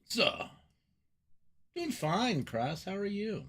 So, doing fine, Cross. How are you?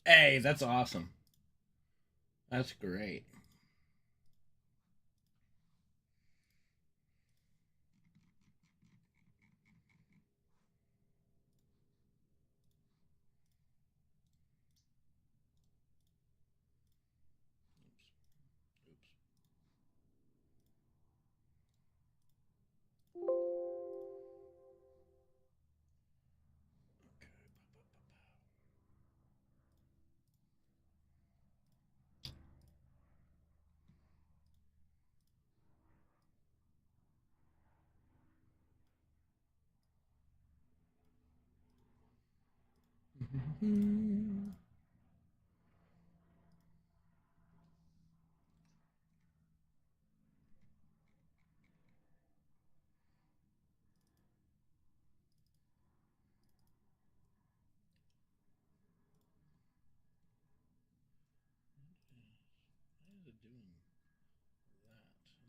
Hey, that's awesome. That's great. Oops. Okay. Why is it doing that? That's weird.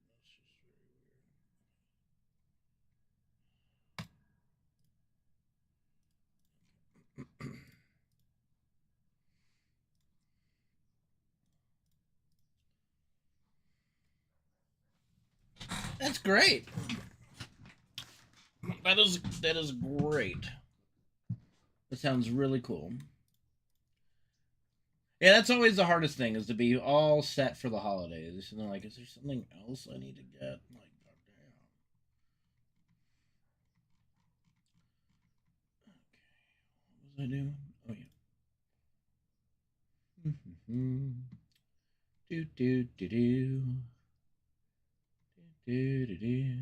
That's just very weird. That's great. That is great. That sounds really cool. Yeah, that's always the hardest thing is to be all set for the holidays. And they're like, is there something else I need to get? I'm like, goddamn. Okay, what was I doing? Oh yeah. Do do do do do do do.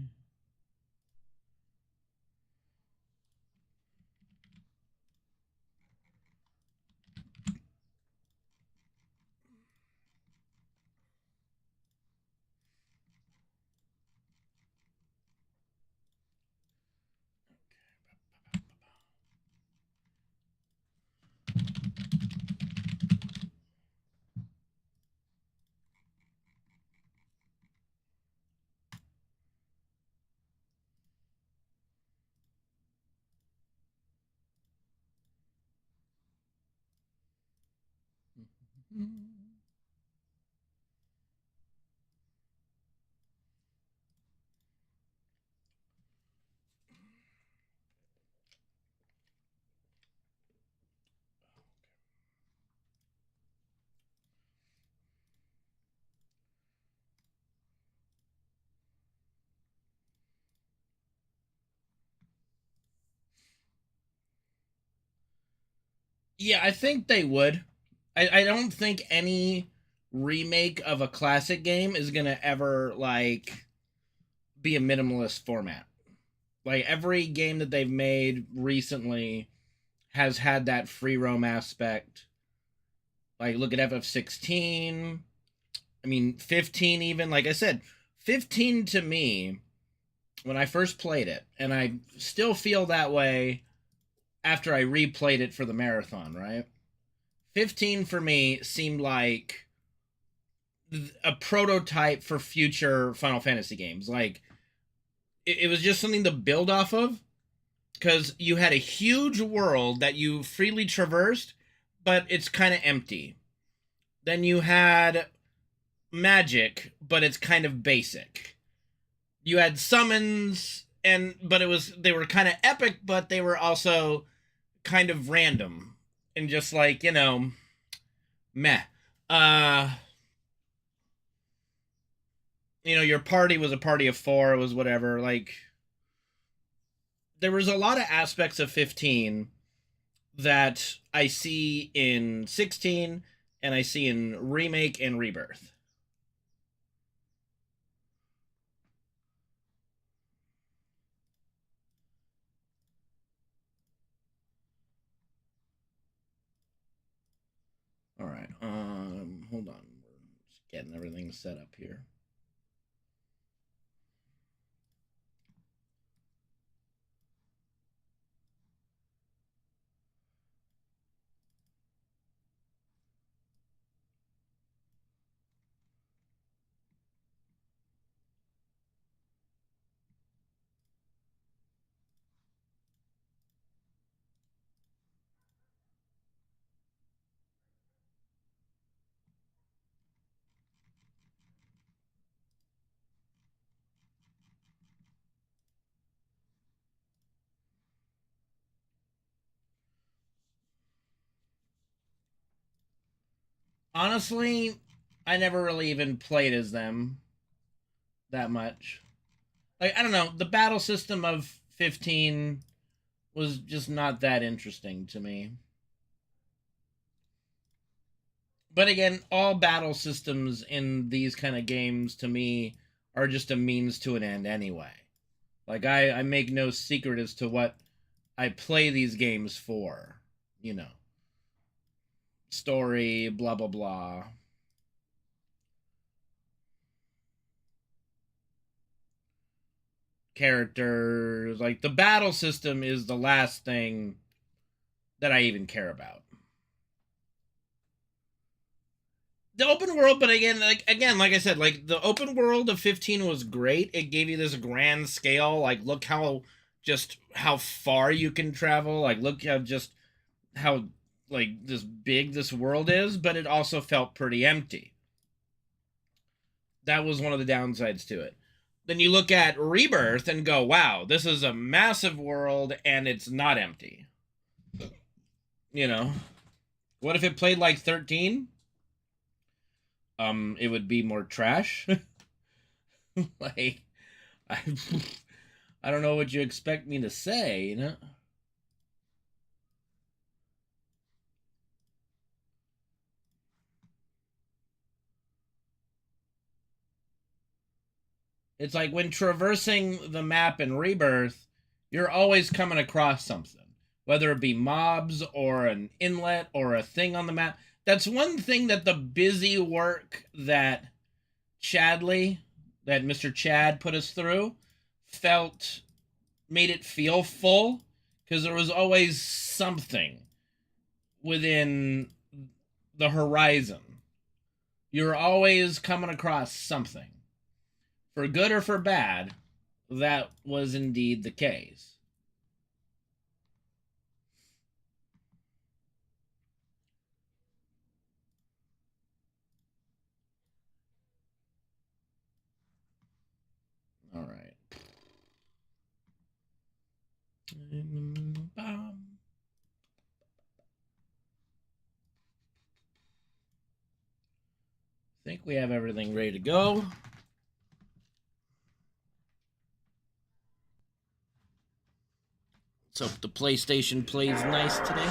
Yeah, I think they would. I don't think any remake of a classic game is gonna ever like be a minimalist format. Like every game that they've made recently has had that free roam aspect. Like look at FF16. I mean 15 even. Like I said, 15 to me when I first played it, and I still feel that way after I replayed it for the marathon, right? 15 for me seemed like a prototype for future Final Fantasy games. Like it was just something to build off of because you had a huge world that you freely traversed, but it's kind of empty. Then you had magic, but it's kind of basic. You had summons, and but it was they were kind of epic, but they were also kind of random and just like meh. Uh, your party was a party of 4, it was whatever. Like, there was a lot of aspects of 15 that I see in 16 and I see in Remake and Rebirth. All right. Hold on. We're just getting everything set up here. Honestly, I never really even played as them that much. Like, I don't know, the battle system of 15 was just not that interesting to me. But again, all battle systems in these kind of games to me are just a means to an end anyway. Like, I make no secret as to what I play these games for. You know, story, blah, blah, blah. Characters. Like, the battle system is the last thing that I even care about. The open world, but again, like I said, like the open world of 15 was great. It gave you this grand scale. Like, look how far you can travel. Like, look how like this big this world is. But it also felt pretty empty. That was one of the downsides to it. Then you look at Rebirth and go, wow, this is a massive world and it's not empty. You know, what if it played like 13? It would be more trash. Like, I, I don't know what you expect me to say, you know? It's like when traversing the map in Rebirth, you're always coming across something, whether it be mobs or an inlet or a thing on the map. That's one thing that the busy work Chadley, that Mr. Chad put us through, felt made it feel full because there was always something within the horizon. You're always coming across something. For good or for bad, that was indeed the case. All right. I think we have everything ready to go. So the PlayStation plays nice today.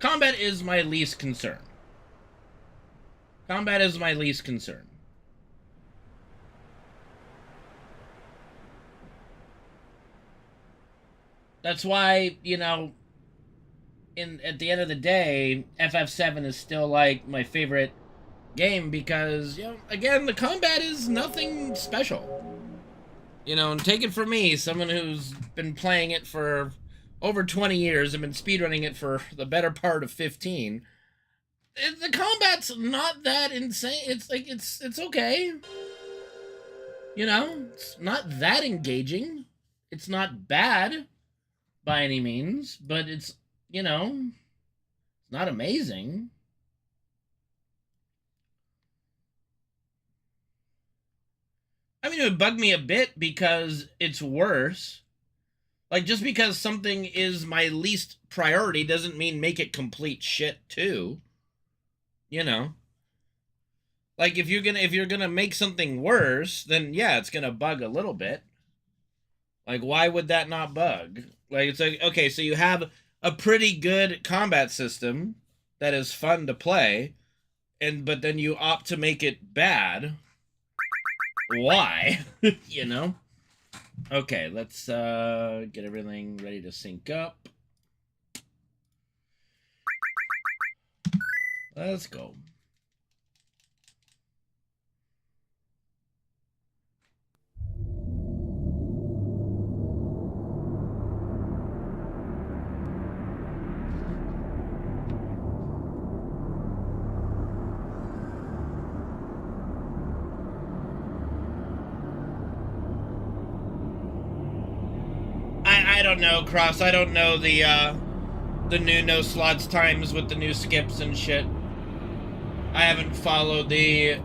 Combat is my least concern. Combat is my least concern. That's why, at the end of the day, FF7 is still like my favorite game because, again, the combat is nothing special. And take it from me, someone who's been playing it for over 20 years and been speedrunning it for the better part of 15. The combat's not that insane. It's like it's okay. It's not that engaging. It's not bad by any means, but it's not amazing. I mean, it would bug me a bit because it's worse. Like, just because something is my least priority doesn't mean make it complete shit too. You know? Like, if you're gonna make something worse, then yeah, it's gonna bug a little bit. Like, why would that not bug? Like, it's like, okay, so you have a pretty good combat system that is fun to play, but then you opt to make it bad. Why? You know? Okay, let's get everything ready to sync up. Let's go. I don't know, Cross. I don't know the new no slots times with the new skips and shit. I haven't followed the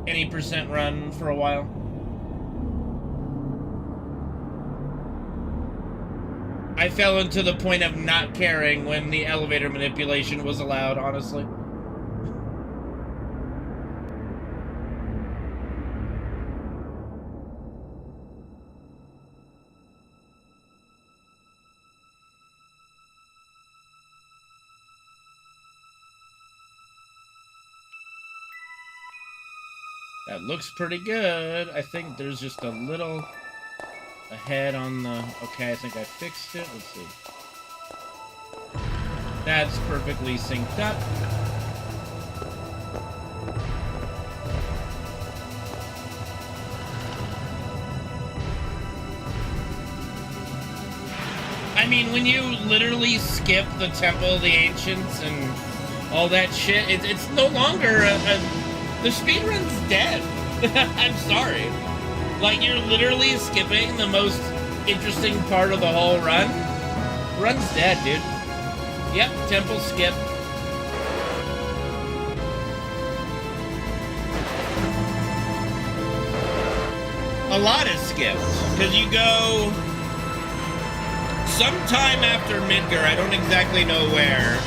any percent run for a while. I fell into the point of not caring when the elevator manipulation was allowed, honestly. That looks pretty good. I think there's just a little ahead on the... Okay, I think I fixed it. Let's see. That's perfectly synced up. I mean, when you literally skip the Temple of the Ancients and all that shit, it's no longer the speedrun's dead. I'm sorry. Like, you're literally skipping the most interesting part of the whole run. Run's dead, dude. Yep, temple skip. A lot of skips, because you go sometime after Midgar, I don't exactly know where,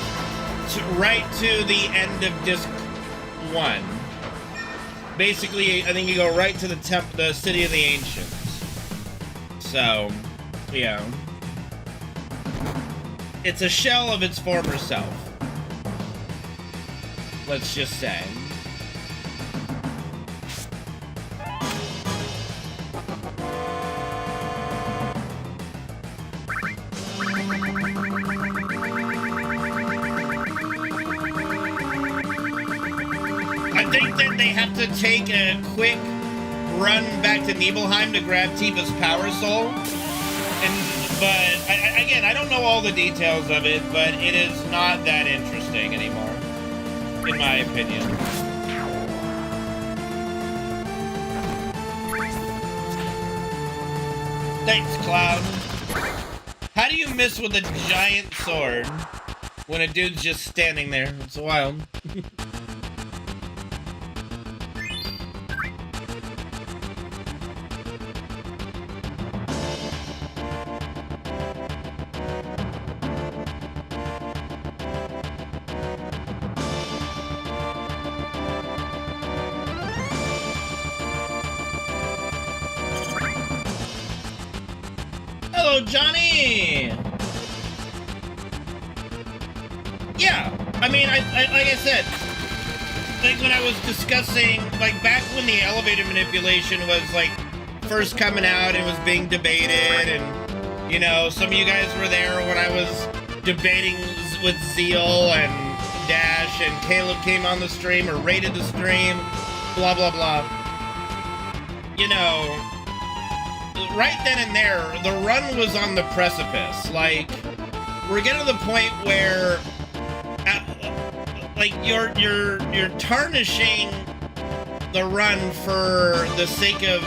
right to the end of Disc 1. Basically, I think you go right to the City of the Ancients. So, yeah. It's a shell of its former self. Let's just say. I think that they have to take a quick run back to Nibelheim to grab Tifa's Power Soul. But again, I don't know all the details of it, but it is not that interesting anymore, in my opinion. Thanks, Cloud. How do you miss with a giant sword when a dude's just standing there? It's wild. Hello, Johnny! Yeah, I mean, I like I said, like when I was discussing, like back when the elevator manipulation was like first coming out and was being debated, and you know, some of you guys were there when I was debating with Zeal and Dash, and Caleb came on the stream or rated the stream, blah blah blah. You know, right then and there, the run was on the precipice. Like, we're getting to the point where, like, you're tarnishing the run for the sake of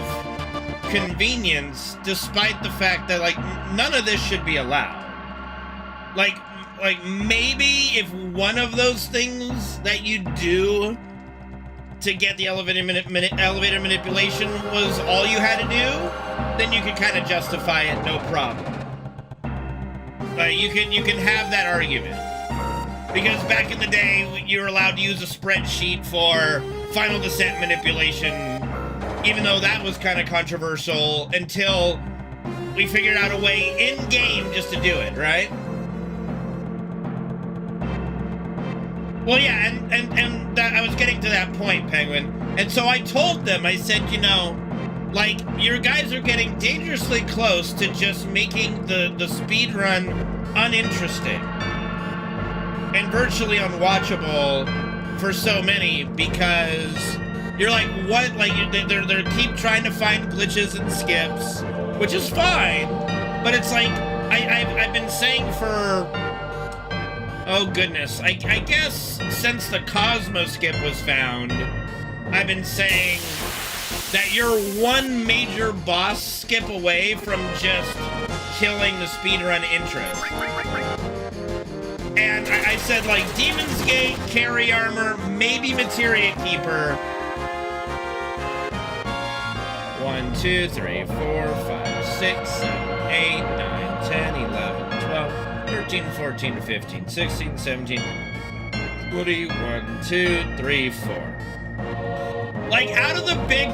convenience, despite the fact that, like, none of this should be allowed. Like maybe if one of those things that you do to get the elevator manipulation was all you had to do, then you could kind of justify it, no problem. You can have that argument. Because back in the day, you were allowed to use a spreadsheet for final descent manipulation, even though that was kind of controversial until we figured out a way in-game just to do it, right? Well, yeah, and that, I was getting to that point, Penguin. And so I told them, I said, you know, like, your guys are getting dangerously close to just making the speedrun uninteresting and virtually unwatchable for so many, because you're like, what? Like, they're keep trying to find glitches and skips, which is fine, but it's like, I've been saying for, oh goodness, I guess since the Cosmo skip was found, I've been saying that you're one major boss skip away from just killing the speedrun interest. And I said, like, Demon's Gate, Carry Armor, maybe Materia Keeper. 1, 2, 3, 4, 5, 6, 7, 8, 9, 10, 11, 12, 13, 14, 15, 16, 17, 20, 1, 2, 3, 4. Like, out of the big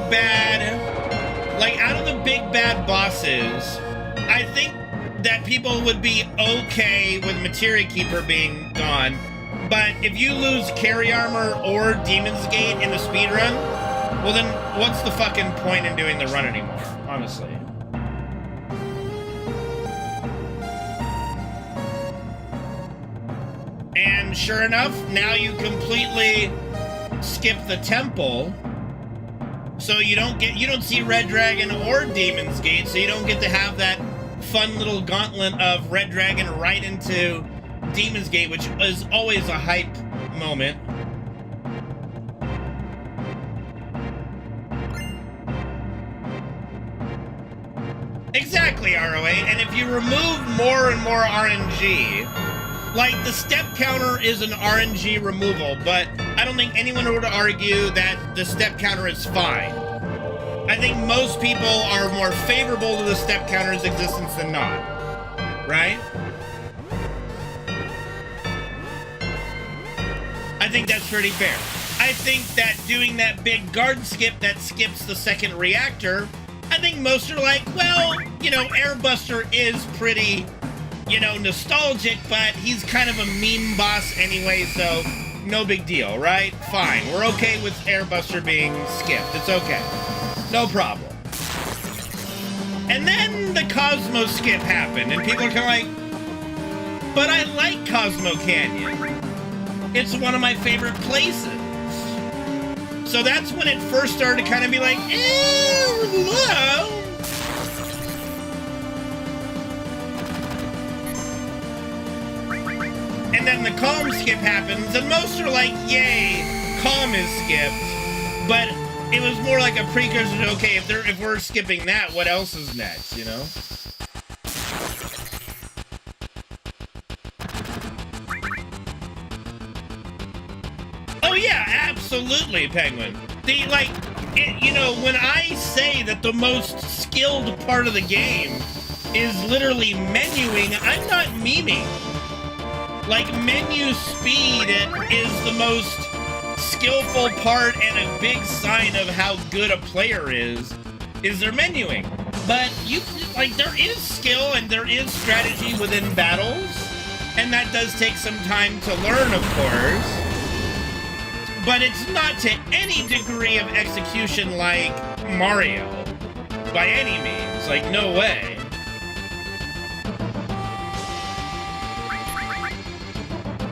bad bosses, I think that people would be okay with Materia Keeper being gone, but if you lose Carry Armor or Demon's Gate in the speedrun, well then what's the fucking point in doing the run anymore, honestly? And sure enough, now you completely skip the temple, so you don't see Red Dragon or Demon's Gate, so you don't get to have that fun little gauntlet of Red Dragon right into Demon's Gate, which is always a hype moment. Exactly, ROA, and if you remove more and more RNG, like, the step counter is an RNG removal, but I don't think anyone would argue that the step counter is fine. I think most people are more favorable to the step counter's existence than not, right? I think that's pretty fair. I think that doing that big guard skip that skips the second reactor, I think most are like, well, you know, Airbuster is pretty, you know, nostalgic, but he's kind of a meme boss anyway, so no big deal, right? Fine, we're okay with Airbuster being skipped. It's okay. No problem. And then the Cosmo skip happened, and people are kind of like, but I like Cosmo Canyon. It's one of my favorite places. So that's when it first started to kind of be like, hello. And then the Calm skip happens, and most are like, yay, Calm is skipped. But it was more like a precursor to, okay, if we're skipping that, what else is next, you know? Oh yeah, absolutely, Penguin. You know, when I say that the most skilled part of the game is literally menuing, I'm not memeing. Like, menu speed is the most skillful part and a big sign of how good a player is their menuing. But there is skill and there is strategy within battles, and that does take some time to learn, of course. But it's not to any degree of execution like Mario, by any means. Like, no way.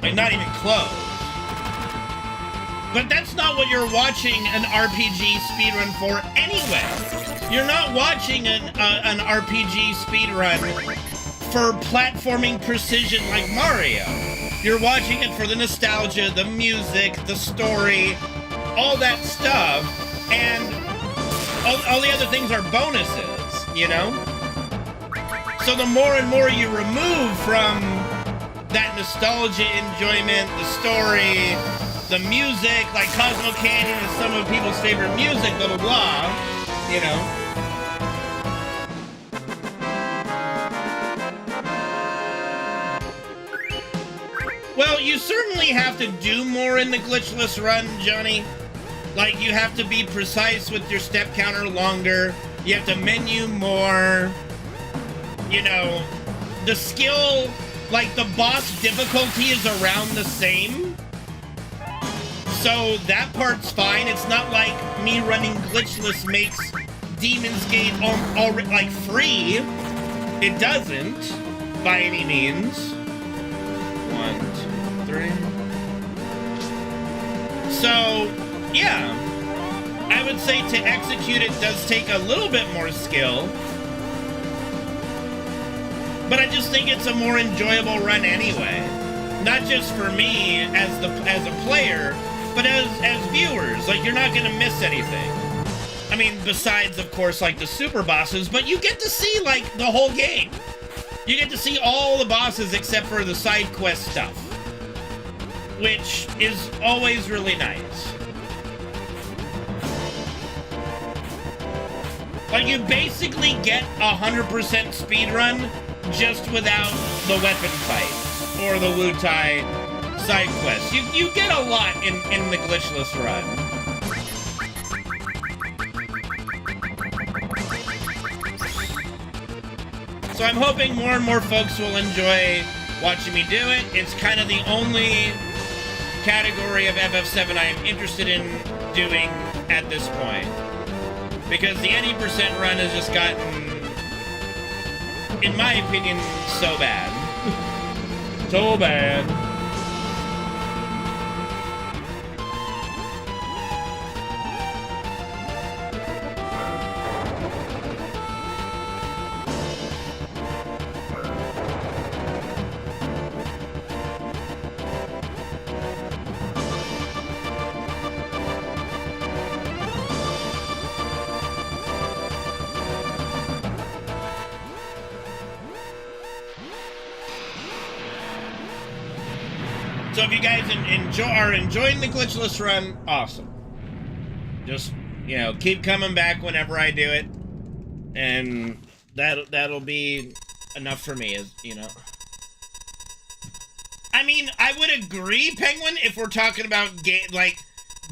Like, not even close. But that's not what you're watching an RPG speedrun for anyway. You're not watching an RPG speedrun for platforming precision like Mario. You're watching it for the nostalgia, the music, the story, all that stuff, and all the other things are bonuses, you know? So the more and more you remove from that nostalgia enjoyment, the story, the music, like Cosmo Canyon is some of people's favorite music, blah, blah, blah, you know? Well, you certainly have to do more in the glitchless run, Johnny. Like, you have to be precise with your step counter longer. You have to menu more. You know, the skill, like, the boss difficulty is around the same. So that part's fine. It's not like me running glitchless makes Demon's Gate already, like, free. It doesn't, by any means. 1, 2, 3. So, yeah. I would say to execute it does take a little bit more skill. But I just think it's a more enjoyable run anyway. Not just for me as a player, but as viewers. Like, you're not gonna miss anything. I mean, besides, of course, like the super bosses, but you get to see, like, the whole game. You get to see all the bosses except for the side quest stuff, which is always really nice. Like, you basically get 100% speedrun just without the weapon fight or the Wu-Tai side quest. You get a lot in the glitchless run. So I'm hoping more and more folks will enjoy watching me do it. It's kind of the only category of FF7 I am interested in doing at this point. Because the 80% run has just gotten, in my opinion, so bad. So bad. So if you guys are enjoying the glitchless run, awesome. Just, you know, keep coming back whenever I do it, and that'll be enough for me, as you know. I mean, I would agree, Penguin, if we're talking about like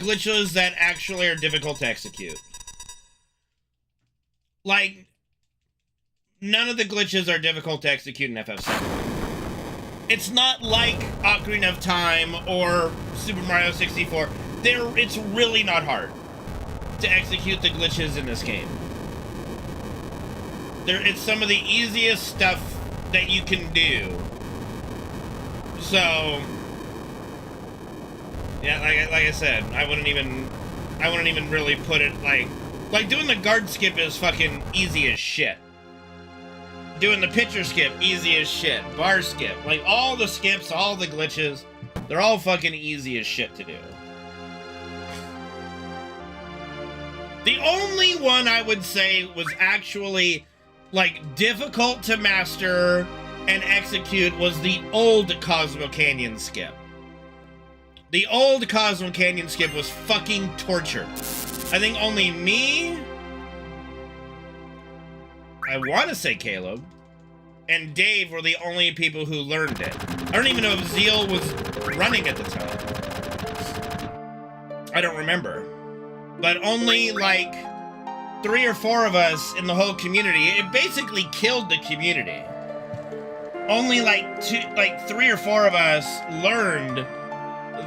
glitches that actually are difficult to execute. Like, none of the glitches are difficult to execute in FF7. It's not like Ocarina of Time or Super Mario 64. It's really not hard to execute the glitches in this game. It's some of the easiest stuff that you can do. So, yeah, like I said, I wouldn't even really put it like doing the guard skip is fucking easy as shit. Doing the picture skip, easy as shit. Bar skip, like all the skips, all the glitches, they're all fucking easy as shit to do. The only one I would say was actually, like, difficult to master and execute was the old Cosmo Canyon skip. The old Cosmo Canyon skip was fucking torture. I think only me, I want to say Caleb, and Dave were the only people who learned it. I don't even know if Zeal was running at the time. I don't remember. But only, like, 3 or 4 of us in the whole community. It basically killed the community. Only, like, 3 or 4 of us learned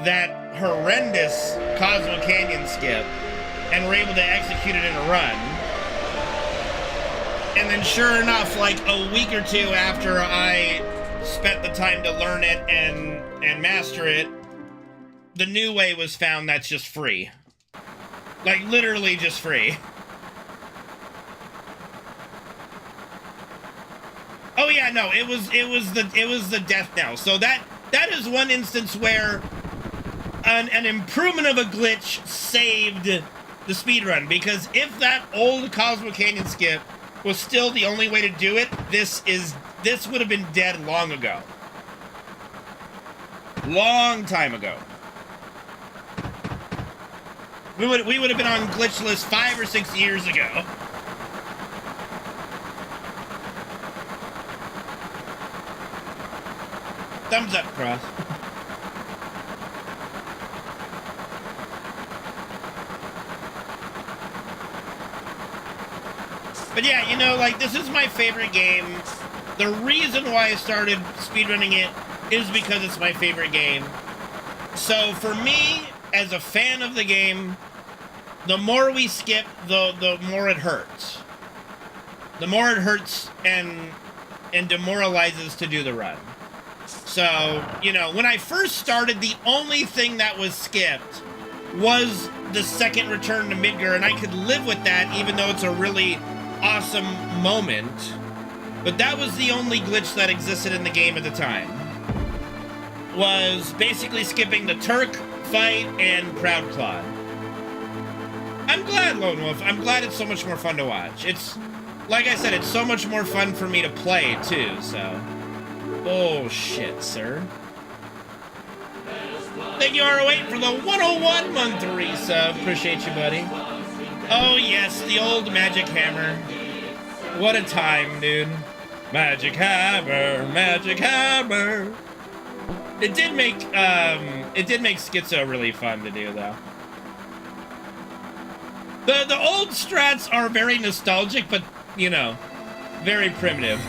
that horrendous Cosmo Canyon skip and were able to execute it in a run. And then sure enough, like a week or 2 after I spent the time to learn it and master it, the new way was found that's just free. Like, literally just free. Oh yeah, no, it was the death knell. So that is one instance where an improvement of a glitch saved the speedrun, because if that old Cosmo Canyon skip was still the only way to do it, this would have been dead long ago. Long time ago. We would have been on Glitchless 5 or 6 years ago. Thumbs up, Cross. But yeah, you know, like, this is my favorite game. The reason why I started speedrunning it is because it's my favorite game. So for me, as a fan of the game, the more we skip, the more it hurts. The more it hurts and demoralizes to do the run. So, you know, when I first started, the only thing that was skipped was the second return to Midgar, and I could live with that, even though it's a really awesome moment. But that was the only glitch that existed in the game at the time. Was basically skipping the Turk fight and Proud Claude. I'm glad, Lone Wolf. I'm glad it's so much more fun to watch. It's, like I said, it's so much more fun for me to play, too, so... Oh, shit, sir. Thank you, R08, for the 101 month resub. Appreciate you, buddy. Oh, yes, the old magic hammer. What a time, dude. Magic hammer, magic hammer. It did make Schizo really fun to do, though. The old strats are very nostalgic, but, you know, very primitive.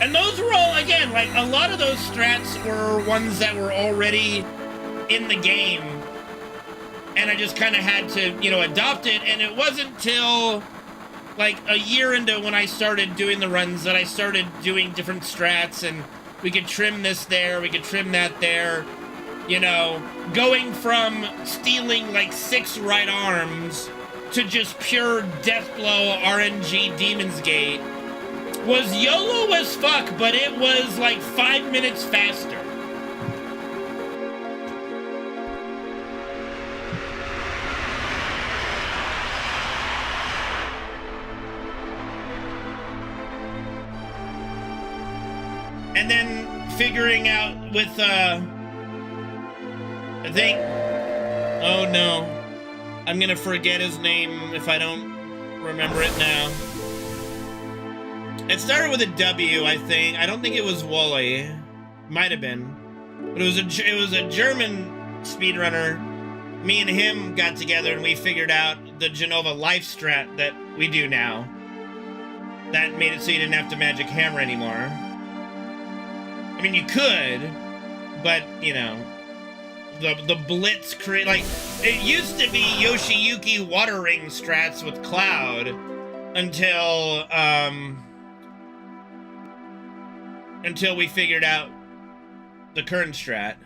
And those were all, again, like, a lot of those strats were ones that were already in the game. And I just kind of had to, you know, adopt it. And it wasn't till, like, a year into when I started doing the runs that I started doing different strats. And we could trim this there, we could trim that there. You know, going from stealing, like, 6 right arms to just pure Deathblow RNG Demon's Gate was YOLO as fuck, but it was like 5 minutes faster. And then figuring out with, I think, oh no, I'm gonna forget his name if I don't remember it now. It started with a W, I think. I don't think it was Wally. Might have been. But it was a German speedrunner. Me and him got together and we figured out the Genova life strat that we do now. That made it so you didn't have to magic hammer anymore. I mean, you could, but, you know, the blitz create, like, it used to be Yoshiyuki water ring strats with Cloud until we figured out the current strat.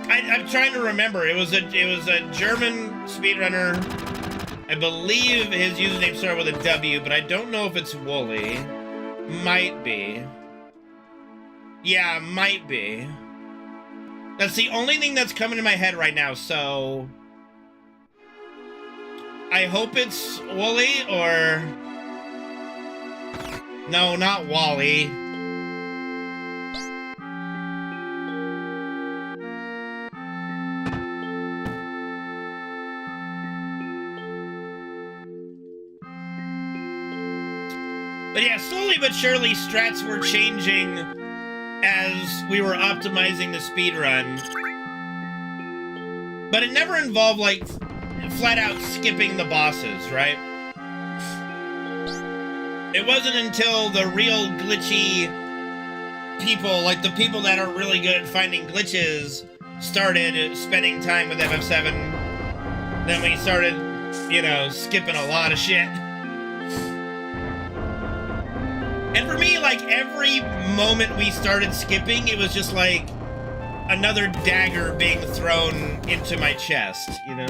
I'm trying to remember. It was a German speedrunner. I believe his username started with a W, but I don't know if it's Wooly. Might be. Yeah, might be. That's the only thing that's coming to my head right now, so... I hope it's Wooly, or... No, not Wally. But yeah, slowly but surely, strats were changing as we were optimizing the speedrun. But it never involved, like, flat out skipping the bosses, right? It wasn't until the real glitchy people, like the people that are really good at finding glitches, started spending time with FF7. Then we started, you know, skipping a lot of shit. And for me, like, every moment we started skipping, it was just like another dagger being thrown into my chest, you know?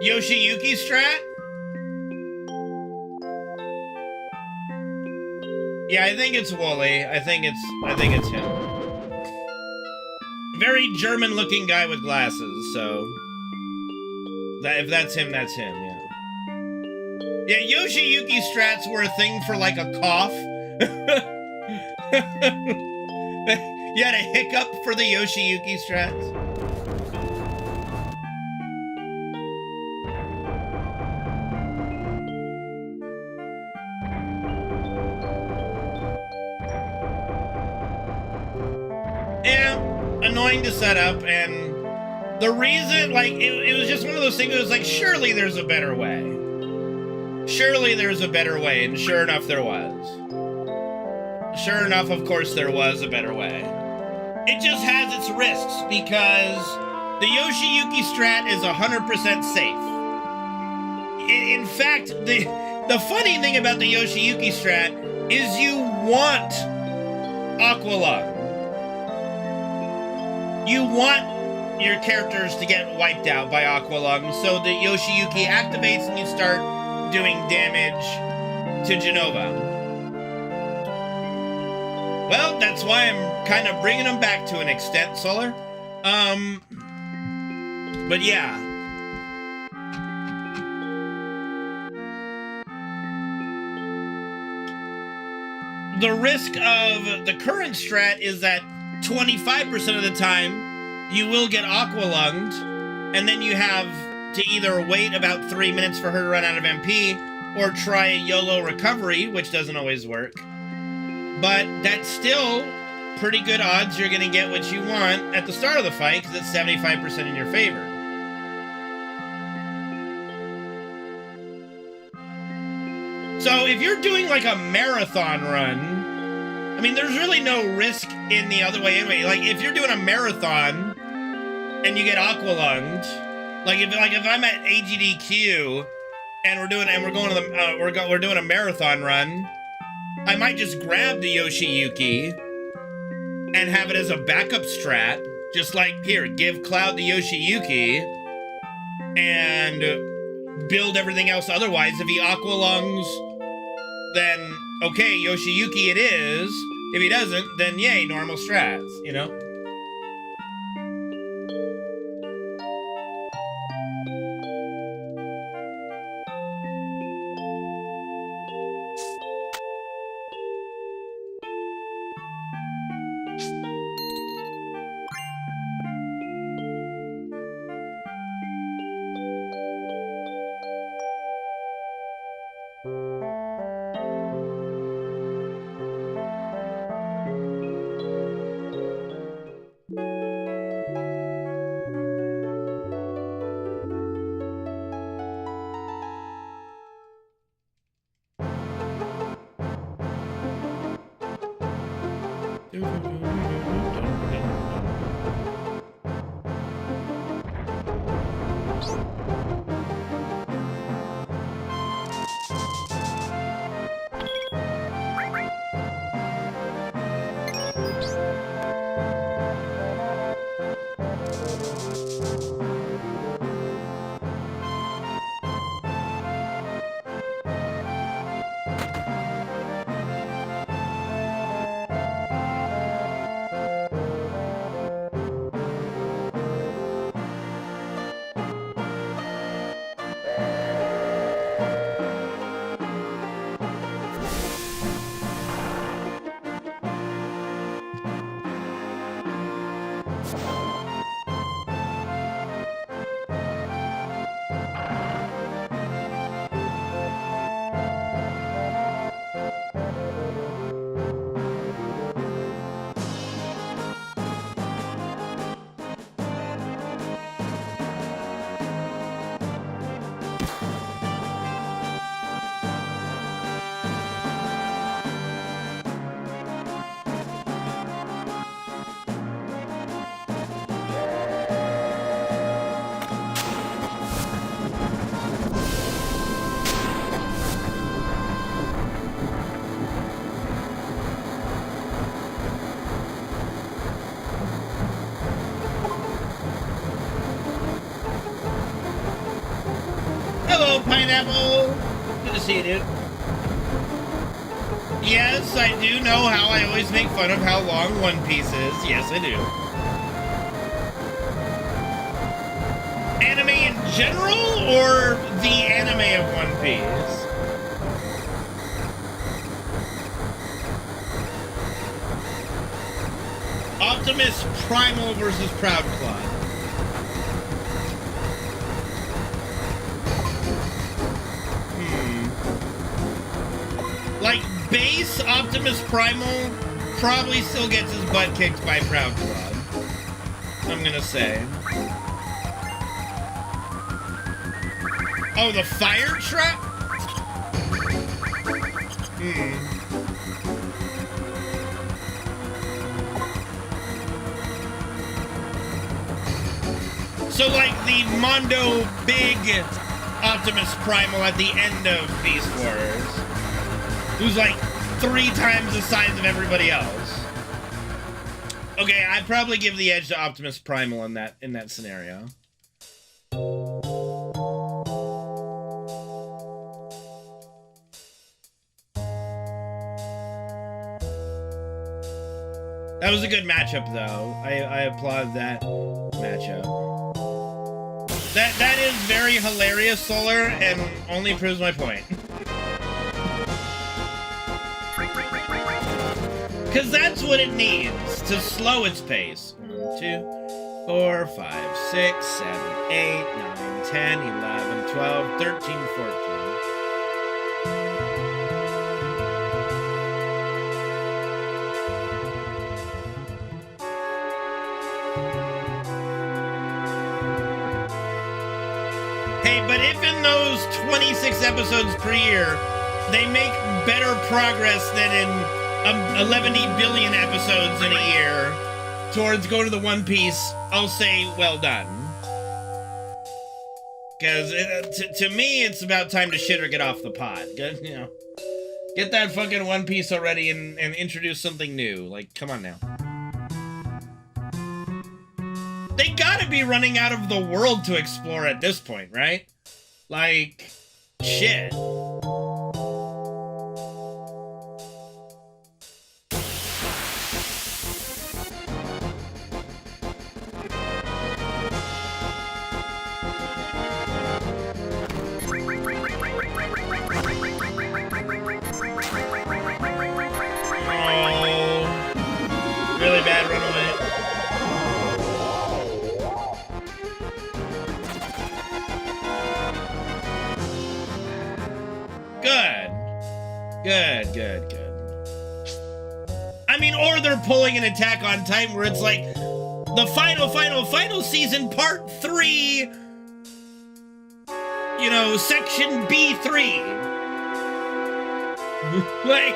Yoshiyuki strat? Yeah, I think it's Wooly. I think it's him. Very German-looking guy with glasses, so... if that's him, that's him, yeah. Yeah, Yoshiyuki strats were a thing for, like, a cough. You had a hiccup for the Yoshiyuki strats. Yeah, annoying to set up, and The reason, like, it was just one of those things. It was like, surely there's a better way. Surely there's a better way, and sure enough, there was. Sure enough, of course, there was a better way. It just has its risks, because the Yoshiyuki strat is 100% safe. In fact, the funny thing about the Yoshiyuki strat is you want Aqualung. You want your characters to get wiped out by Aqualung, so the Yoshiyuki activates and you start doing damage to Genova. Well, that's why I'm kind of bringing them back to an extent, Solar. But yeah. The risk of the current strat is that 25% of the time you will get Aqualunged, and then you have to either wait about 3 minutes for her to run out of MP, or try a YOLO recovery, which doesn't always work. But that's still pretty good odds you're going to get what you want at the start of the fight, because it's 75% in your favor. So if you're doing like a marathon run, I mean, there's really no risk in the other way anyway. Like, if you're doing a marathon and you get Aqualunged, like if I'm at AGDQ and we're doing a marathon run, I might just grab the Yoshiyuki and have it as a backup strat, just like here, give Cloud the Yoshiyuki and build everything else otherwise. If he Aqualungs, then okay, Yoshiyuki it is. If he doesn't, then yay, normal strats, you know? Pineapple! Good to see you, dude. Yes, I do know how I always make fun of how long One Piece is. Yes, I do. Anime in general, or the anime of One Piece? Optimus Primal versus Proud Claw. Like, base Optimus Primal probably still gets his butt kicked by Proud Claw. I'm gonna say. Oh, the fire trap? So, like, the Mondo Big Optimus Primal at the end of Beast Wars, who's, like, 3 times the size of everybody else. Okay, I'd probably give the edge to Optimus Primal in that scenario. That was a good matchup, though. I applaud that matchup. That is very hilarious, Solar, and only proves my point. Because that's what it needs to slow its pace. 1, 2, 4, 5, 6, 7, 8, 9, 10, 11, 12, 13, 14. Hey, but if in those 26 episodes per year, they make better progress than in 11 billion episodes in a year towards going to the One Piece, I'll say well done. Because to me, it's about time to shit or get off the pot. You know, get that fucking One Piece already and introduce something new. Like, come on now. They gotta be running out of the world to explore at this point, right? Like, shit. Really bad runaway. Good. I mean, or they're pulling an Attack on Titan where it's like the final season, part 3, you know, section B3. Like,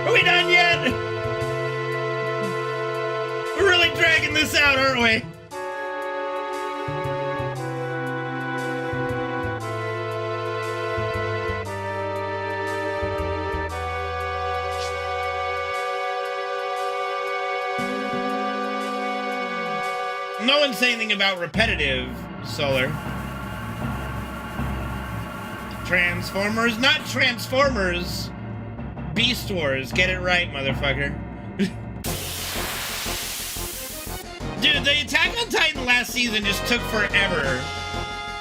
are we done yet? We're really dragging this out, aren't we? No one's saying anything about repetitive, Solar. Transformers, not Transformers. Beast Wars, get it right, motherfucker. Dude, the Attack on Titan last season just took forever.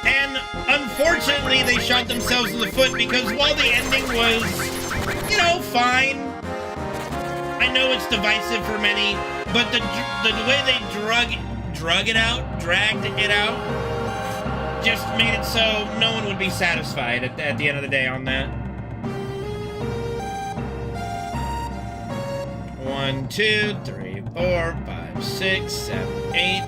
And unfortunately, they shot themselves in the foot because while the ending was, you know, fine. I know it's divisive for many, but the way they dragged it out, just made it so no one would be satisfied at the end of the day on that. 1, 2, 3, 4, 5, 6, 7, 8.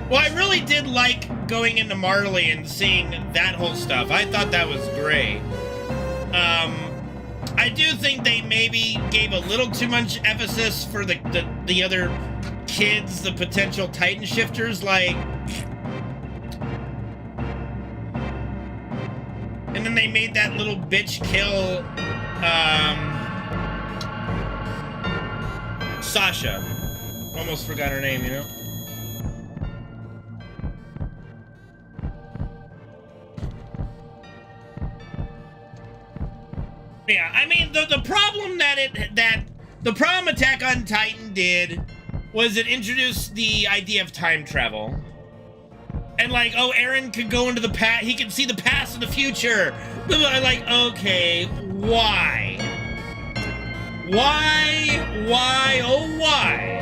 Well, I really did like going into Marley and seeing that whole stuff. I thought that was great. I do think they maybe gave a little too much emphasis for the other kids, the potential Titan shifters, like, and then they made that little bitch kill Sasha. Almost forgot her name, you know? Yeah, I mean, the problem the problem Attack on Titan did was it introduced the idea of time travel. And like, oh, Eren could go into the past, he could see the past and the future. Like, okay, why? Why, oh why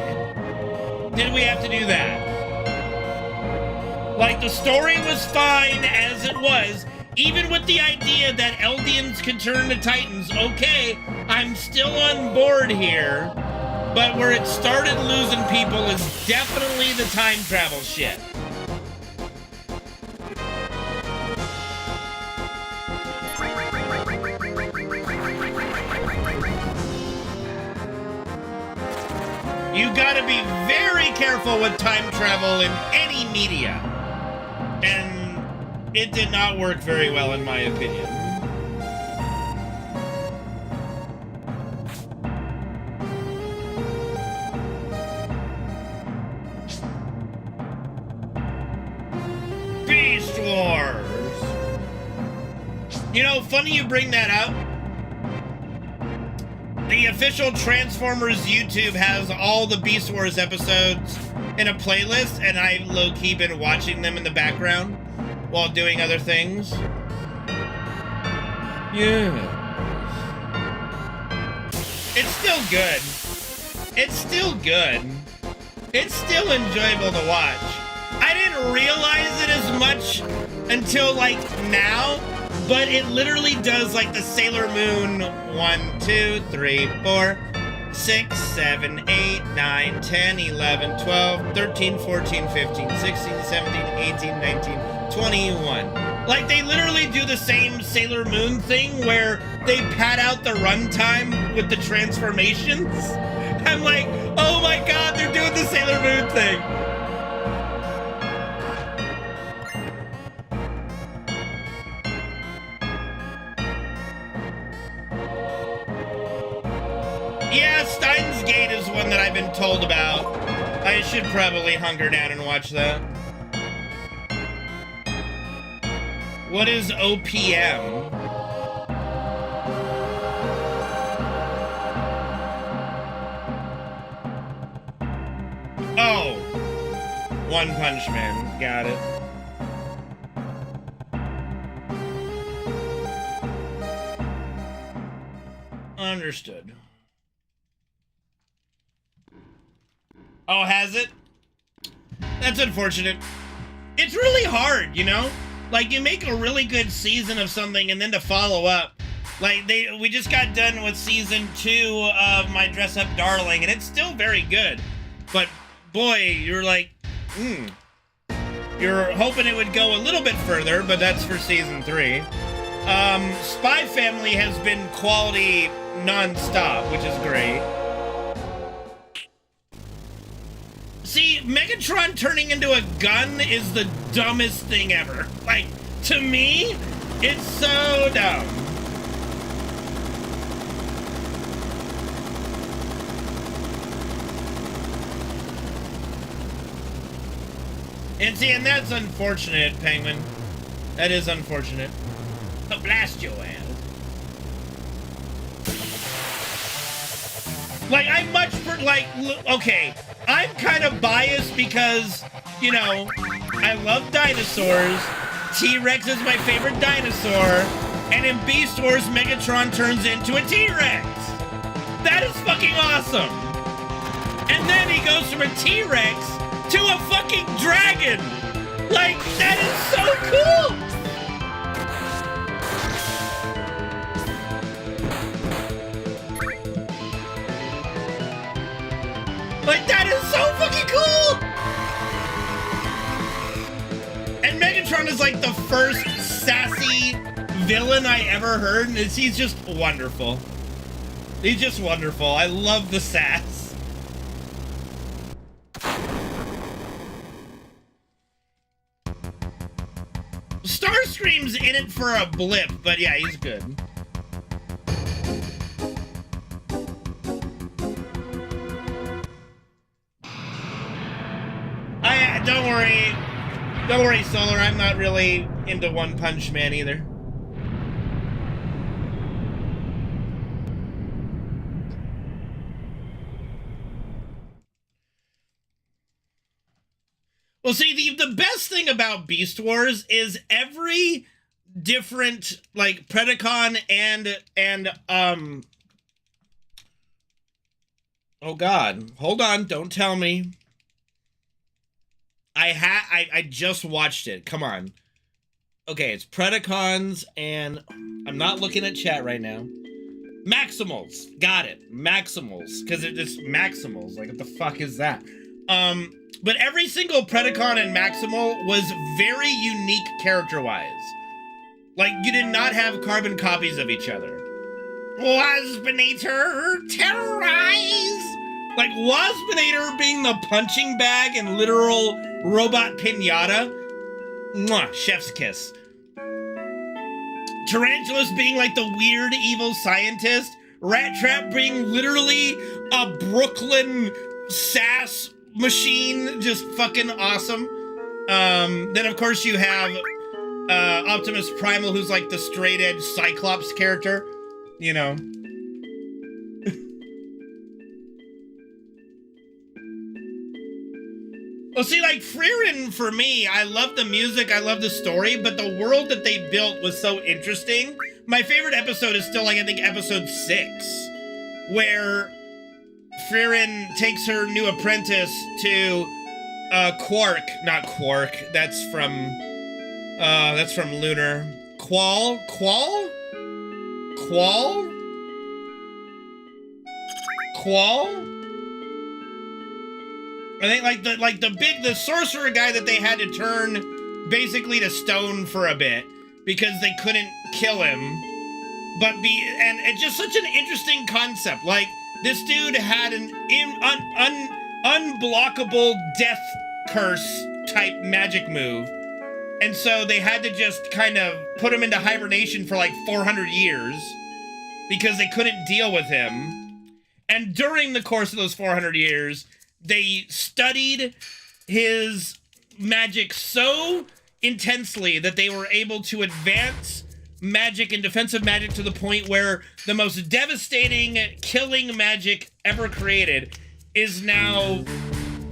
did we have to do that? Like, the story was fine as it was, even with the idea that Eldians could turn into Titans. Okay, I'm still on board here. But where it started losing people is definitely the time travel shit. you gotta be very careful with time travel in any media. And it did not work very well, in my opinion. Beast Wars! You know, funny you bring that up. The official Transformers YouTube has all the Beast Wars episodes in a playlist, and I've low-key been watching them in the background while doing other things. Yeah. It's still good. It's still good. It's still enjoyable to watch. I didn't realize it as much until, like, now, but it literally does, like, the Sailor Moon 1, 2, 3, 4, 6, 7, 8, 9, 10, 11, 12, 13, 14, 15, 16, 17, 18, 19, 21. Like, they literally do the same Sailor Moon thing where they pad out the runtime with the transformations. I'm like, oh my god, they're doing the Sailor Moon thing. Yeah, Steins Gate is one that I've been told about. I should probably hunker down and watch that. What is OPM? Oh, One Punch Man. Got it. Understood. Oh, has it? That's unfortunate. It's really hard, you know? Like, you make a really good season of something and then to follow up. Like, we just got done with season 2 of My Dress Up Darling, and it's still very good. But, boy, you're like, You're hoping it would go a little bit further, but that's for season 3. Spy Family has been quality non-stop, which is great. See, Megatron turning into a gun is the dumbest thing ever. Like, to me, it's so dumb. And see, and that's unfortunate, Penguin. That is unfortunate. But blast your ass. Like, I'm much for, like, okay, I'm kind of biased because, you know, I love dinosaurs. T-Rex is my favorite dinosaur. And in Beast Wars, Megatron turns into a T-Rex. That is fucking awesome. And then he goes from a T-Rex to a fucking dragon. Like, that is so cool. Like, that is so fucking cool! And Megatron is like the first sassy villain I ever heard, and he's just wonderful. He's just wonderful. I love the sass. Starscream's in it for a blip, but yeah, he's good. Don't worry, Solar, I'm not really into One Punch Man either. Well, see, the best thing about Beast Wars is every different, like, Predacon and oh god, hold on, don't tell me. I just watched it. Come on. Okay, it's Predacons and I'm not looking at chat right now. Maximals. Got it. Maximals. Because it's Maximals. Like, what the fuck is that? But every single Predacon and Maximal was very unique character-wise. Like, you did not have carbon copies of each other. Waspinator, terrorize! Like, Waspinator being the punching bag and literal robot pinata. Mwah, chef's kiss. Tarantulas being like the weird evil scientist. Rat Trap being literally a Brooklyn sass machine. Just fucking awesome. Then, of course, you have Optimus Primal, who's like the straight edge Cyclops character. You know. Well, see, like, Frieren, for me, I love the music, I love the story, but the world that they built was so interesting. My favorite episode is still, like, I think episode 6, where Frieren takes her new apprentice to Quark, not Quark, that's from Lunar. Qual? I think the sorcerer guy that they had to turn basically to stone for a bit because they couldn't kill him. And it's just such an interesting concept. Like, this dude had an unblockable death curse type magic move. And so they had to just kind of put him into hibernation for like 400 years because they couldn't deal with him. And during the course of those 400 years, they studied his magic so intensely that they were able to advance magic and defensive magic to the point where the most devastating killing magic ever created is now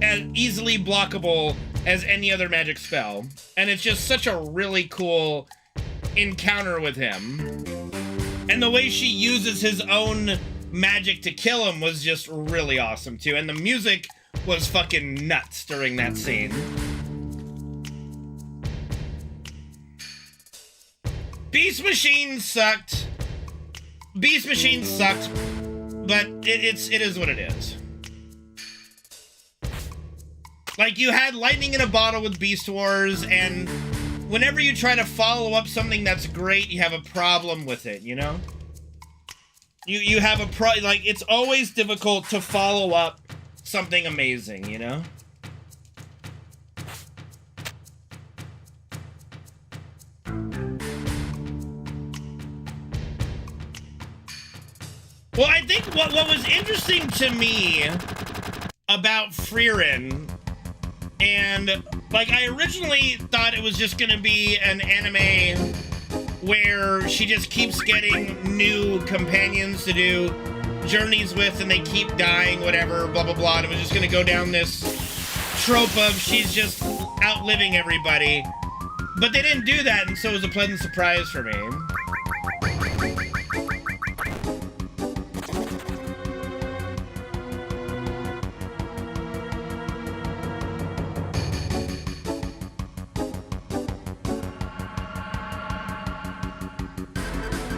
as easily blockable as any other magic spell. And it's just such a really cool encounter with him. And the way she uses his own magic to kill him was just really awesome too. And the music was fucking nuts during that scene. Beast Machine sucked, but it is what it is. Like, you had lightning in a bottle with Beast Wars, and whenever you try to follow up something that's great, you have a problem with it, you know? You have like, it's always difficult to follow up something amazing, you know? Well, I think what was interesting to me about Frieren, and, like, I originally thought it was just gonna be an anime where she just keeps getting new companions to do journeys with, and they keep dying, whatever, blah, blah, blah, and it was just gonna go down this trope of she's just outliving everybody. But they didn't do that, and so it was a pleasant surprise for me.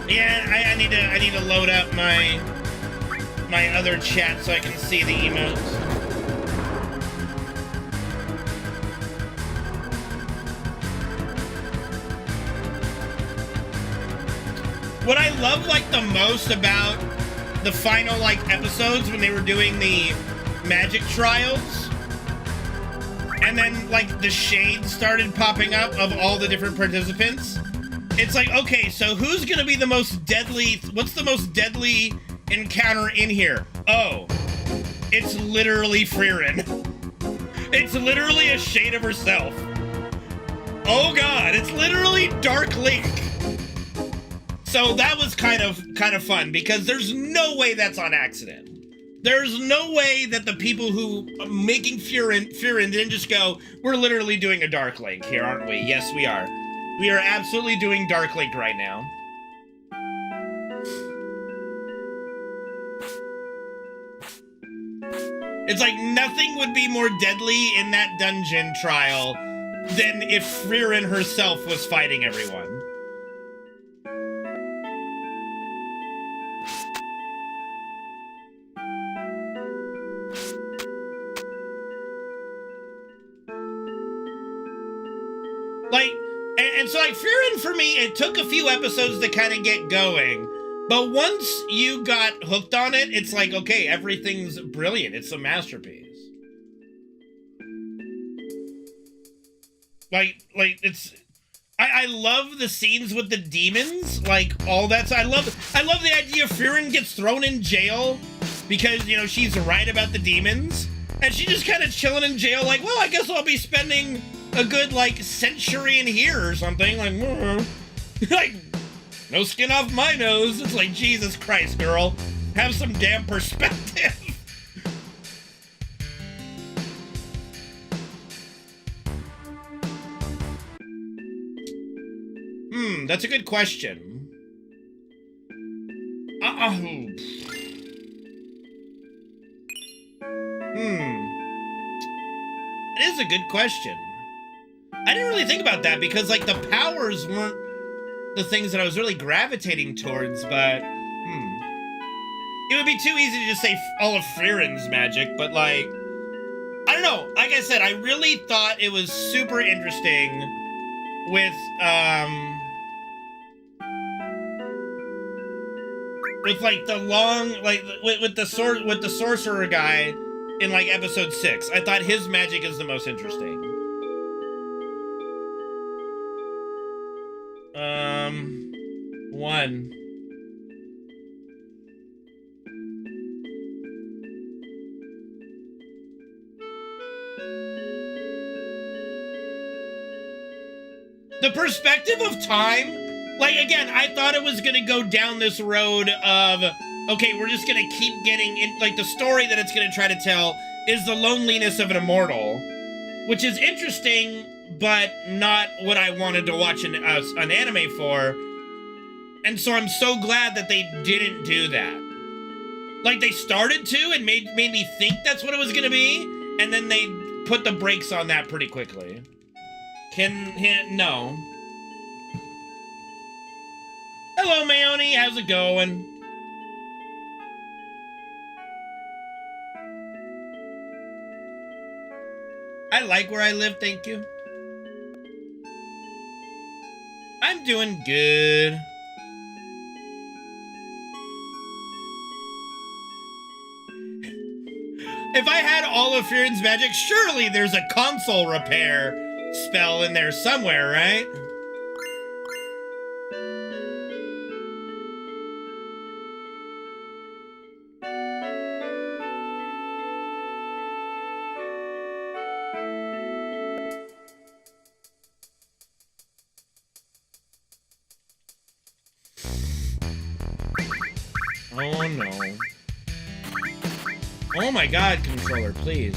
Yeah, I need to load up my other chat so I can see the emotes. What I love, like, the most about the final, like, episodes when they were doing the magic trials, and then, like, the shades started popping up of all the different participants. It's like, okay, so who's gonna be the most deadly? What's the most deadly encounter in here? Oh, it's literally Frieren. It's literally a shade of herself. Oh god, it's literally Dark Link. So that was kind of fun, because there's no way that's on accident. There's no way that the people who are making Frieren didn't just go, we're literally doing a Dark Link here, aren't we? Yes, we are. We are absolutely doing Dark Link right now. It's like nothing would be more deadly in that dungeon trial than if Frieren herself was fighting everyone. Like, and so, like, Frieren, for me, it took a few episodes to kind of get going, But once you got hooked on it, it's like, okay, everything's brilliant. It's a masterpiece. Like it's... I love the scenes with the demons, like all that. I love the idea Frieren gets thrown in jail because, you know, she's right about the demons, and she's just kind of chilling in jail, like, well, I guess I'll be spending a good like century in here or something, like, like, no skin off my nose. It's like, Jesus Christ, girl, have some damn perspective. That's a good question. It is a good question. I didn't really think about that because, like, the powers weren't the things that I was really gravitating towards, but, it would be too easy to just say all of Frieren's magic, but, like, I don't know. Like I said, I really thought it was super interesting with like the long, like with the sorcerer guy in like episode 6. I thought his magic is the most interesting. One. The perspective of time, like, again, I thought it was gonna go down this road of, okay, we're just gonna keep getting in, like, the story that it's gonna try to tell is the loneliness of an immortal, which is interesting, but not what I wanted to watch an anime for. And so I'm so glad that they didn't do that. Like, they started to and made me think that's what it was gonna be, and then they put the brakes on that pretty quickly. No. Hello, Mayoni. How's it going? I like where I live, thank you. I'm doing good. If I had all of Frieren's magic, surely there's a console repair spell in there somewhere, right? Oh no. Oh my god, controller, please.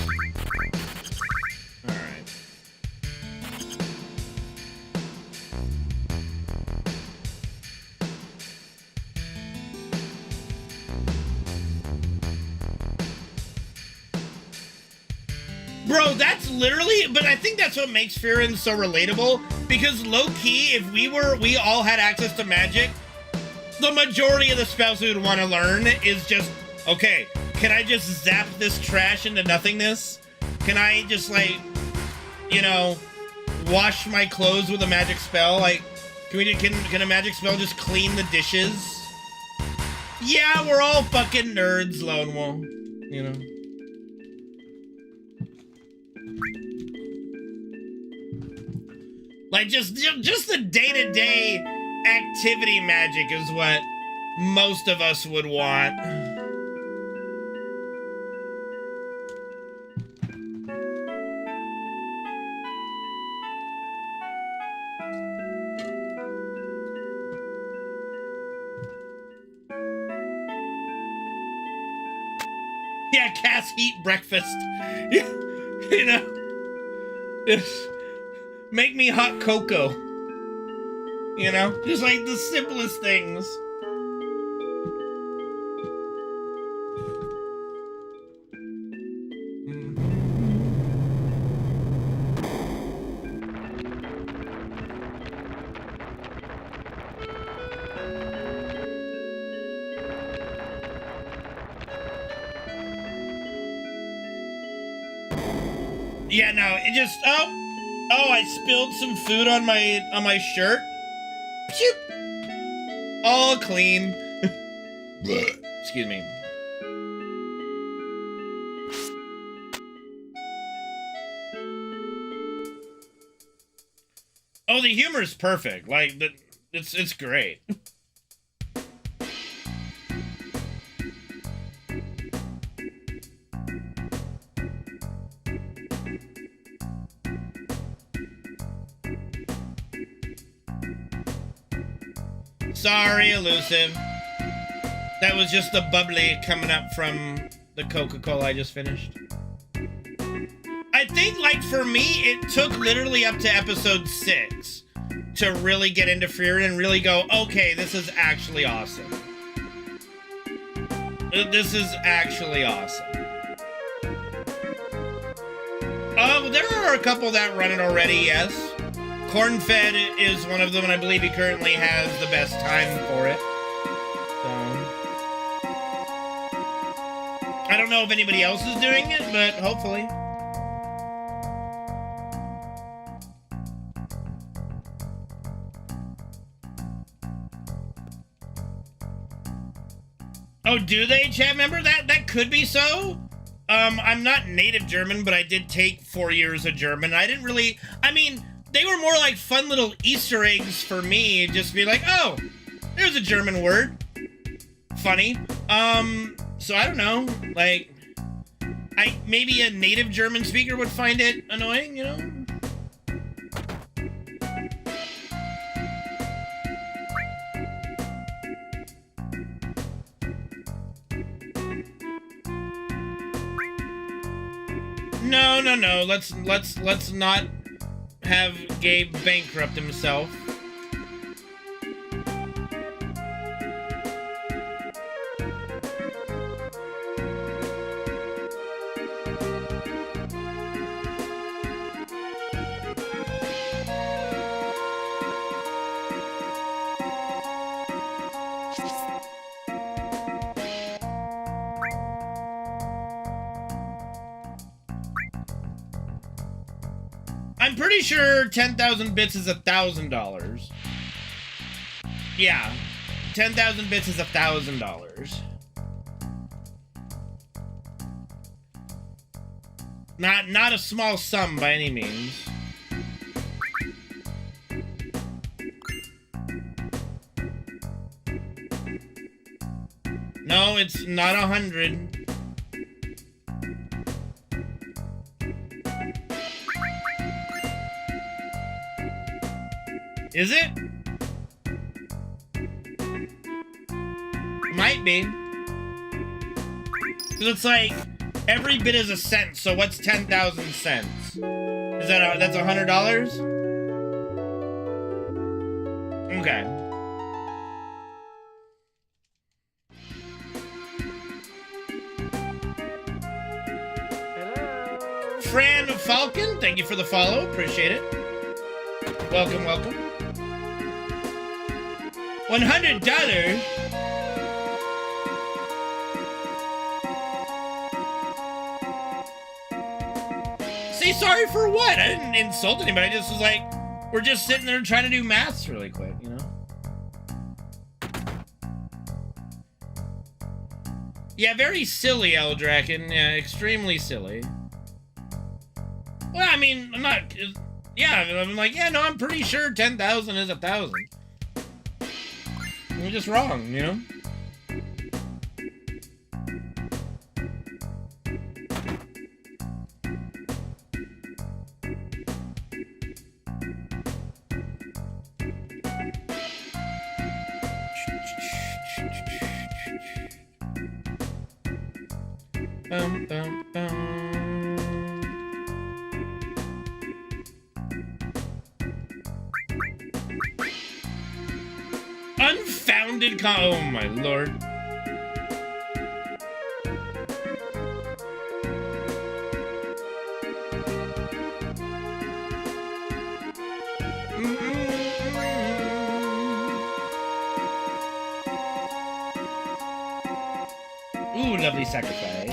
Bro, that's literally, but I think that's what makes Frieren so relatable, because low-key, if we all had access to magic, the majority of the spells we would want to learn is just, okay, can I just zap this trash into nothingness? Can I just, like, you know, wash my clothes with a magic spell? Like, can a magic spell just clean the dishes? Yeah, we're all fucking nerds, Lone Wolf, you know. Like, just the day-to-day activity magic is what most of us would want. Yeah, Cass eat breakfast. You know? Make me hot cocoa. You know? Just like the simplest things. Yeah, no, it just, oh, I spilled some food on my shirt. Pew! All clean. Excuse me. Oh, the humor is perfect. Like, it's great. Sorry, Elusive. That was just the bubbly coming up from the Coca-Cola I just finished. I think, like, for me, it took literally up to episode 6 to really get into Feared and really go, okay, this is actually awesome. This is actually awesome. Oh, there are a couple that run it already, yes. Cornfed is one of them, and I believe he currently has the best time for it. So, I don't know if anybody else is doing it, but hopefully. Oh, do they, chat member? That could be so. I'm not native German, but I did take 4 years of German. I didn't really, I mean, they were more like fun little Easter eggs for me. Just be like, oh, there's a German word. Funny. So I don't know. Like, maybe a native German speaker would find it annoying, you know? No. Let's not have Gabe bankrupt himself. I'm pretty sure 10,000 bits is $1,000. Yeah, 10,000 bits is $1,000. Not a small sum by any means. No, it's not 100. Is it? Might be. Because it's like, every bit is a cent, so what's 10,000 cents? Is that that's $100? Okay. Hello. Fran Falcon, thank you for the follow, appreciate it. Welcome, welcome. $100? Say sorry for what? I didn't insult anybody. I just was like, we're just sitting there trying to do maths really quick, you know? Yeah, very silly, Eldraken. Yeah, extremely silly. Well, I mean, I'm not... Yeah, I'm like, yeah, no, I'm pretty sure 10,000 is 1,000. We're just wrong, you know? Bum, bum, bum. Unfounded oh my lord. Ooh, lovely sacrifice.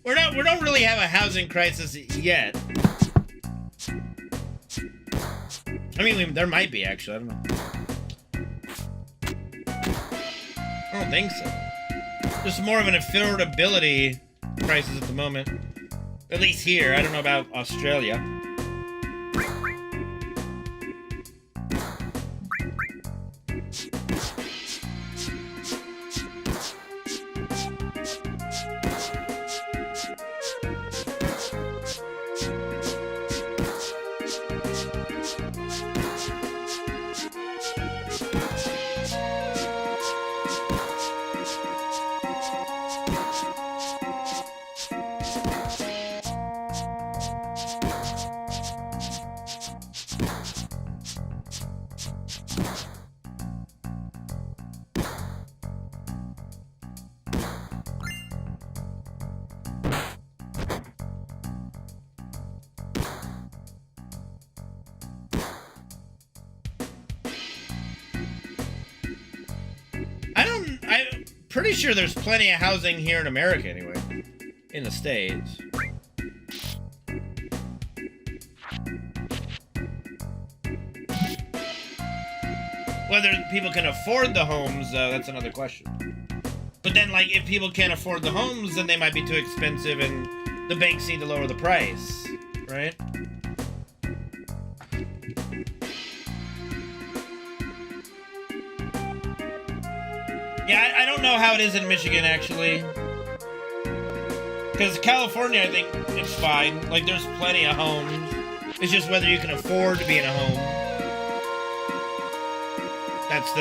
We don't really have a housing crisis yet. I mean, there might be, actually. I don't know. I don't think so. Just more of an affordability crisis at the moment. At least here. I don't know about Australia. I'm pretty sure there's plenty of housing here in America anyway. In the States. Whether people can afford the homes, that's another question. But then, like, if people can't afford the homes, then they might be too expensive and the banks need to lower the price, right? Yeah, I don't know how it is in Michigan, actually. Because California, I think it's fine. Like, there's plenty of homes. It's just whether you can afford to be in a home. That's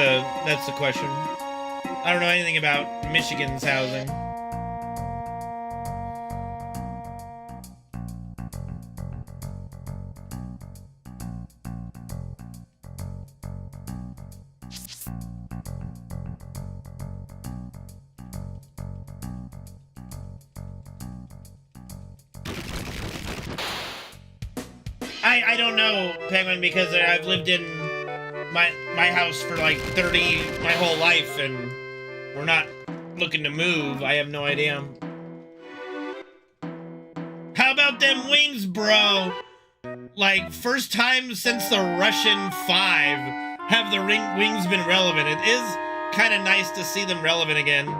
the question. I don't know anything about Michigan's housing. I don't know, Penguin, because I've lived in my house for like my whole life, and we're not looking to move. I have no idea. How about them wings, bro? Like, first time since the Russian 5 have the wings been relevant. It is kind of nice to see them relevant again.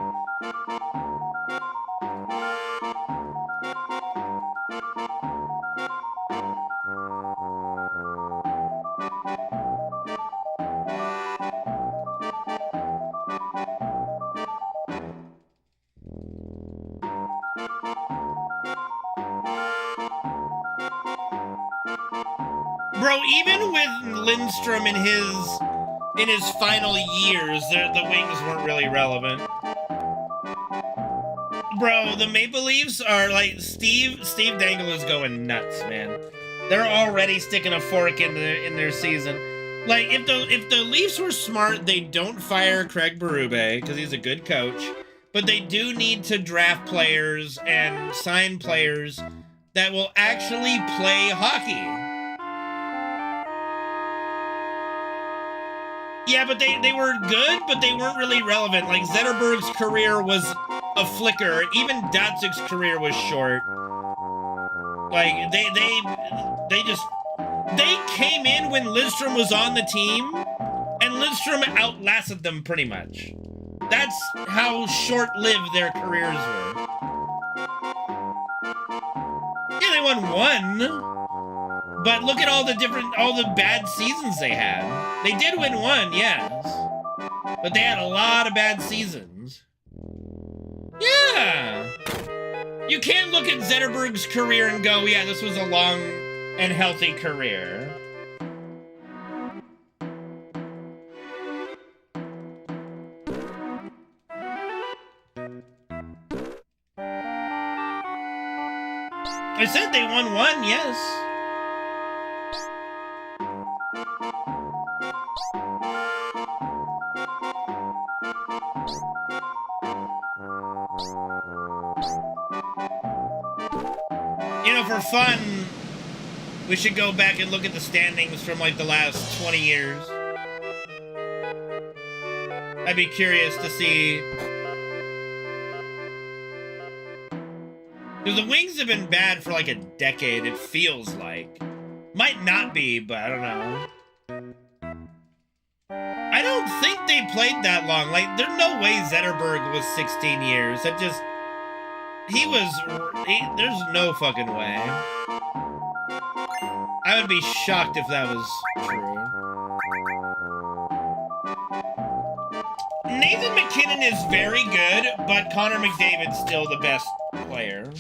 Bro, even with Lindstrom in his final years, the wings weren't really relevant. Bro, the Maple Leafs are like Steve Dangle is going nuts, man. They're already sticking a fork in their season. Like, if the Leafs were smart, they don't fire Craig Berube because he's a good coach, but they do need to draft players and sign players that will actually play hockey. Yeah, but they were good, but they weren't really relevant. Like, Zetterberg's career was a flicker. Even Datsuk's career was short. Like, they came in when Lindstrom was on the team, and Lindstrom outlasted them pretty much. That's how short-lived their careers were. Yeah, they won one. But look at all the bad seasons they had. They did win one, yes. But they had a lot of bad seasons. Yeah. You can't look at Zetterberg's career and go, yeah, this was a long and healthy career. I said they won one, yes. You know, for fun, we should go back and look at the standings from, like, the last 20 years. I'd be curious to see Because the Wings have been bad for like a decade, it feels like. Might not be, but I don't know. I don't think they played that long. Like, there's no way Zetterberg was 16 years. That just... there's no fucking way. I would be shocked if that was true. Nathan McKinnon is very good, but Connor McDavid's still the best player.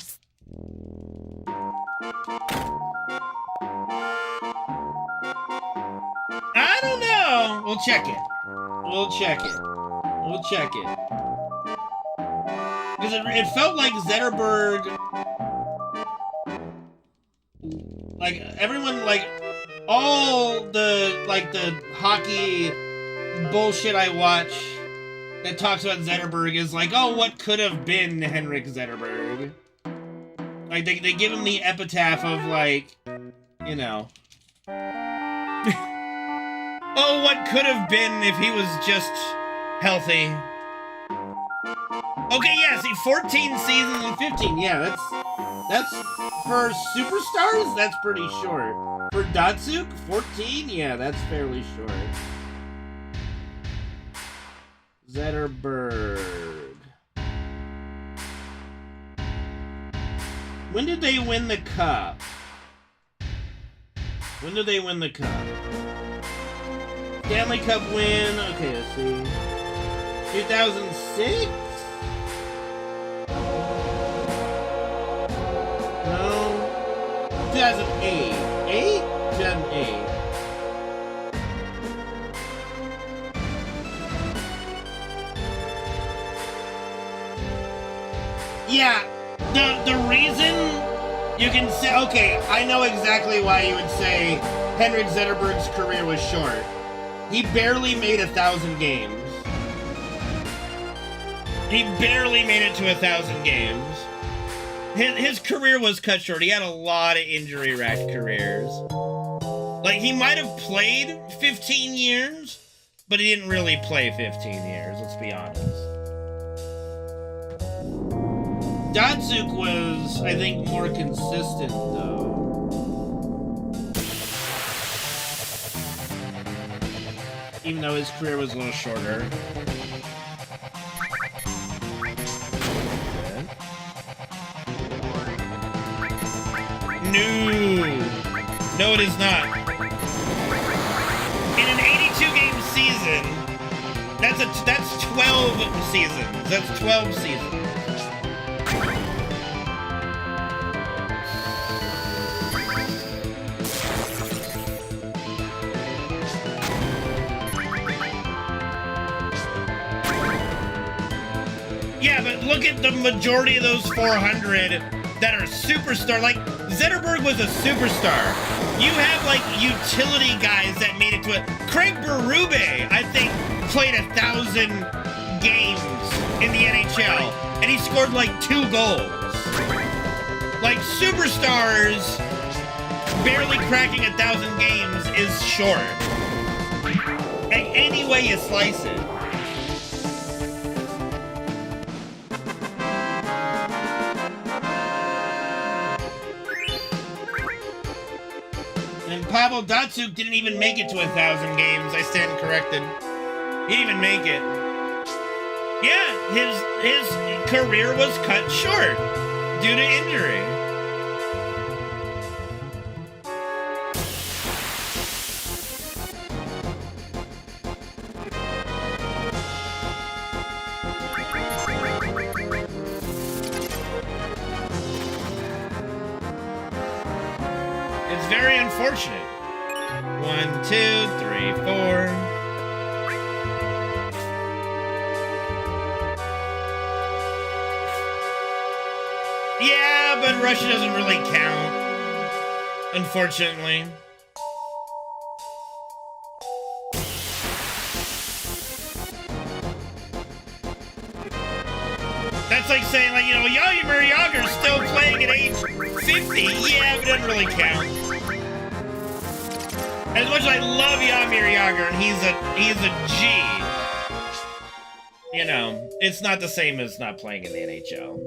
I don't know. We'll check it. We'll check it. We'll check it. Because it felt like Zetterberg... Like, everyone, like, all the, like, the hockey bullshit I watch that talks about Zetterberg is like, oh, what could have been Henrik Zetterberg? Like, they give him the epitaph of, like, you know... oh, what could have been if he was just healthy. Okay, yeah, see, 14 seasons and 15. Yeah, that's for superstars, that's pretty short. For Datsuk, 14? Yeah, that's fairly short. Zetterberg. When did they win the cup? When did they win the cup? Stanley Cup win. Okay, let's see. 2006? No. 2008. 2008. Yeah, the reason you can say, okay, I know exactly why you would say Henrik Zetterberg's career was short. He barely made 1,000 games. He barely made it to 1,000 games. His career was cut short. He had a lot of injury-racked careers. Like, he might have played 15 years, but he didn't really play 15 years, let's be honest. Datsuk was, I think, more consistent, though. Even though his career was a little shorter. No, it is not. In an 82-game season, that's 12 seasons. That's 12 seasons. Yeah, but look at the majority of those 400 that are superstar. Like, Zetterberg was a superstar. You have, like, utility guys that made it to it. Craig Berube, I think, played 1,000 games in the NHL, and he scored, like, 2 goals. Like, superstars barely cracking 1,000 games is short. Like, any way you slice it. Pavel Datsuk didn't even make it to 1,000 games. I stand corrected. He didn't even make it. Yeah, his career was cut short due to injury. It's very unfortunate. 1, 2, 3, 4. Yeah, but Russia doesn't really count, unfortunately. That's like saying, like, you know, Jaromir Jagr's still playing at age 50. Yeah, but it doesn't really count. As much as I love Jaromir Jagr, and he's a G, you know, it's not the same as not playing in the NHL.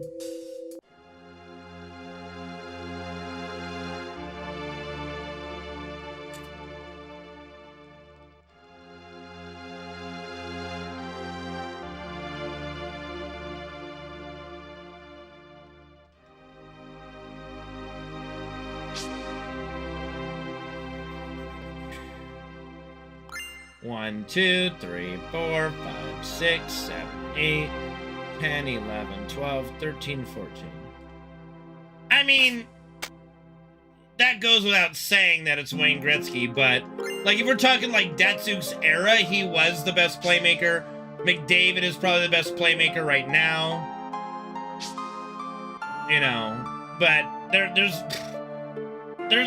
1, 2, 3, 4, 5, 6, 7, 8, 10, 11, 12, 13, 14. I mean, that goes without saying that it's Wayne Gretzky, but like if we're talking like Datsuk's era, he was the best playmaker. McDavid is probably the best playmaker right now. You know, but there's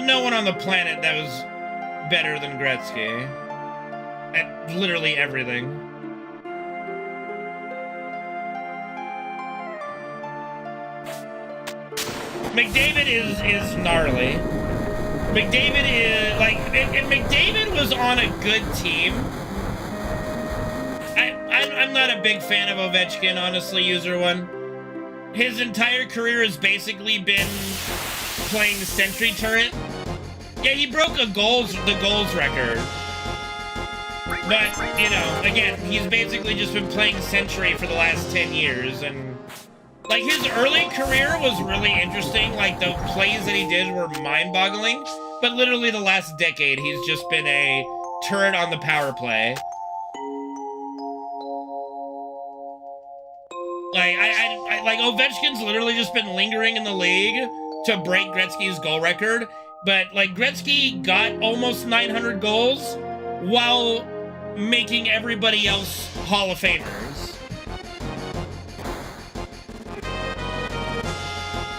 no one on the planet that was better than Gretzky at literally everything. McDavid is gnarly. McDavid is like, if McDavid was on a good team. I'm not a big fan of Ovechkin, honestly, user one. His entire career has basically been playing Sentry Turret. Yeah, he broke the goals record. But, you know, again, he's basically just been playing Sentry for the last 10 years, and like his early career was really interesting. Like the plays that he did were mind-boggling, but literally the last decade, he's just been a turret on the power play. Like, like Ovechkin's literally just been lingering in the league to break Gretzky's goal record, but like Gretzky got almost 900 goals while making everybody else Hall of Famers.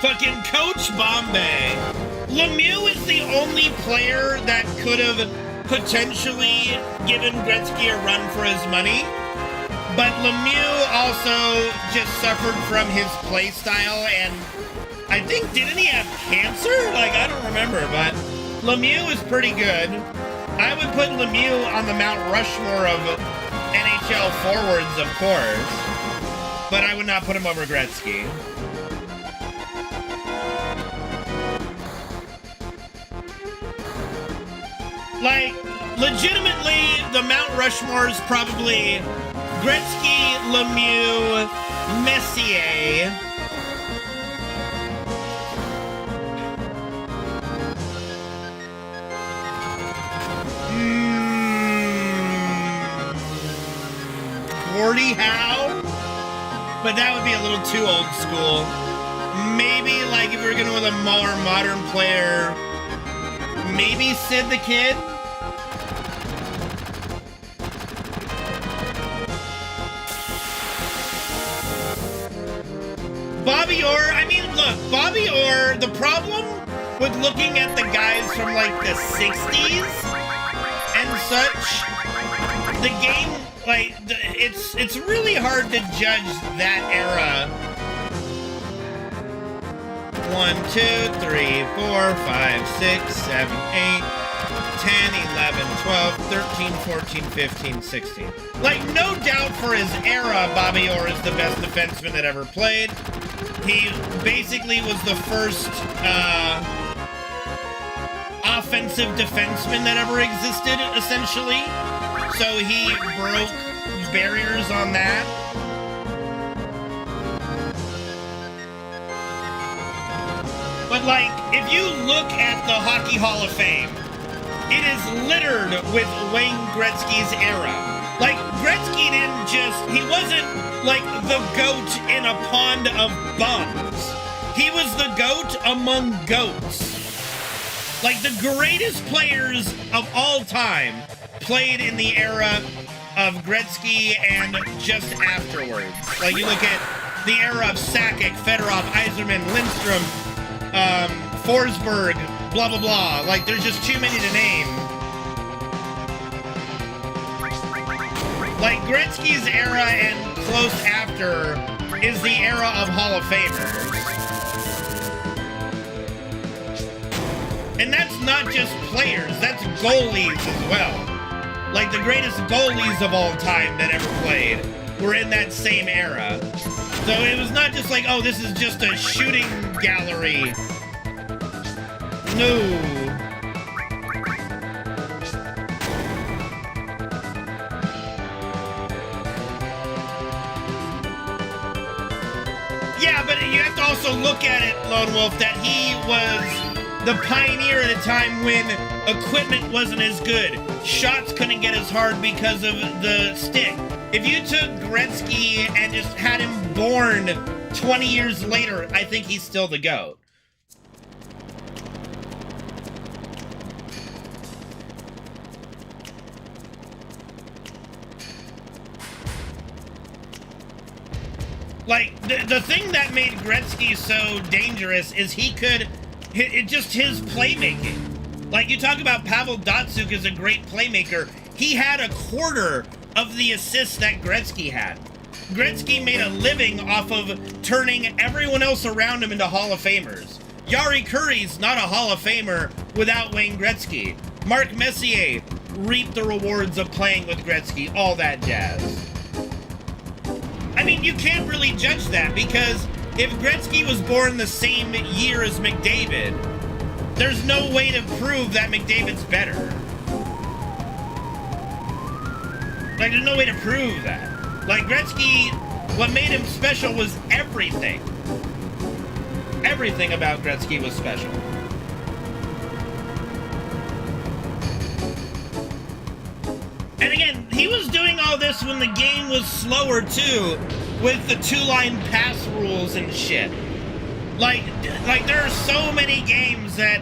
Fucking Coach Bombay. Lemieux is the only player that could have potentially given Gretzky a run for his money. But Lemieux also just suffered from his play style, and I think, didn't he have cancer? Like, I don't remember, but Lemieux is pretty good. I would put Lemieux on the Mount Rushmore of NHL forwards, of course, but I would not put him over Gretzky. Like, legitimately, the Mount Rushmore is probably Gretzky, Lemieux, Messier. Gordie Howe? But that would be a little too old school. Maybe, like, if we were going with a more modern player, maybe Sid the Kid? Bobby Orr, I mean, look, Bobby Orr, the problem with looking at the guys from, like, the 60s and such, the game, like, it's really hard to judge that era. 1, 2, 3, 4, 5, 6, 7, 8, 10, 11, 12, 13, 14, 15, 16. Like, no doubt for his era, Bobby Orr is the best defenseman that ever played. He basically was the first offensive defenseman that ever existed, essentially. So he broke barriers on that. But, like, if you look at the Hockey Hall of Fame, it is littered with Wayne Gretzky's era. Like, Gretzky didn't just, he wasn't like the goat in a pond of bums. He was the goat among goats. Like, the greatest players of all time played in the era of Gretzky and just afterwards. Like, you look at the era of Sakic, Fedorov, Yzerman, Lindstrom, Forsberg, blah, blah, blah. Like, there's just too many to name. Like, Gretzky's era and close after is the era of Hall of Famers. And that's not just players, that's goalies as well. Like, the greatest goalies of all time that ever played were in that same era. So it was not just like, oh, this is just a shooting gallery. No. Yeah, but you have to also look at it, Lone Wolf, that he was the pioneer at a time when equipment wasn't as good. Shots couldn't get as hard because of the stick. If you took Gretzky and just had him born 20 years later, I think he's still the GOAT. Like, the thing that made Gretzky so dangerous is he could, just his playmaking. Like, you talk about Pavel Datsyuk as a great playmaker. He had a quarter of the assists that Gretzky had. Gretzky made a living off of turning everyone else around him into Hall of Famers. Jari Kurri's not a Hall of Famer without Wayne Gretzky. Mark Messier reaped the rewards of playing with Gretzky, all that jazz. I mean, you can't really judge that, because if Gretzky was born the same year as McDavid, there's no way to prove that McDavid's better. Like, there's no way to prove that. Like, Gretzky, what made him special was everything. Everything about Gretzky was special. And again, he was doing all this when the game was slower too, with the two-line pass rules and shit. Like there are so many games that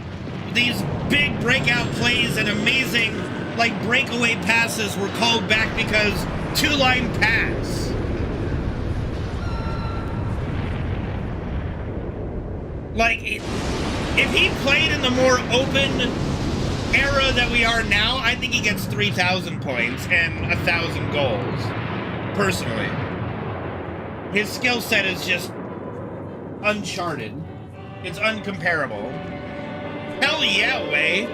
these big breakout plays and amazing, like, breakaway passes were called back because two-line pass. Like, if he played in the more open era that we are now, I think he gets 3,000 points and 1,000 goals, personally. His skill set is just uncharted. It's uncomparable. Hell yeah, Way.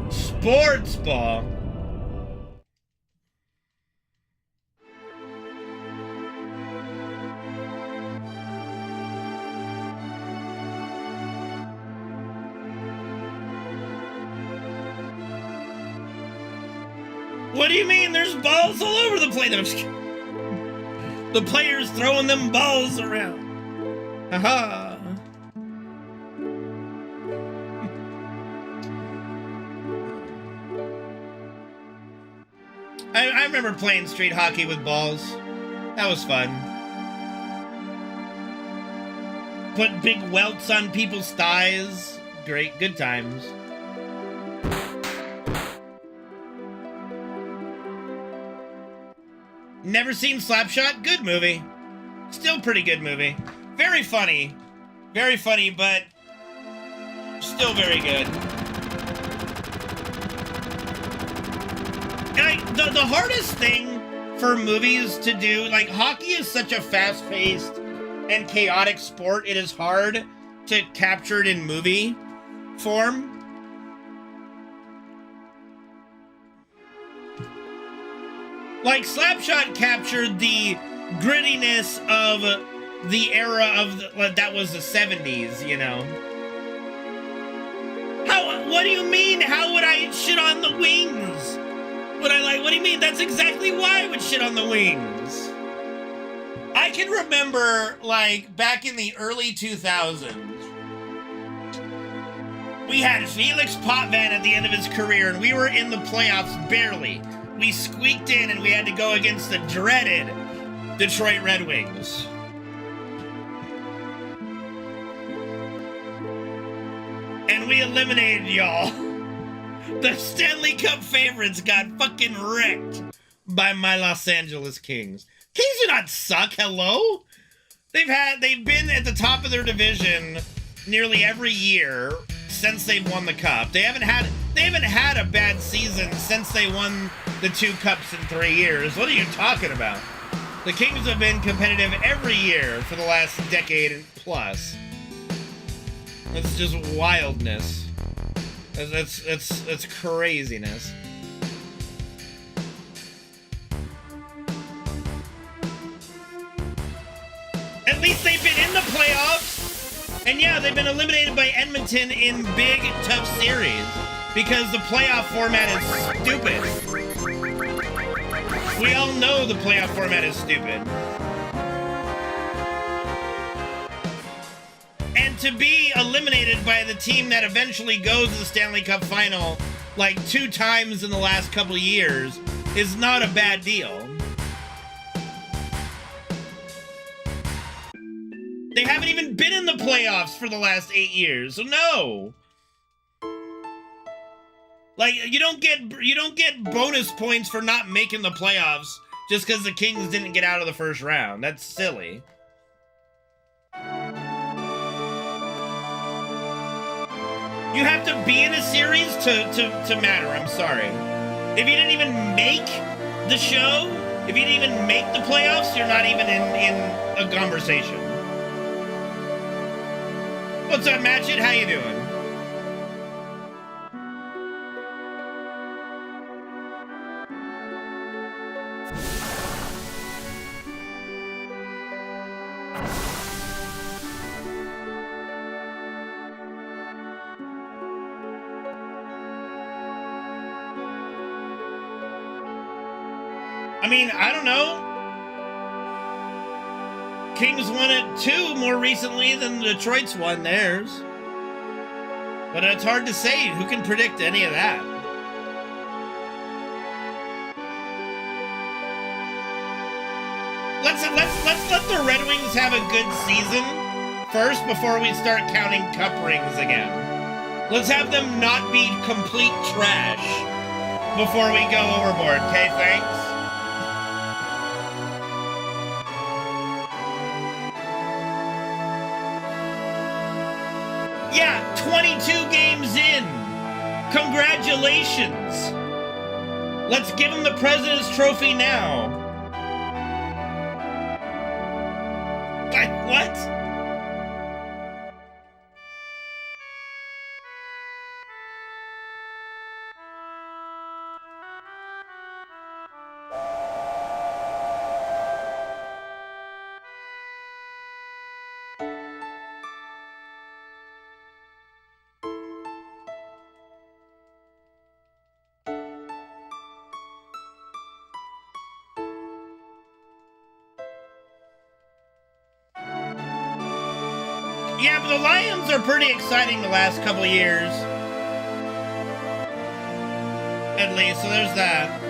Sports ball. What do you mean? There's balls all over the place. The players throwing them balls around. Haha. I remember playing street hockey with balls. That was fun. Put big welts on people's thighs. Great, good times. Never seen Slapshot? Good movie. Still pretty good movie. Very funny, but still very good. And the hardest thing for movies to do, like, hockey is such a fast-paced and chaotic sport, it is hard to capture it in movie form. Like, Slapshot captured the grittiness of the era of that was the 70s, you know. What do you mean? How would I shit on the Wings? What do you mean? That's exactly why I would shit on the Wings. I can remember, like, back in the early 2000s, we had Felix Potvin at the end of his career, and we were in the playoffs barely. We squeaked in, and we had to go against the dreaded Detroit Red Wings. And we eliminated y'all. The Stanley Cup favorites got fucking wrecked by my Los Angeles Kings. Kings do not suck, hello? They've been at the top of their division nearly every year since they've won the cup. They haven't had a bad season since they won the 2 cups in 3 years. What are you talking about? The Kings have been competitive every year for the last decade plus. It's just wildness. It's craziness. At least they've been in the playoffs. And yeah, they've been eliminated by Edmonton in big, tough series. Because the playoff format is stupid. We all know the playoff format is stupid. to be eliminated by the team that eventually goes to the Stanley Cup final like 2 times in the last couple of years is not a bad deal. They haven't even been in the playoffs for the last 8 years, so no. Like, you don't get bonus points for not making the playoffs just because the Kings didn't get out of the first round. That's silly. You have to be in a series to matter, I'm sorry. If you didn't even make the show, if you didn't even make the playoffs, you're not even in a conversation. What's up, Matchit? How you doing? I mean, I don't know. Kings won it 2 more recently than the Detroit's won theirs. But it's hard to say. Who can predict any of that? Let's let the Red Wings have a good season first before we start counting cup rings again. Let's have them not be complete trash before we go overboard. Okay, thanks. Yeah, 22 games in. Congratulations. Let's give him the President's Trophy now. What? Yeah, but the Lions are pretty exciting the last couple of years. At least, so there's that.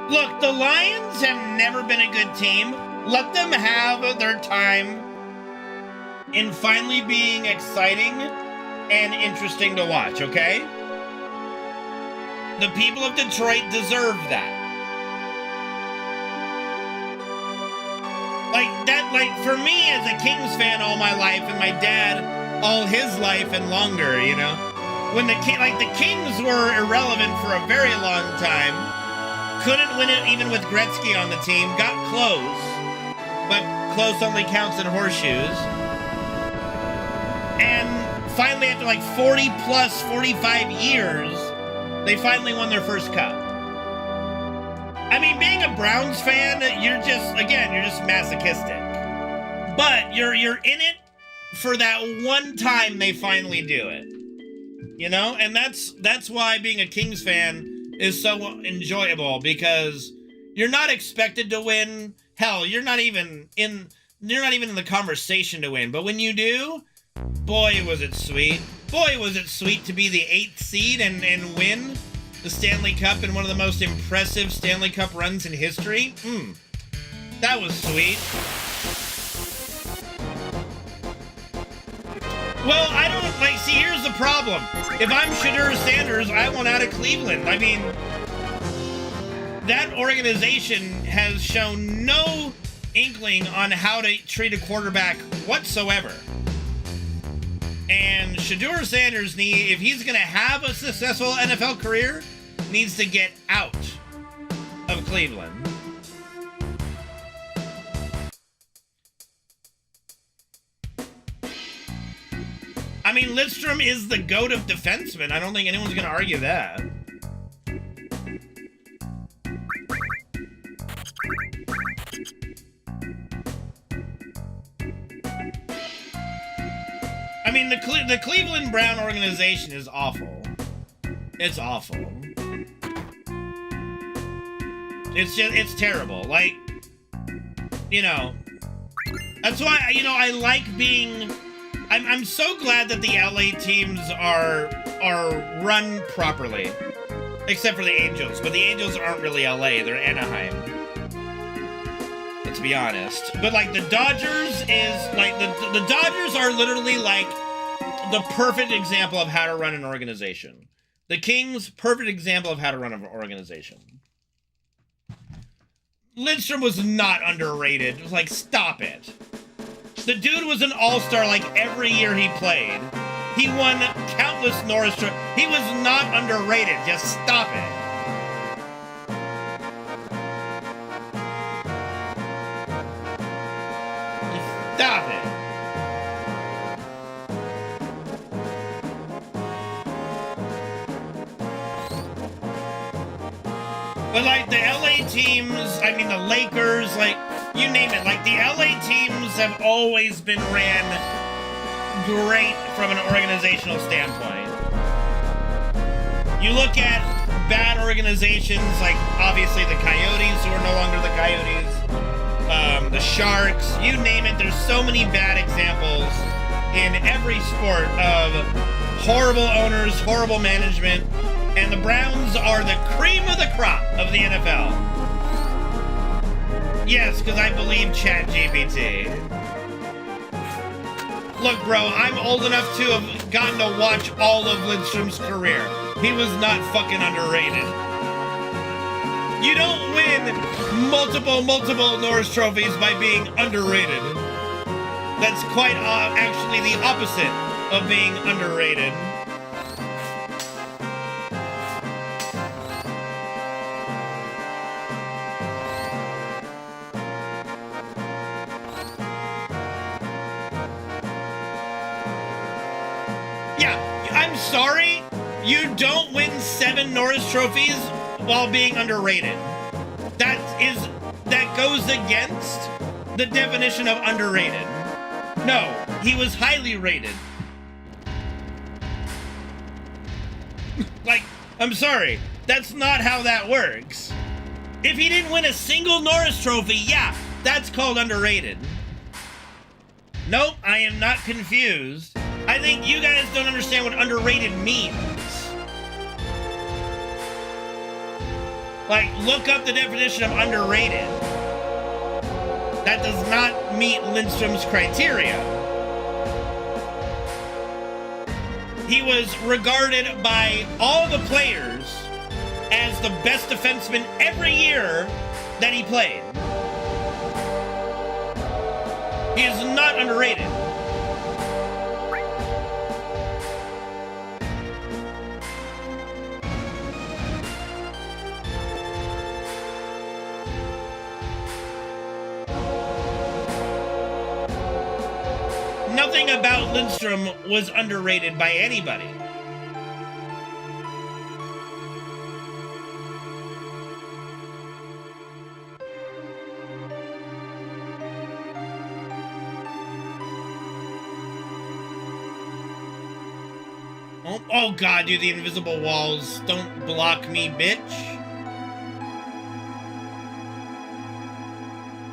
Look, the Lions have never been a good team. Let them have their time in finally being exciting and interesting to watch, okay? The people of Detroit deserve that. Like, for me as a Kings fan all my life, and my dad all his life and longer, you know? When the Kings were irrelevant for a very long time. Couldn't win it even with Gretzky on the team. Got close, but close only counts in horseshoes. And finally, after like 40 plus 45 years, they finally won their first cup. I mean, being a Browns fan, you're just masochistic. But you're in it for that one time they finally do it. You know? And that's why being a Kings fan is so enjoyable, because you're not expected to win. Hell, you're not even in the conversation to win. But when you do, boy, was it sweet. Boy, was it sweet to be the 8th seed and win the Stanley Cup in one of the most impressive Stanley Cup runs in history. That was sweet. Well, I don't, see, here's the problem. If I'm Shedeur Sanders, I want out of Cleveland. I mean, that organization has shown no inkling on how to treat a quarterback whatsoever. And Shedeur Sanders, if he's going to have a successful NFL career, needs to get out of Cleveland. I mean, Lidstrom is the GOAT of defensemen. I don't think anyone's going to argue that. I mean, the Cleveland Brown organization is awful. It's awful. It's terrible. Like, you know, that's why, you know, I like being, I'm so glad that the LA teams are run properly. Except for the Angels. But the Angels aren't really LA, they're Anaheim. Let's be honest. But like the Dodgers is, like, the Dodgers are literally like the perfect example of how to run an organization. The Kings, perfect example of how to run an organization. Lidstrom was not underrated. It was like, stop it. The dude was an all-star like every year he played. He won countless Norris trophies. He was not underrated. Just stop it. Just stop it. But like the LA teams, I mean the Lakers, like you name it, like the LA teams have always been ran great from an organizational standpoint. You look at bad organizations like obviously the Coyotes, who are no longer the Coyotes, the Sharks, you name it, there's so many bad examples in every sport of horrible owners, horrible management. And the Browns are the cream of the crop of the NFL. Yes, because I believe ChatGPT. Look, bro, I'm old enough to have gotten to watch all of Lidstrom's career. He was not fucking underrated. You don't win multiple Norris trophies by being underrated. That's quite actually the opposite of being underrated. Sorry, you don't win 7 Norris trophies while being underrated. That goes against the definition of underrated. No, he was highly rated. Like, I'm sorry, that's not how that works. If he didn't win a single Norris trophy, yeah, that's called underrated. Nope, I am not confused. I think you guys don't understand what underrated means. Like, look up the definition of underrated. That does not meet Lidstrom's criteria. He was regarded by all the players as the best defenseman every year that he played. He is not underrated. Nothing about Lidstrom was underrated by anybody. Oh god, dude, the invisible walls. Don't block me, bitch.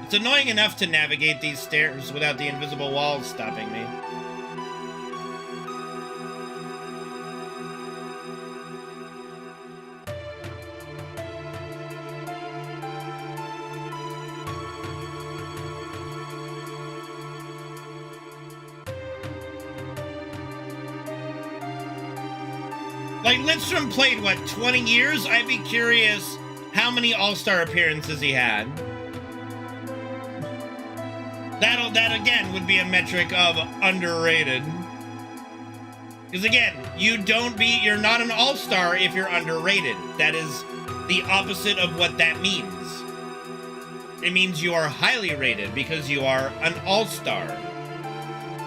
It's annoying enough to navigate these stairs without the invisible walls stopping me. Like, Lidstrom played, what, 20 years? I'd be curious how many All-Star appearances he had. That again would be a metric of underrated. Because again, you're not an all-star if you're underrated. That is the opposite of what that means. It means you are highly rated because you are an all-star.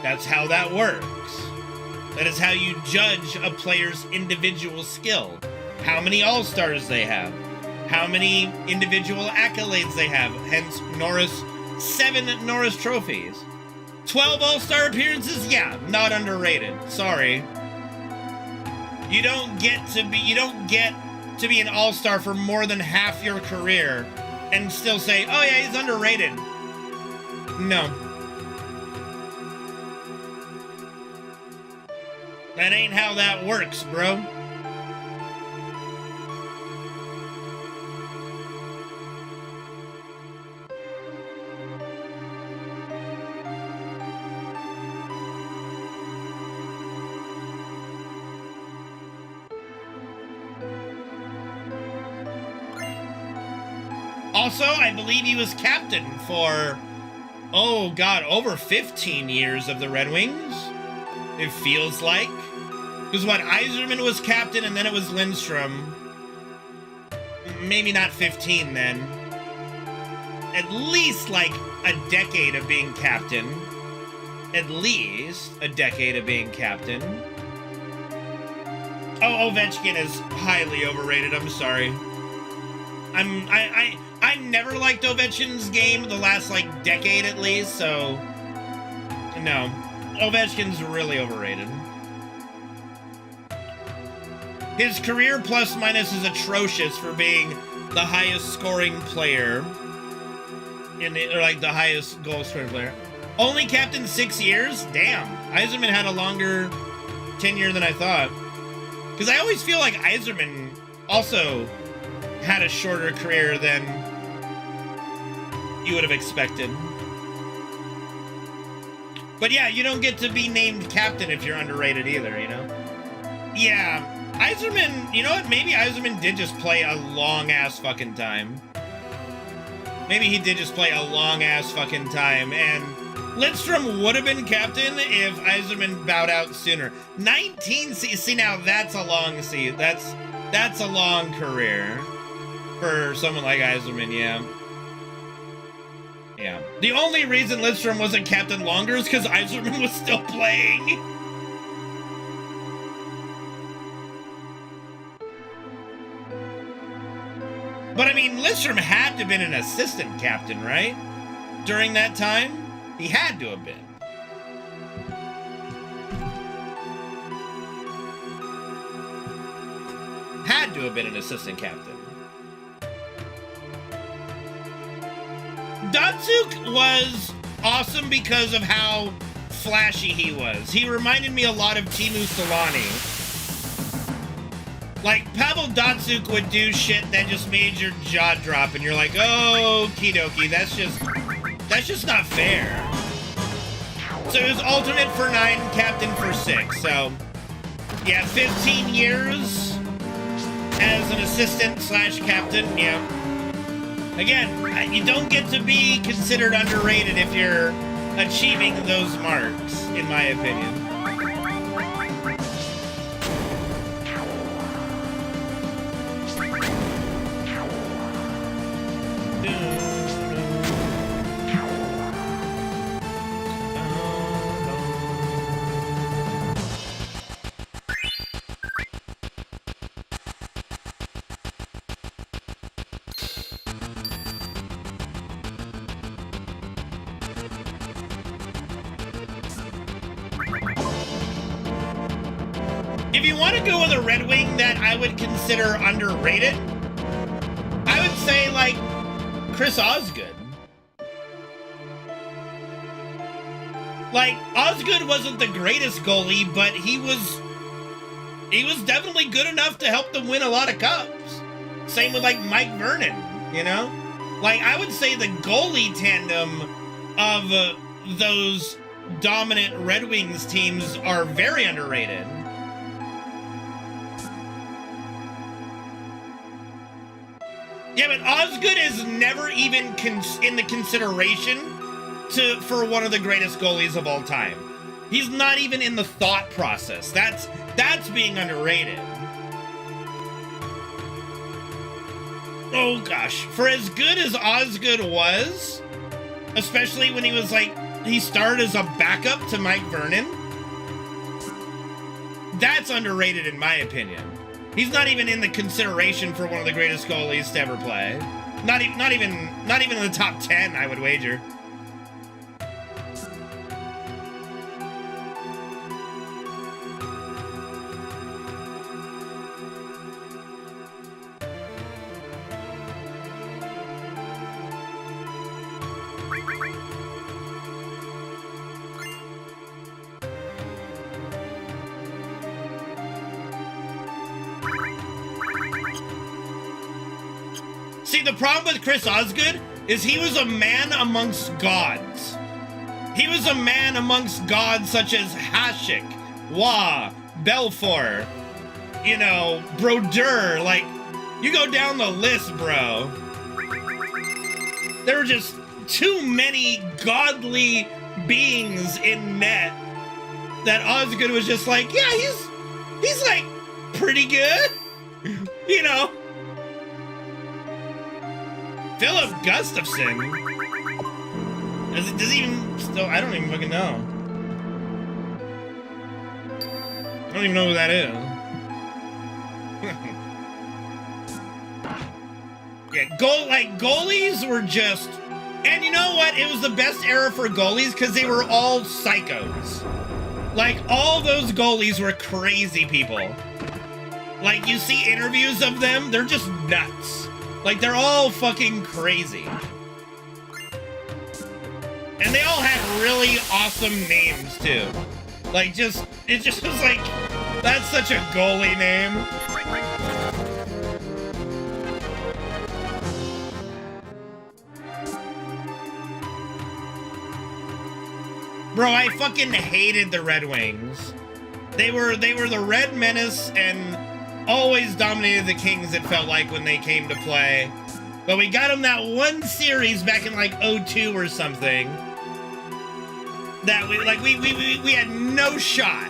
That's how that works. That is how you judge a player's individual skill. How many all-stars they have. How many individual accolades they have. Hence, 7 Norris trophies. 12 all-star appearances? Yeah, not underrated. Sorry. You don't get to be an all-star for more than half your career and still say, oh yeah, he's underrated. No. That ain't how that works, bro. Also, I believe he was captain for, oh god, over 15 years of the Red Wings. It feels like. Because what, Yzerman was captain and then it was Lindstrom. Maybe not 15 then. At least like a decade of being captain. At least a decade of being captain. Oh, Ovechkin is highly overrated, I'm sorry. I never liked Ovechkin's game the last like decade at least, so no. Ovechkin's really overrated. His career plus minus is atrocious for being the highest scoring player or like the highest goal scoring player. Only captain 6 years? Damn. Yzerman had a longer tenure than I thought. Because I always feel like Yzerman also had a shorter career than you would have expected. But yeah, you don't get to be named captain if you're underrated either, you know? Yeah, Yzerman, you know what? Maybe Yzerman did just play a long-ass fucking time. Maybe he did just play a long-ass fucking time, and Lindstrom would have been captain if Yzerman bowed out sooner. 19, see now that's a long, that's a long career for someone like Yzerman, yeah. Yeah. The only reason Lindstrom wasn't captain longer is because Yzerman was still playing. But I mean, Lindstrom had to have been an assistant captain, right? During that time? He had to have been. Had to have been an assistant captain. Datsuk was awesome because of how flashy he was. He reminded me a lot of Teemu Solani. Like, Pavel Datsuk would do shit that just made your jaw drop, and you're like, oh, okie dokie, that's just not fair. So he was alternate for 9, captain for 6, so, yeah, 15 years as an assistant / captain, yeah. Again, you don't get to be considered underrated if you're achieving those marks, in my opinion. If you want to go with a Red Wing that I would consider underrated, I would say, like, Chris Osgood. Like, Osgood wasn't the greatest goalie, but he was definitely good enough to help them win a lot of cups. Same with, like, Mike Vernon, you know? Like, I would say the goalie tandem of those dominant Red Wings teams are very underrated. Yeah, but Osgood is never even in the consideration for one of the greatest goalies of all time. He's not even in the thought process. That's being underrated. Oh gosh, for as good as Osgood was, especially when he was like, he started as a backup to Mike Vernon, That's underrated in my opinion. He's not even in the consideration for one of the greatest goalies to ever play. Not even in the top 10, I would wager. See, the problem with Chris Osgood is he was a man amongst gods. He was a man amongst gods such as Hashik, Wa, Belfour, you know, Brodeur. Like, you go down the list, bro. There were just too many godly beings in net that Osgood was just like, yeah, he's like pretty good, you know. Philip Gustafson? Does he even still? I don't even fucking know. I don't even know who that is. Yeah, goalies were just, and you know what? It was the best era for goalies because they were all psychos. Like, all those goalies were crazy people. Like, you see interviews of them, they're just nuts. Like, they're all fucking crazy. And they all had really awesome names, too. Like, it just was like, that's such a goalie name. Bro, I fucking hated the Red Wings. They were the Red Menace and always dominated the Kings, it felt like, when they came to play. But we got them that one series back in like 02 or something. That we had no shot.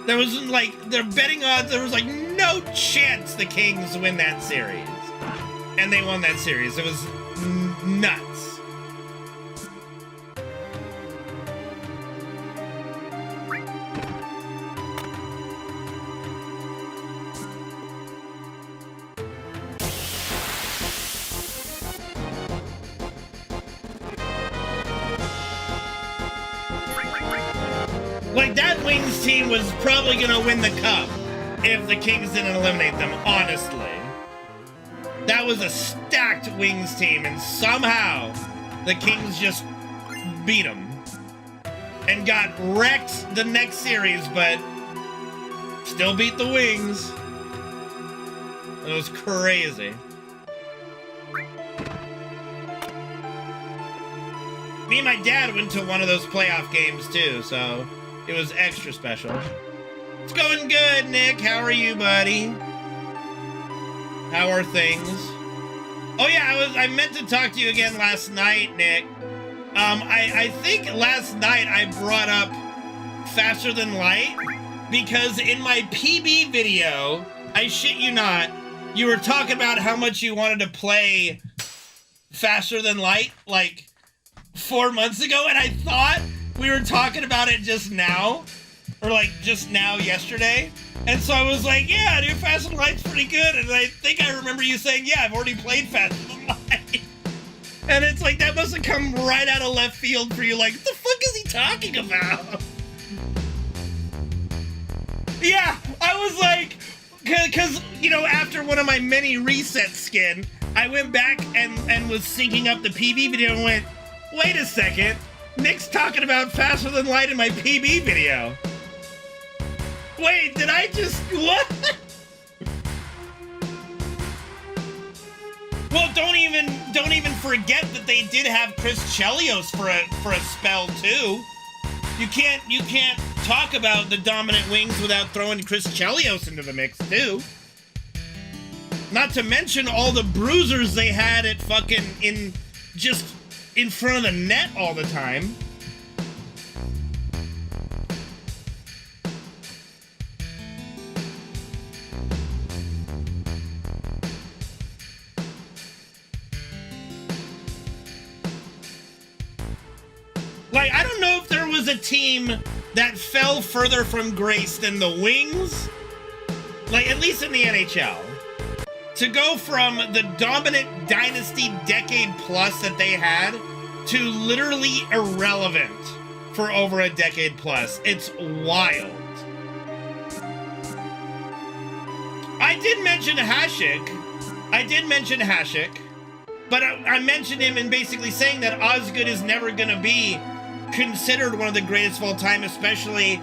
There was like, their betting odds, there was like no chance the Kings win that series. And they won that series. It was nuts. Like, that Wings team was probably gonna win the cup if the Kings didn't eliminate them, honestly. That was a stacked Wings team, and somehow the Kings just beat them. And got wrecked the next series, but still beat the Wings. It was crazy. Me and my dad went to one of those playoff games, too, so it was extra special. It's going good, Nick. How are you, buddy? How are things? Oh yeah, I meant to talk to you again last night, Nick. I think last night I brought up Faster Than Light because in my PB video, I shit you not, you were talking about how much you wanted to play Faster Than Light like 4 months ago, and I thought we were talking about it just now, or like just now yesterday, and so I was like, yeah, dude, Faster Than Light's pretty good, and I think I remember you saying, yeah, I've already played Faster Than Light, and it's like, that must have come right out of left field for you, like, what the fuck is he talking about? Yeah, I was like, because, you know, after one of my mini reset skin, I went back and was syncing up the PB video and went, wait a second, Nick's talking about Faster Than Light in my PB video. Wait, did I just, what? Well, don't even forget that they did have Chris Chelios for a spell too. You can't talk about the dominant Wings without throwing Chris Chelios into the mix too. Not to mention all the bruisers they had at fucking in front of the net all the time. Like, I don't know if there was a team that fell further from grace than the Wings, like at least in the NHL. To go from the dominant dynasty decade plus that they had to literally irrelevant for over a decade plus. It's wild. I did mention Hashik, but I mentioned him in basically saying that Osgood is never going to be considered one of the greatest of all time, especially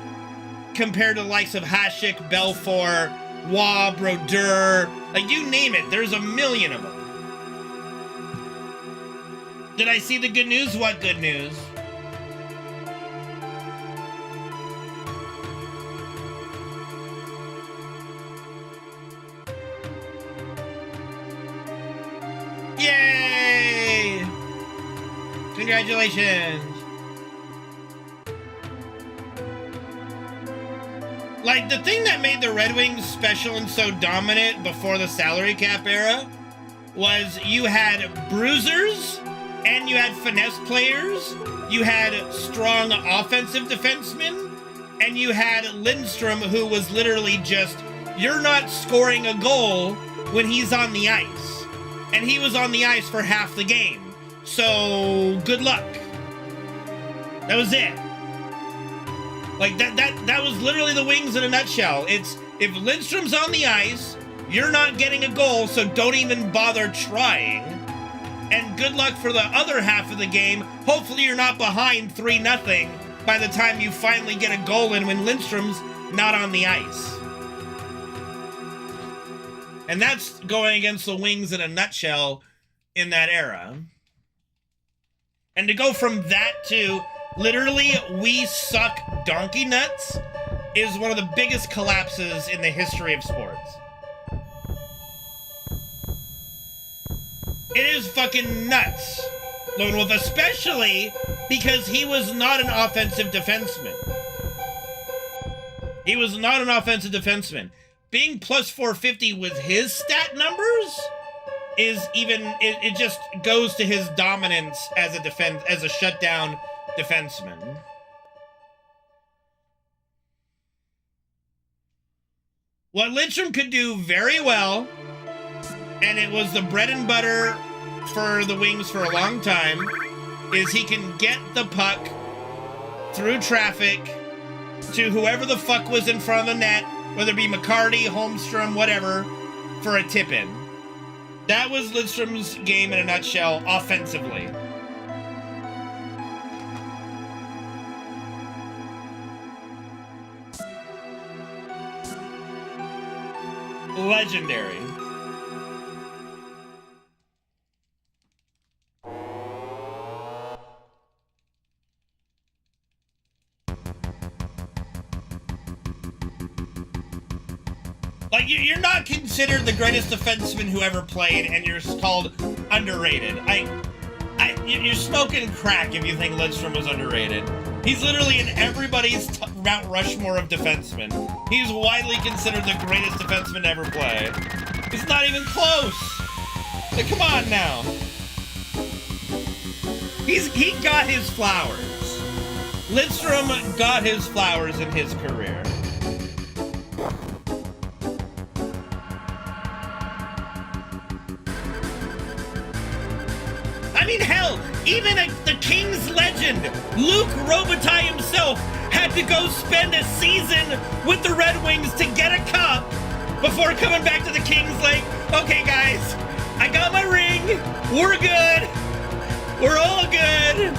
compared to the likes of Hashik, Belfour, Waugh, Brodeur, like you name it, there's a million of them. Did I see the good news? What good news? Yay! Congratulations! Like, the thing that made the Red Wings special and so dominant before the salary cap era was you had bruisers and you had finesse players, you had strong offensive defensemen, and you had Lindstrom, who was literally just, you're not scoring a goal when he's on the ice. And he was on the ice for half the game. So, good luck. That was it. Like, that was literally the Wings in a nutshell. It's, if Lindstrom's on the ice, you're not getting a goal, so don't even bother trying. And good luck for the other half of the game. Hopefully you're not behind 3-0 by the time you finally get a goal in when Lindstrom's not on the ice. And that's going against the Wings in a nutshell in that era. And to go from that to literally we suck donkey nuts is one of the biggest collapses in the history of sports. It is fucking nuts, Lone Wolf, especially because he was not an offensive defenseman. He was not an offensive defenseman. Being plus 450 with his stat numbers is even, it just goes to his dominance as a shutdown defenseman. What Lindstrom could do very well, and it was the bread and butter for the Wings for a long time, is he can get the puck through traffic to whoever the fuck was in front of the net, whether it be McCarty, Holmstrom, whatever, for a tip-in. That was Lindstrom's game in a nutshell, offensively. Legendary. Like, you're not considered the greatest defenseman who ever played, and you're called underrated. You're smoking crack if you think Lindstrom was underrated. He's literally in everybody's Mount Rushmore of defensemen. He's widely considered the greatest defenseman to ever play. It's not even close. Like, come on now. He got his flowers. Lindstrom got his flowers in his career. I mean, hell, even the Kings legend, Luc Robitaille himself, had to go spend a season with the Red Wings to get a cup before coming back to the Kings like, okay, guys, I got my ring. We're good. We're all good.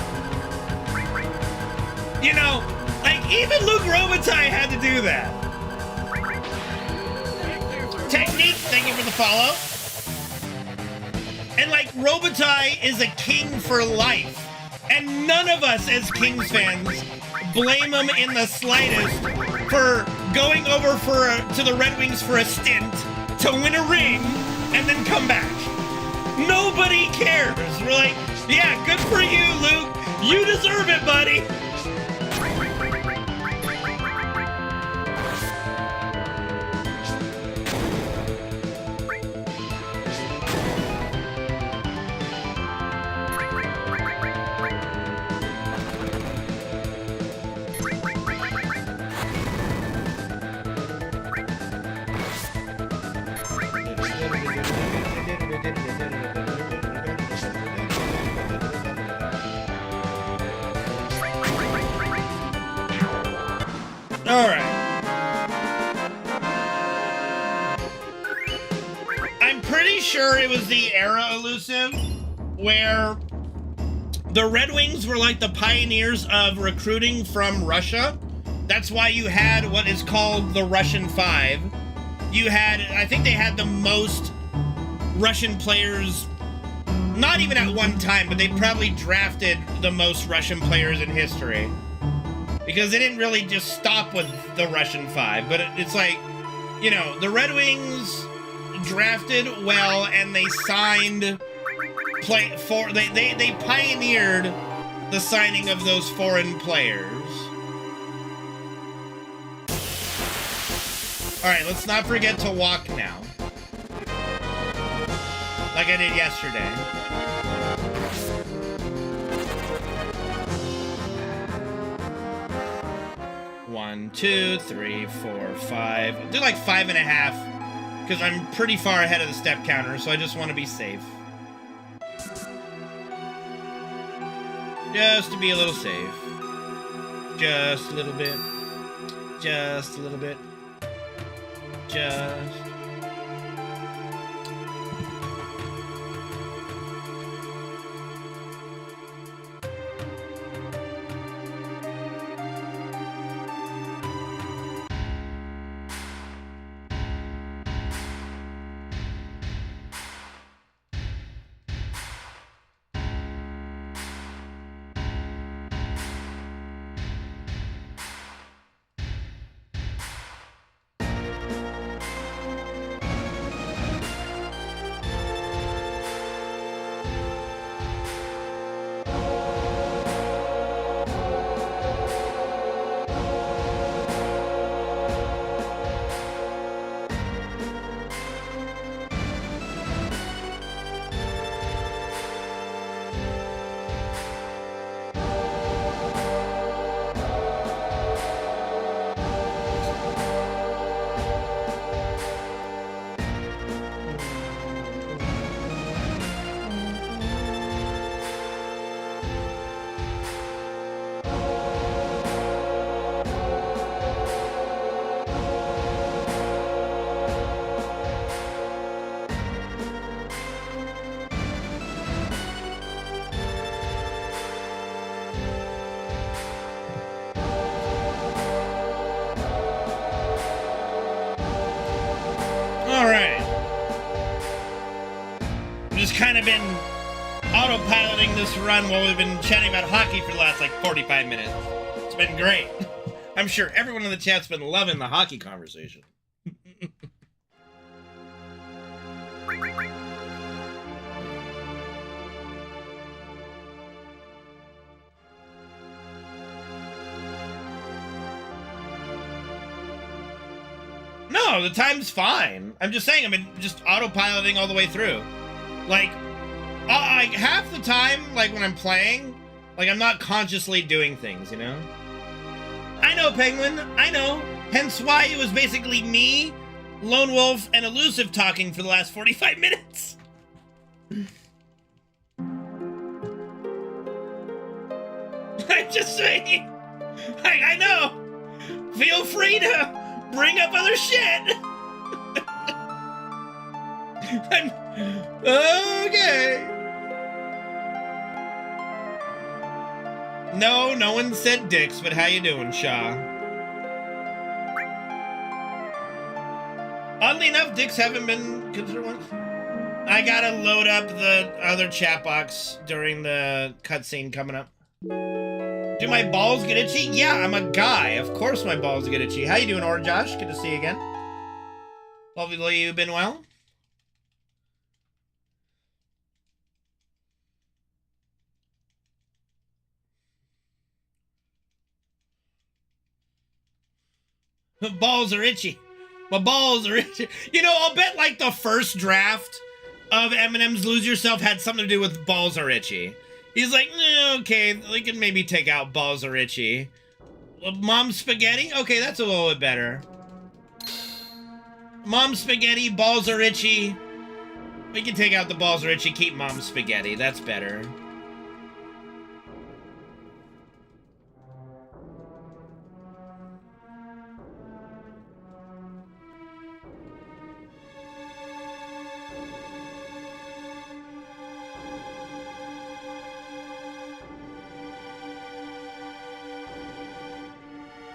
You know, like, even Luc Robitaille had to do that. Technique, thank you for the follow. And, like, Robitaille is a king for life. And none of us as Kings fans blame him in the slightest for going over to the Red Wings for a stint to win a ring and then come back. Nobody cares. We're like, yeah, good for you, Luke. You deserve it, buddy. Alright. I'm pretty sure it was the era elusive where the Red Wings were like the pioneers of recruiting from Russia. That's why you had what is called the Russian Five. You had, I think they had the most Russian players, not even at one time, but they probably drafted the most Russian players in history. Because they didn't really just stop with the Russian Five, but it's like, you know, the Red Wings drafted well and they signed they pioneered the signing of those foreign players. Alright, let's not forget to walk now. Like I did yesterday. One, two, three, four, five. I'll do like 5.5, because I'm pretty far ahead of the step counter, so I just want to be safe. Just to be a little safe. Just a little bit. Just a little bit. Just... kind of been autopiloting this run while we've been chatting about hockey for the last like 45 minutes. It's been great. I'm sure everyone in the chat's been loving the hockey conversation. No, the time's fine. I'm just saying, I've been just autopiloting all the way through. Like half the time, like when I'm playing, like I'm not consciously doing things, you know? I know, Penguin, I know. Hence why it was basically me, Lone Wolf, and Elusive talking for the last 45 minutes. I'm just saying. I know. Feel free to bring up other shit. Okay. No one said dicks, but how you doing, Shaw? Oddly enough, dicks haven't been considered once. I gotta load up the other chat box during the cutscene coming up. Do my balls get itchy? Yeah, I'm a guy. Of course my balls get itchy. How you doing, Or Josh? Good to see you again. Hopefully you've been well. My balls are itchy. My balls are itchy. You know, I'll bet like the first draft of Eminem's Lose Yourself had something to do with balls are itchy. He's like, okay, we can maybe take out balls are itchy. Mom spaghetti? Okay, that's a little bit better. Mom spaghetti, balls are itchy. We can take out the balls are itchy, keep mom spaghetti. That's better.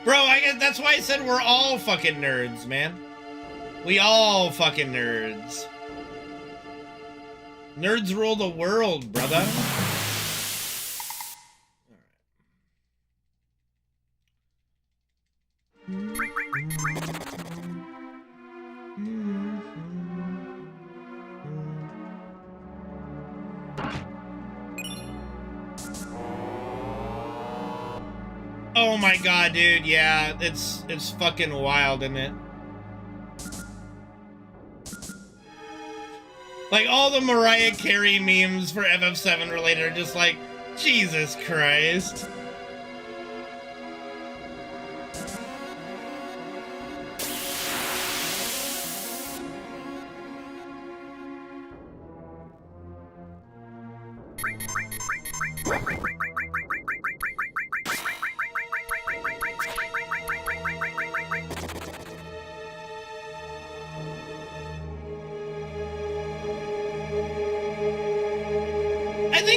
Bro, I guess that's why I said we're all fucking nerds, man. We all fucking nerds. Nerds rule the world, brother. Oh my god, dude, yeah, it's fucking wild, isn't it? Like, all the Mariah Carey memes for FF7 related are just like, Jesus Christ.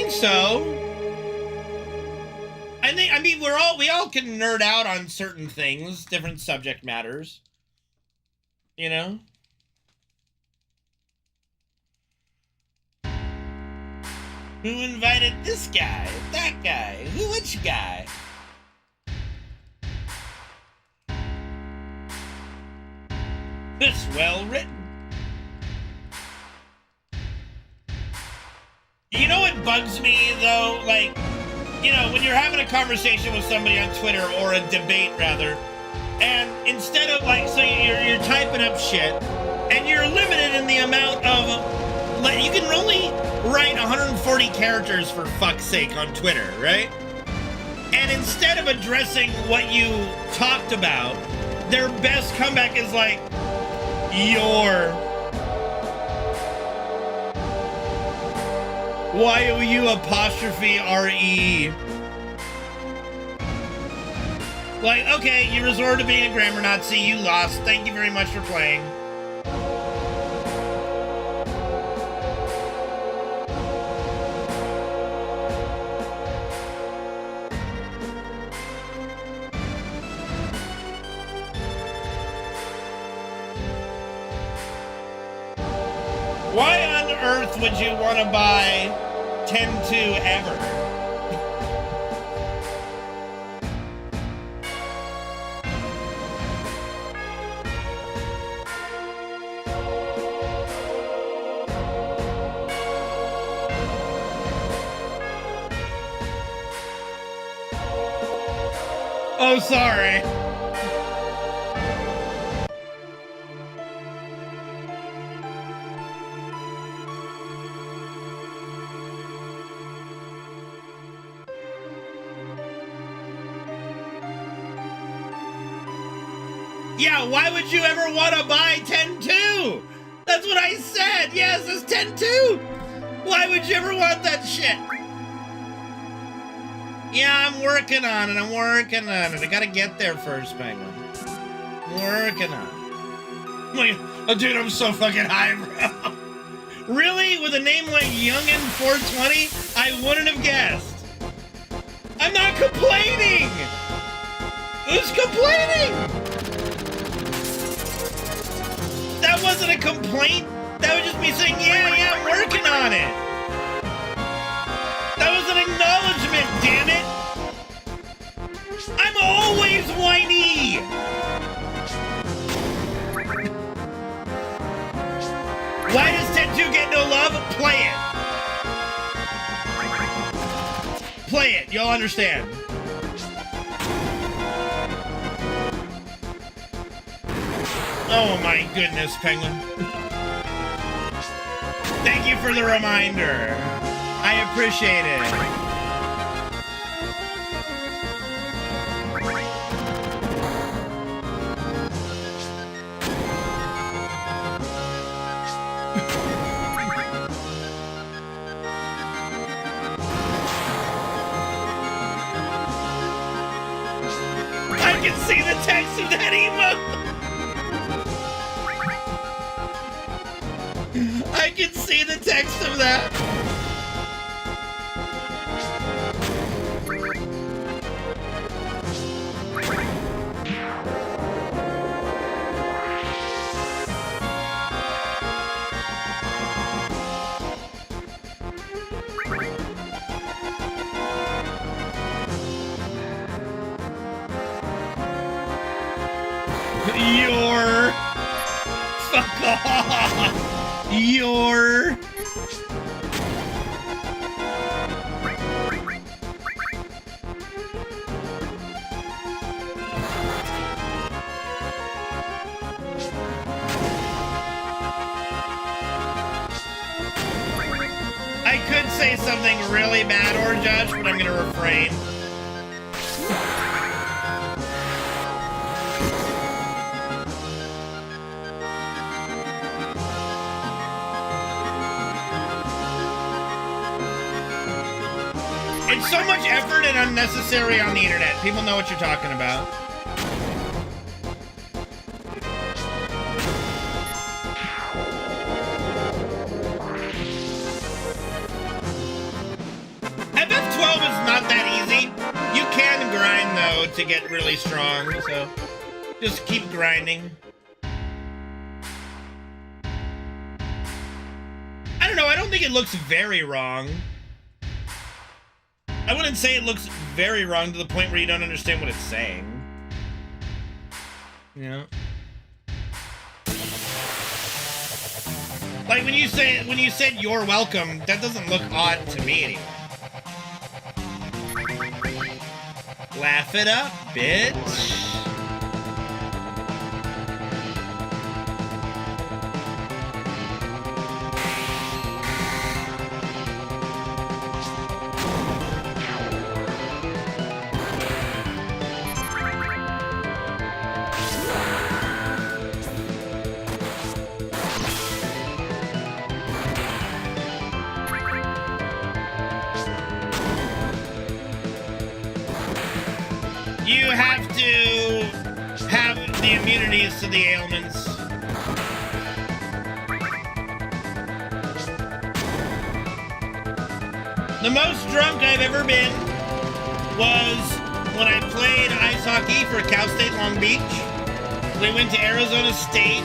So I mean we all can nerd out on certain things, different subject matters, you know. Who invited this guy, that guy, which guy? It's well written. You know what bugs me, though? Like, you know, when you're having a conversation with somebody on Twitter, or a debate, rather, and instead of, like, so you're typing up shit, and you're limited in the amount of, like, you can only write 140 characters, for fuck's sake, on Twitter, right? And instead of addressing what you talked about, their best comeback is like, Y-O-U''RE. Like, okay, you resorted to being a grammar Nazi, you lost. Thank you very much for playing. Why on earth would you want to buy 10-2 ever? Oh, sorry. Yeah, why would you ever want to buy 10-2? That's what I said. Yes, it's 10-2. Why would you ever want that shit? Yeah, I'm working on it. I gotta get there first, Penguin. I'm working on it. Like, oh, dude, I'm so fucking high, bro. Really? With a name like Youngin420? I wouldn't have guessed. I'm not complaining. Who's complaining? That wasn't a complaint. That was just me saying, yeah, I'm working on it. That was an acknowledgement, damn it. I'm always whiny. Why does 10-2 get no love? Play it. Play it, you'll understand. Oh my goodness, Penguin. Thank you for the reminder. I appreciate it. I can see the text of that emote. I can see the text of that. Your. Fuck off. Your. I could say something really bad, or Josh, but I'm gonna refrain. It's so much effort and unnecessary on the internet. People know what you're talking about. FF12 is not that easy. You can grind, though, to get really strong, so just keep grinding. I don't know, I don't think it looks very wrong. I wouldn't say it looks very wrong to the point where you don't understand what it's saying. You know? Like when you said you're welcome, that doesn't look odd to me anymore. Laugh it up, bitch. You have to have the immunities to the ailments. The most drunk I've ever been was when I played ice hockey for Cal State Long Beach. We went to Arizona State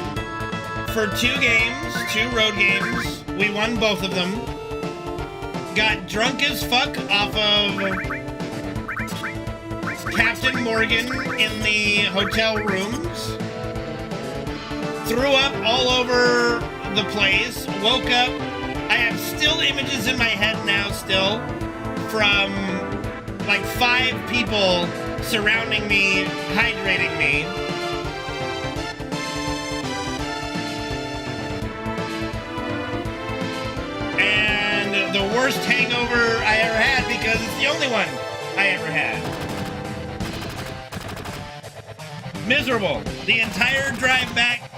for 2 games, 2 road games. We won both of them. Got drunk as fuck off of Captain Morgan in the hotel rooms. Threw up all over the place. Woke up. I have still images in my head now still from like 5 people surrounding me, hydrating me. And the worst hangover I ever had because it's the only one I ever had. Miserable. The entire drive back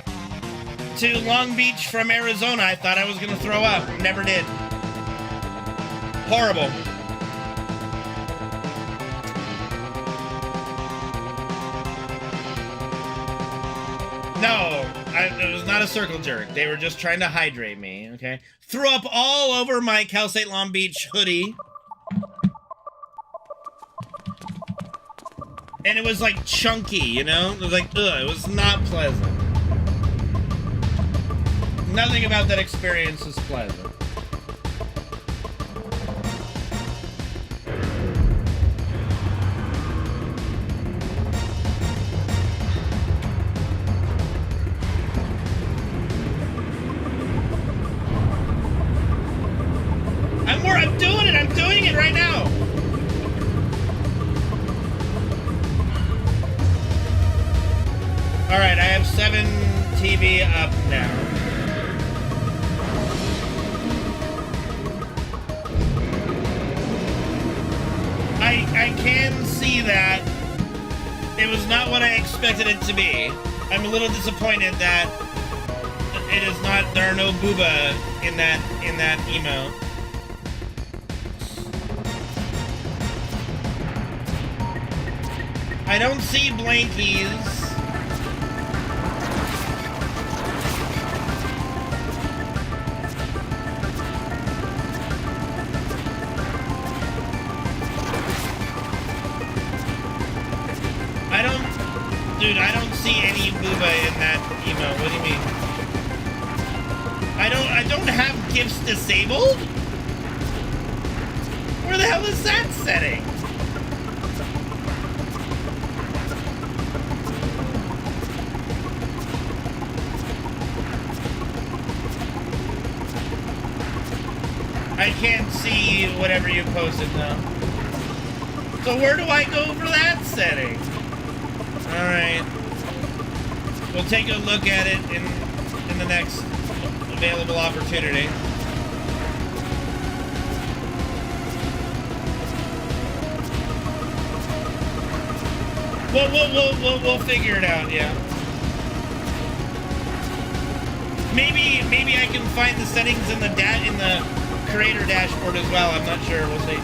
to Long Beach from Arizona, I thought I was going to throw up. Never did. Horrible. No, it was not a circle jerk. They were just trying to hydrate me, okay? Threw up all over my Cal State Long Beach hoodie. And it was like chunky, you know? It was like, ugh, it was not pleasant. Nothing about that experience was pleasant. I'm doing it right now. All right, I have 7 TV up now. I can see that it was not what I expected it to be. I'm a little disappointed that it is not. There are no booba in that emote. I don't see blankies. Dude, I don't see any booba in that emote. What do you mean? I don't have gifts disabled? Where the hell is that setting? I can't see whatever you posted now. So where do I go for that setting? Alright. We'll take a look at it in the next available opportunity. We'll figure it out, yeah. Maybe I can find the settings in the creator dashboard as well. I'm not sure. We'll see.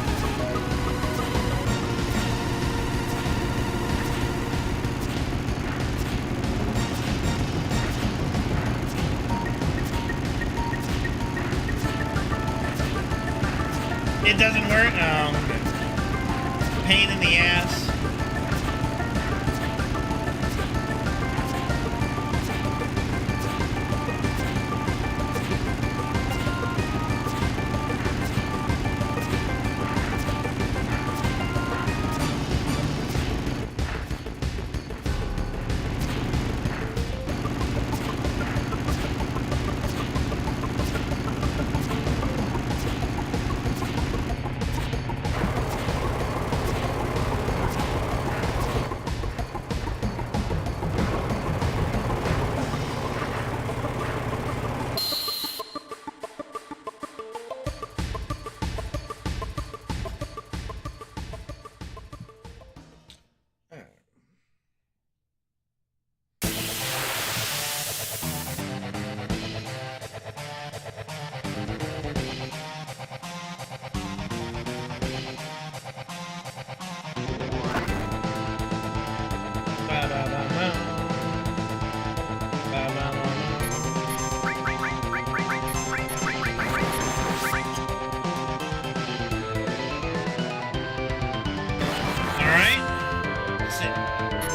It doesn't work? Oh, okay. Pain in the ass.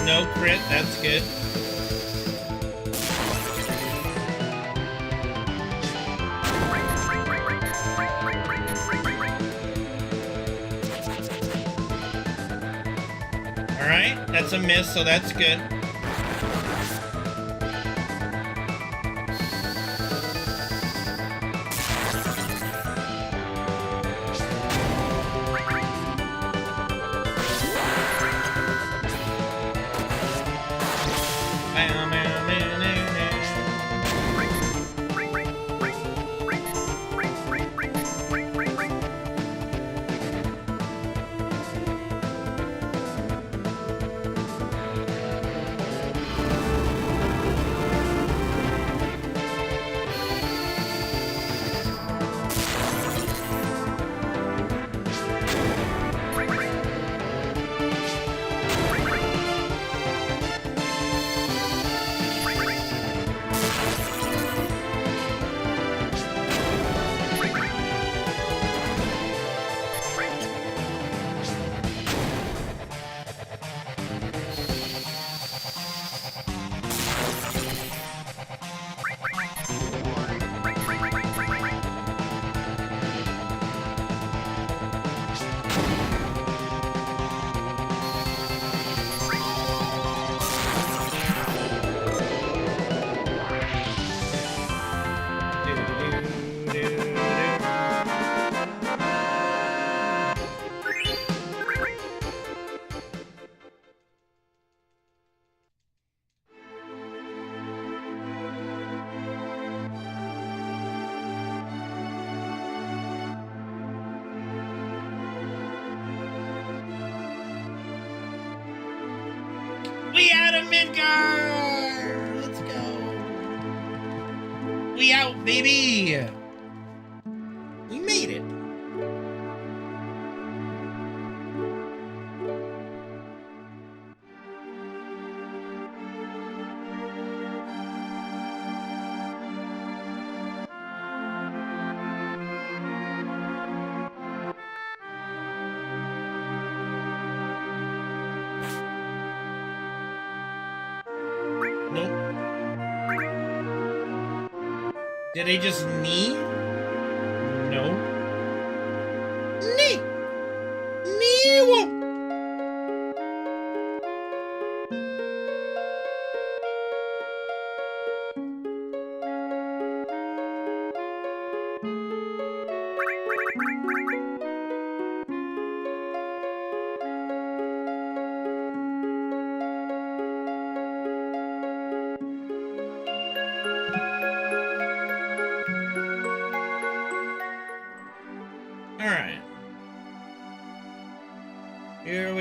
No crit, that's good. Alright, that's a miss, so that's good. We out of Midgard! Let's go. We out, baby! We made it. Did they just knee? No. Knee! Knee!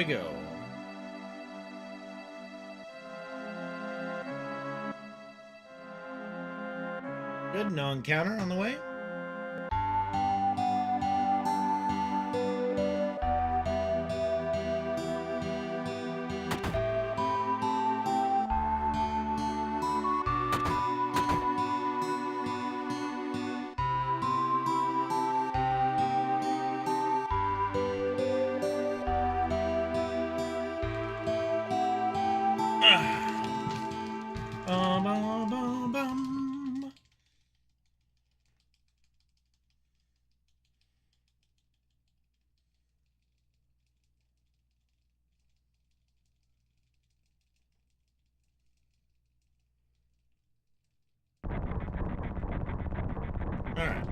go. Good, no encounter on the way. Bum, bum, bum, bum. All right.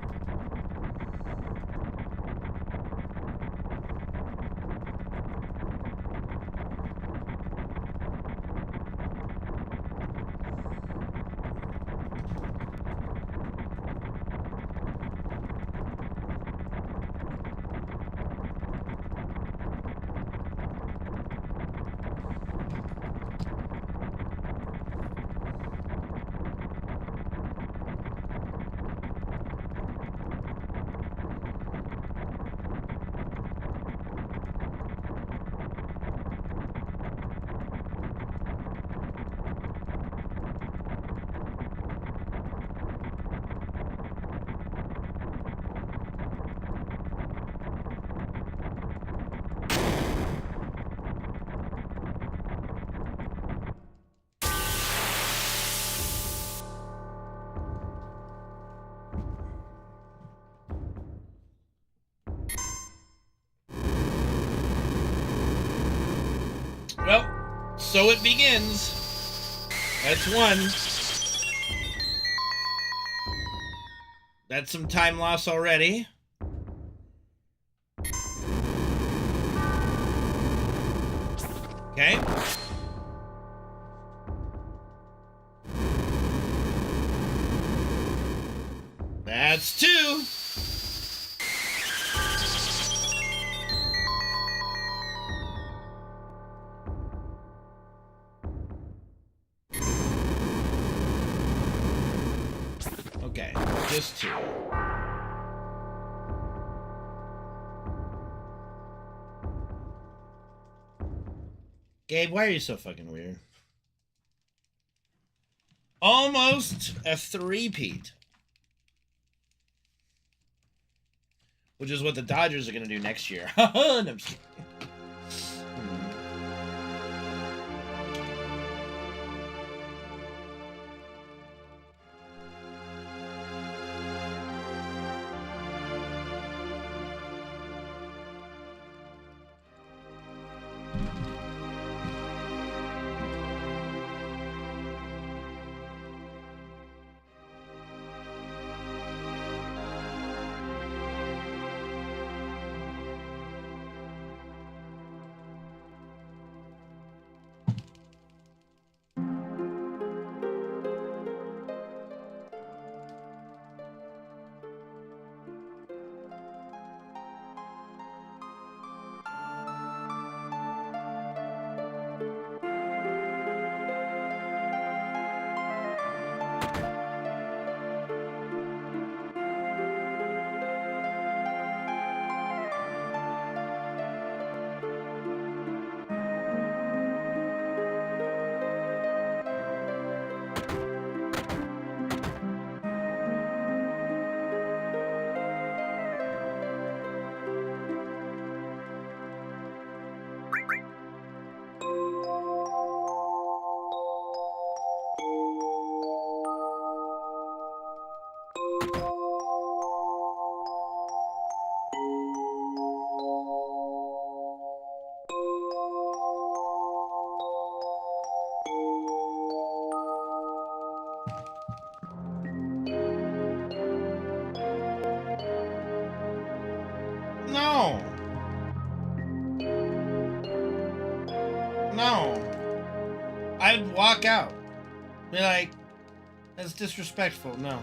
Well, so it begins. That's one. That's some time loss already. Okay. That's two. Okay, just two. Gabe, why are you so fucking weird? Almost a three-peat. Which is what the Dodgers are going to do next year. No, I'm just kidding. No. No. I'd walk out. Be like, that's disrespectful. No.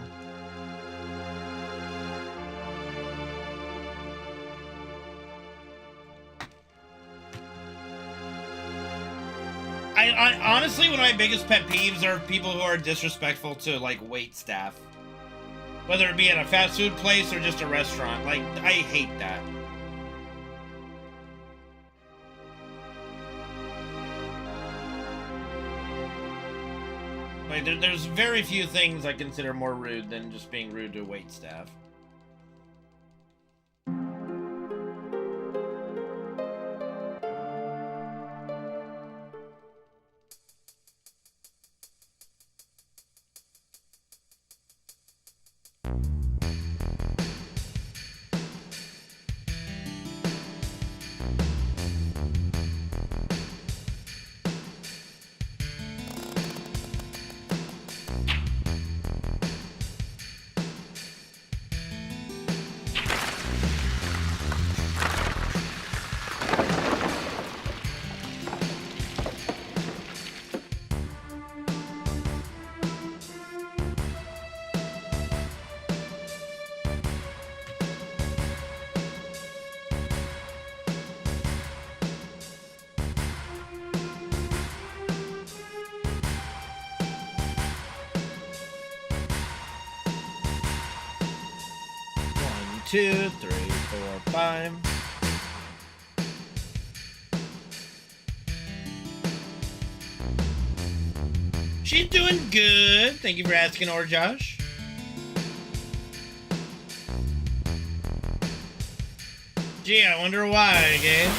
Honestly, one of my biggest pet peeves are people who are disrespectful to, like, wait staff. Whether it be at a fast food place or just a restaurant. Like, I hate that. Like, there's very few things I consider more rude than just being rude to wait staff. Two, three, four, five. She's doing good. Thank you for asking, or Josh. Gee, I wonder why, Gabe.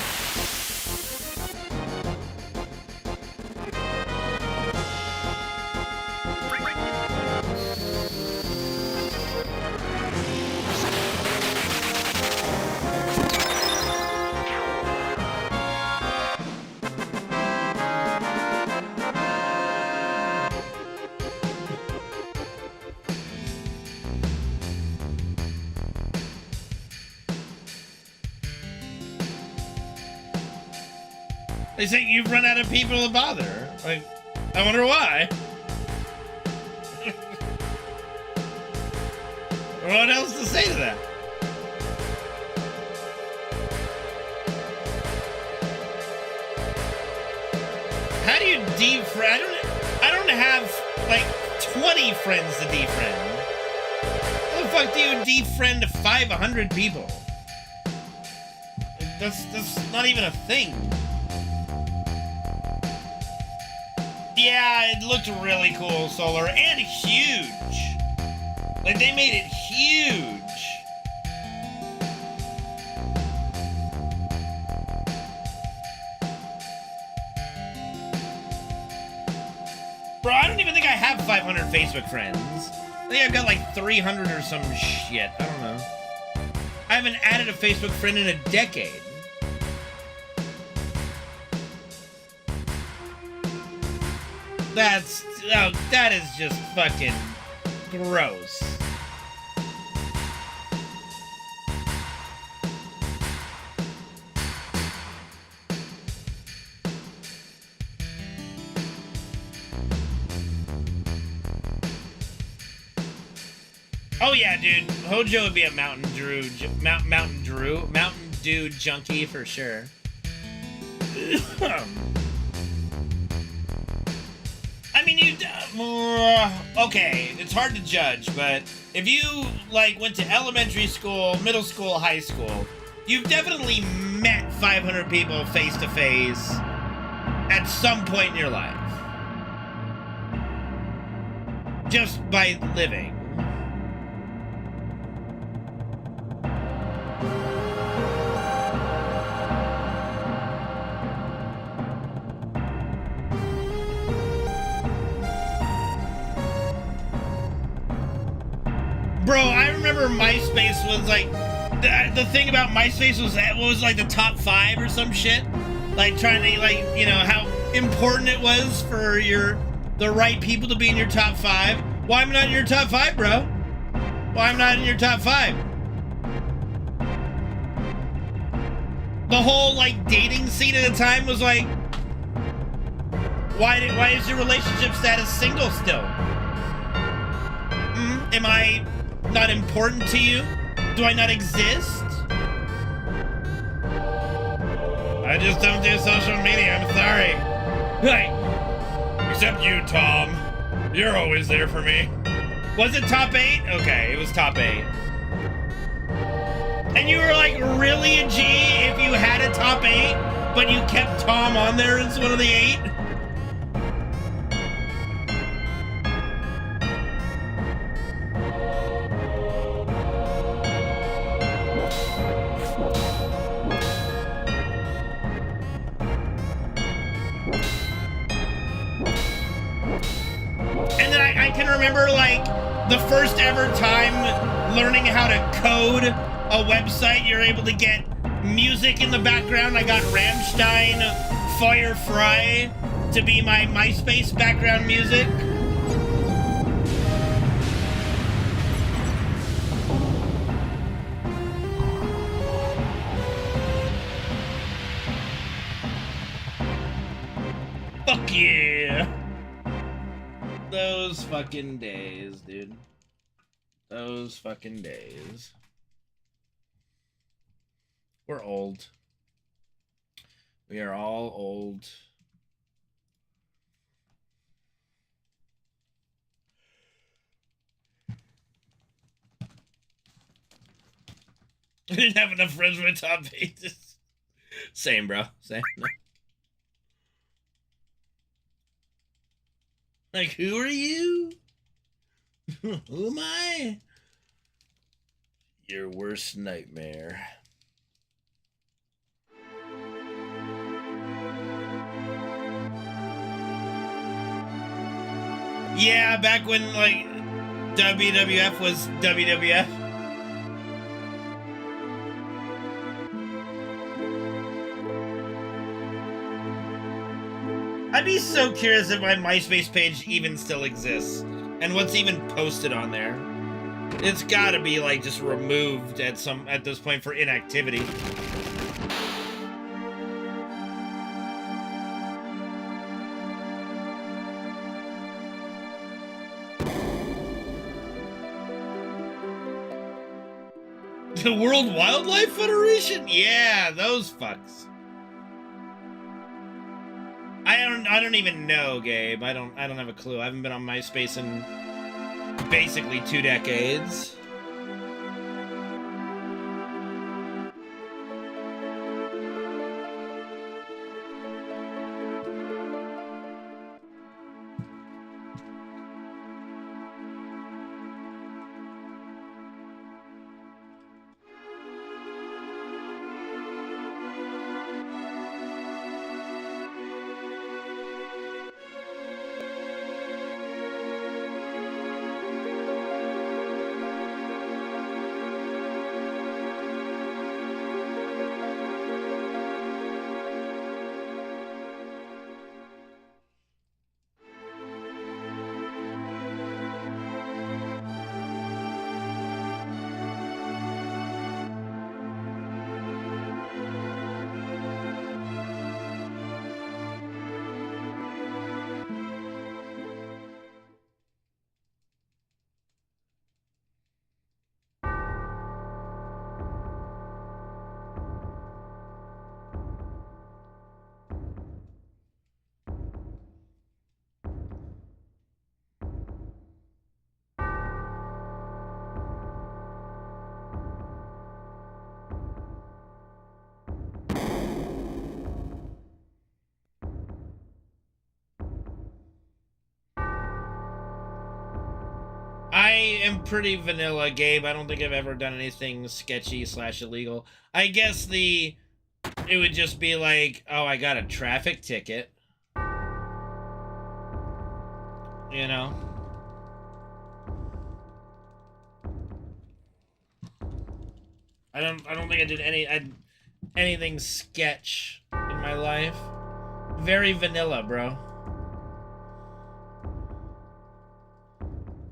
They say you've run out of people to bother. Like, I wonder why. What else to say to that? How do you defriend? I don't have like 20 friends to defriend. How the fuck do you defriend 500 people? That's not even a thing. Yeah, it looked really cool, Solar, and huge. Like, they made it huge. Bro, I don't even think I have 500 Facebook friends. I think I've got like 300 or some shit. I don't know. I haven't added a Facebook friend in a decade. That is just fucking gross. Oh yeah, dude. Hojo would be a Mountain Dew junkie for sure. I mean, okay, it's hard to judge, but if you, like, went to elementary school, middle school, high school, you've definitely met 500 people face to face at some point in your life. Just by living. Bro, I remember MySpace was like, the thing about MySpace was that was like the top 5 or some shit. Like trying to, like, you know, how important it was for the right people to be in your top 5. Why am I not in your top 5, bro? Why am I not in your top 5? The whole, like, dating scene at the time was like, why is your relationship status single still? Am I not important to you? Do I not exist? I just don't do social media, I'm sorry. Like, Except you, Tom. You're always there for me. Was it top 8? Okay, it was top 8. And you were like really a G if you had a top 8, but you kept Tom on there as one of the 8? And then I can remember like the first ever time learning how to code a website. You're able to get music in the background. I got Rammstein Feuer Frei to be my MySpace background music. Fuck yeah. Those fucking days, dude. Those fucking days. We're old. We are all old. I didn't have enough friends with top 8. Same, bro. Same. Like, who are you? Who am I? Your worst nightmare. Yeah, back when, like, WWF was WWF. I'd be so curious if my MySpace page even still exists. And what's even posted on there. It's gotta be, like, just removed at this point for inactivity. The World Wildlife Federation? Yeah, those fucks. I don't even know, Gabe. I don't have a clue. I haven't been on MySpace in basically 2 decades. I am pretty vanilla, Gabe. I don't think I've ever done anything sketchy / illegal. I guess it would just be like, oh, I got a traffic ticket. You know? I don't think I did anything sketch in my life. Very vanilla, bro.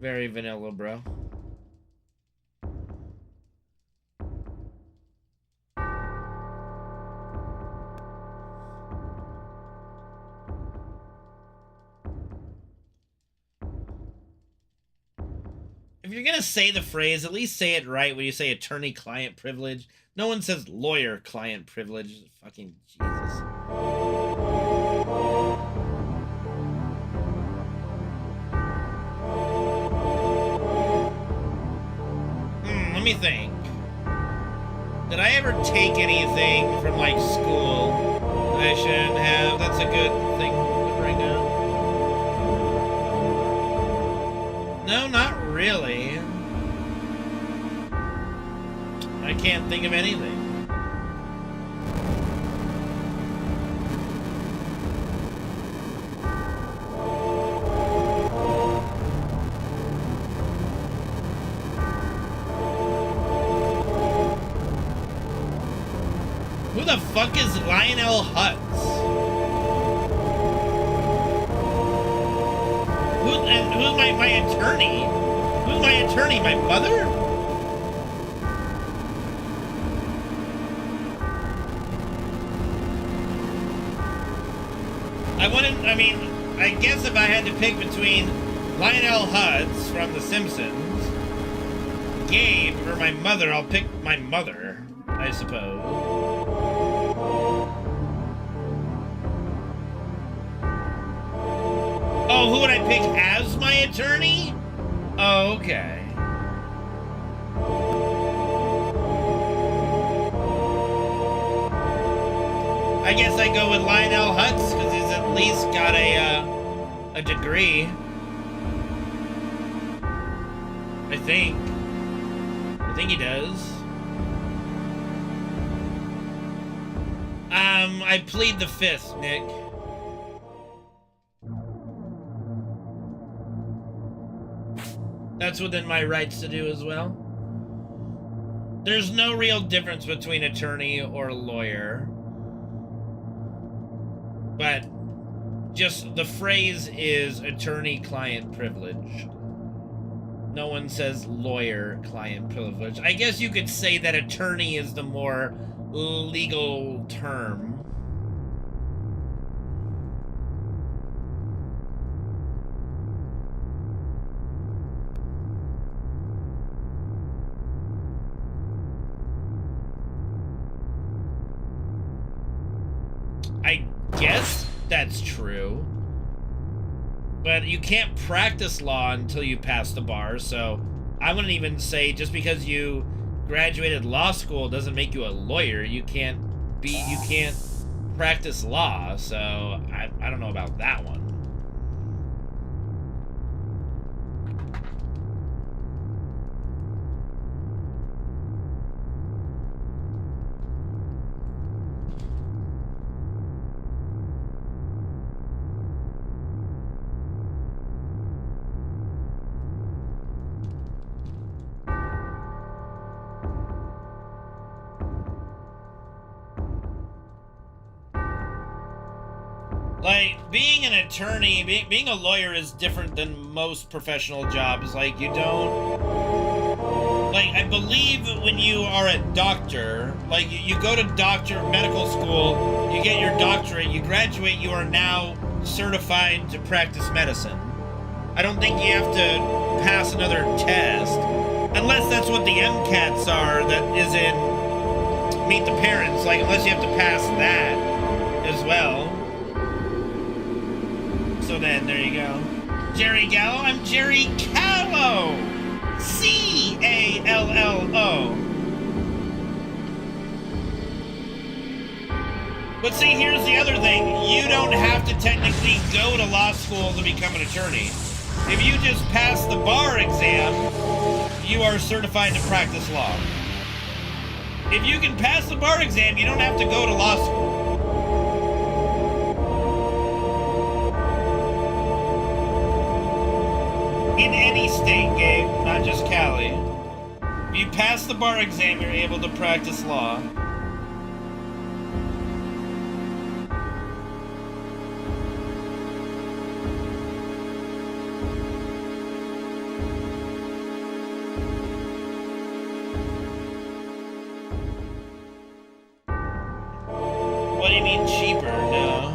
Very vanilla, bro. If you're gonna say the phrase, at least say it right when you say attorney-client privilege. No one says lawyer-client privilege. Fucking Jesus. Let me think. Did I ever take anything from, like, school that I shouldn't have? That's a good thing right now. No, not really. I can't think of anything. Who the fuck is Lionel Hutz? Who's my attorney? Who's my attorney? My mother? I mean, I guess if I had to pick between Lionel Hutz from The Simpsons, Gabe, or my mother, I'll pick my mother, I suppose. Oh, who would I pick as my attorney? Oh, okay. I guess I go with Lionel Hutz because he's at least got a degree. I think he does. I plead the fifth, Nick. That's within my rights to do as well. There's no real difference between attorney or lawyer. But just the phrase is attorney-client privilege. No one says lawyer-client privilege. I guess you could say that attorney is the more legal term. I guess that's true. But you can't practice law until you pass the bar, so I wouldn't even say just because you graduated law school doesn't make you a lawyer. You can't practice law, so I don't know about that one. Like, being an attorney, being a lawyer is different than most professional jobs. Like, you don't... Like, I believe when you are a doctor, like, you go to medical school, you get your doctorate, you graduate, you are now certified to practice medicine. I don't think you have to pass another test. Unless that's what the MCATs are that is in Meet the Parents. Like, unless you have to pass that as well. So then, there you go. Jerry Gallo, I'm Jerry Callo! C-A-L-L-O. But see, here's the other thing. You don't have to technically go to law school to become an attorney. If you just pass the bar exam, you are certified to practice law. If you can pass the bar exam, you don't have to go to law school. In any state, Gabe, not just Cali. If you pass the bar exam, you're able to practice law. What do you mean cheaper? No.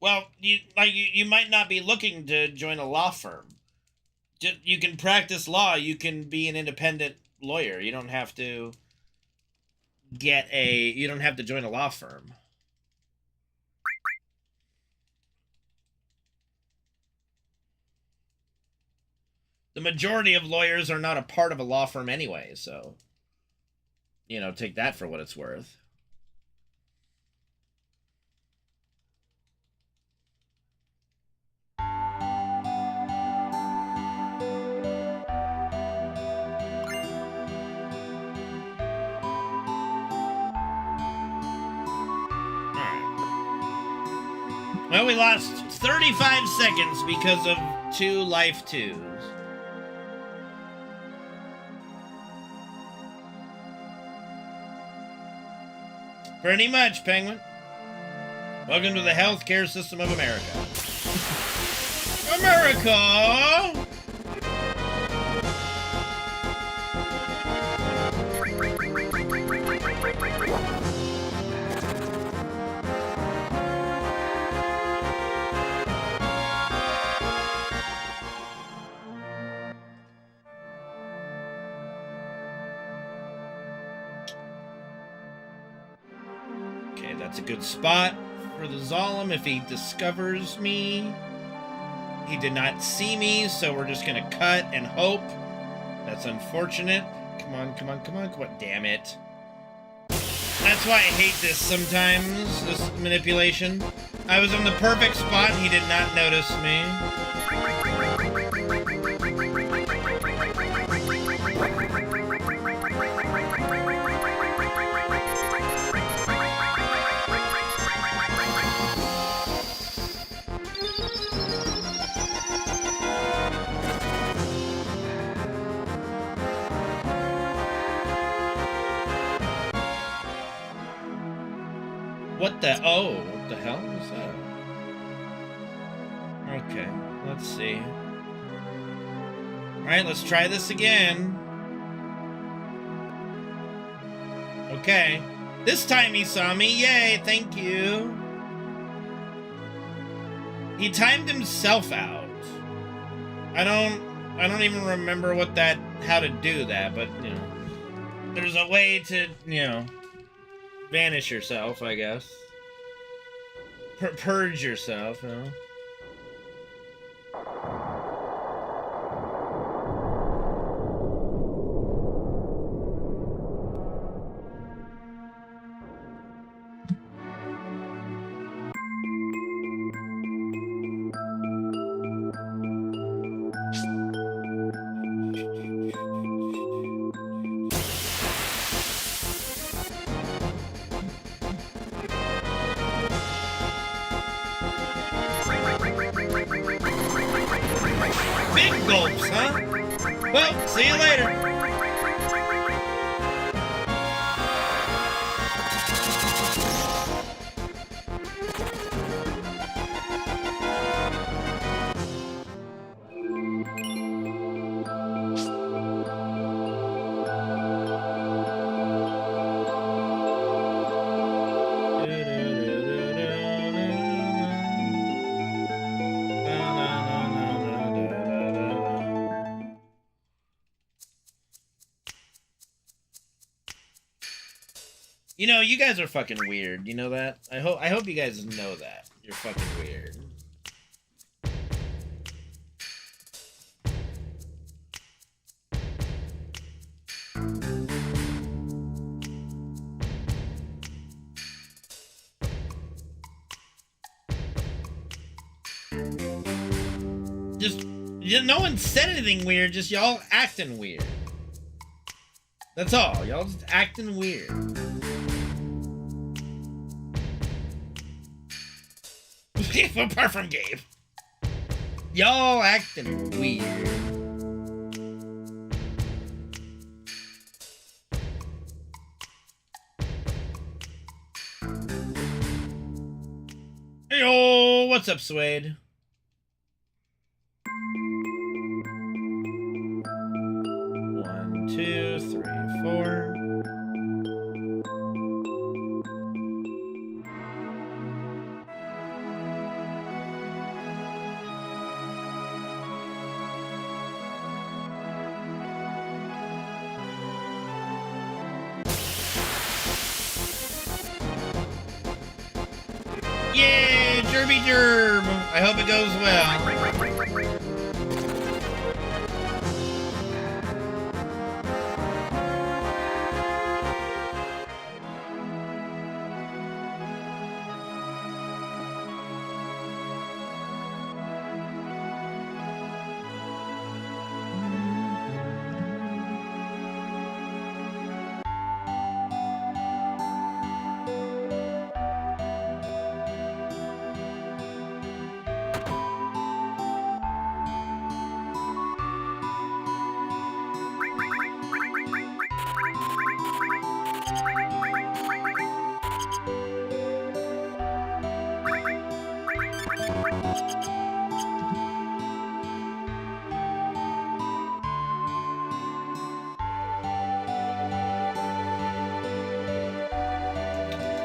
Well, you might not be looking to join a law firm. You can practice law. You can be an independent lawyer. You don't have to get a... You don't have to join a law firm. The majority of lawyers are not a part of a law firm anyway, so... You know, take that for what it's worth. Well, we lost 35 seconds because of 2 life 2s. Pretty much, Penguin. Welcome to the healthcare system of America. America! That's a good spot for the Zalem if he discovers me. He did not see me, so we're just gonna cut and hope. That's unfortunate. Come on, come on, come on, come on. Damn it. That's why I hate this sometimes, this manipulation. I was in the perfect spot and he did not notice me. What the? Oh, what the hell was that? Okay, let's see. Alright, let's try this again. Okay. This time he saw me. Yay, thank you. He timed himself out. I don't even remember what that, how to do that, but, you know. There's a way to, you know, vanish yourself, I guess. Purge yourself, you know. Big gulps, huh? Well, see you later. You know, you guys are fucking weird. You know that? I hope you guys know that. You're fucking weird. Just, no one said anything weird, just y'all acting weird. That's all. Y'all just acting weird. Apart from Gabe. Y'all acting weird. Hey-o, what's up, Suede? One, two, three, four. Derby Derb. I hope it goes well.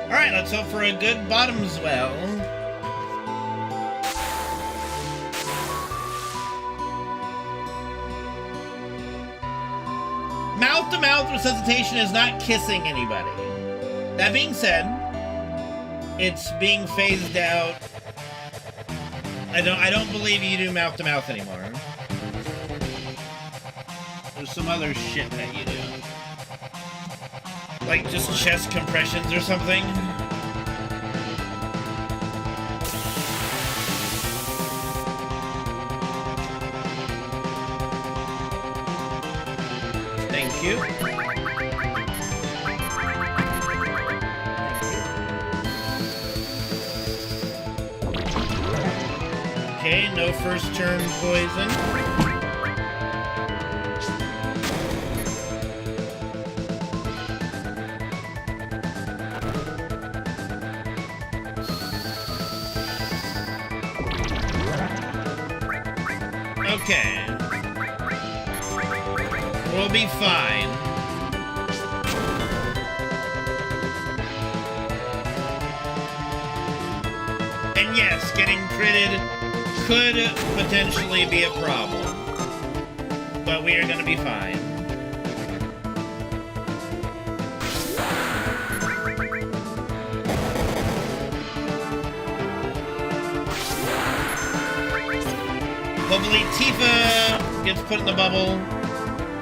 Alright, let's hope for a good bottoms well. Mouth-to-mouth resuscitation is not kissing anybody. That being said, it's being phased out. I don't believe you do mouth-to-mouth anymore. There's some other shit that you do. Like just chest compressions or something. Thank you. Okay, no first turn poison. Okay. We'll be fine. And yes, getting critted could potentially be a problem. But we are gonna be fine. Hopefully Tifa gets put in the bubble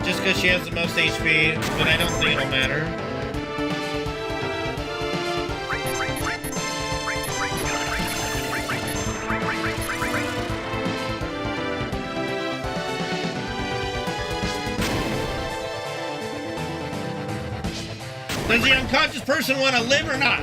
just because she has the most HP, but I don't think it'll matter. Does the unconscious person want to live or not?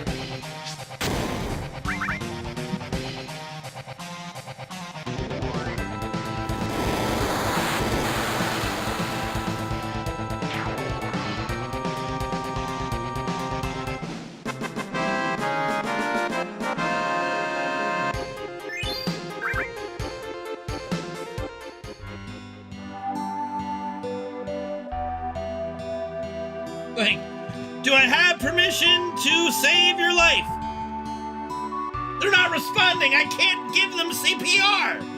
Like, do I have permission to save your life? They're not responding. I can't give them CPR.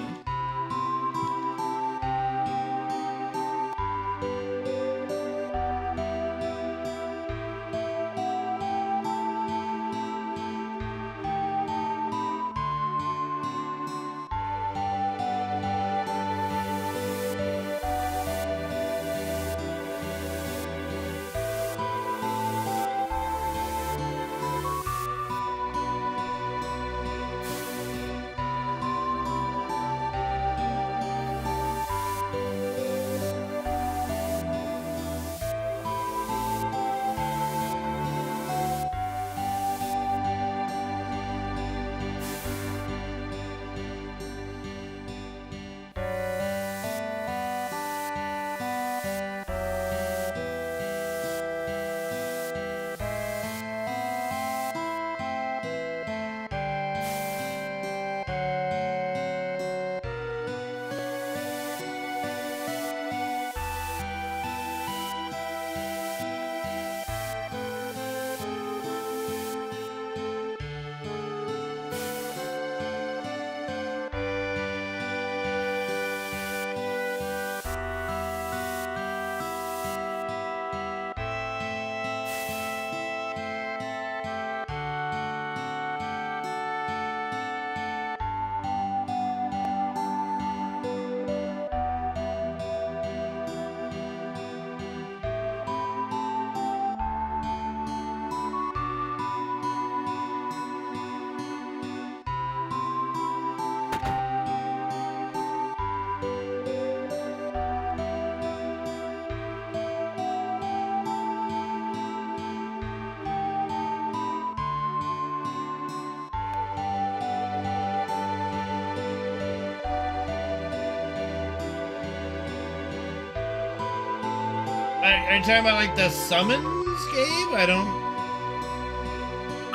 Are you talking about like the summons, Gabe? I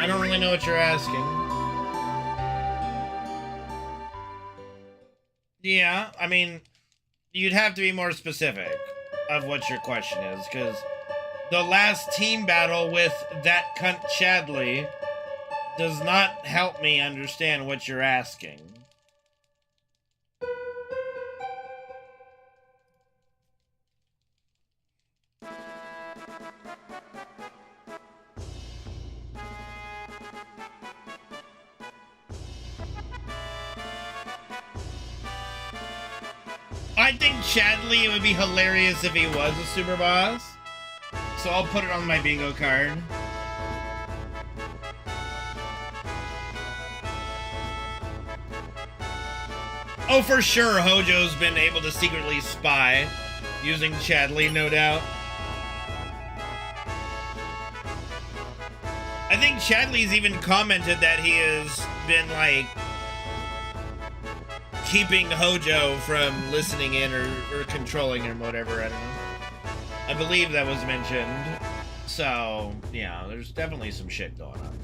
don't really know what you're asking. Yeah, I mean, you'd have to be more specific of what your question is, because the last team battle with that cunt Chadley does not help me understand what you're asking. I think Chadley, it would be hilarious if he was a super boss. So I'll put it on my bingo card. Oh, for sure, Hojo's been able to secretly spy using Chadley, no doubt. I think Chadley's even commented that he has been, like, keeping Hojo from listening in or controlling him, whatever, I don't know. I believe that was mentioned. So, yeah, there's definitely some shit going on.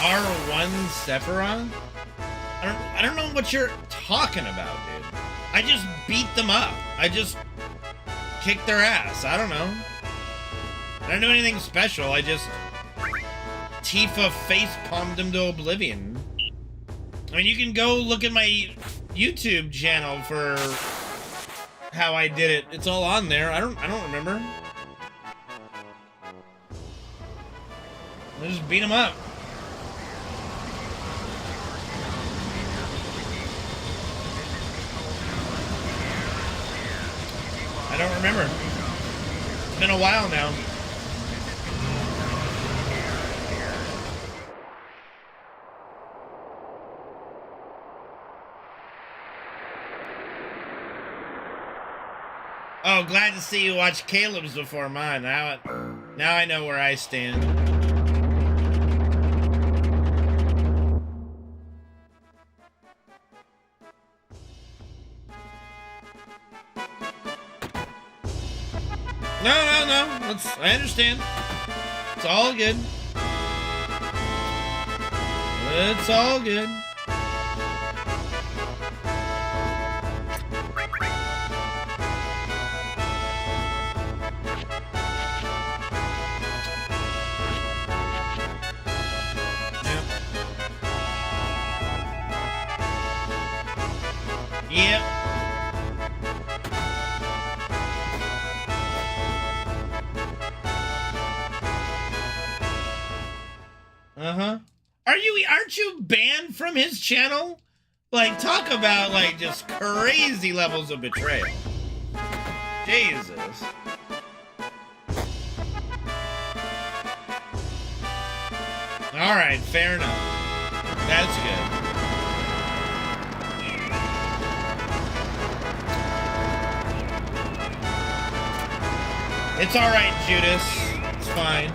R1 Sephiroth? I don't know what you're talking about, dude. I just beat them up. I just kicked their ass. I don't know. I don't do anything special. I just Tifa face-palmed them to oblivion. I mean, you can go look at my YouTube channel for how I did it. It's all on there. I don't remember. I just beat them up. I don't remember. It's been a while now. Oh, glad to see you watch Caleb's before mine. Now I know where I stand. No. I understand. It's all good. It's all good. Yep. Uh-huh. Aren't you banned from his channel? Like, talk about, like, just crazy levels of betrayal. Jesus. Alright, fair enough. That's good. It's alright, Judas. It's fine.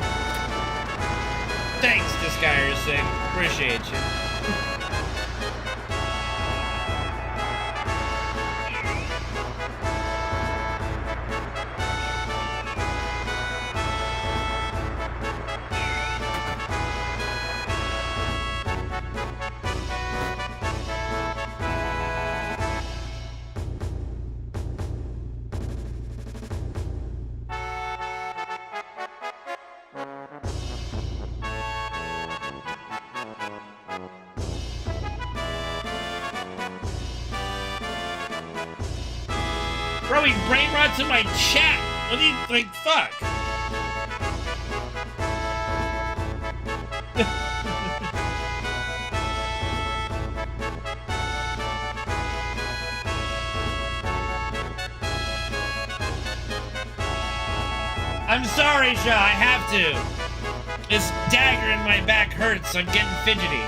Thanks, Disguyer Sick. Appreciate you. Bro, he brain rots in my chat. What do you, like, fuck? I'm sorry, Shaw, I have to. This dagger in my back hurts, I'm getting fidgety.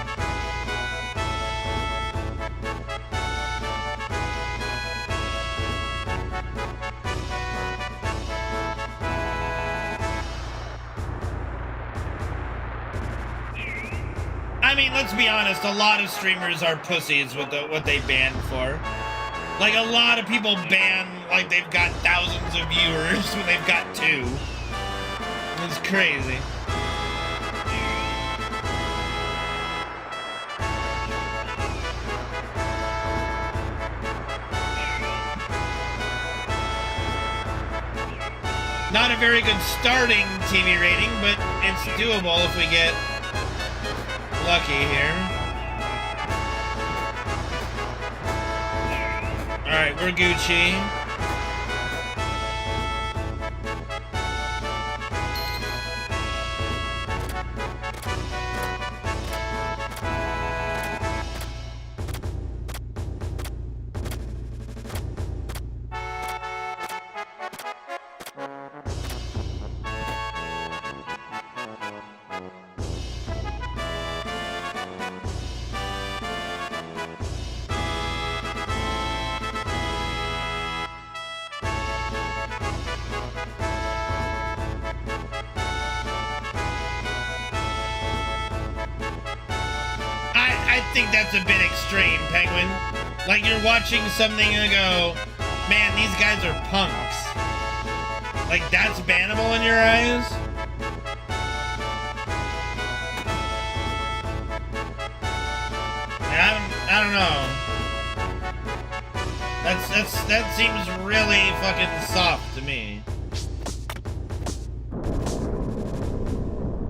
I mean, let's be honest, a lot of streamers are pussies with what they ban for. Like, a lot of people ban like they've got thousands of viewers when they've got 2. It's crazy. Not a very good starting TV rating, but it's doable if we get lucky here. Alright, we're Gucci. I think that's a bit extreme, Penguin. Like, you're watching something and go, man, these guys are punks. Like, that's bannable in your eyes? I don't know. That seems really fucking soft to me.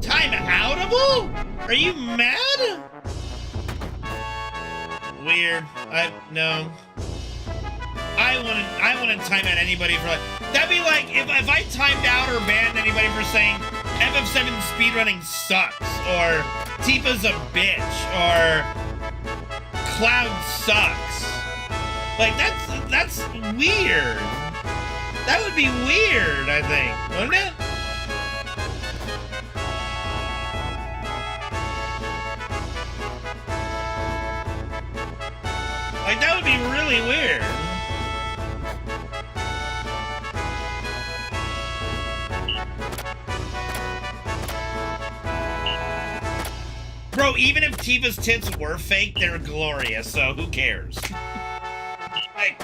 Time outable? Are you mad? Weird. No. I wouldn't time out anybody for like. That'd be like if I timed out or banned anybody for saying FF7 speedrunning sucks, or Tifa's a bitch, or Cloud sucks. Like that's weird. That would be weird, I think, wouldn't it? Like, that would be really weird. Bro, even if Tifa's tits were fake, they're glorious, so who cares? Like,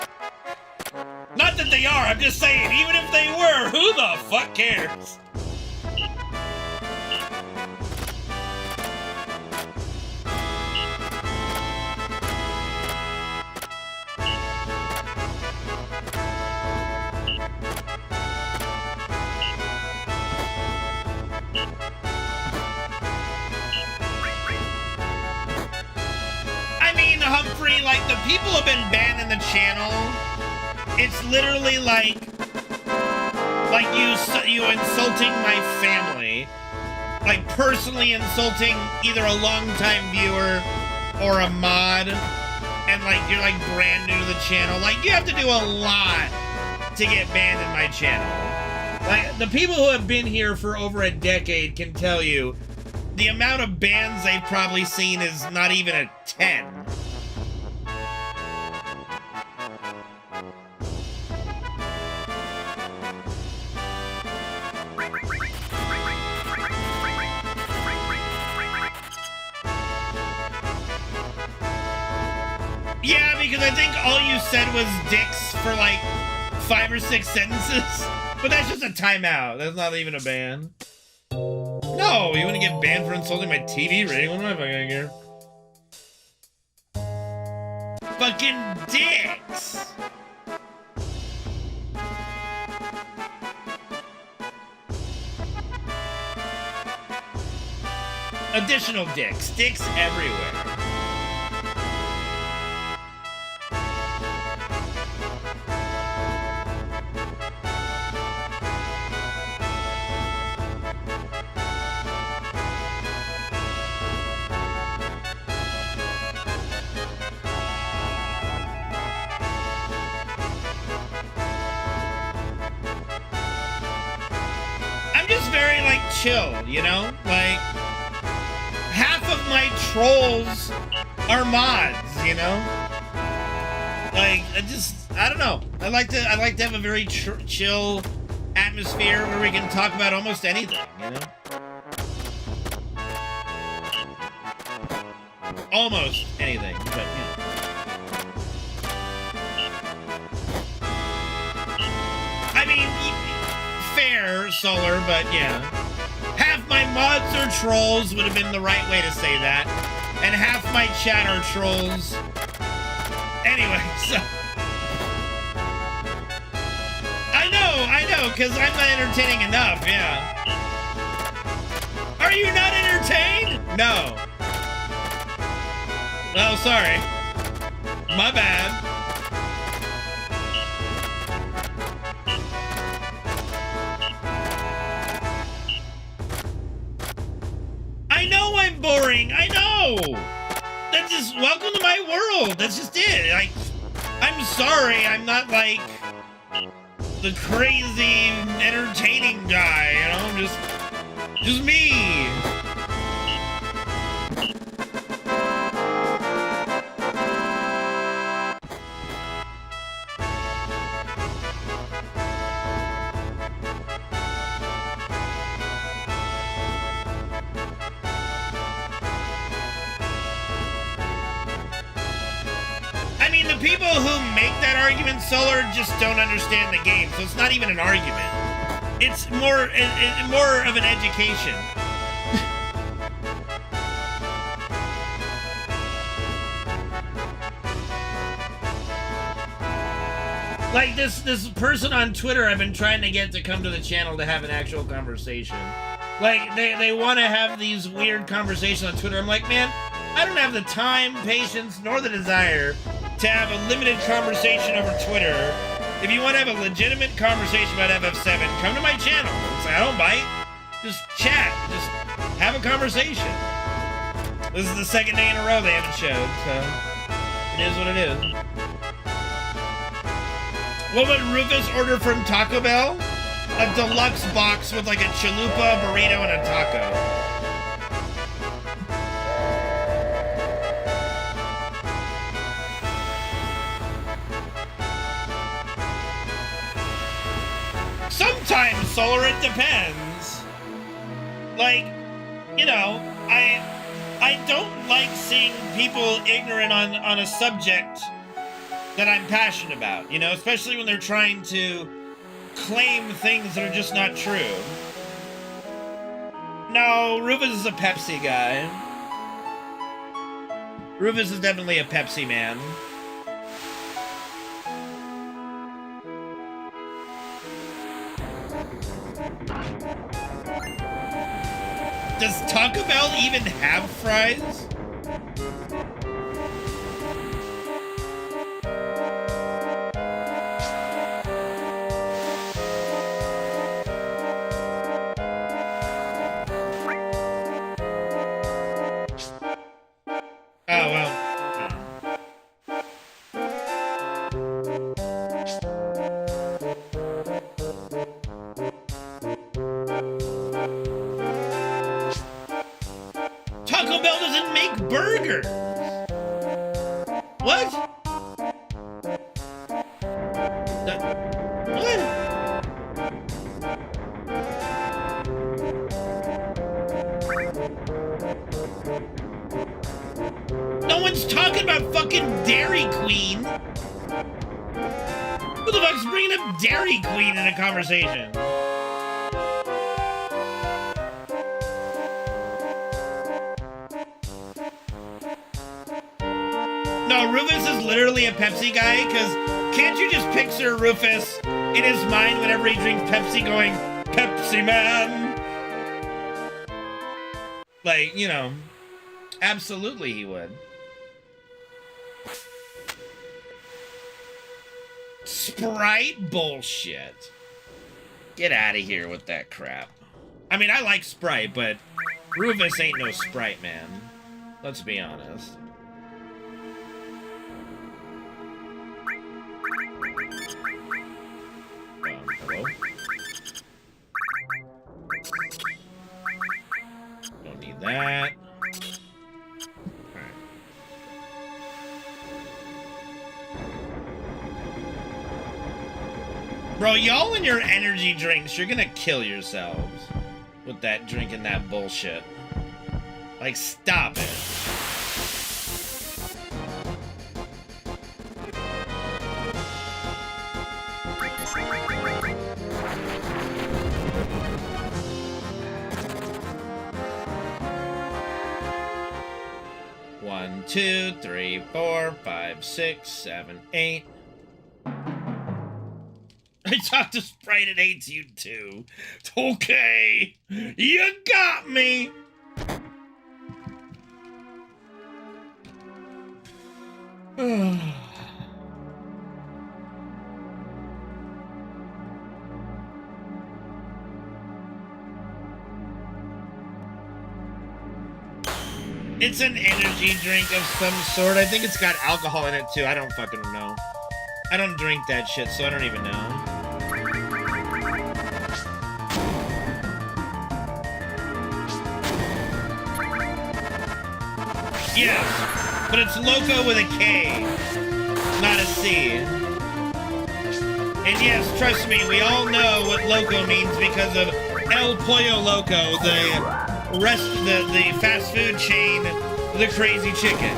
not that they are, I'm just saying, even if they were, who the fuck cares? Humphrey, like, the people have been banned in the channel. It's literally like you insulting my family, like personally insulting either a longtime viewer or a mod, and like you're like brand new to the channel. Like, you have to do a lot to get banned in my channel. Like, the people who have been here for over a decade can tell you the amount of bans they've probably seen is not even a 10. Yeah, because I think all you said was dicks for like 5 or 6 sentences. But that's just a timeout. That's not even a ban. No, you wouldn't get banned for insulting my TV rating? What am I fucking here? Fucking dicks! Additional dicks. Dicks everywhere. chill, you know? Like, half of my trolls are mods, you know? Like, I don't know. I like to have a very chill atmosphere where we can talk about almost anything, you know? Almost anything, but, you know. I mean, fair, Solar, but yeah. Half my mods are trolls would have been the right way to say that. And half my chat are trolls. Anyway, so... I know, because I'm not entertaining enough, yeah. Are you not entertained? No. Well, sorry. My bad. I know I'm boring. I know. That's just, welcome to my world. That's just it. I'm sorry. I'm not like the crazy entertaining guy, you know? Just me. The people who make that argument, Solar, just don't understand the game, so it's not even an argument. It's more of an education. Like this person on Twitter I've been trying to get to come to the channel to have an actual conversation. Like, they want to have these weird conversations on Twitter. I'm like, man, I don't have the time, patience, nor the desire to have a limited conversation over Twitter. If you want to have a legitimate conversation about FF7, come to my channel. It's like, I don't bite. Just chat. Just have a conversation. This is the second day in a row they haven't showed, so it is what it is. What would Rufus order from Taco Bell? A deluxe box with like a chalupa, burrito, and a taco. Sometimes, Solar, it depends. Like, you know, I don't like seeing people ignorant on a subject that I'm passionate about, you know, especially when they're trying to claim things that are just not true. No, Rufus is a Pepsi guy. Rufus is definitely a Pepsi man. Does Taco Bell even have fries? Oh, well. Taco Bell doesn't make burgers. What? What? No one's talking about fucking Dairy Queen. Who the fuck's bringing up Dairy Queen in a conversation? No, Rufus is literally a Pepsi guy, because can't you just picture Rufus in his mind whenever he drinks Pepsi going, Pepsi Man? Like, you know, absolutely he would. Sprite bullshit. Get out of here with that crap. I mean, I like Sprite, but Rufus ain't no Sprite man. Let's be honest. Hello? Bro, y'all and your energy drinks, you're gonna kill yourselves with that drinking that bullshit. Like, stop it. One, 2, 3, 4, 5, 6, 7, 8. I talked to Sprite and hates you too. Okay, you got me. It's an energy drink of some sort. I think it's got alcohol in it too. I don't fucking know. I don't drink that shit, so I don't even know. Yes, but it's Loco with a K, not a C. And yes, trust me, we all know what Loco means because of El Pollo Loco, the fast food chain, the crazy chicken.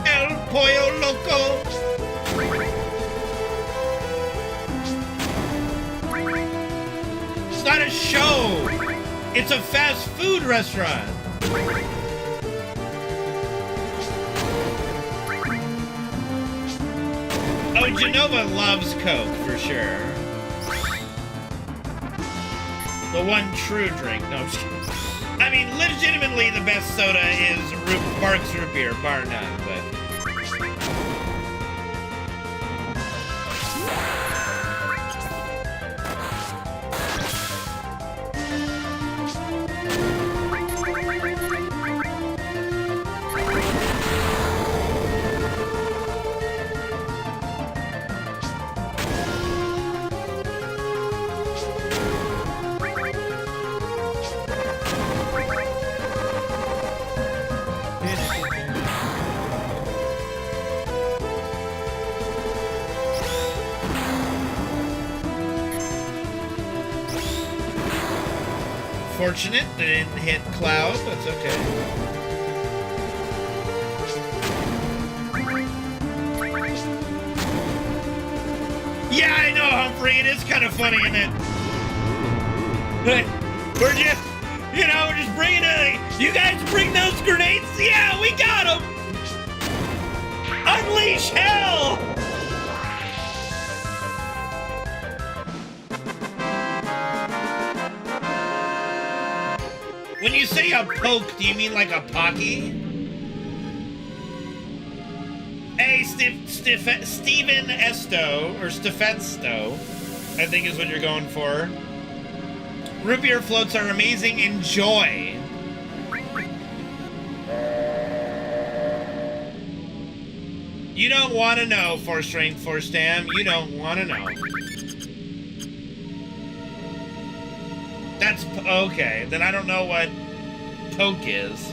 El Pollo Loco. It's not a show. It's a fast food restaurant. Oh, Genova loves Coke, for sure. The one true drink. No, I'm just kidding. I mean, legitimately, the best soda is Barks Root Beer, bar none, but... Fortunate that it didn't hit Cloud, that's okay. Yeah, I know, Humphrey, it is kind of funny, isn't it? We're just, we're just bringing it. You guys bring those grenades? Yeah, we got them! Unleash hell! When you say a poke, do you mean like a Pocky? Hey, Steven Esto, or Stefensto, I think is what you're going for. Root beer floats are amazing. Enjoy. You don't want to know, for strength, for stam. You don't want to know. That's okay. Then I don't know what poke is.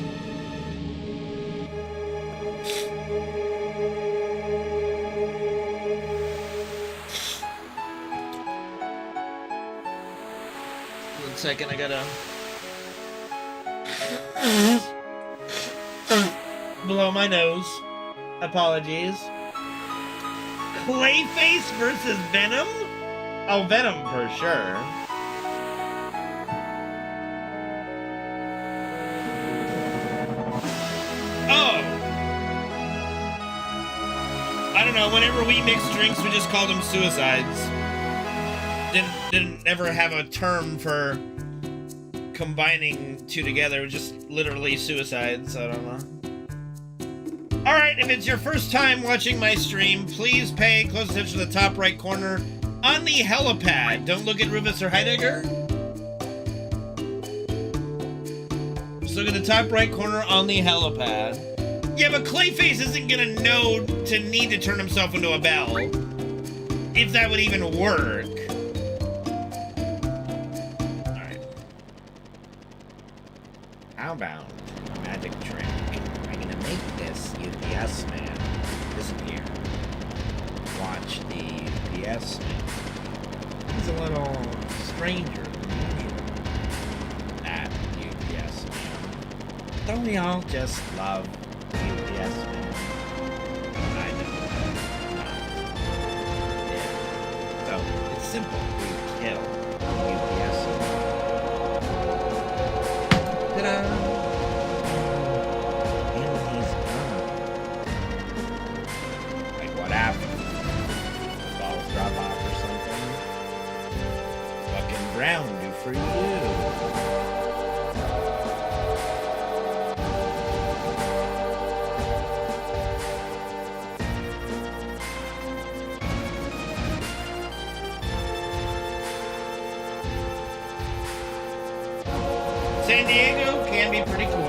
One second, I gotta blow my nose. Apologies. Clayface versus Venom? Oh, Venom for sure. Oh! I don't know, whenever we mixed drinks, we just called them suicides. Didn't ever have a term for combining two together, just literally suicides, I don't know. Alright, if it's your first time watching my stream, please pay close attention to the top right corner on the helipad. Don't look at Rufus or Heidegger. Just look at the top right corner on the helipad. Yeah, but Clayface isn't gonna know to need to turn himself into a bell. If that would even work. Alright. How about a magic trick? I'm gonna make this use the UPS man isn't here. Watch the UPS man. He's a little stranger than usual. That UPS man. Don't we all just love the UPS man? I know. Yeah. So, it's simple. We kill the UPS man. Ta-da! Drop off or something. Fucking Brown do for you. San Diego can be pretty cool.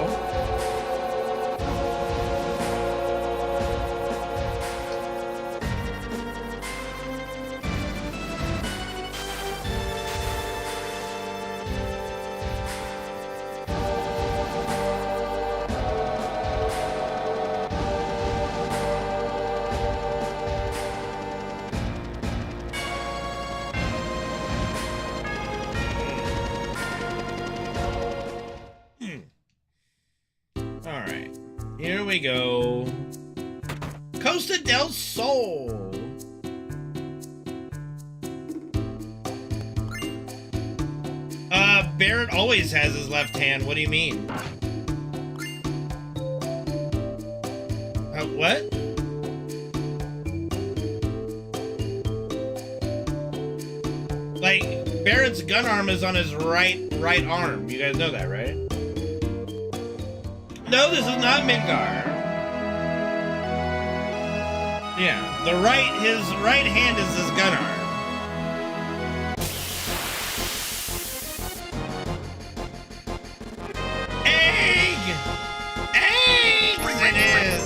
Here we go. Costa del Sol. Barrett always has his left hand. What do you mean? What? Like, Barrett's gun arm is on his right arm. You guys know that, right? No, this is not Midgar. Yeah, his right hand is his gun arm. Eggs it is!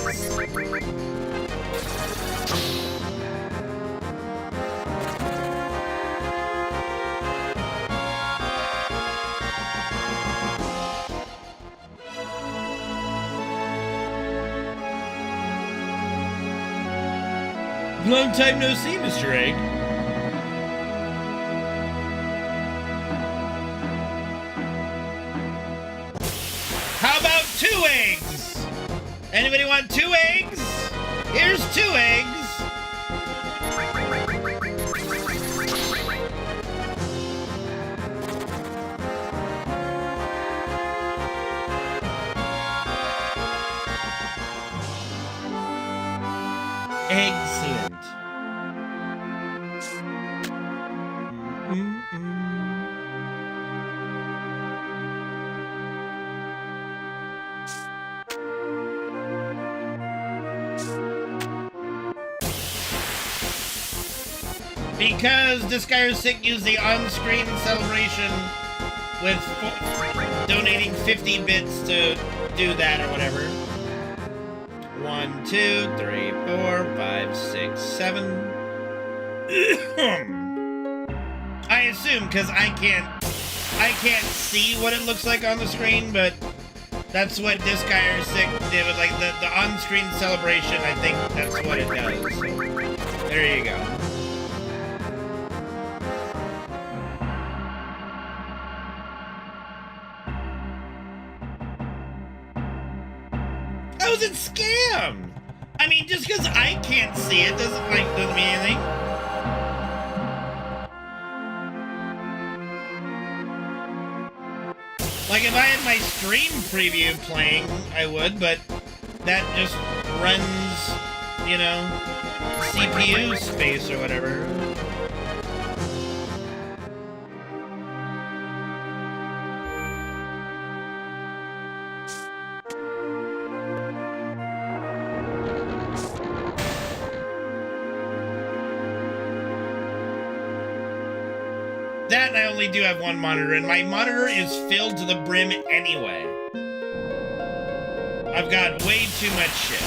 Long time no see, Mr. Egg. How about 2 eggs? Anybody want 2 eggs? Here's 2 eggs. Excellent. Because this guy is sick, use the on-screen celebration with donating 50 bits to do that or whatever. 1, 2, 3, 4, 5, 6, 7. I assume, because I can't see what it looks like on the screen, but that's what this guy or sick did with like the on-screen celebration. I think that's what it does. So, there you go. That was a scam. I mean, just because I can't see it doesn't mean anything. Like, if I had my stream preview playing, I would, but that just runs, you know, CPU space or whatever. That, and I only do have one monitor, and my monitor is filled to the brim anyway. I've got way too much shit.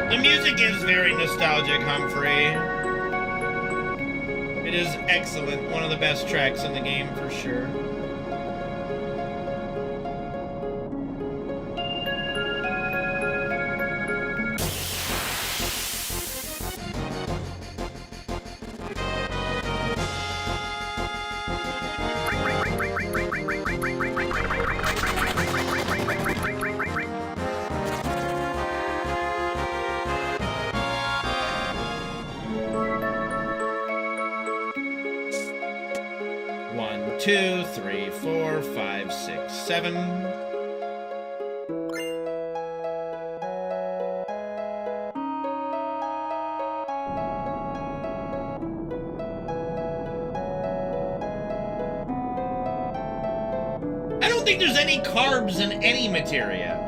The music is very nostalgic, Humphrey. It is excellent. One of the best tracks in the game for sure. One, two, three, four, five, six, seven. I don't think there's any carbs in any materia.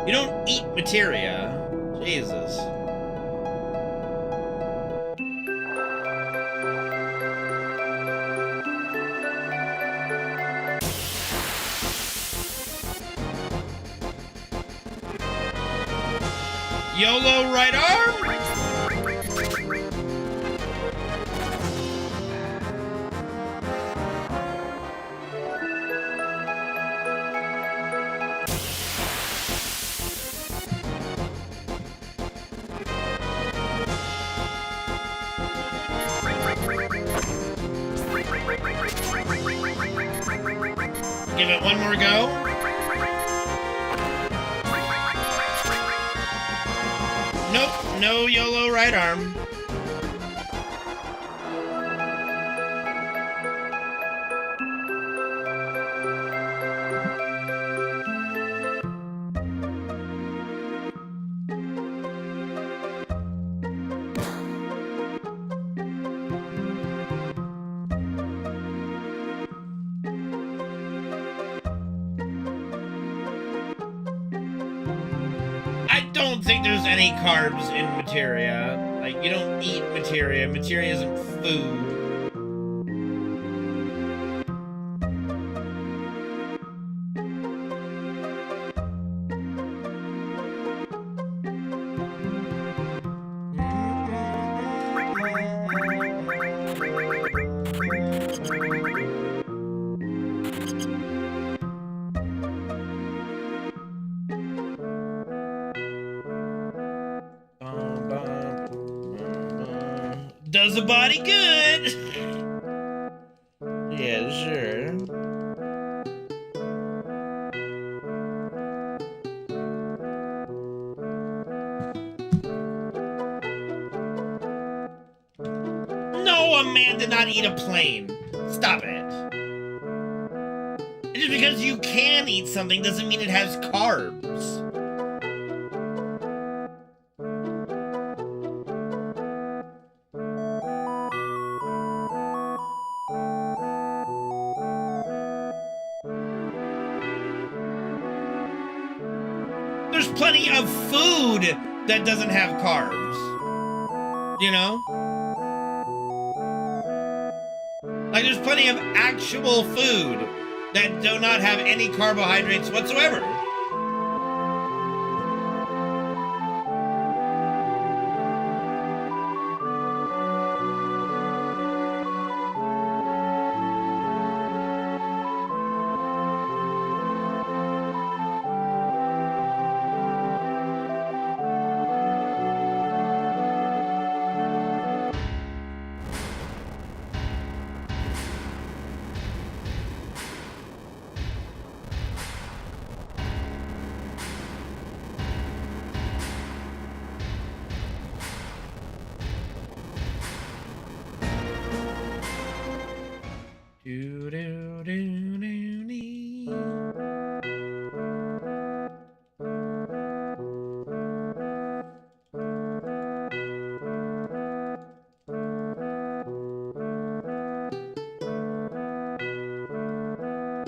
You don't eat materia. Jesus. YOLO right arm? Give it one more go. Nope, no YOLO right arm. I don't think there's any carbs in materia. Like, you don't eat materia. Materia isn't food. Does the body good? Yeah, sure. No, a man did not eat a plane. Stop it. And just because you can eat something doesn't mean it has carbs. There's plenty of food that doesn't have carbs. You know? Like, there's plenty of actual food that do not have any carbohydrates whatsoever.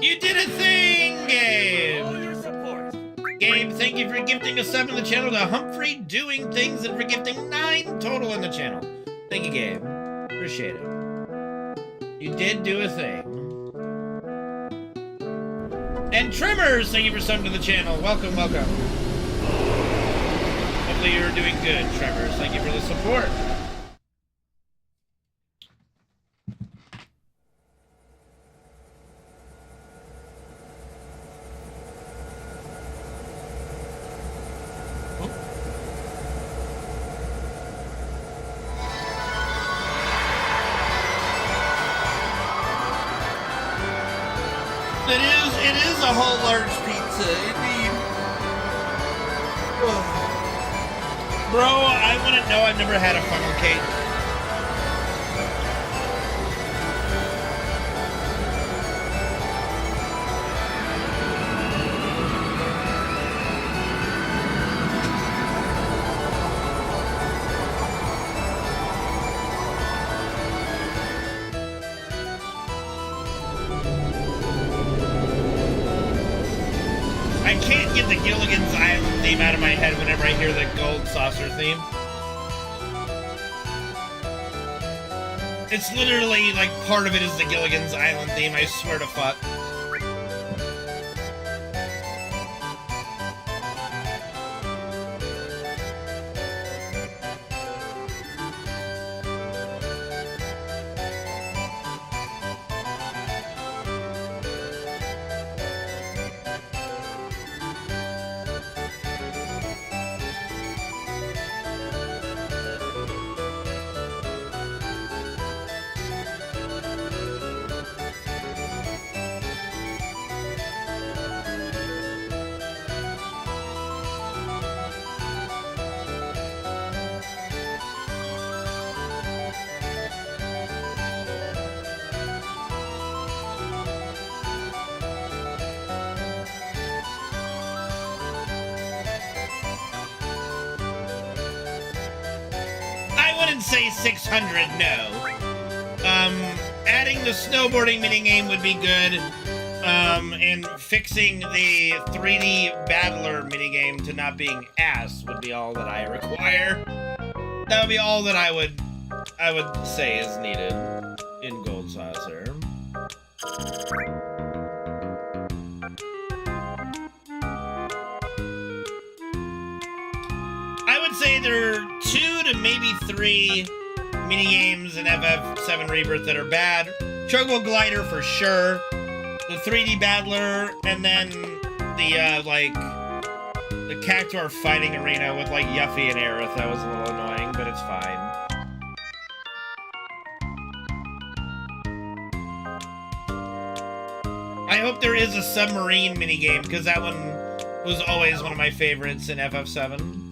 You did a thing, Gabe! All your support. Gabe, thank you for gifting a sub in the channel to Humphrey Doing Things and for gifting 9 total in the channel. Thank you, Gabe. Appreciate it. You did do a thing. And Trimmers, thank you for subbing to the channel. Welcome, welcome. hopefully you're doing good, Trevor. Thank you for the support. It is a whole large pizza, indeed. Bro, I wouldn't know. I've never had a funnel cake. I can't get the Gilligan's Island theme out of my head whenever I hear the Gold Saucer theme. It's literally, like, part of it is the Gilligan's Island theme, I swear to fuck. Say 600, no. Adding the snowboarding minigame would be good. And fixing the 3D battler minigame to not being ass would be all that I require. That would be all that I would say is needed in Gold Saucer. I would say there are 2 to maybe 3 minigames in FF7 Rebirth that are bad. Chocobo Glider for sure. The 3D Battler, and then the, the Cactuar Fighting Arena with, like, Yuffie and Aerith. That was a little annoying, but it's fine. I hope there is a submarine minigame, because that one was always one of my favorites in FF7.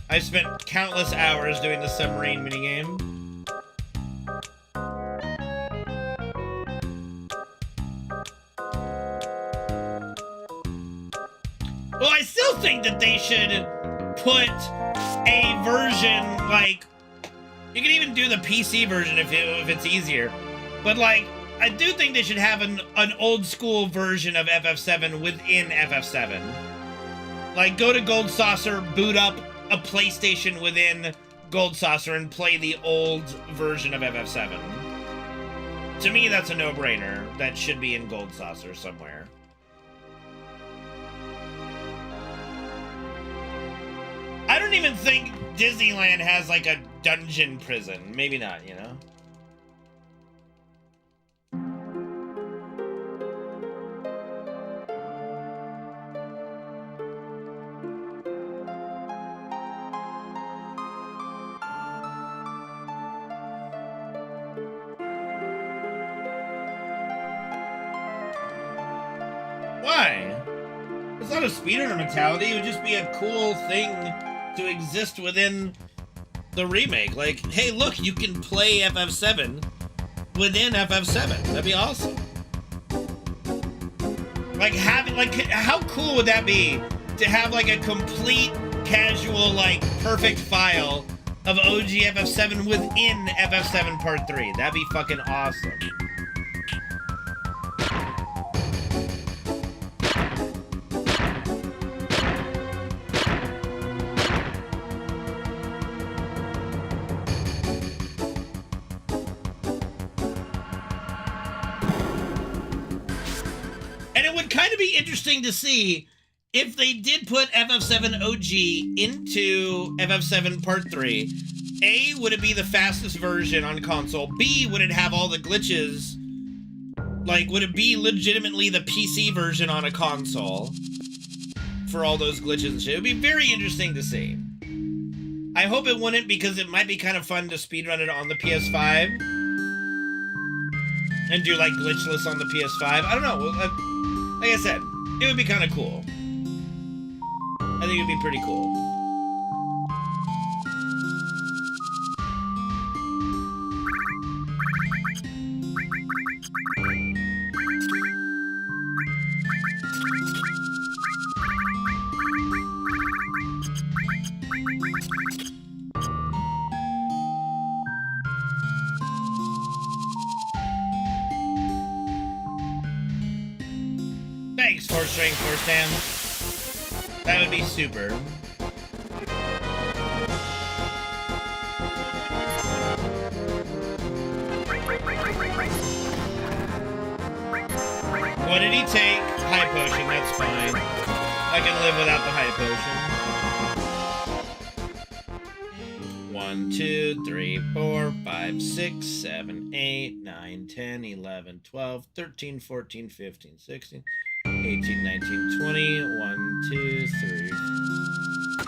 I spent countless hours doing the submarine minigame. Well, I still think that they should put a version, like, you can even do the PC version if it's easier. But, like, I do think they should have an old school version of FF7 within FF7. Like, go to Gold Saucer, boot up a PlayStation within Gold Saucer and play the old version of FF7. To me, that's a no-brainer. That should be in Gold Saucer somewhere. I don't even think Disneyland has, like, a dungeon prison. Maybe not, you know? Why? It's not a speedrunner mentality. It would just be a cool thing to exist within the remake. Like, hey, look, you can play FF7 within FF7. That'd be awesome. Like, how cool would that be to have, like, a complete, casual, like, perfect file of OG FF7 within FF7 Part 3? That'd be fucking awesome. And it would kind of be interesting to see if they did put FF7 OG into FF7 Part 3, A, would it be the fastest version on console? B, would it have all the glitches? Like, would it be legitimately the PC version on a console for all those glitches and shit? It would be very interesting to see. I hope it wouldn't, because it might be kind of fun to speedrun it on the PS5 and do, like, Glitchless on the PS5. I don't know. Like I said, it would be kind of cool. I think it would be pretty cool. Thanks, Force Strength, Force Dam. That would be super. What did he take? High potion, that's fine. I can live without the high potion. 1, 2, 3, 4, 5, 6, 7, 8, 9, 10, 11, 12, 13, 14, 15, 16, 18, 19, 20, 1, 2, 3.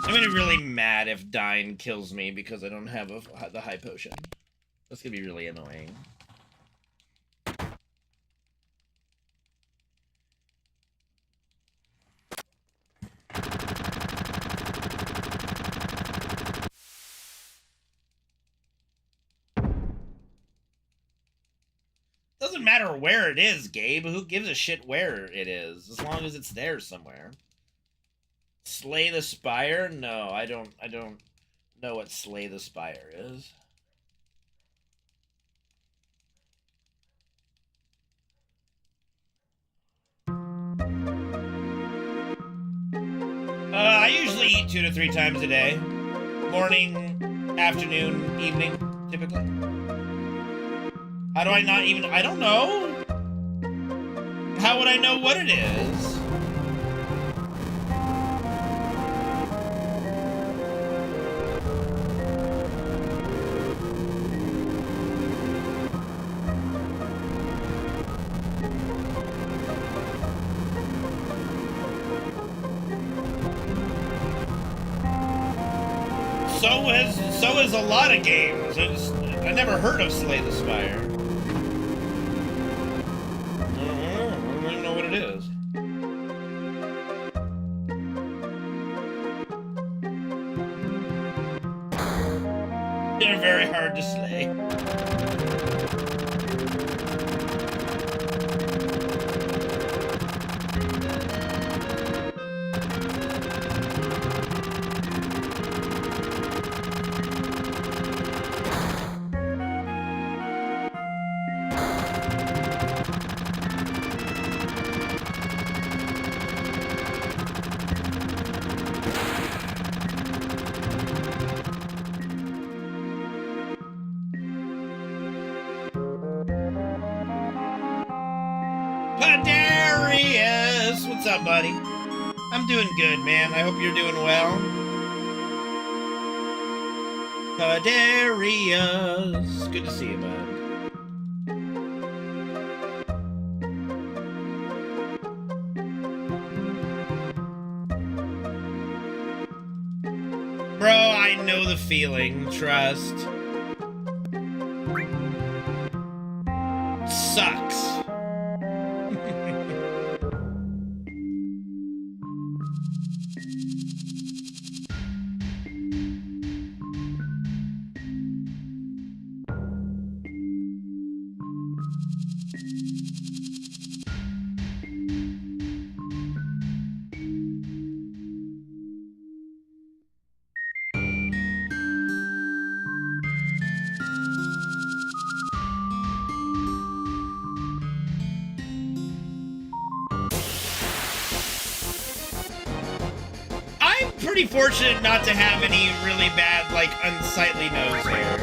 I'm gonna be really mad if Dyne kills me because I don't have the high potion. That's gonna be really annoying. Doesn't matter where it is, Gabe. Who gives a shit where it is, as long as it's there somewhere. Slay the Spire? No, I don't know what Slay the Spire is. I usually eat 2 to 3 times a day. Morning, afternoon, evening, typically. How do I not even... I don't know. How would I know what it is? So is a lot of games. I never heard of Slay the Spire. I don't even know what it is. They're very hard to slay. What's up, buddy? I'm doing good, man. I hope you're doing well. Padarius. Good to see you, bud. Bro, I know the feeling. Trust. Sucks. Pretty fortunate not to have any really bad, like, unsightly nose hairs.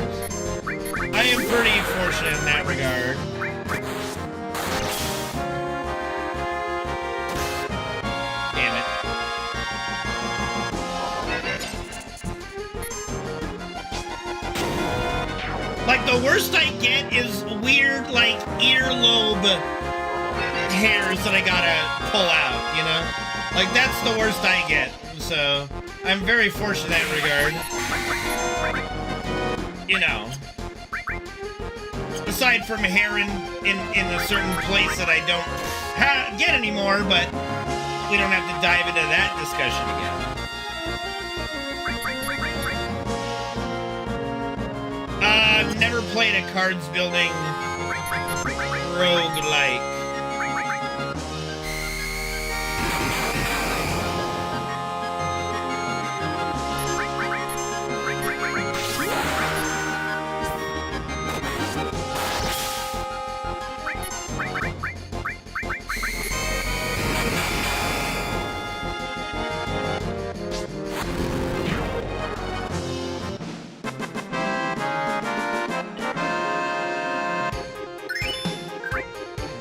I am pretty fortunate in that regard. Damn it. Like, the worst I get is weird, like, earlobe hairs that I gotta pull out, you know? Like, that's the worst I get. So, I'm very fortunate in that regard. You know. Aside from hair in a certain place that I don't get anymore, but we don't have to dive into that discussion again. I've never played a cards building roguelike.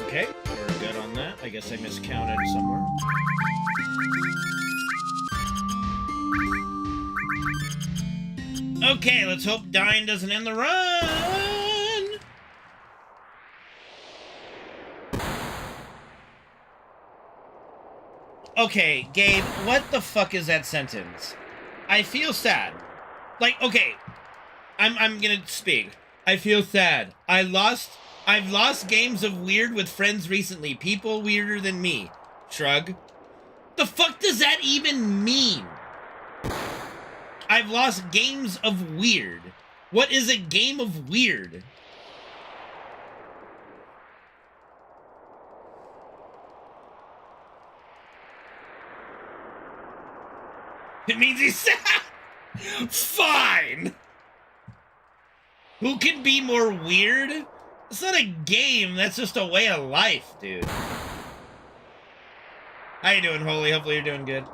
Okay, we're good on that. I guess I miscounted somewhere. Okay, let's hope dying doesn't end the run! Okay, Gabe, what the fuck is that sentence? I feel sad. Like, okay, I'm gonna speak. I feel sad. I've lost games of weird with friends recently. People weirder than me. Shrug. The fuck does that even mean? I've lost games of weird. What is a game of weird? It means he's sad. Fine. Who can be more weird? It's not a game, that's just a way of life, dude. How you doing, Holy? Hopefully you're doing good.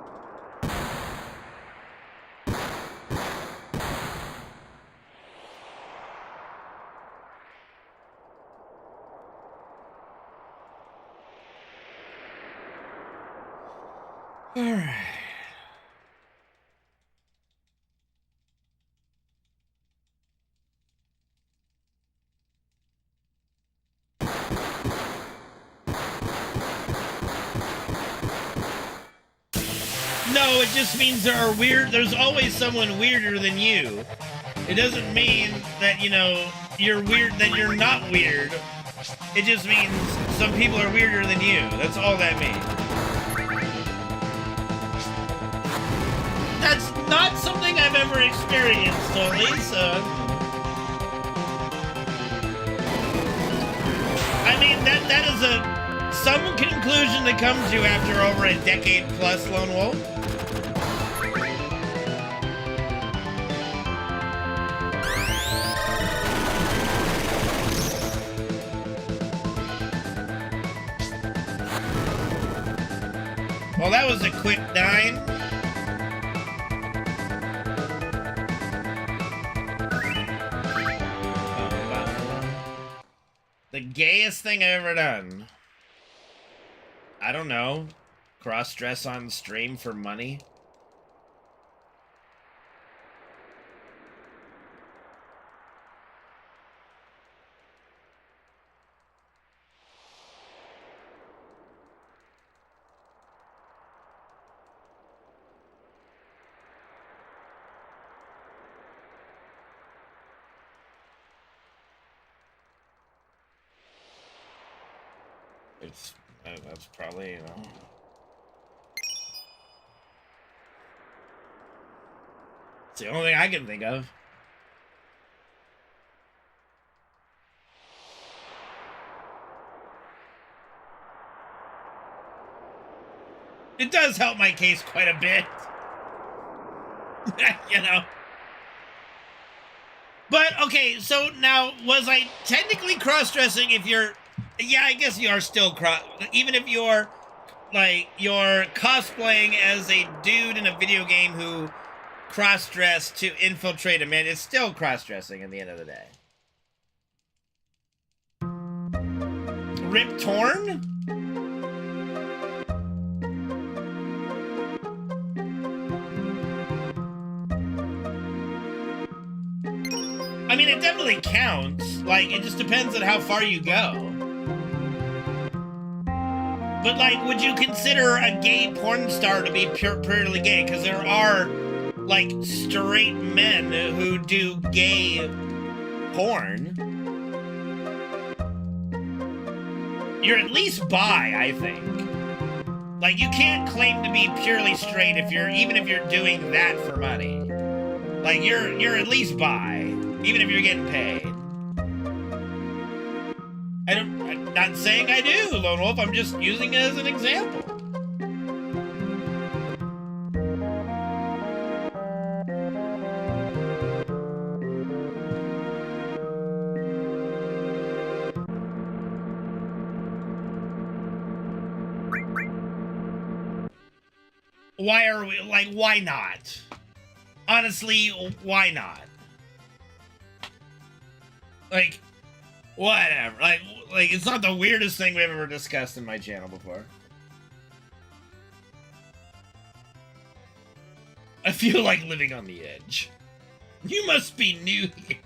Alright. No, it just means there's always someone weirder than you. It doesn't mean that, you know, you're weird, that you're not weird. It just means some people are weirder than you. That's all that means. That's not something I've ever experienced, Totally, so... I mean, that is some conclusion to come to after over a decade plus, Lone Wolf. Well, that was a quick 9. The gayest thing I've ever done. I don't know. Cross-dress on stream for money? That's probably, you know. It's the only thing I can think of. It does help my case quite a bit. You know. But, okay, so now, was I technically cross-dressing if you're... Yeah, I guess you are still even if you're, like, you're cosplaying as a dude in a video game who cross-dressed to infiltrate a man, it's still cross-dressing at the end of the day. Rip Torn? I mean, it definitely counts. Like, it just depends on how far you go. But, like, would you consider a gay porn star to be purely gay? Because there are, like, straight men who do gay porn. You're at least bi, I think. Like, you can't claim to be purely straight even if you're doing that for money. Like, you're at least bi, even if you're getting paid. I'm not saying I do, Lone Wolf. I'm just using it as an example. Why are we, like, why not? Honestly, why not? Like, whatever. Like, it's not the weirdest thing we've ever discussed in my channel before. I feel like living on the edge. You must be new here.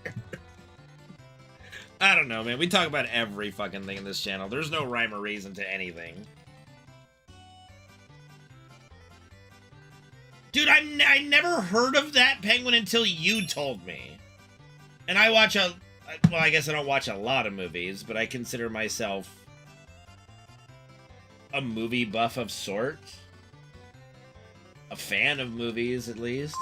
I don't know, man. We talk about every fucking thing in this channel. There's no rhyme or reason to anything. Dude, I never heard of that penguin until you told me. And I watch well, I guess I don't watch a lot of movies, but I consider myself a movie buff of sorts. A fan of movies, at least.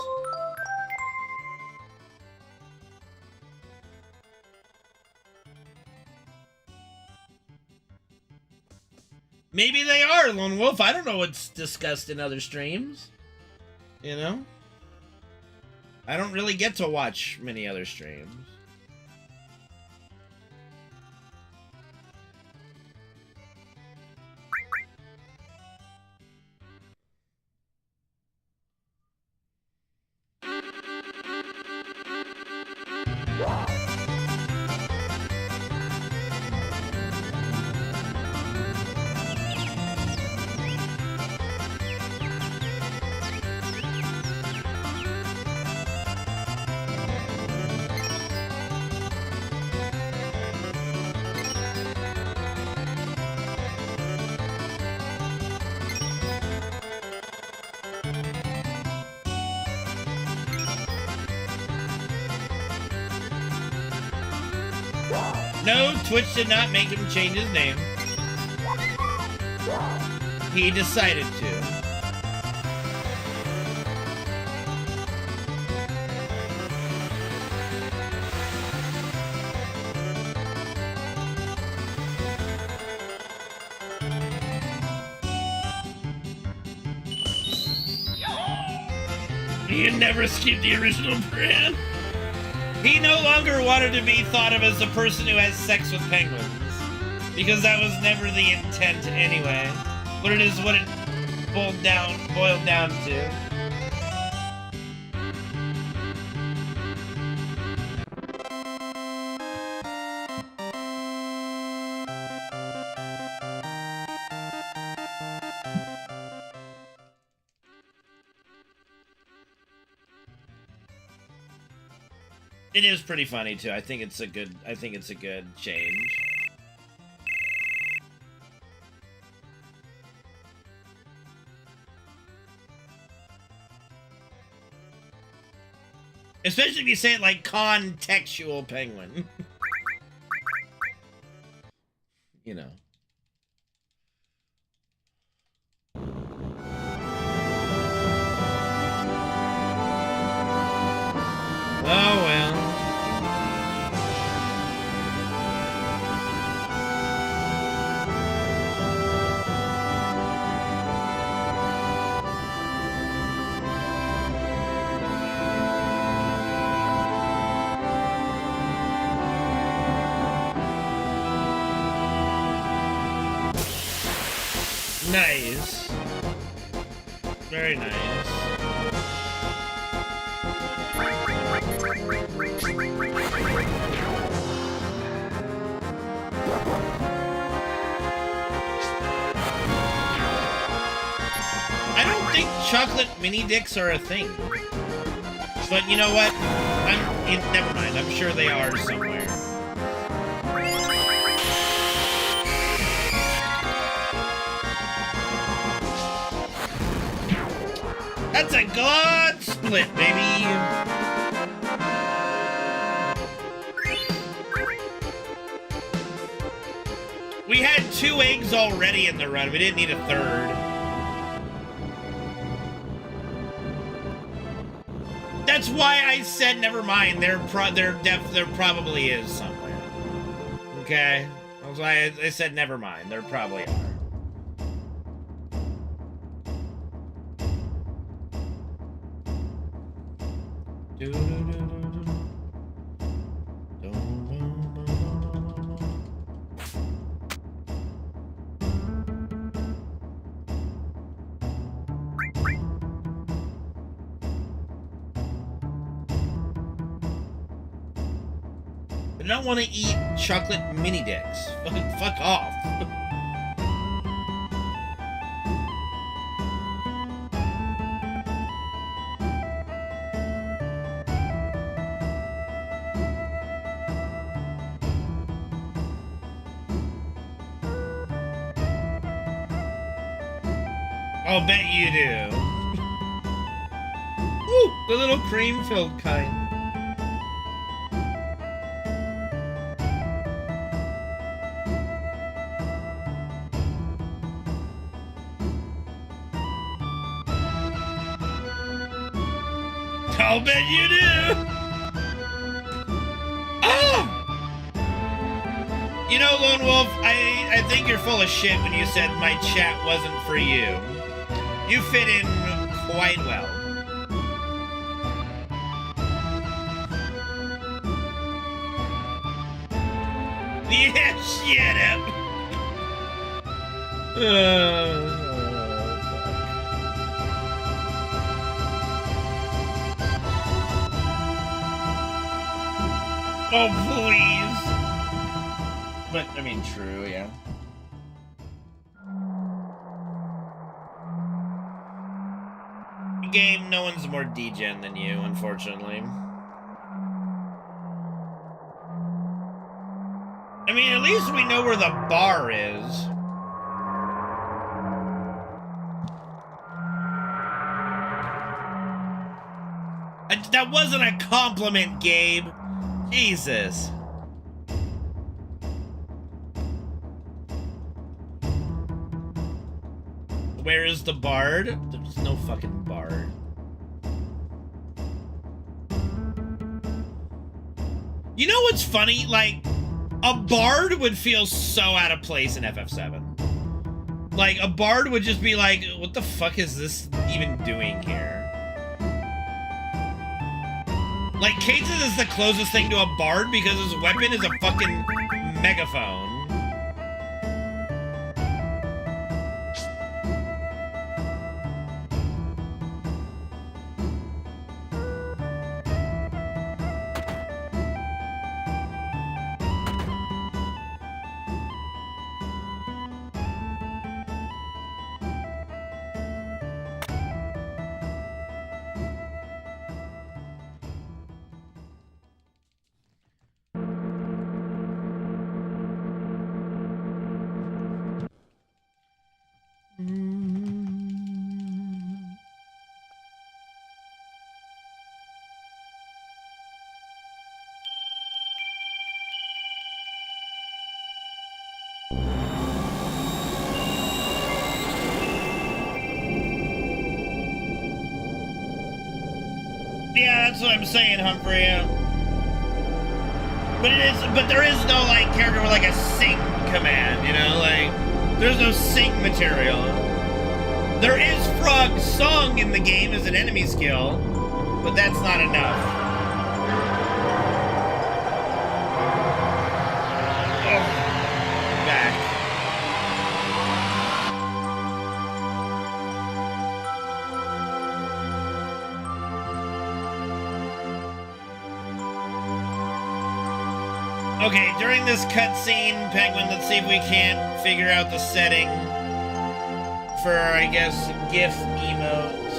Maybe they are, Lone Wolf. I don't know what's discussed in other streams. You know? I don't really get to watch many other streams. No, Twitch did not make him change his name. He decided to. He had never skipped the original brand. He no longer wanted to be thought of as a person who has sex with penguins. Because that was never the intent anyway. But it is what it boiled down to. It is pretty funny too. I think it's a good change. Especially if you say it like contextual penguin. You know. Oh well. Nice. Very nice. I don't think chocolate mini dicks are a thing. But you know what? Never mind. I'm sure they are somewhere. That's a god split, baby. We had 2 eggs already in the run. We didn't need a 3rd. That's why I said never mind. There probably is somewhere. Okay, that's why I said never mind. There probably are. I don't want to eat chocolate mini dicks. Fuck off. I'll bet you do. Ooh, the little cream-filled kind. I'll bet you do. Oh! You know, Lone Wolf, I think you're full of shit when you said my chat wasn't for you. You fit in quite well. Yeah, shut up. Oh, please. But, I mean, true, yeah. Game, no one's more degen than you, unfortunately. I mean, at least we know where the bar is. That wasn't a compliment, Gabe. Jesus. Where is the bard? There's no fucking bard. You know what's funny? Like, a bard would feel so out of place in FF7. Like, a bard would just be like, what the fuck is this even doing here? Like, Kate's is the closest thing to a bard because his weapon is a fucking megaphone. Yeah, that's what I'm saying, Humphrey. But there is no like character with like a sync command, you know, like there's no sync material. There is Frog Song in the game as an enemy skill, but that's not enough. Oh, back. Okay, during this cutscene, Penguin, let's see if we can't figure out the setting for, I guess, GIF emotes.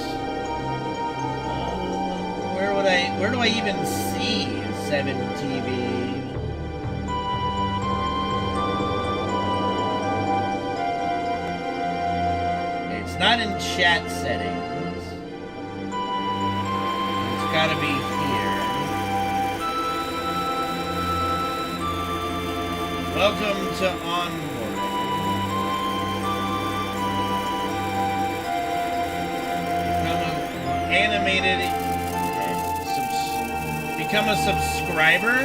Where would where do I even see 7 TV? It's not in chat settings. It's gotta be here. Welcome to onboarding. Animated. Become a subscriber?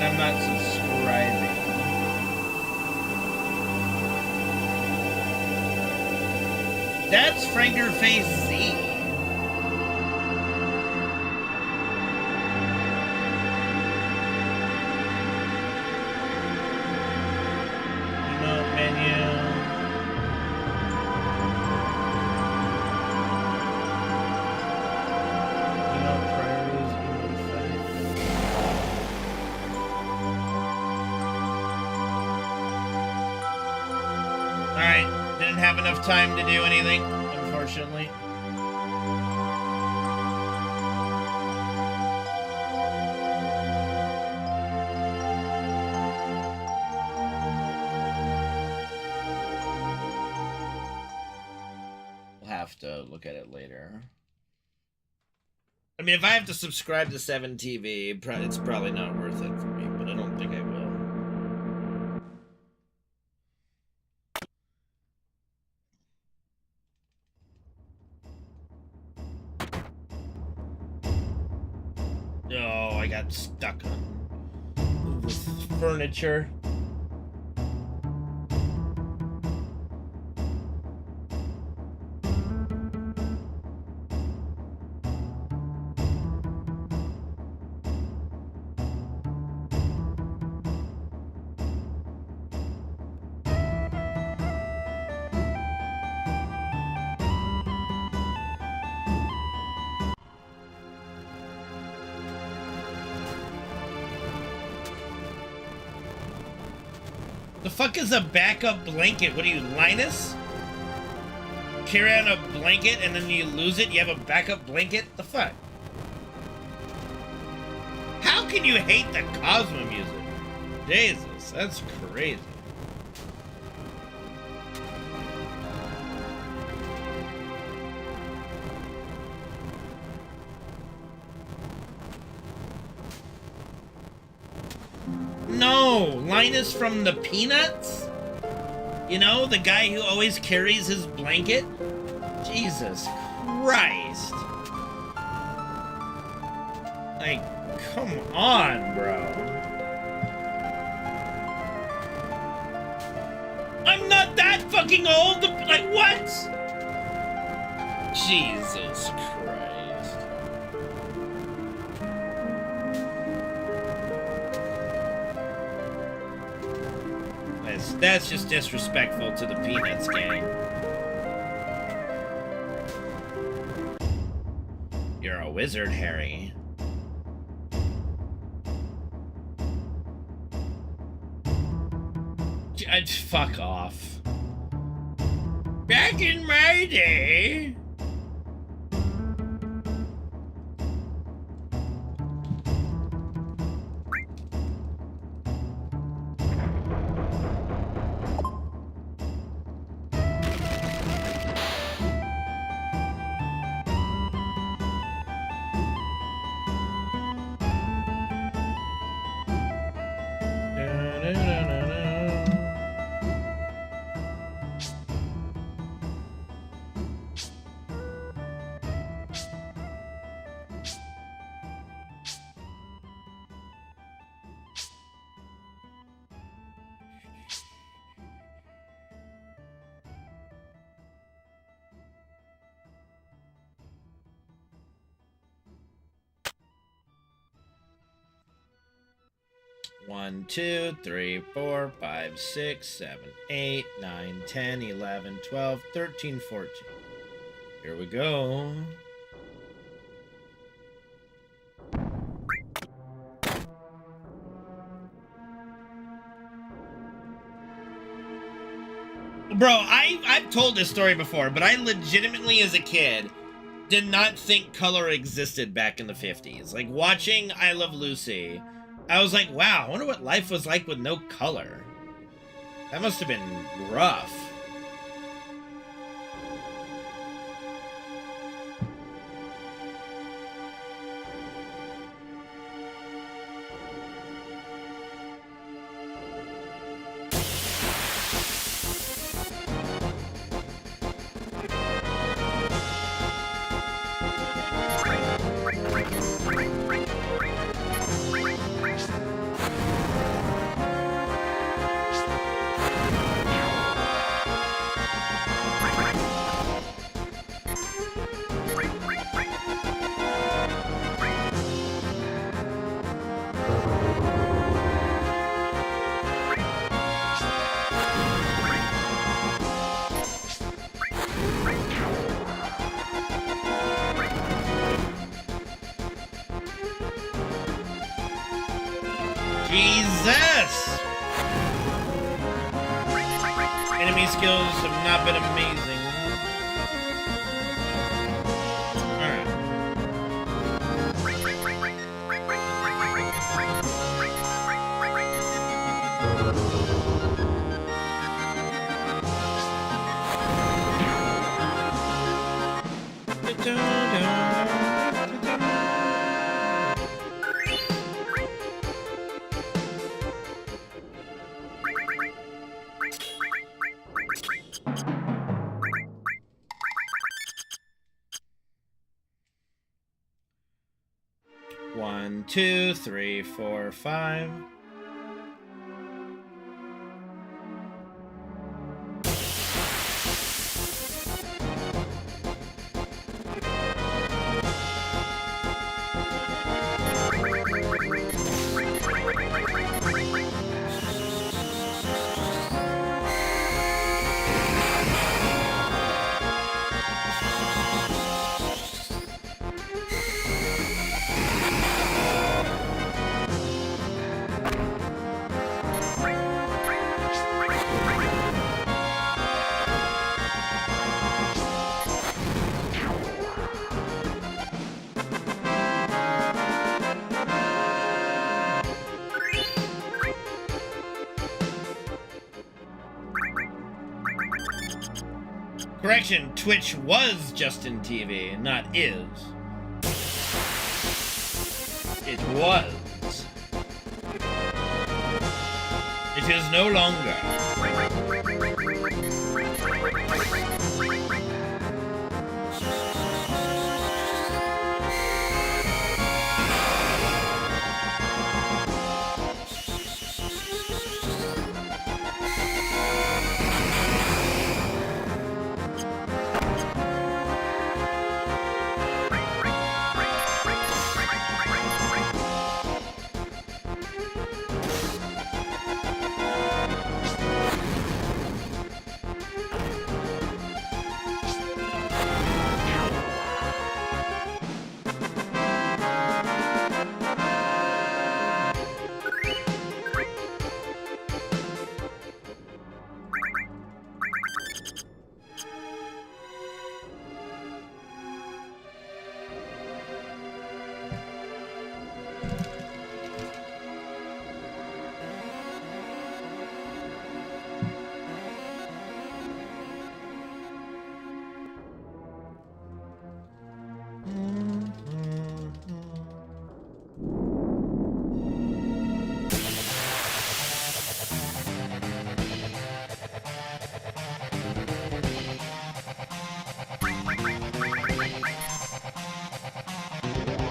I'm not subscribing. That's Frankerface Z. Emote menu. Have enough time to do anything, unfortunately. We'll have to look at it later. I mean, if I have to subscribe to 7 TV, it's probably not worth it for me, but I don't think I will. Oh, I got stuck on this furniture. The fuck is a backup blanket? What are you, Linus? Carry on a blanket and then you lose it? You have a backup blanket? The fuck? How can you hate the Cosmo music? Jesus, that's crazy. No, Linus from the Peanuts? You know, the guy who always carries his blanket? Jesus Christ. Like, come on, bro. I'm not that fucking old! Like, what? Jesus Christ. That's just disrespectful to the Peanuts gang. You're a wizard, Harry. Fuck off. Back in my day... One, 2, 3, 4, 5, 6, 7, 8, 9, 10, 11, 12, 13, 14. Here we go. Bro, I've told this story before, but I legitimately, as a kid, did not think color existed back in the 50s. Like, watching I Love Lucy, I was like, wow, I wonder what life was like with no color. That must have been rough. Jesus! Enemy skills have not been amazing. Alright. One, two, three, four, five. Correction, Twitch was Justin TV, not is. It was. It is no longer.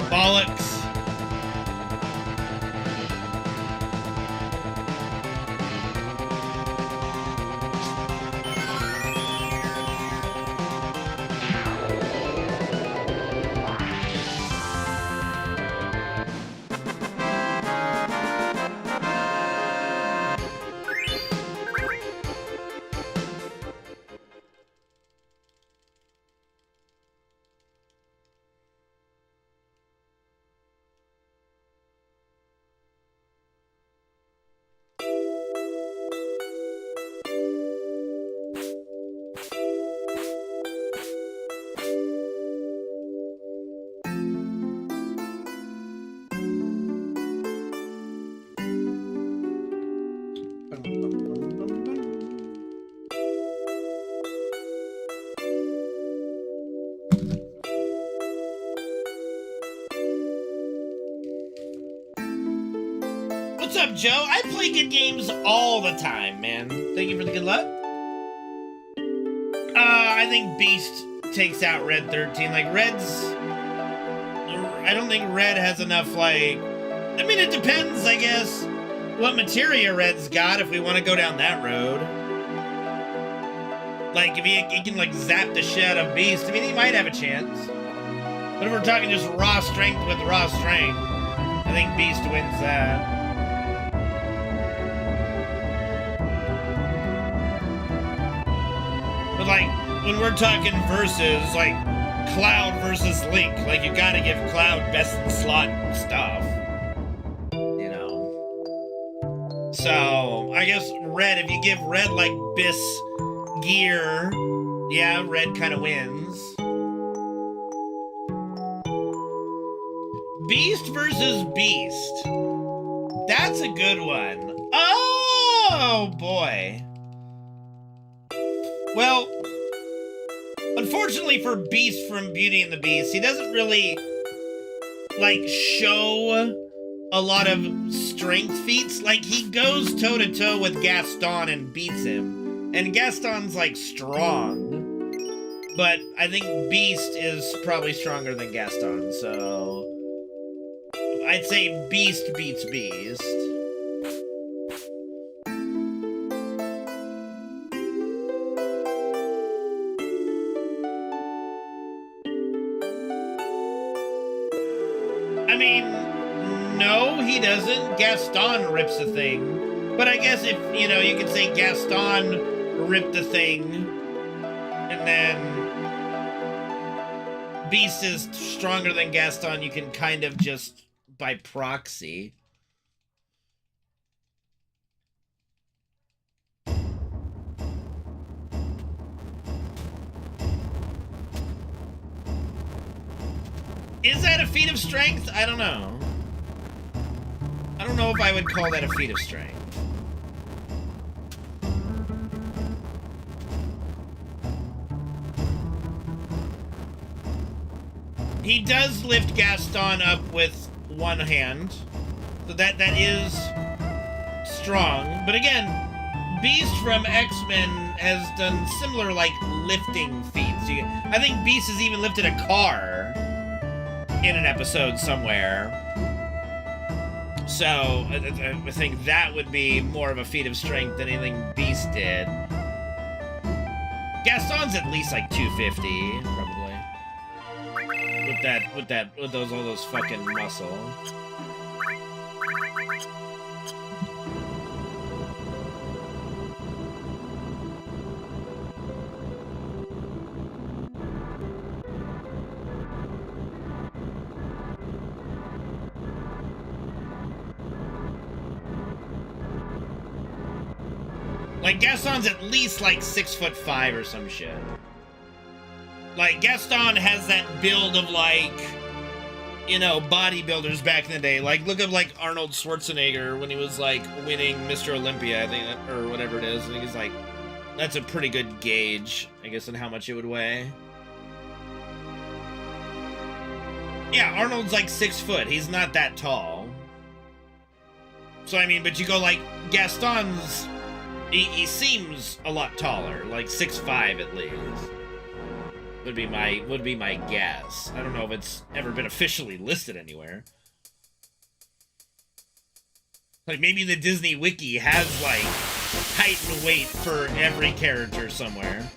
Bollocks. what's up, Joe? I play good games all the time, man. Thank you for the good luck. I think Beast takes out Red 13. Like, I don't think Red has enough, like... I mean, it depends, I guess, what materia Red's got, if we want to go down that road. Like, if he can, like, zap the shit out of Beast, I mean, he might have a chance. But if we're talking just raw strength with raw strength, I think Beast wins that. But, like, when we're talking versus, like, Cloud versus Link, like, you gotta give Cloud best in slot stuff. You know? So, I guess Red, if you give Red, like, Bis gear, yeah, Red kind of wins. Beast versus Beast. That's a good one. Oh, boy. Well, unfortunately for Beast from Beauty and the Beast, he doesn't really, like, show a lot of strength feats. Like, he goes toe-to-toe with Gaston and beats him. And Gaston's, like, strong. But I think Beast is probably stronger than Gaston, so... I'd say Beast beats Beast. I mean, no, he doesn't. Gaston rips the thing. But I guess if, you know, you could say Gaston ripped the thing, and then Beast is stronger than Gaston, you can kind of just... by proxy. Is that a feat of strength? I don't know. I don't know if I would call that a feat of strength. He does lift Gaston up with one hand, so that is strong. But again, Beast from X-Men has done similar, like, lifting feats. I think Beast has even lifted a car in an episode somewhere. So I think that would be more of a feat of strength than anything Beast did. Gaston's at least like 250, probably. With all those fucking muscle. Like, Gaston's at least like 6'5" or some shit. Like, Gaston has that build of, like, you know, bodybuilders back in the day. Like, look at, like, Arnold Schwarzenegger when he was, like, winning Mr. Olympia, I think, or whatever it is. I think it's, like, that's a pretty good gauge, I guess, on how much it would weigh. Yeah, Arnold's, like, 6 foot. He's not that tall. So, I mean, but you go, like, Gaston's... He seems a lot taller, like 6'5" at least. Would be my guess. I don't know if it's ever been officially listed anywhere. Like, maybe the Disney Wiki has, like, height and weight for every character somewhere.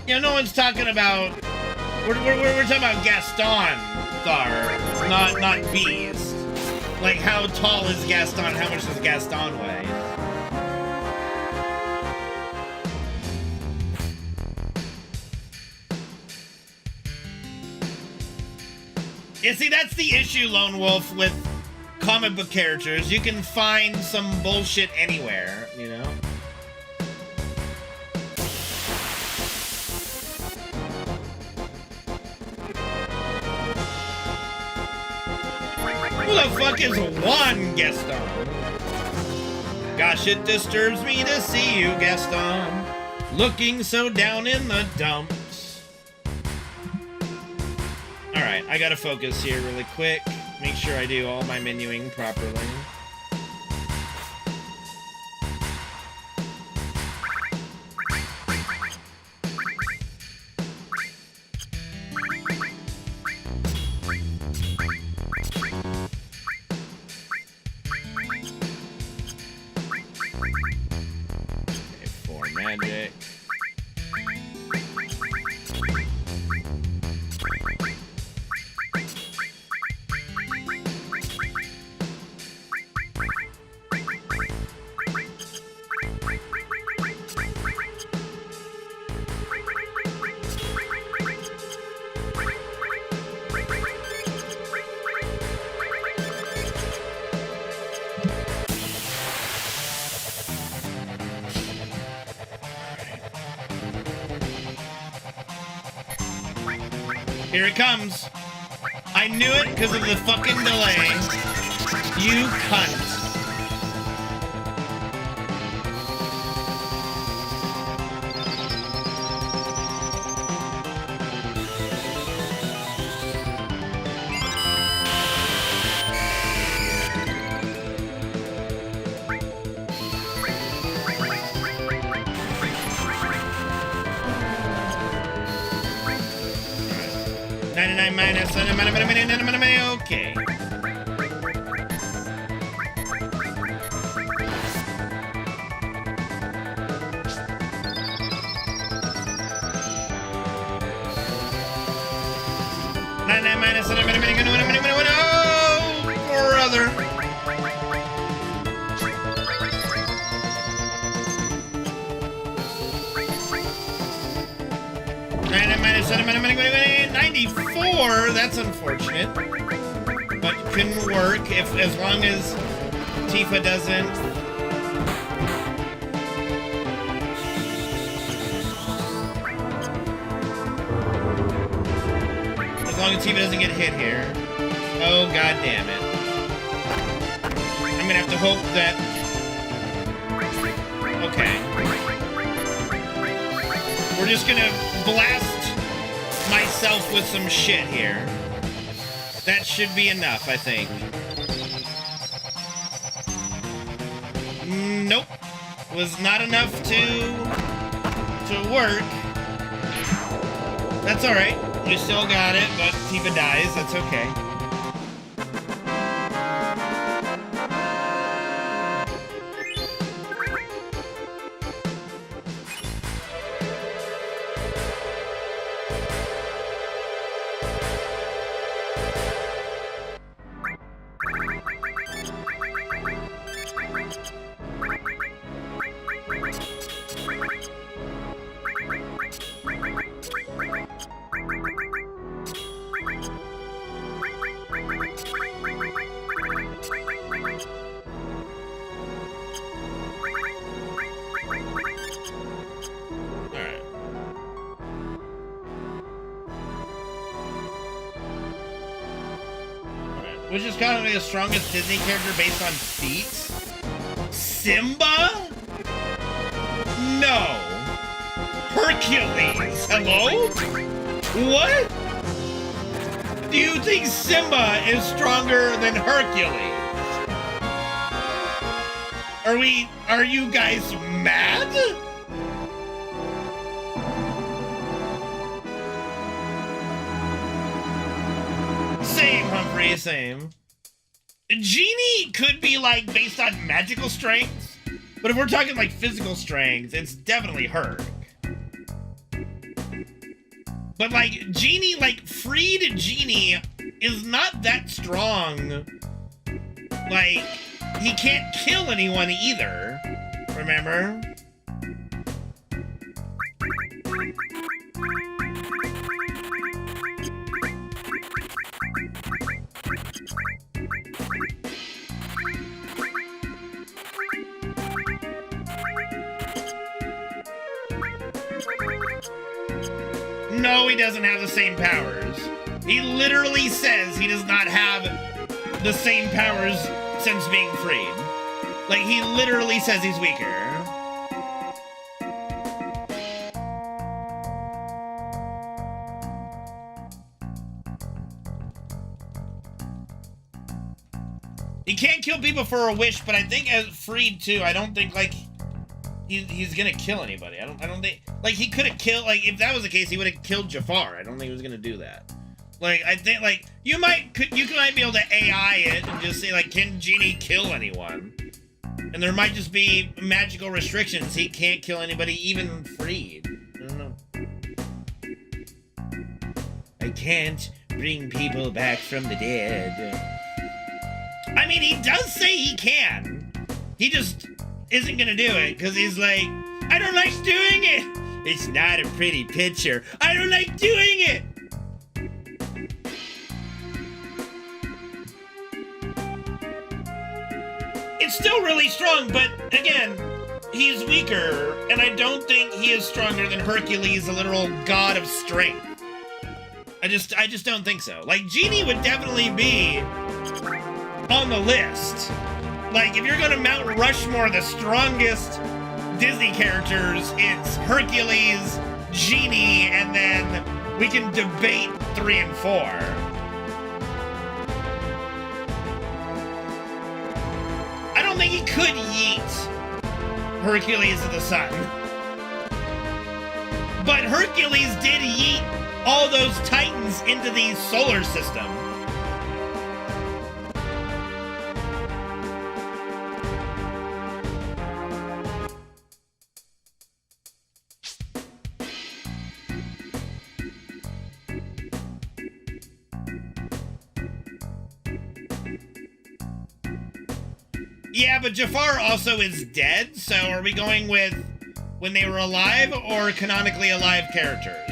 You know, no one's talking about... We're talking about Gaston, Thar, not Beast. Like, how tall is Gaston? How much does Gaston weigh? Yeah, see, that's the issue, Lone Wolf, with comic book characters. You can find some bullshit anywhere, you know? Who the fuck is Juan Gaston? Gosh, it disturbs me to see you, Gaston, looking so down in the dumps. Alright, I gotta focus here really quick. Make sure I do all my menuing properly. Magic. Here it comes. I knew it because of the fucking delay. You cunt. Okay. Oh, brother. -94. That's unfortunate, but couldn't work as long as Tifa doesn't. As long as Tifa doesn't get hit here. Oh, god damn it. I'm gonna have to hope that. Okay. We're just gonna blast myself with some shit here. That should be enough, I think. Nope. Was not enough to work. That's alright. We still got it, but Tifa dies. That's okay. Which is kind of the strongest Disney character based on feats? Simba? No. Hercules. Hello? What? Do you think Simba is stronger than Hercules? Are you guys mad? Same, Humphrey, same. Genie could be, like, based on magical strength, but if we're talking, like, physical strength, it's definitely her. But, like, Genie, like, freed Genie is not that strong. Like, he can't kill anyone either, remember? No, he doesn't have the same powers. He literally says he does not have the same powers since being freed. Like, he literally says he's weaker. He can't kill people for a wish, but I think as freed too, I don't think, like, he's gonna kill anybody. I don't think, like, he could have killed, like, if that was the case, he would have killed Jafar. I don't think he was gonna do that. Like, I think, like, you might be able to AI it and just say, like, can Genie kill anyone? And there might just be magical restrictions. He can't kill anybody, even freed. I don't know. I can't bring people back from the dead. I mean, he does say he can. He just isn't gonna do it, because he's like, I don't like doing it. It's not a pretty picture. I don't like doing it. It's still really strong, but again, he's weaker, and I don't think he is stronger than Hercules, the literal god of strength. I just don't think so. Like, Genie would definitely be on the list. Like, if you're gonna Mount Rushmore the strongest Disney characters, it's Hercules, Genie, and then we can debate 3 and 4. I don't think he could yeet Hercules to the sun. But Hercules did yeet all those titans into the solar system. Yeah, but Jafar also is dead, so are we going with when they were alive or canonically alive characters?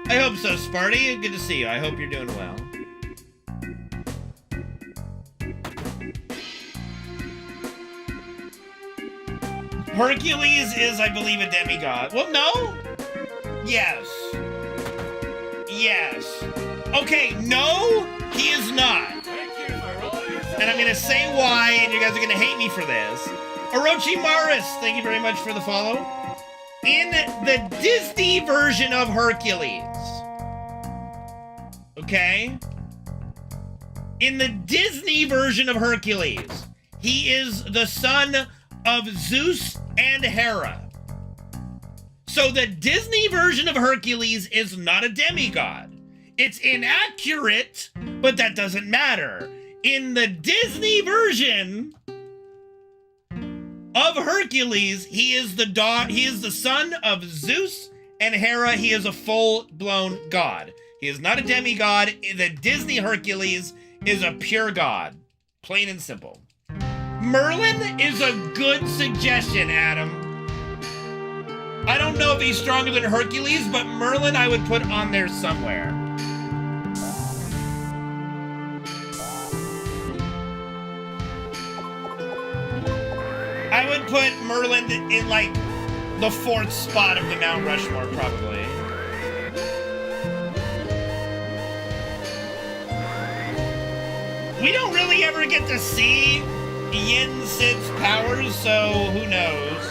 I hope so, Sparty. Good to see you. I hope you're doing well. Hercules is, I believe, a demigod. Well, no? Yes. Yes. Okay, no, he is not. And I'm gonna say why, and you guys are gonna hate me for this. Orochimaru, thank you very much for the follow. In the Disney version of Hercules, okay? In the Disney version of Hercules, he is the son of Zeus and Hera. So the Disney version of Hercules is not a demigod. It's inaccurate, but that doesn't matter. In the Disney version of Hercules, he is the son of Zeus and Hera. He is a full-blown god. He is not a demigod. The Disney Hercules is a pure god. Plain and simple. Merlin is a good suggestion, Adam. I don't know if he's stronger than Hercules, but Merlin I would put on there somewhere. I would put Merlin in, like, the 4th spot of the Mount Rushmore, probably. We don't really ever get to see Yin Sid's powers, so who knows?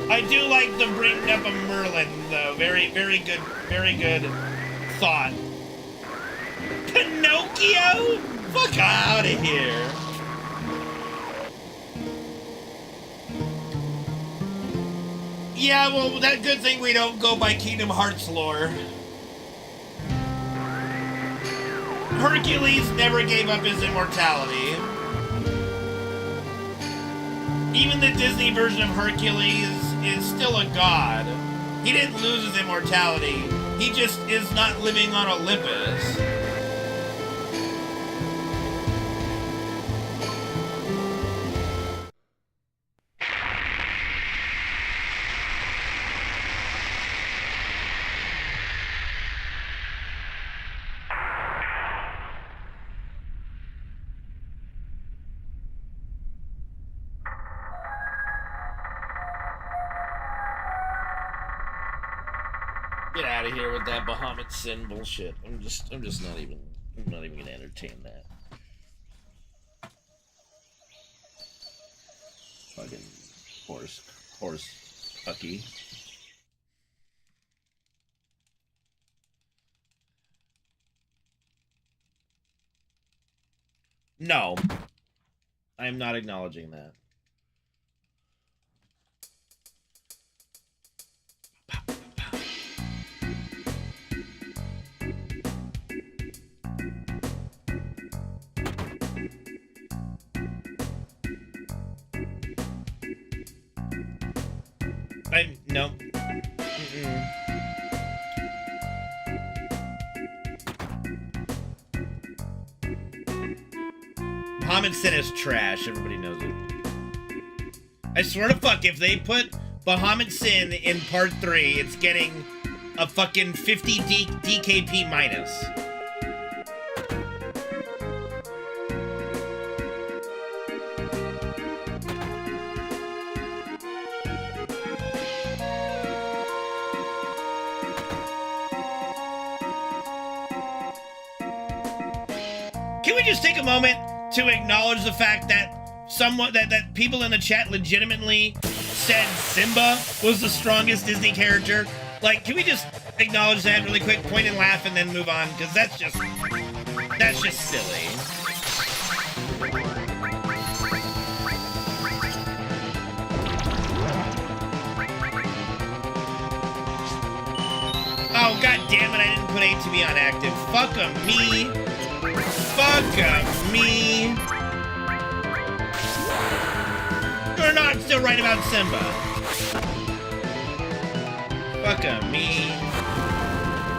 I do like the bringing up of Merlin, though. Very, very good thought. Pinocchio? Fuck out of here. Yeah, well, that good thing we don't go by Kingdom Hearts lore. Hercules never gave up his immortality. Even the Disney version of Hercules is still a god. He didn't lose his immortality. He just is not living on Olympus. Get out of here with that Bahamut Sin bullshit. I'm not even gonna entertain that. Fucking horse pucky. No, I'm not acknowledging that. No. Bahamut Sin is trash. Everybody knows it. I swear to fuck, if they put Bahamut Sin in part 3, it's getting a fucking 50 DKP minus. Can we just take a moment to acknowledge the fact that that people in the chat legitimately said Simba was the strongest Disney character? Like, can we just acknowledge that really quick, point and laugh, and then move on? Because that's just silly. Oh, god damn it, I didn't put ATB on active. Fuck me. Fuck me. You're not still right about Simba. Fuck me.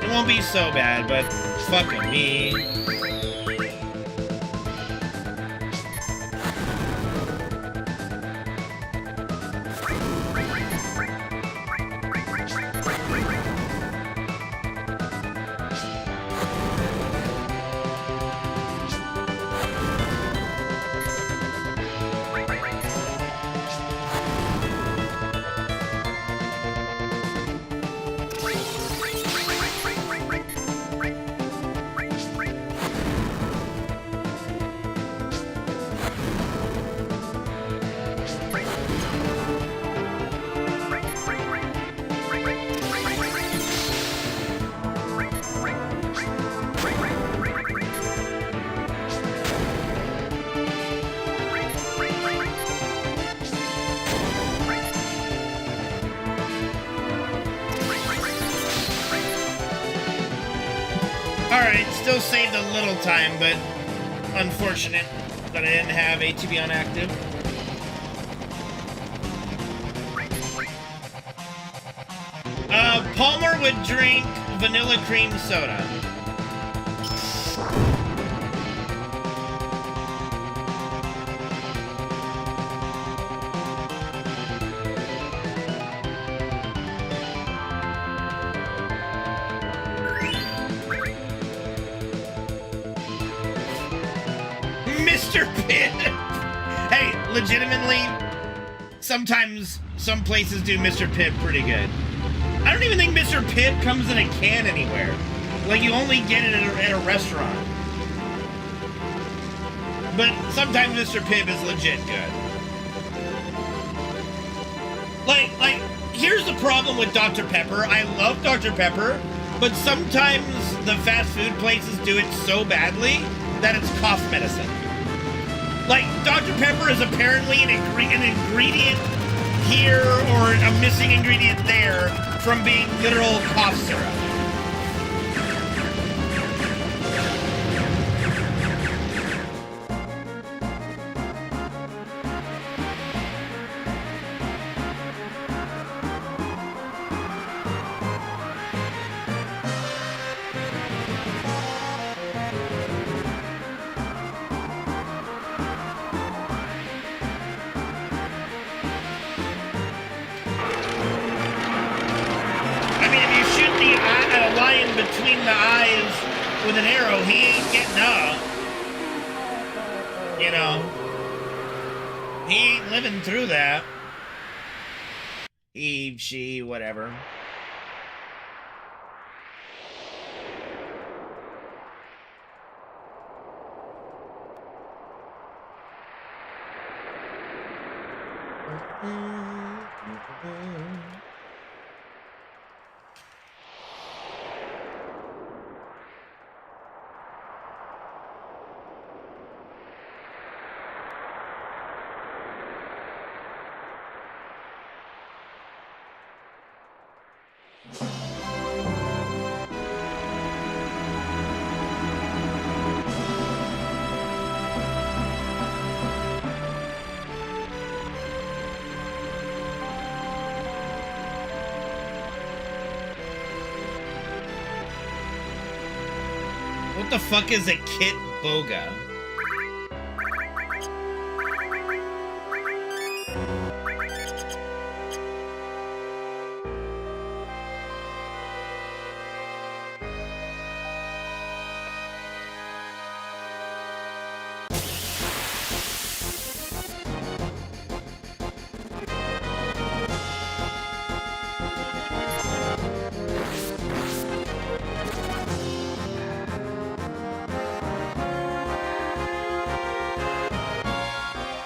It won't be so bad, but fuck me. Alright, still saved a little time, but unfortunate that I didn't have ATB on active. Palmer would drink vanilla cream soda. Mr. Pibb! Hey, legitimately, sometimes some places do Mr. Pibb pretty good. I don't even think Mr. Pibb comes in a can anywhere. Like, you only get it at a restaurant. But sometimes Mr. Pibb is legit good. Like, here's the problem with Dr. Pepper. I love Dr. Pepper, but sometimes the fast food places do it so badly that it's cough medicine. Like, Dr. Pepper is apparently an ingredient here or a missing ingredient there from being literal cough syrup. Between the eyes with an arrow, he ain't getting up. You know, he ain't living through that. He, she, whatever. What the fuck is a Kit Boga?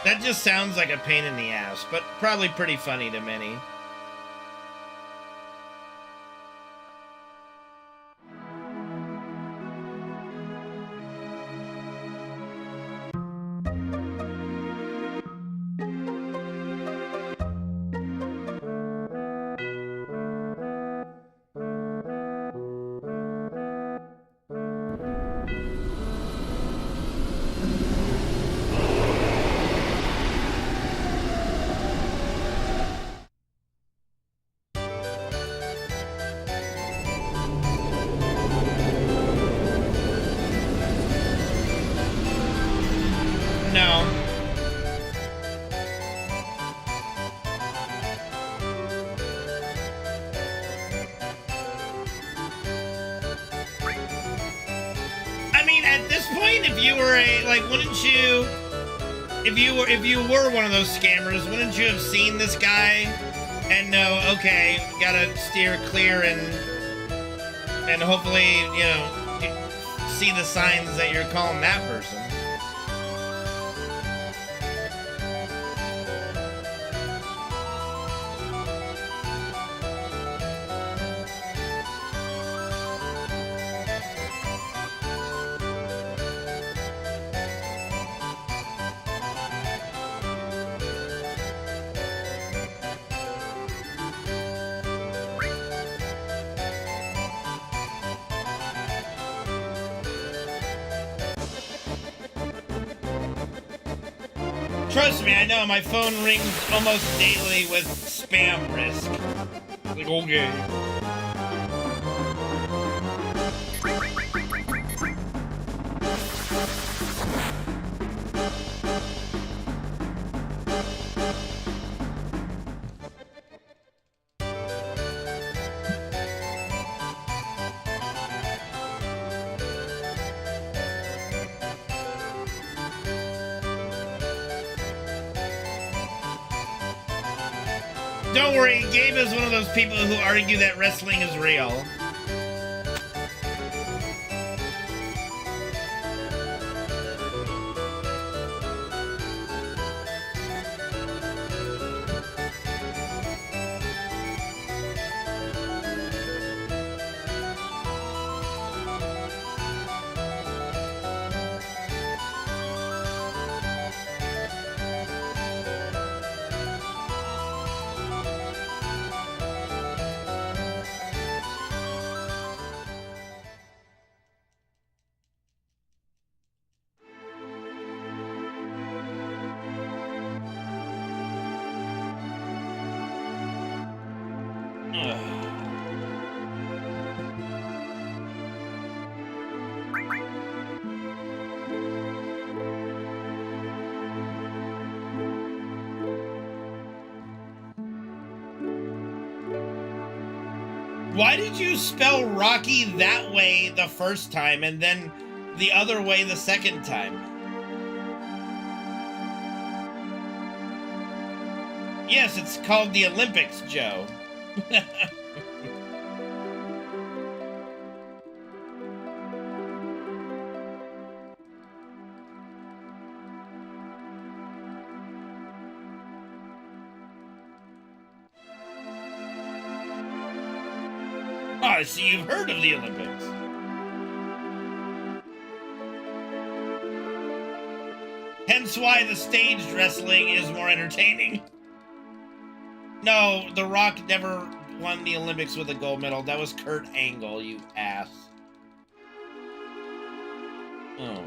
That just sounds like a pain in the ass, but probably pretty funny to many. No. I mean, at this point, if you were wouldn't you, if you were one of those scammers, wouldn't you have seen this guy and know, okay, gotta steer clear and hopefully, you know, see the signs that you're calling that person? Trust me, I know my phone rings almost daily with spam risk. Like, okay. Don't worry, Gabe is one of those people who argue that wrestling is real. Why did you spell Rocky that way the first time and then the other way the second time? Yes, it's called the Olympics, Joe. Oh, I see you've heard of the Olympics. Hence why the staged wrestling is more entertaining. No, The Rock never won the Olympics with a gold medal. That was Kurt Angle, you ass. Oh.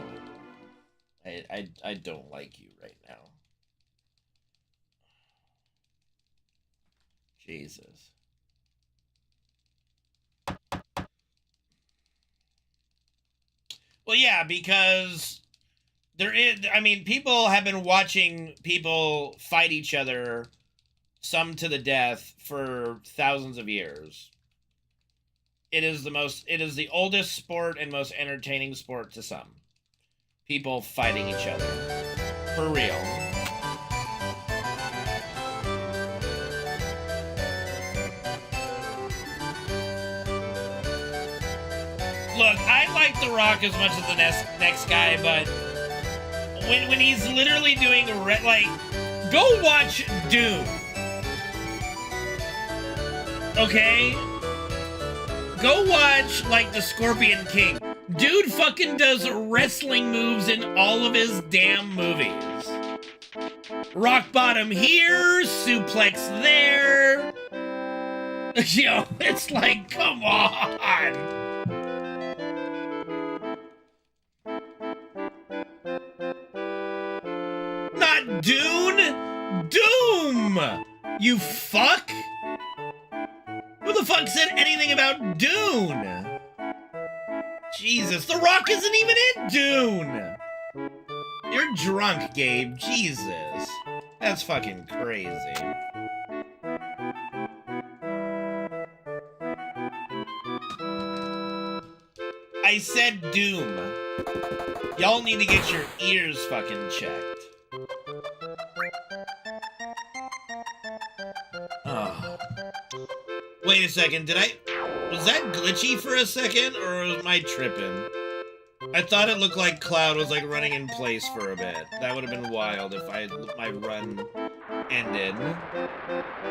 I don't like you right now. Jesus. Well, yeah, because there is, I mean, people have been watching people fight each other, some to the death, for thousands of years. It is the oldest sport and most entertaining sport to some. People fighting each other. For real. Look, I like The Rock as much as the next guy, but when he's literally doing like, go watch Doom. Okay? Go watch, like, the Scorpion King. Dude fucking does wrestling moves in all of his damn movies. Rock bottom here, suplex there. Yo, it's like, come on. Not Dune, Doom, you fuck. Who the fuck said anything about Dune? Jesus, The Rock isn't even in Dune! You're drunk, Gabe. Jesus. That's fucking crazy. I said Doom. Y'all need to get your ears fucking checked. Oh. Wait a second, was that glitchy for a second, or am I tripping? I thought it looked like Cloud was like running in place for a bit. That would have been wild if my run ended.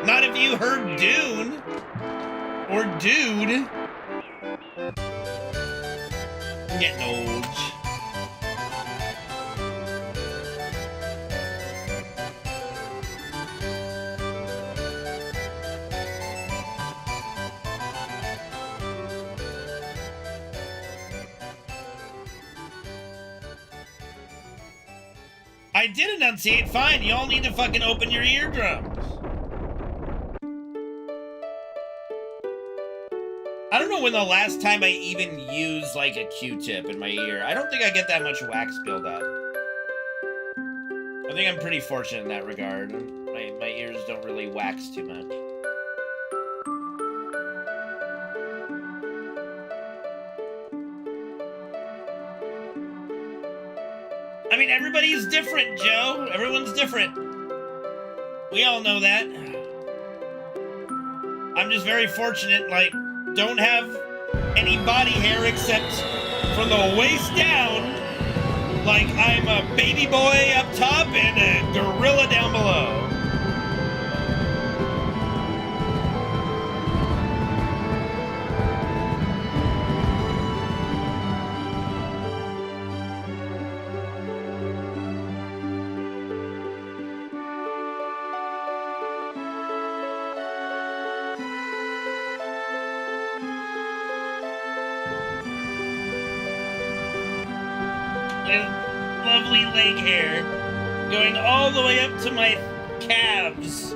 Not if you heard Dune or Dude. I'm getting old. I did enunciate fine. Y'all need to fucking open your eardrums. I don't know when the last time I even used like a Q-tip in my ear. I don't think I get that much wax buildup. I think I'm pretty fortunate in that regard. My ears don't really wax too much. I mean, everybody's different, Joe. Everyone's different. We all know that. I'm just very fortunate, like, don't have any body hair except from the waist down. Like, I'm a baby boy up top and a gorilla down below. Lovely leg hair going all the way up to my calves.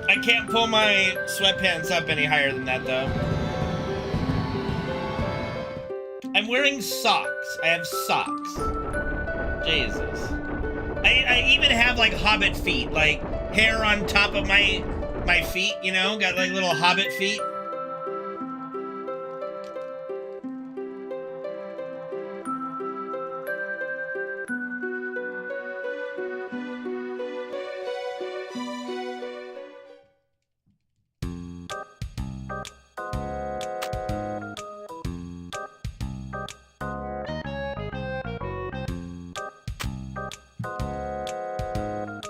I can't pull my sweatpants up any higher than that, though. I'm wearing socks. I have socks. Jesus. I even have, like, hobbit feet, like, hair on top of my feet, you know? Got, like, little hobbit feet.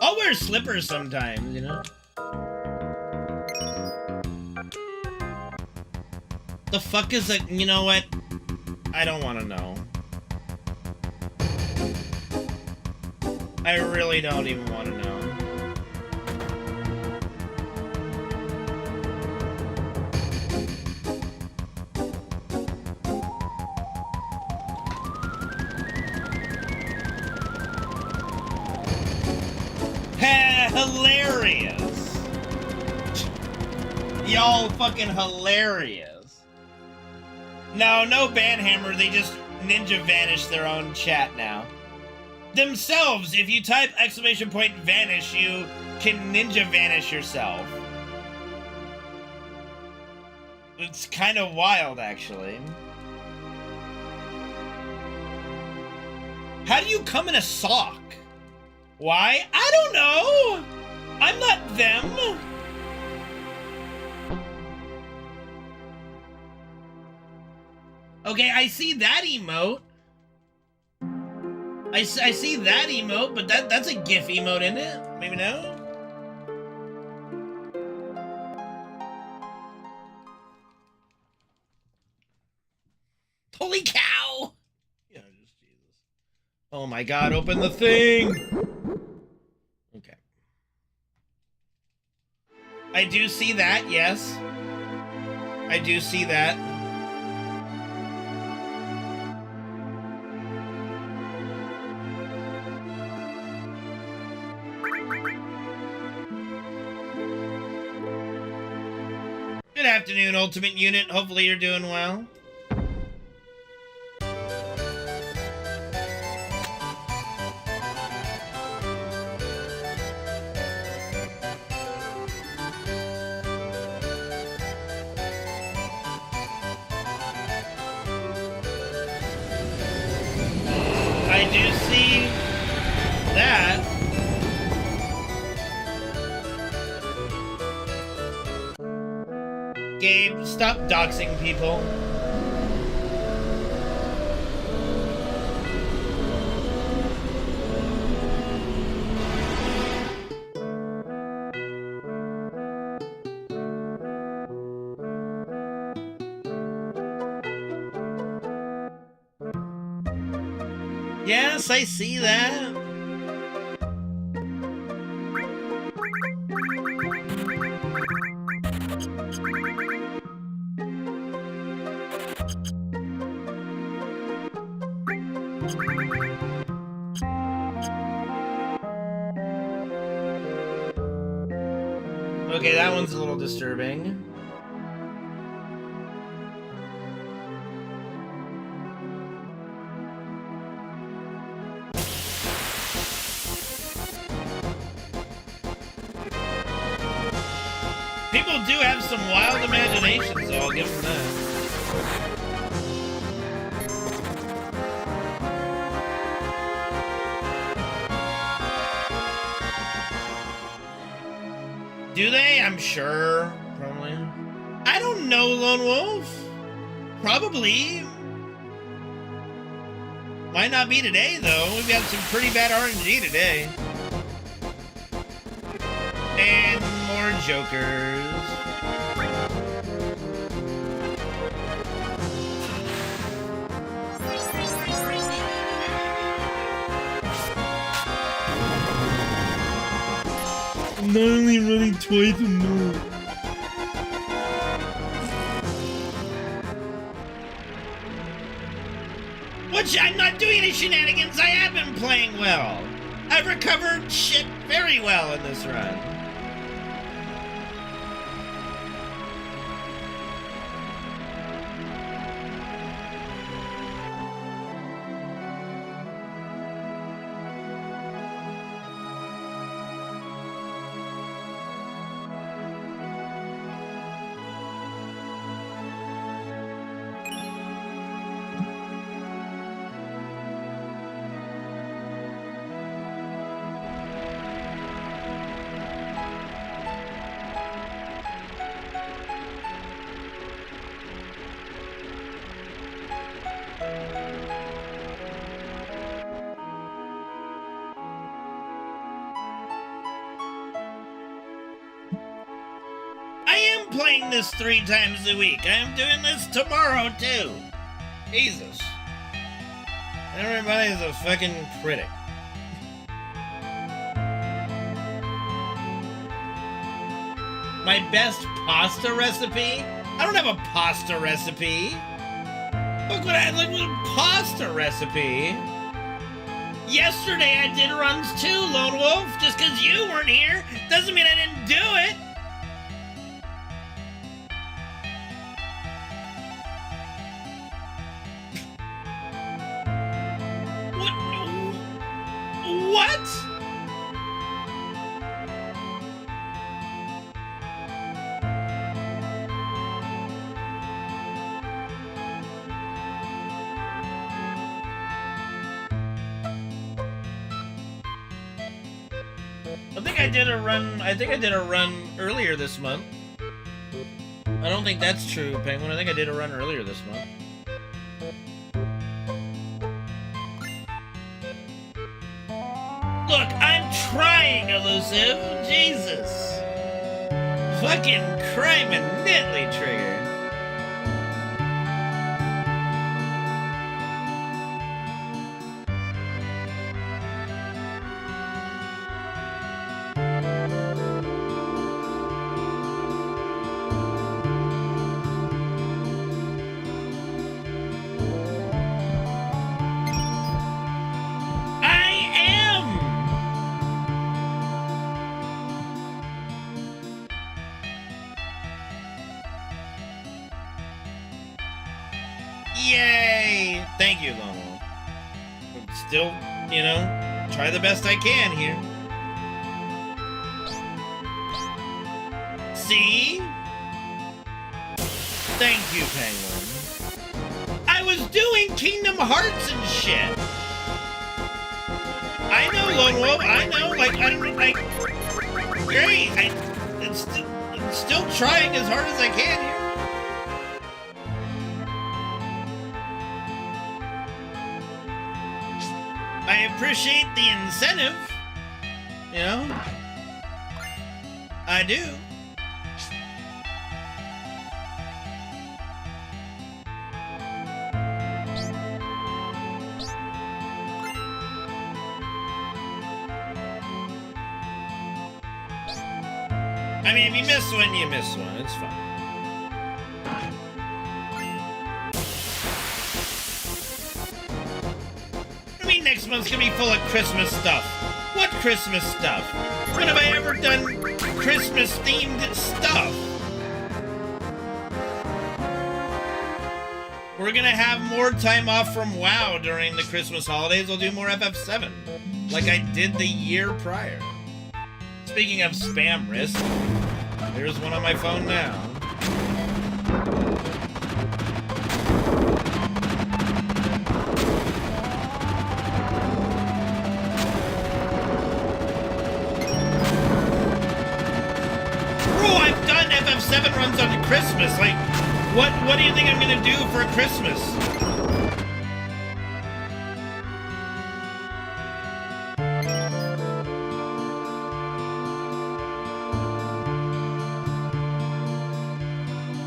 I'll wear slippers sometimes, you know? The fuck is it? You know what? I don't want to know. I really don't even want to know. Hilarious! Y'all fucking hilarious. No banhammer, they just ninja vanish their own chat now. Themselves, if you type !vanish, you can ninja vanish yourself. It's kind of wild, actually. How do you come in a sock? Why? I don't know! I'm not them! Okay, I see that emote. I see that emote, but that's a GIF emote, isn't it? Maybe no? Holy cow! Yeah, just Jesus. Oh my god, open the thing! Okay. I do see that, yes. I do see that. Good afternoon, Ultimate Unit. Hopefully you're doing well. I do see that. Gabe, stop doxing people. Yes, I see that. Okay, that one's a little disturbing. People do have some wild imaginations, so I'll give them that. Do they? I'm sure. Probably. I don't know, Lone Wolf. Probably. Might not be today, though. We've got some pretty bad RNG today. And more jokers. I'm not only running twice a move. Which I'm not doing any shenanigans. I have been playing well. I've recovered shit very well in this run. am playing this 3 times a week. I am doing this tomorrow, too. Jesus. Everybody's a fucking critic. My best pasta recipe? I don't have a pasta recipe. Look what pasta recipe. Yesterday I did runs too, Lone Wolf. Just because you weren't here doesn't mean I didn't do it. What? I think I did a run earlier this month. I don't think that's true, Penguin. I think I did a run earlier this month. Look, I'm trying, Elusive. Jesus. Fucking crime and Nitley trigger. Yay! Thank you, Lomo. Still, you know, try the best I can here. See? Thank you, Penguin. I was doing Kingdom Hearts and shit. I know, Lone Wolf. I know. Great. I'm still trying as hard as I can here. I appreciate the incentive, you know, I do. I mean, if you miss one, you miss one, it's fine. Next month's gonna be full of Christmas stuff. What Christmas stuff? When have I ever done Christmas-themed stuff? We're gonna have more time off from WoW during the Christmas holidays. I'll do more FF7, like I did the year prior. Speaking of spam risk, there's one on my phone now. FF7 runs on Christmas. Like, what do you think I'm gonna do for Christmas?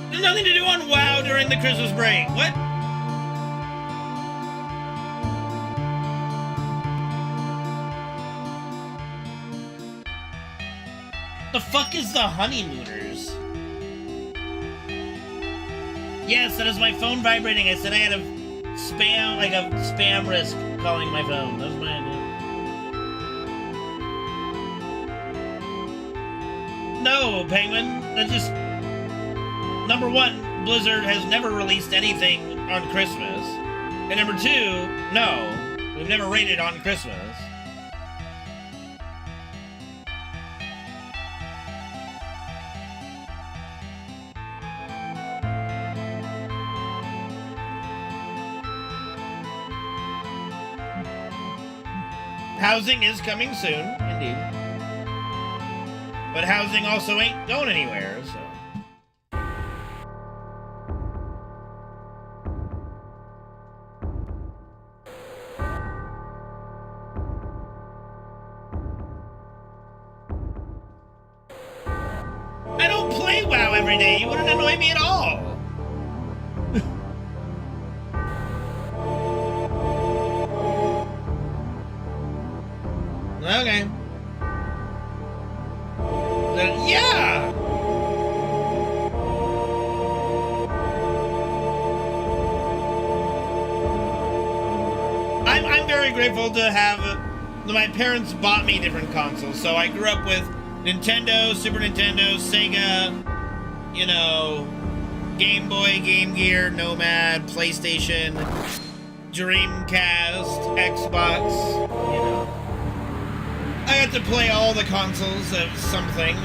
There's nothing to do on WoW during the Christmas break. What? The fuck is the honeymooners? Yes, that is my phone vibrating. I said I had a spam risk calling my phone. That was my idea. No, Penguin. That's just... Number one, Blizzard has never released anything on Christmas. And number two, no. We've never rated on Christmas. Housing is coming soon, indeed. But housing also ain't going anywhere, so... I don't play WoW every every day, you wouldn't annoy me at all. Okay. Then, yeah! I'm very grateful to have... my parents bought me different consoles, so I grew up with Nintendo, Super Nintendo, Sega, you know, Game Boy, Game Gear, Nomad, PlayStation, Dreamcast, Xbox, you know. I got to play all the consoles of something.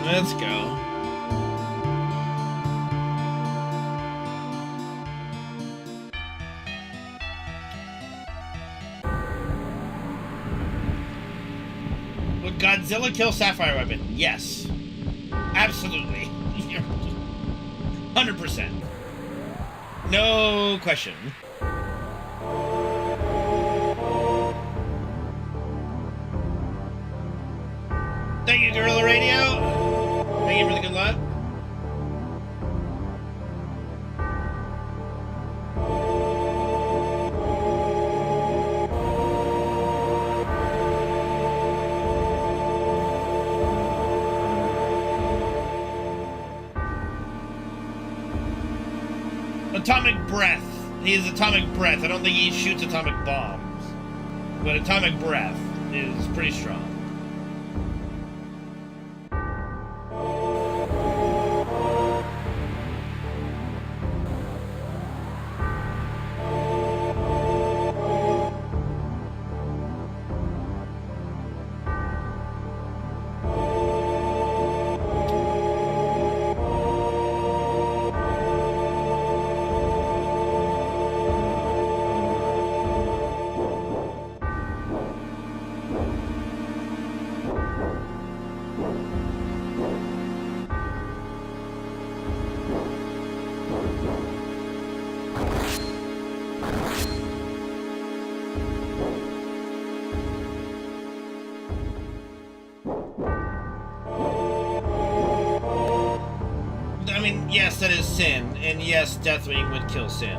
Let's go. Would Godzilla kill Sapphire Weapon? Yes. Absolutely. 100%. No question. Thank you, Gorilla Radio. Thank you for the good luck. Atomic breath. He has atomic breath. I don't think he shoots atomic bombs. But atomic breath is pretty strong. Yes, that is Sin, and yes, Deathwing would kill Sin.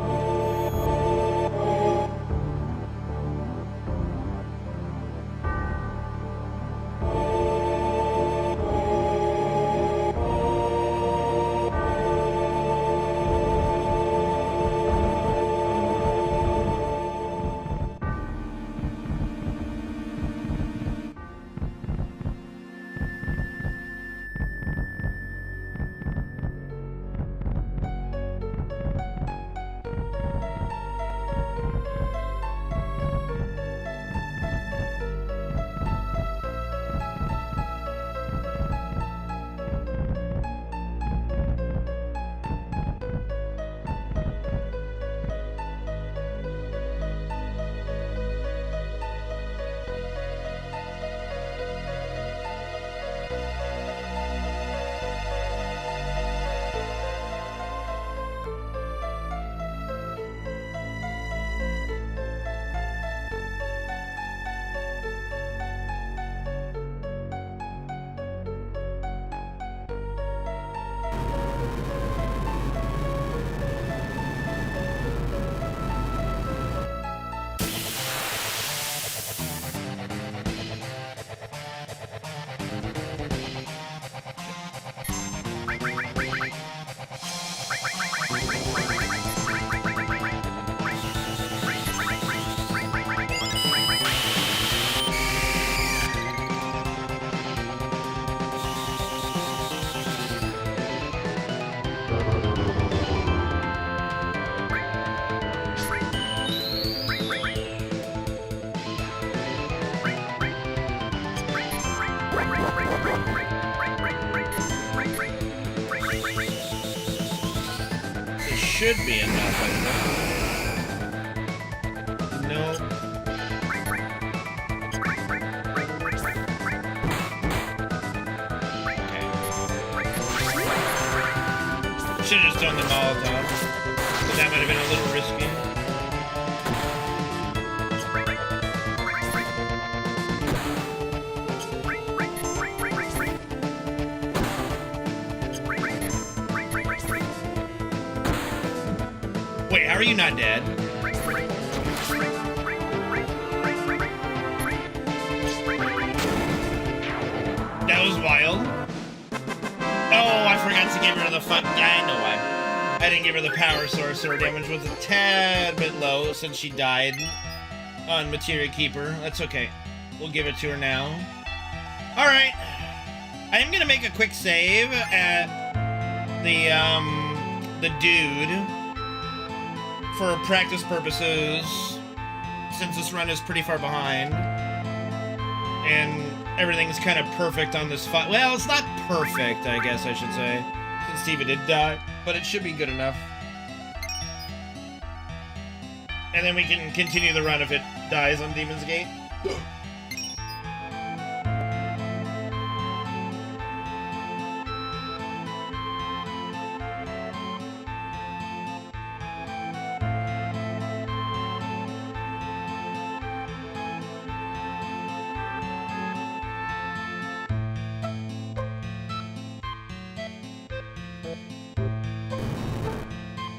should be enough, I think. No. Okay. Should have just done the Molotov. But that might have been a little risky. Wait, how are you not dead? That was wild. Oh, I forgot to give her the fun. Yeah, I know why. I didn't give her the power source, so her damage was a tad bit low since she died on Materia Keeper. That's okay. We'll give it to her now. Alright. I am gonna make a quick save at the dude. For practice purposes, since this run is pretty far behind, and everything's kind of perfect on this fight. Well, it's not perfect, I guess I should say, since Steve did die, but it should be good enough. And then we can continue the run if it dies on Demon's Gate.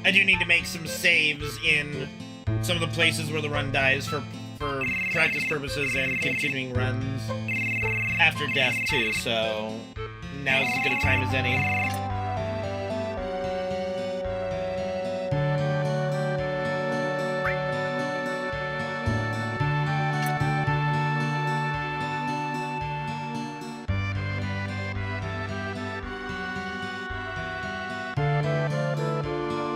I do need to make some saves in some of the places where the run dies for practice purposes and continuing runs after death too, so now's as good a time as any.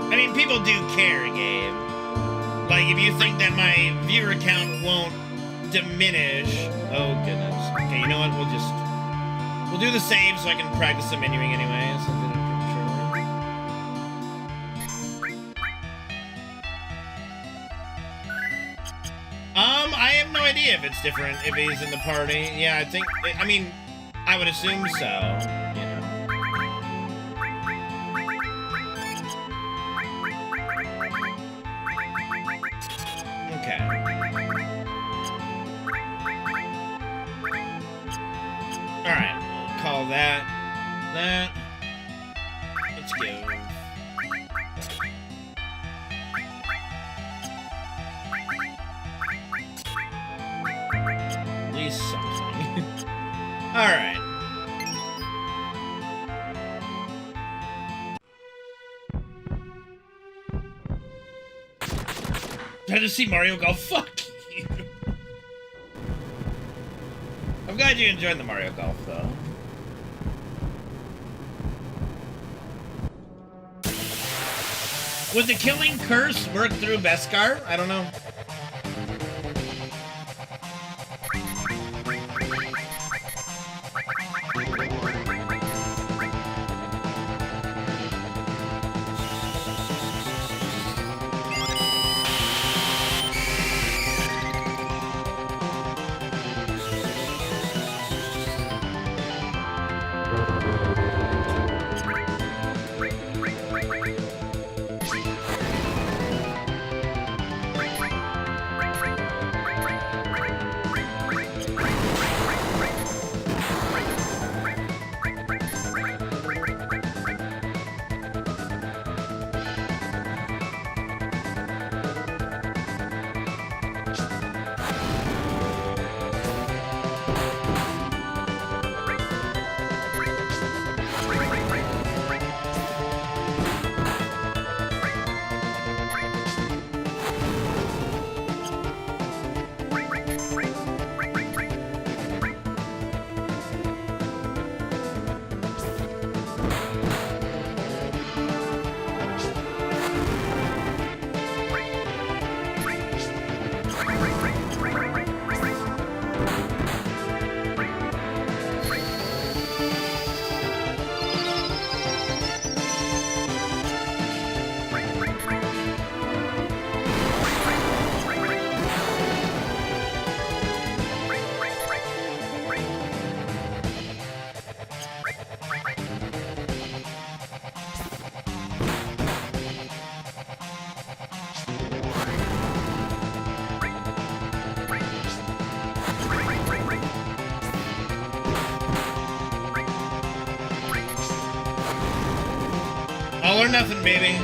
I mean, people do care, Gabe. Like, if you think that my viewer count won't diminish... Oh, goodness. Okay, you know what? We'll do the save so I can practice the menuing anyway. So I have no idea if it's different if he's in the party. Yeah, I think... I mean, I would assume so, you know. Okay. Alright, we'll call that. Let's go. At least something. Alright. I just see Mario Golf. Fuck you. I'm glad you enjoyed the Mario Golf, though. Would the killing curse work through Beskar? I don't know. All or nothing, baby.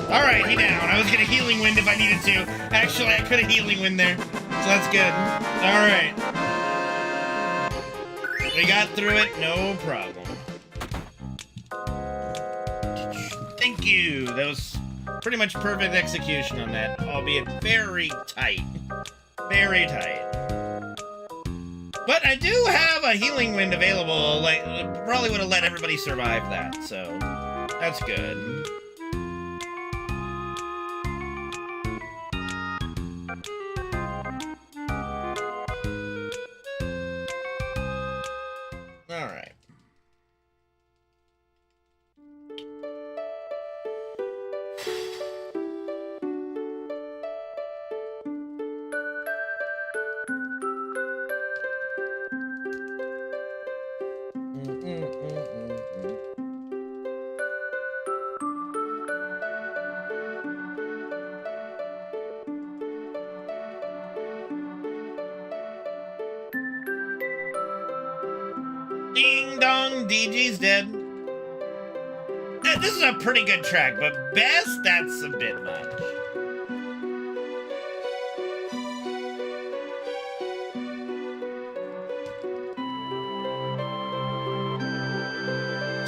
Alright, he down. I was gonna healing wind if I needed to. Actually, I could have healing wind there. So that's good. Alright. We got through it, no problem. Thank you. That was pretty much perfect execution on that, albeit very tight. Very tight. But I do have a healing wind available. Like, probably would have let everybody survive that, so that's good. All right. Ding dong, DG's dead. This is a pretty good track, but best, that's a bit much.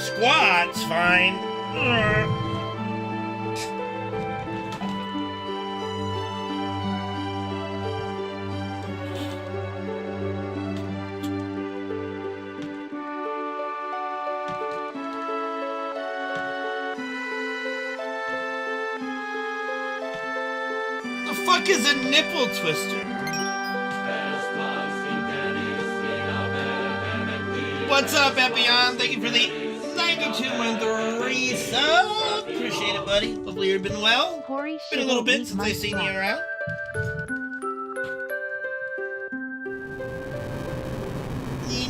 Squat's fine. The fuck is a nipple twister? What's up, Epion? Thank you for the 92-month resub. Appreciate it, buddy. Hopefully you've been well. Been a little bit since I've seen you around.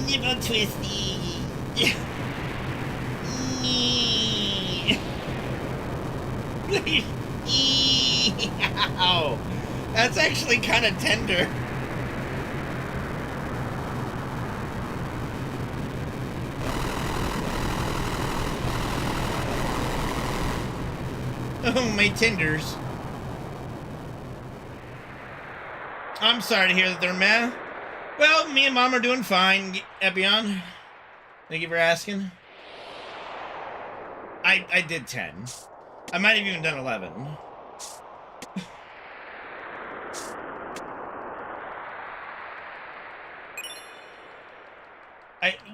Nipple twisty. Ow. That's actually kind of tender. Oh, my tenders. I'm sorry to hear that they're meh. Well, me and Mom are doing fine, Epion. Thank you for asking. I did 10. I might have even done 11.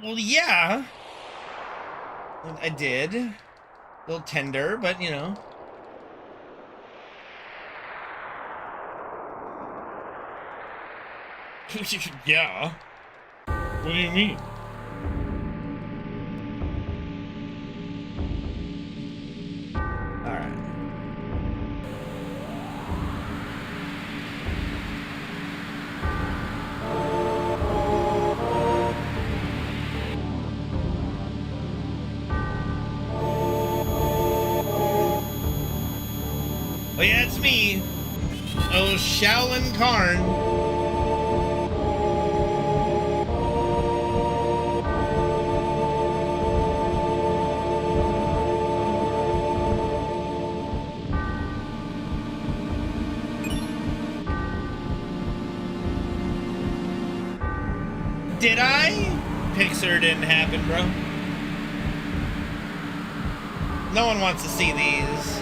Well, yeah. I did. A little tender, but, you know. Yeah. What do you mean? Alright. Oh yeah, it's me. Oh, Shaolin Karn. Did I? Pixar didn't happen, bro. No one wants to see these.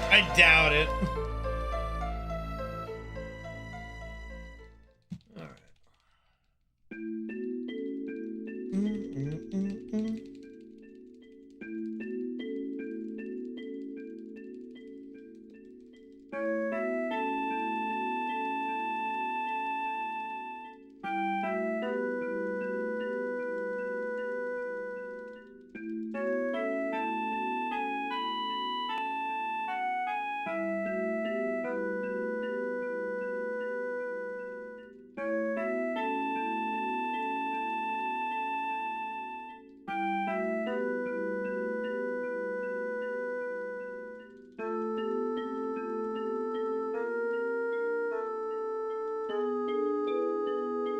I doubt it.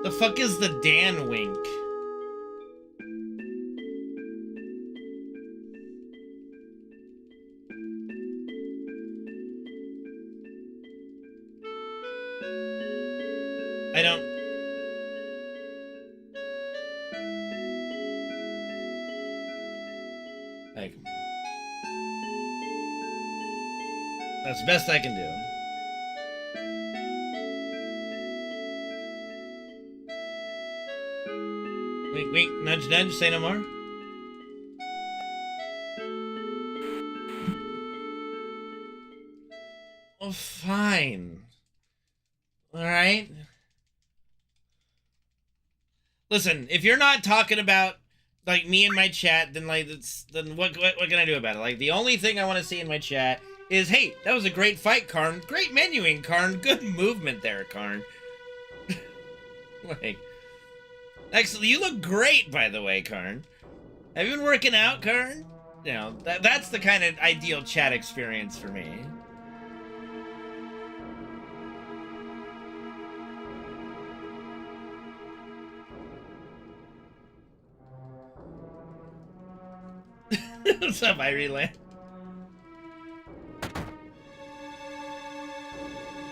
The fuck is the Dan wink? I don't... Like... That's the best I can do. Wink, wink, nudge, nudge, say no more. Oh, fine. Alright. Listen, if you're not talking about, like, me and my chat, then, like, then what can I do about it? Like, the only thing I want to see in my chat is, hey, that was a great fight, Karn. Great menuing, Karn. Good movement there, Karn. Like... Actually, you look great, by the way, Karn. Have you been working out, Karn? You know, that's the kind of ideal chat experience for me. What's up, Ireland?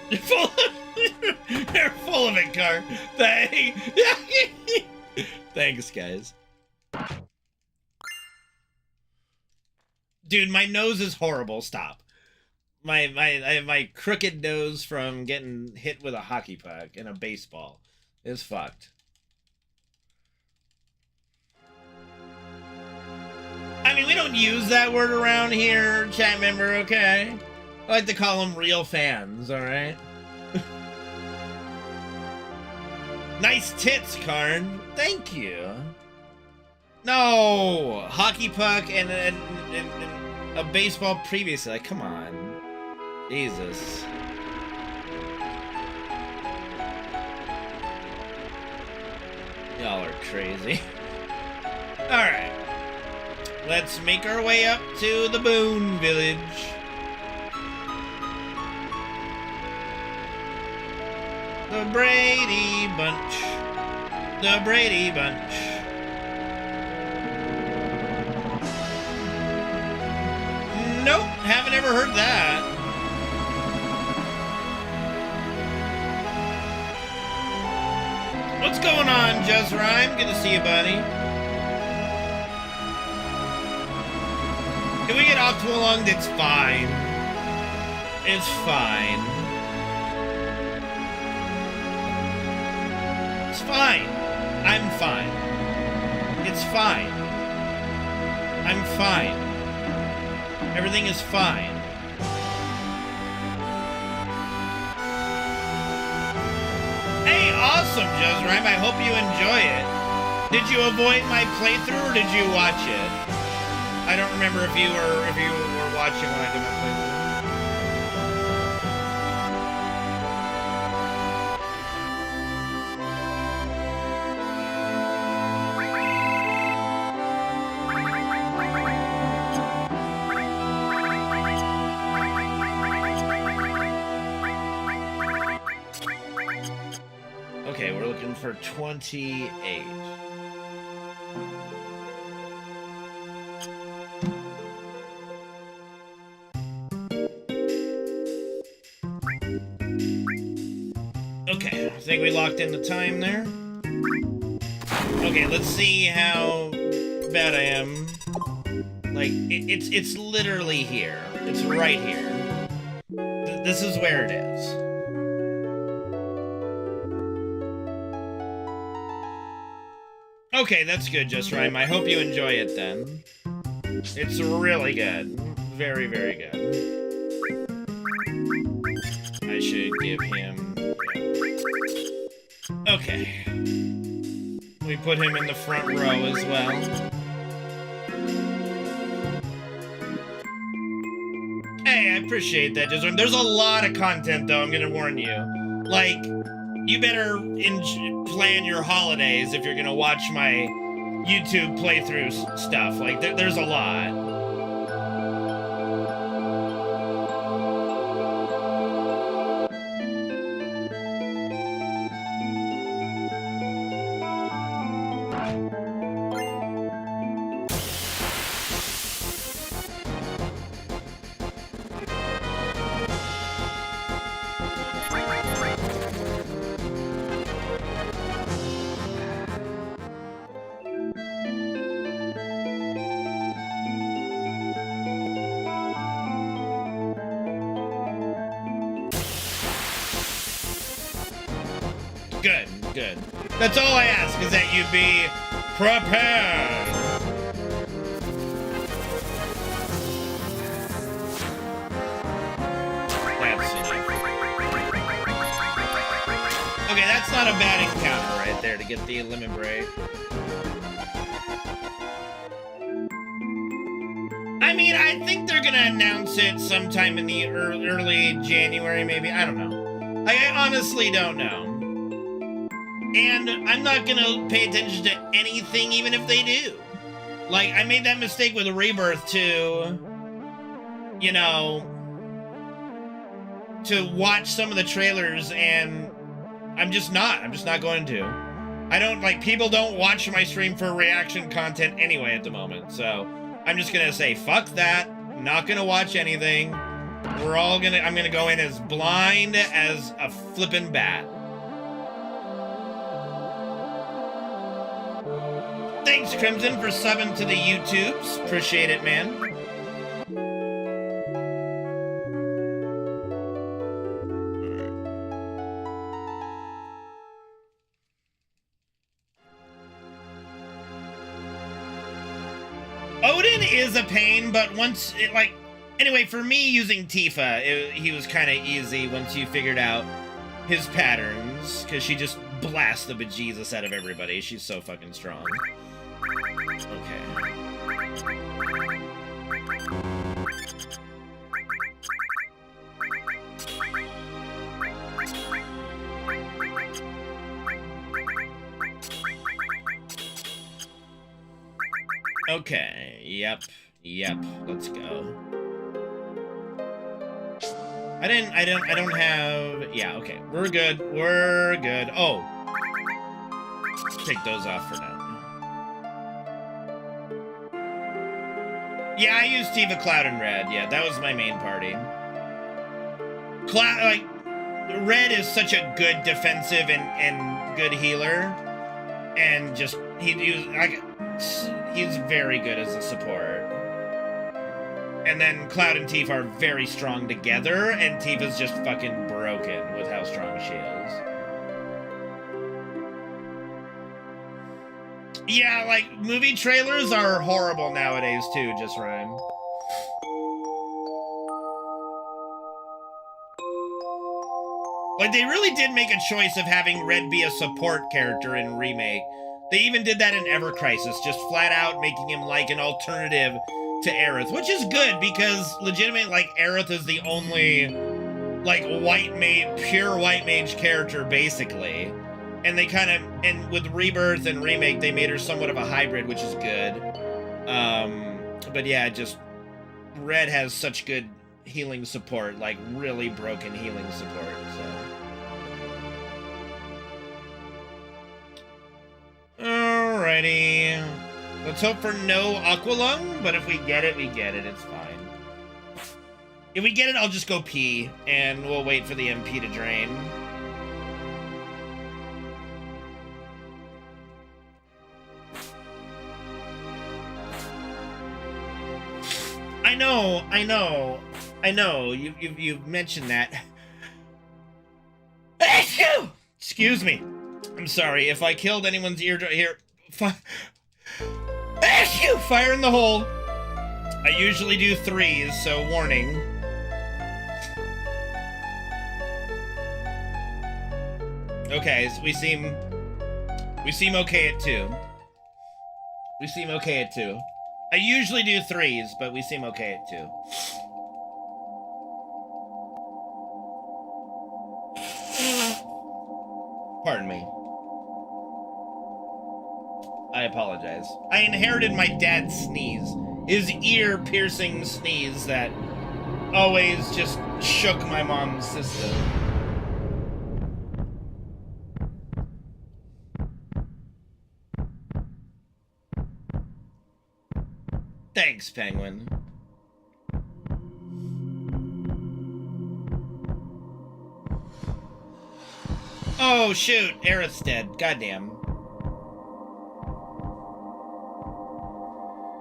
You're full of... They're full of it, Karn. Thanks, guys. Dude, my nose is horrible. Stop. I have my crooked nose from getting hit with a hockey puck and a baseball. It's fucked. I mean, we don't use that word around here, chat member, okay? I like to call them real fans, alright? Nice tits, Karn. Thank you. No! Hockey puck and a baseball previously. Like, come on. Jesus. Y'all are crazy. Alright. Let's make our way up to the Boon Village. The Brady Bunch. The Brady Bunch. Nope, haven't ever heard that. What's going on, Just Rhyme? Good to see you, buddy. If we get Octolunged, it's fine. It's fine. It's fine. I'm fine. It's fine. I'm fine. Everything is fine. Hey, awesome, Juzrime. I hope you enjoy it. Did you avoid my playthrough or did you watch it? I don't remember if you were watching when I did my playthrough. Okay, we're looking for 28. Okay, I think we locked in the time there. Okay, let's see how bad I am. Like, it's literally here. It's right here. This is where it is. Okay, that's good, Just Rhyme. I hope you enjoy it then. It's really good. Very, very good. I should give him... Okay. We put him in the front row as well. Hey, I appreciate that, Just Rhyme. There's a lot of content, though, I'm gonna warn you. Like, you better plan your holidays if you're gonna watch my YouTube playthrough stuff. Like, there's a lot. Good, good. That's all I ask, is that you be prepared. That's enough. Okay, that's not a bad encounter right there to get the limit break. I mean, I think they're gonna announce it sometime in the early January, maybe. I don't know. I honestly don't know. And I'm not gonna pay attention to anything, even if they do. Like, I made that mistake with Rebirth to, you know, to watch some of the trailers, and I'm just not going to. I don't, like, people don't watch my stream for reaction content anyway at the moment, so I'm just gonna say, fuck that, not gonna watch anything. I'm gonna go in as blind as a flippin' bat. Thanks, Crimson, for subbing to the YouTubes. Appreciate it, man. Odin is a pain, but once it, like, anyway, for me using Tifa, he was kind of easy once you figured out his patterns, because she just blasts the bejesus out of everybody. She's so fucking strong. Okay. Okay, yep, let's go. I don't have, yeah, okay, we're good. Oh, take those off for now. Yeah, I used Tifa, Cloud, and Red. Yeah, that was my main party. Cloud, like, Red is such a good defensive and good healer, and just he's very good as a support. And then Cloud and Tifa are very strong together, and Tifa's just fucking broken with how strong she is. Yeah, like, movie trailers are horrible nowadays, too, just Rhyme. Like, they really did make a choice of having Red be a support character in Remake. They even did that in Ever Crisis, just flat out making him, like, an alternative to Aerith, which is good, because legitimately, like, Aerith is the only, like, pure white mage character, basically. And they kind of, and with Rebirth and Remake, they made her somewhat of a hybrid, which is good. But yeah, just, Red has such good healing support, like, really broken healing support, so. Alrighty. Let's hope for no Aqualung, but if we get it, we get it. It's fine. If we get it, I'll just go pee, and we'll wait for the MP to drain. I know. You've mentioned that. Excuse me. I'm sorry if I killed anyone's eardrum here. Fire in the hole. I usually do 3s, so warning. Okay, so we seem okay at 2. We seem okay at 2. I usually do 3s, but we seem okay at 2. Pardon me. I apologize. I inherited my dad's sneeze. His ear-piercing sneeze that always just shook my mom's system. Thanks, Penguin. Oh, shoot. Aerith's dead. Goddamn.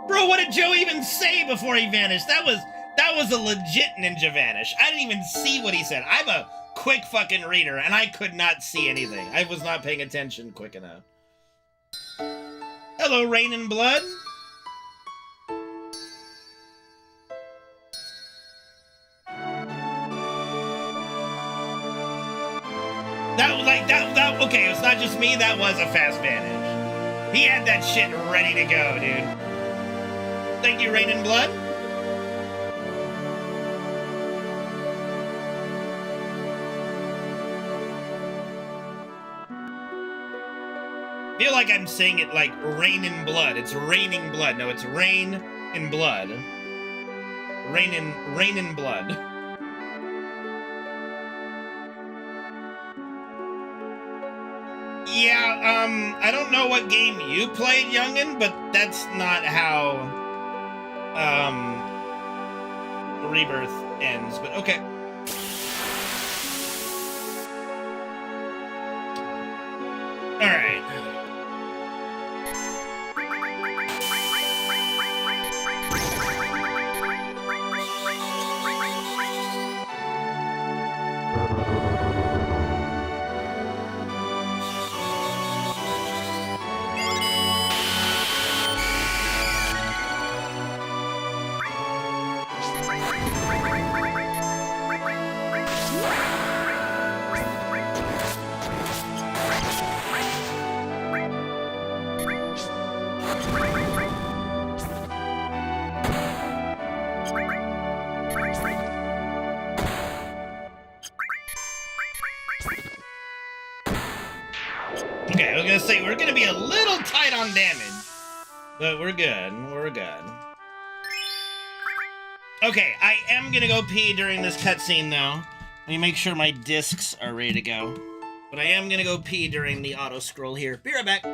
Bro, what did Joe even say before he vanished? That was a legit ninja vanish. I didn't even see what he said. I'm a quick fucking reader, and I could not see anything. I was not paying attention quick enough. Hello, Rain and Blood. That okay, it's not just me, that was a fast vantage. He had that shit ready to go, dude. Thank you, Rain and Blood. I feel like I'm saying it like Rain in Blood. It's raining blood. No, it's rain in blood. Rain in blood. Yeah, I don't know what game you played, youngin', but that's not how, Rebirth ends, but okay. Alright. Okay, I was gonna say, we're gonna be a little tight on damage, but we're good, we're good. Okay, I am gonna go pee during this cutscene, though. Let me make sure my discs are ready to go. But I am gonna go pee during the auto-scroll here. Be right back.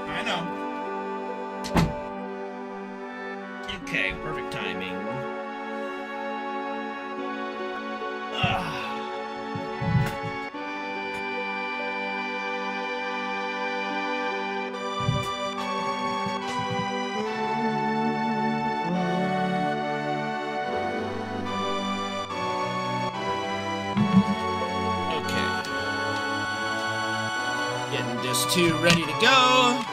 I know. Okay, perfect timing. Okay. Getting disc 2 ready to go.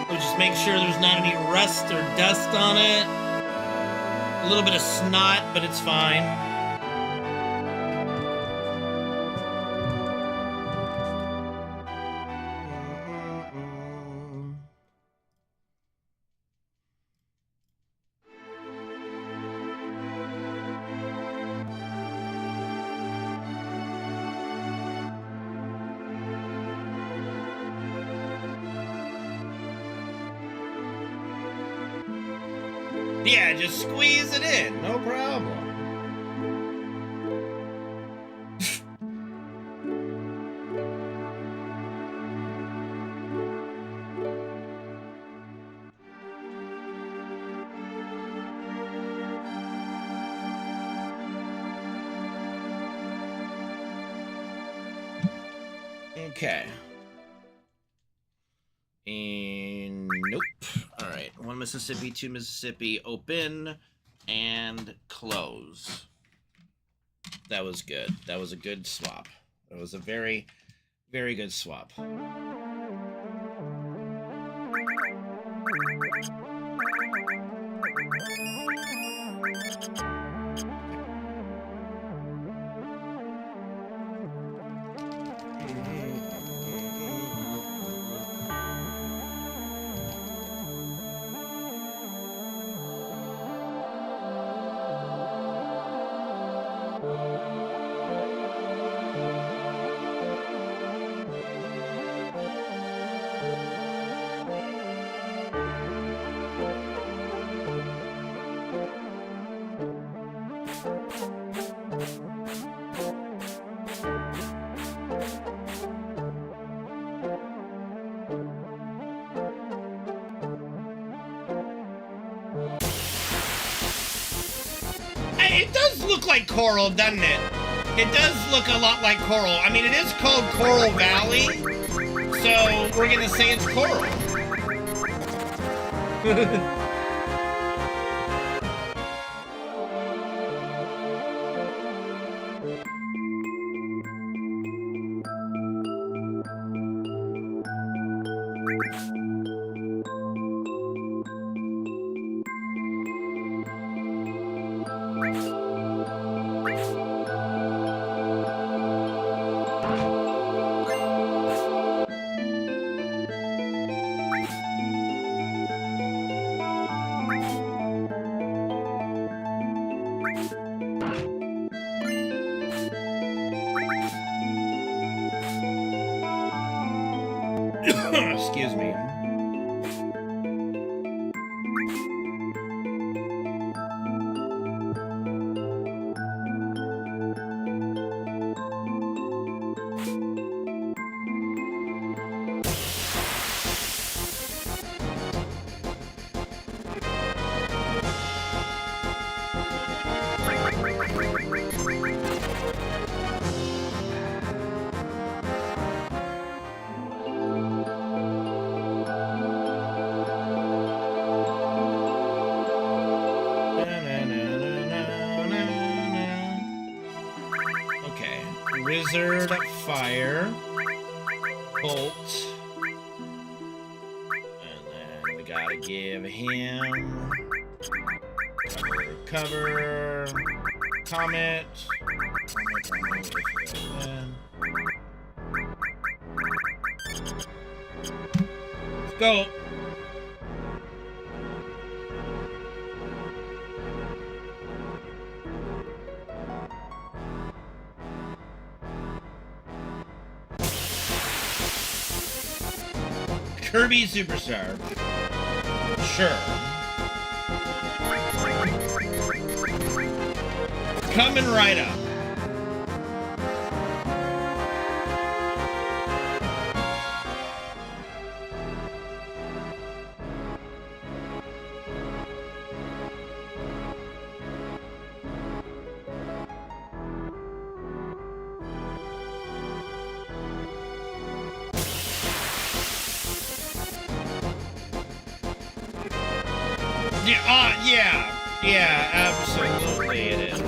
We'll just make sure there's not any rust or dust on it. A little bit of snot, but it's fine. Yeah, just squeeze it in, no problem. Okay. And nope. All right. 1 Mississippi, 2 Mississippi, open and close. That was good. That was a good swap. That was a very, very good swap. It does look like coral, doesn't it? It does look a lot like coral. I mean, it is called Coral Valley, so we're gonna say it's coral. Excuse me. Wizard, fire, bolt, and then we gotta give him cover, comet, let's go. Kirby Superstar. Sure. Coming right up. Yeah, absolutely it is.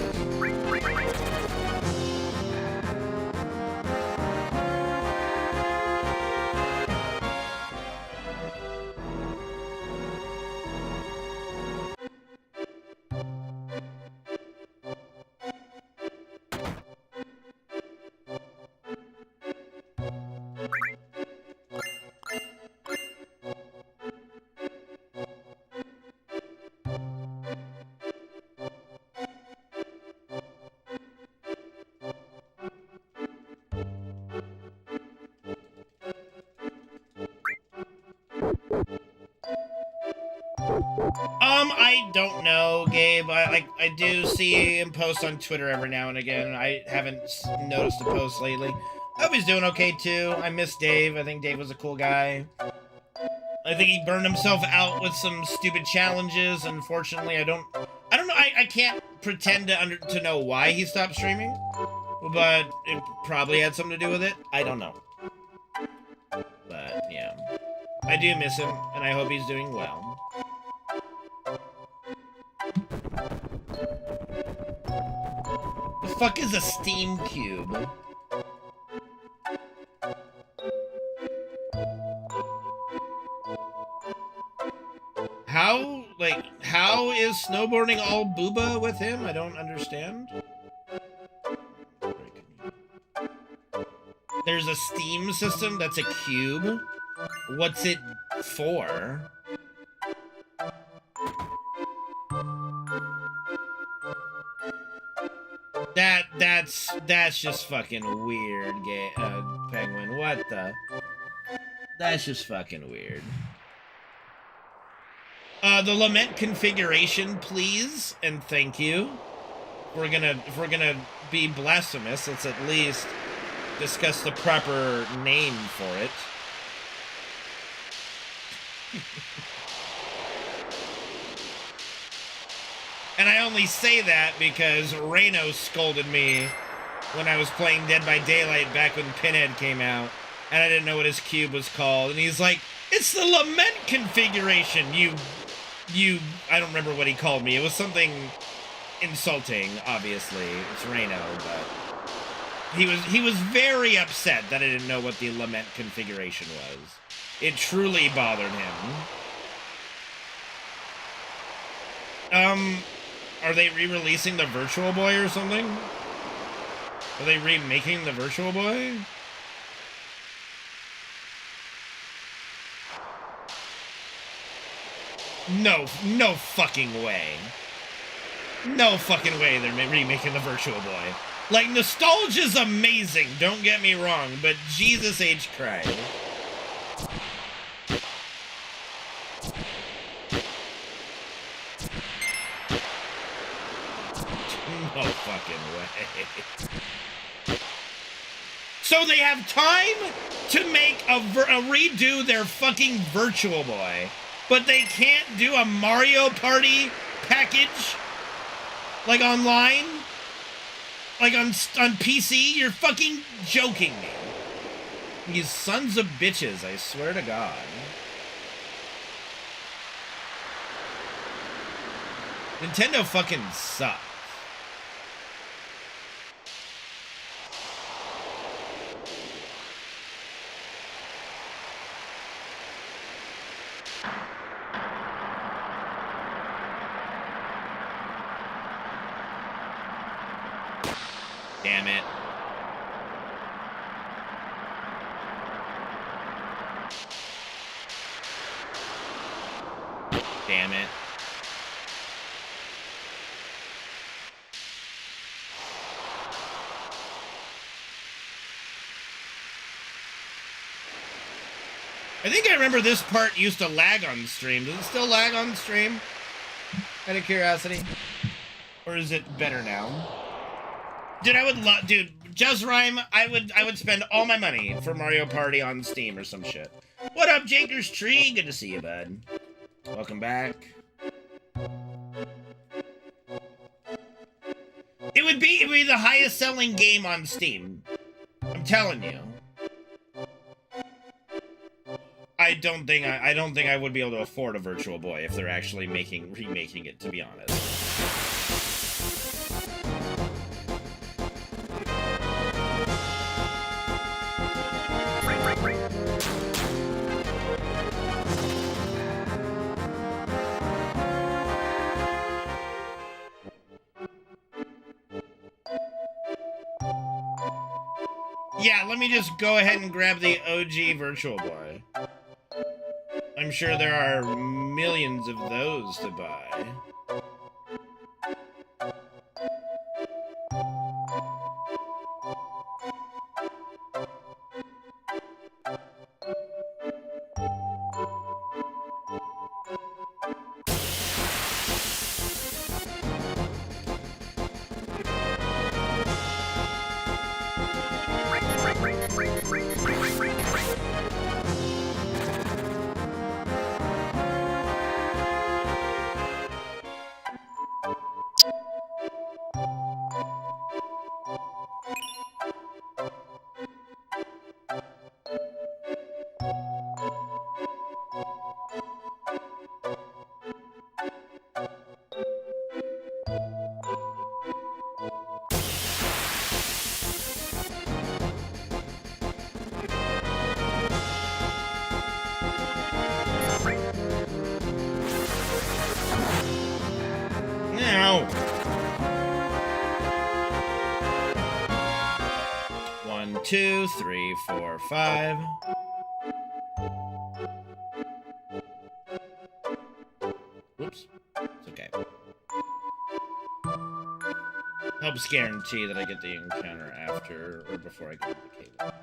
I don't know, Gabe. I do see him post on Twitter every now and again. I haven't noticed a post lately. I hope he's doing okay too. I miss Dave. I think Dave was a cool guy. I think he burned himself out with some stupid challenges. Unfortunately, I don't know. I can't pretend to know why he stopped streaming, but it probably had something to do with it. I don't know. But yeah, I do miss him, and I hope he's doing well. The fuck is a steam cube? How is snowboarding all booba with him? I don't understand. There's a steam system that's a cube? What's it for? That's just fucking weird, Penguin. What the? That's just fucking weird. The lament configuration, please, and thank you. If we're gonna be blasphemous, let's at least discuss the proper name for it. And I only say that because Reno scolded me when I was playing Dead by Daylight back when Pinhead came out, and I didn't know what his cube was called, and he's like, it's the lament configuration, you, I don't remember what he called me. It was something insulting, obviously. It's Reno, but he was very upset that I didn't know what the lament configuration was. It truly bothered him. Are they re-releasing the Virtual Boy or something? Are they remaking the Virtual Boy? No fucking way. No fucking way they're remaking the Virtual Boy. Like, nostalgia's amazing, don't get me wrong, but Jesus H. Christ. No fucking way. So they have time to make a redo their fucking Virtual Boy, but they can't do a Mario Party package, like online, like on PC. You're fucking joking me. You sons of bitches! I swear to God. Nintendo fucking sucks. Damn it. Damn it. I think I remember this part used to lag on stream. Does it still lag on stream? Out of curiosity. Or is it better now? Dude, I would love, dude, Just Rhyme, I would spend all my money for Mario Party on Steam or some shit. What up, Jaker's Tree? Good to see you, bud. Welcome back. It would be the highest selling game on Steam. I'm telling you. I don't think I would be able to afford a Virtual Boy if they're actually remaking it, to be honest. Yeah, let me just go ahead and grab the OG Virtual Boy. I'm sure there are millions of those to buy. Now, 1, 2, 3, 4, 5. Whoops. It's okay. Helps guarantee that I get the encounter after or before I get the cable.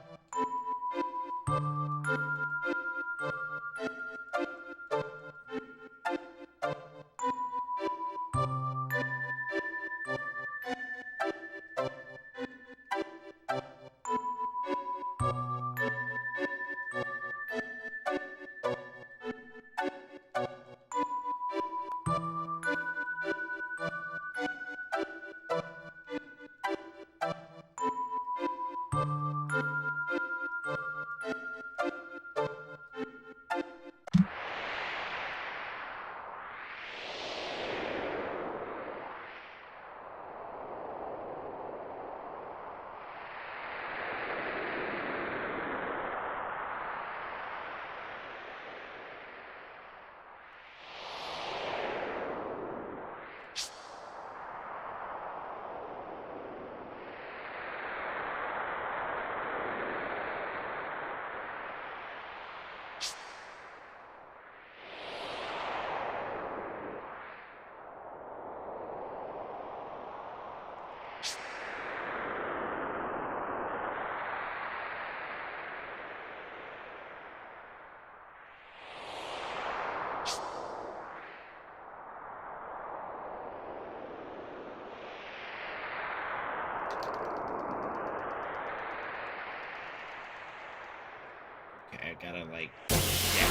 gotta like, yeah.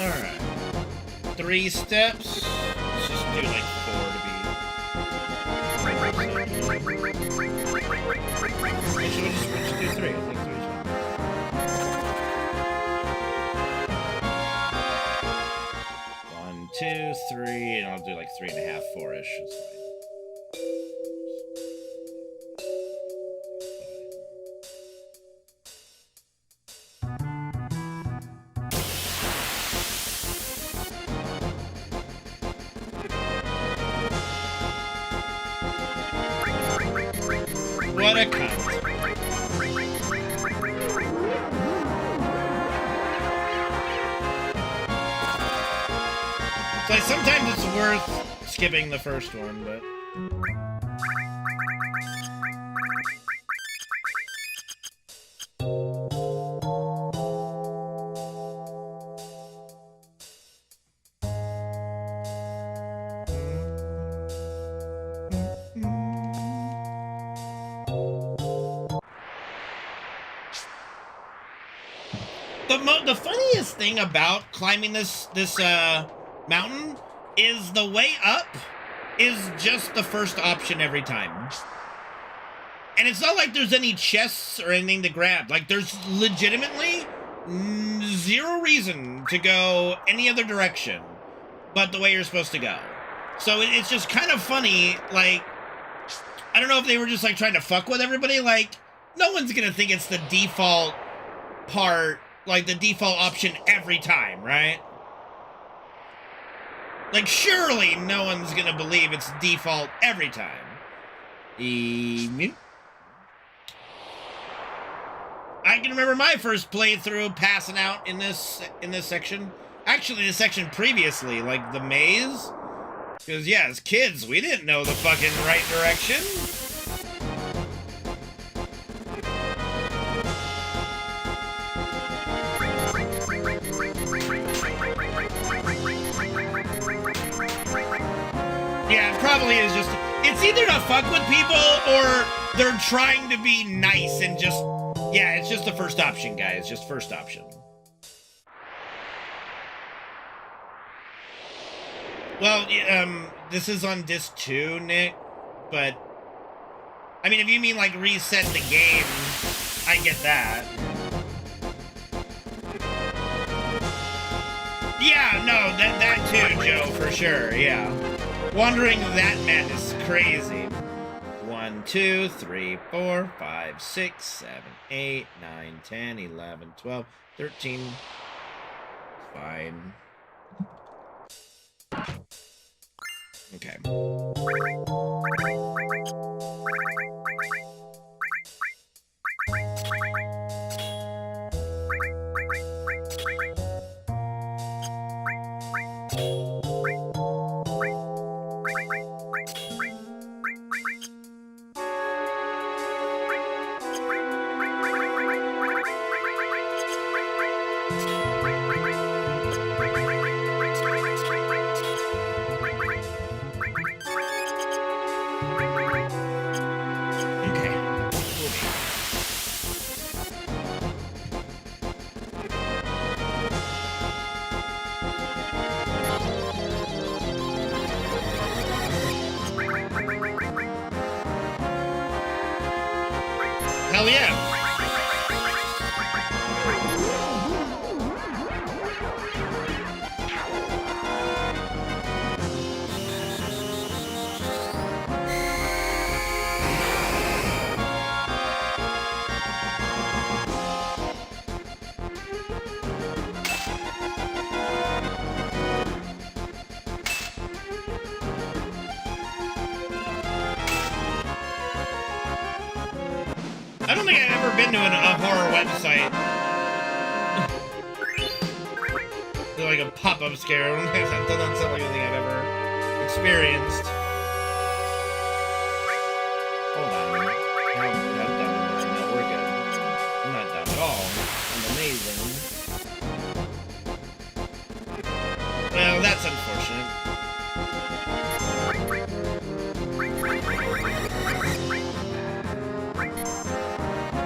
Alright. 3 steps. Let's just do like 4 to be. Actually, we'll just do 3. I think 3 is fine. 1, 2, 3, and I'll do like 3.5, 4-ish. That's fine. What a cunt. So sometimes it's worth skipping the first one, but... The funniest thing about climbing this mountain is the way up is just the first option every time. And it's not like there's any chests or anything to grab. Like, there's legitimately 0 reason to go any other direction but the way you're supposed to go. So it's just kind of funny, like, I don't know if they were just, like, trying to fuck with everybody. Like, no one's gonna think it's the default part, like the default option every time, right? Like, surely no one's gonna believe it's default every time. I can remember my first playthrough passing out in this section. Actually, the section previously, like the maze. Because, yeah, as kids, we didn't know the fucking right direction. Yeah, it probably is just... It's either to fuck with people or they're trying to be nice and just... Yeah, it's just the first option, guys. Just first option. Well, this is on disc 2, Nick, but... I mean, if you mean, like, reset the game, I get that. Yeah, no, that too, Joe, for sure, yeah. Wandering that madness is crazy. 1, 2, 3, 4, 5, 6, 7, 8, 9, 10, 11, 12, 13. fine. Okay. Hell yeah! I don't think I've ever been to a horror website. Like a pop-up scare. That doesn't sound like anything I've ever experienced. Hold on. How dumb am I? No, we're good. I'm not dumb at all. I'm amazing. Well, that's unfortunate.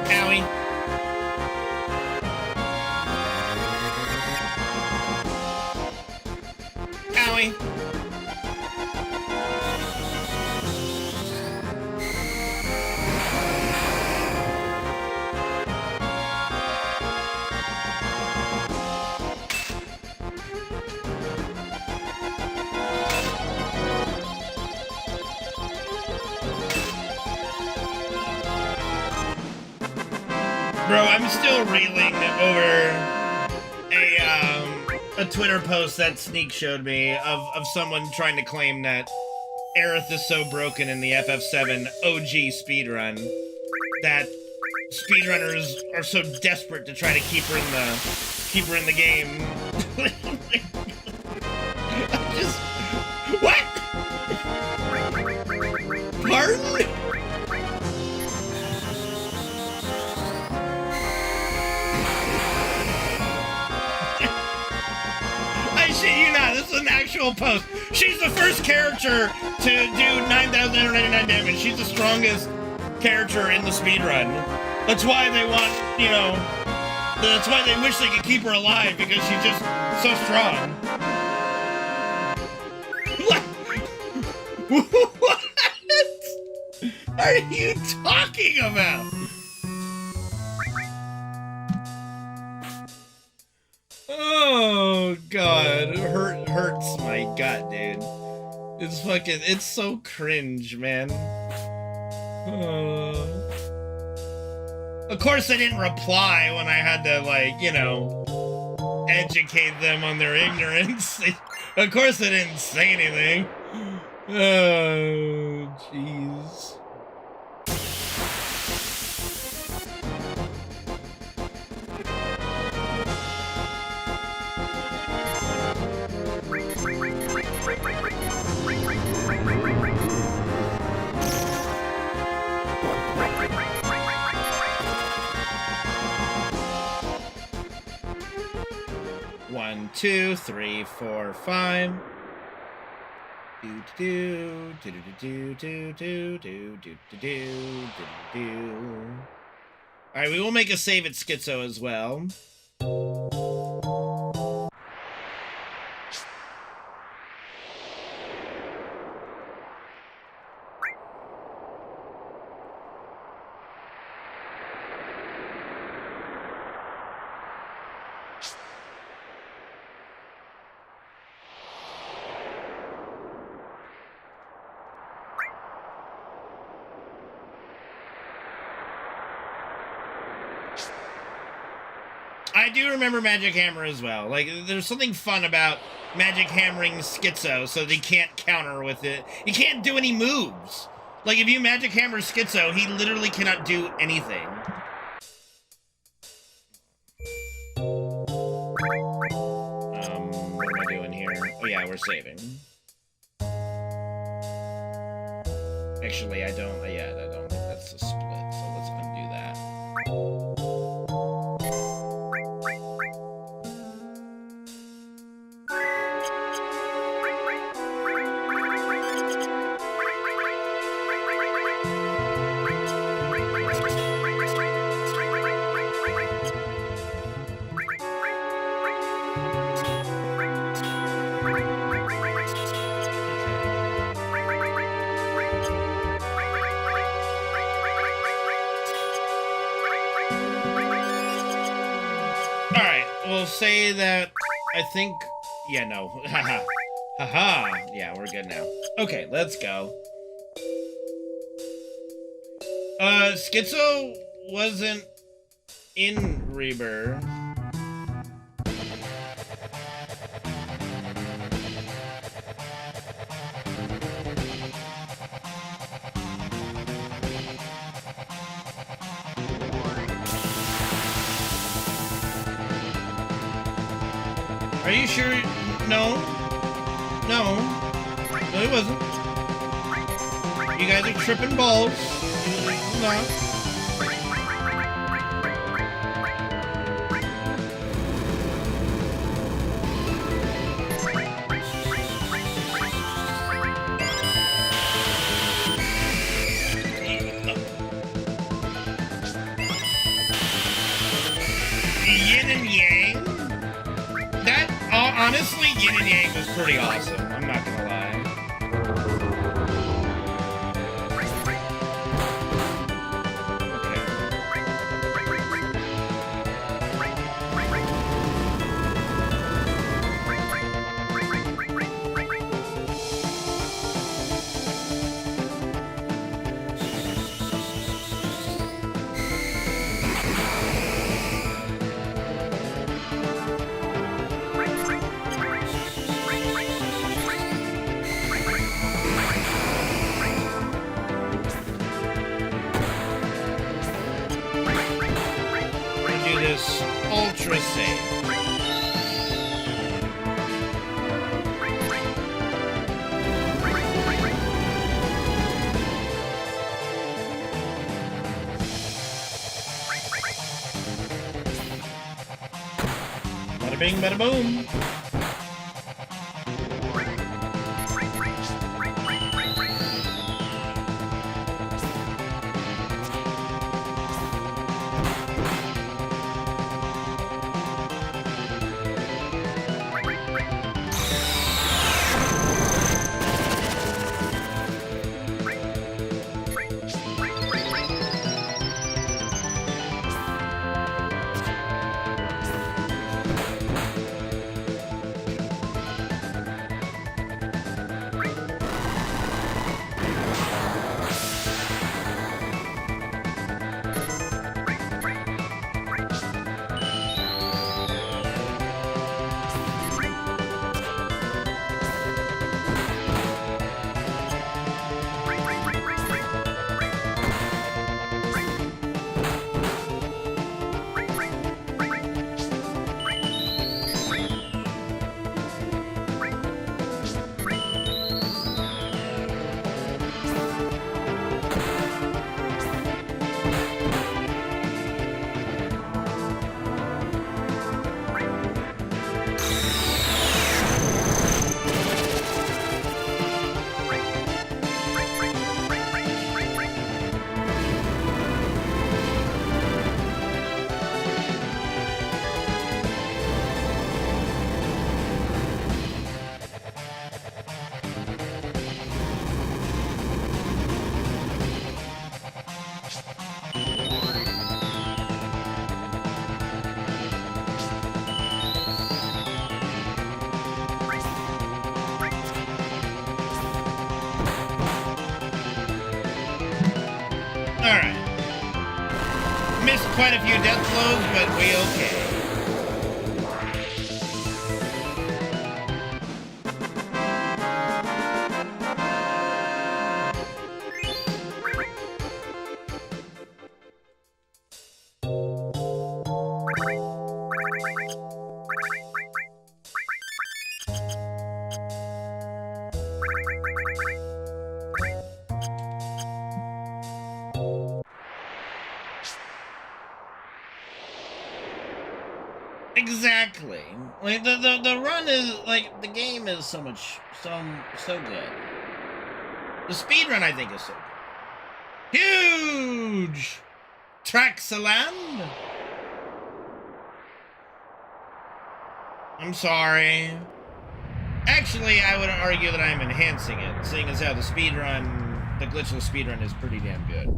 Owie. Owie. Bro, I'm still reeling over a Twitter post that Sneak showed me of someone trying to claim that Aerith is so broken in the FF7 OG speedrun that speedrunners are so desperate to try to keep her in the game. Just what? Pardon? You not, this is an actual post. She's the first character to do 9,999 damage. She's the strongest character in the speedrun. That's why they want, you know, that's why they wish they could keep her alive, because she's just so strong. What are you talking about? Oh god, it hurts my gut, dude. It's so cringe, man. Of course I didn't reply when I had to, like, you know, educate them on their ignorance. Of course I didn't say anything. Oh, jeez. One, two, three, four, five. Do do do do do do do do do do do. All right, we will make a save at Schizo as well. I do remember Magic Hammer as well. Like, there's something fun about Magic Hammering Schizo so that he can't counter with it. He can't do any moves. Like, if you Magic Hammer Schizo, he literally cannot do anything. What am I doing here? Oh yeah, we're saving. Actually, I don't think that's a split, so let's undo that. Say that I think haha yeah, we're good now. Okay, let's go. Schizo wasn't in Rebirth. Are you sure? No, it wasn't. You guys are tripping balls. No. Yin and Yang? Honestly, Yin and Yang was pretty awesome. I'm not gonna lie. Ultra save. Bada bing, bada boom. Alright. Missed quite a few death blows, but we okay. Exactly. Like the run is like the game is so good. The speed run I think is so good. Huge tracts of land. I'm sorry. Actually, I would argue that I'm enhancing it, seeing as how the speedrun, the glitchless speedrun is pretty damn good.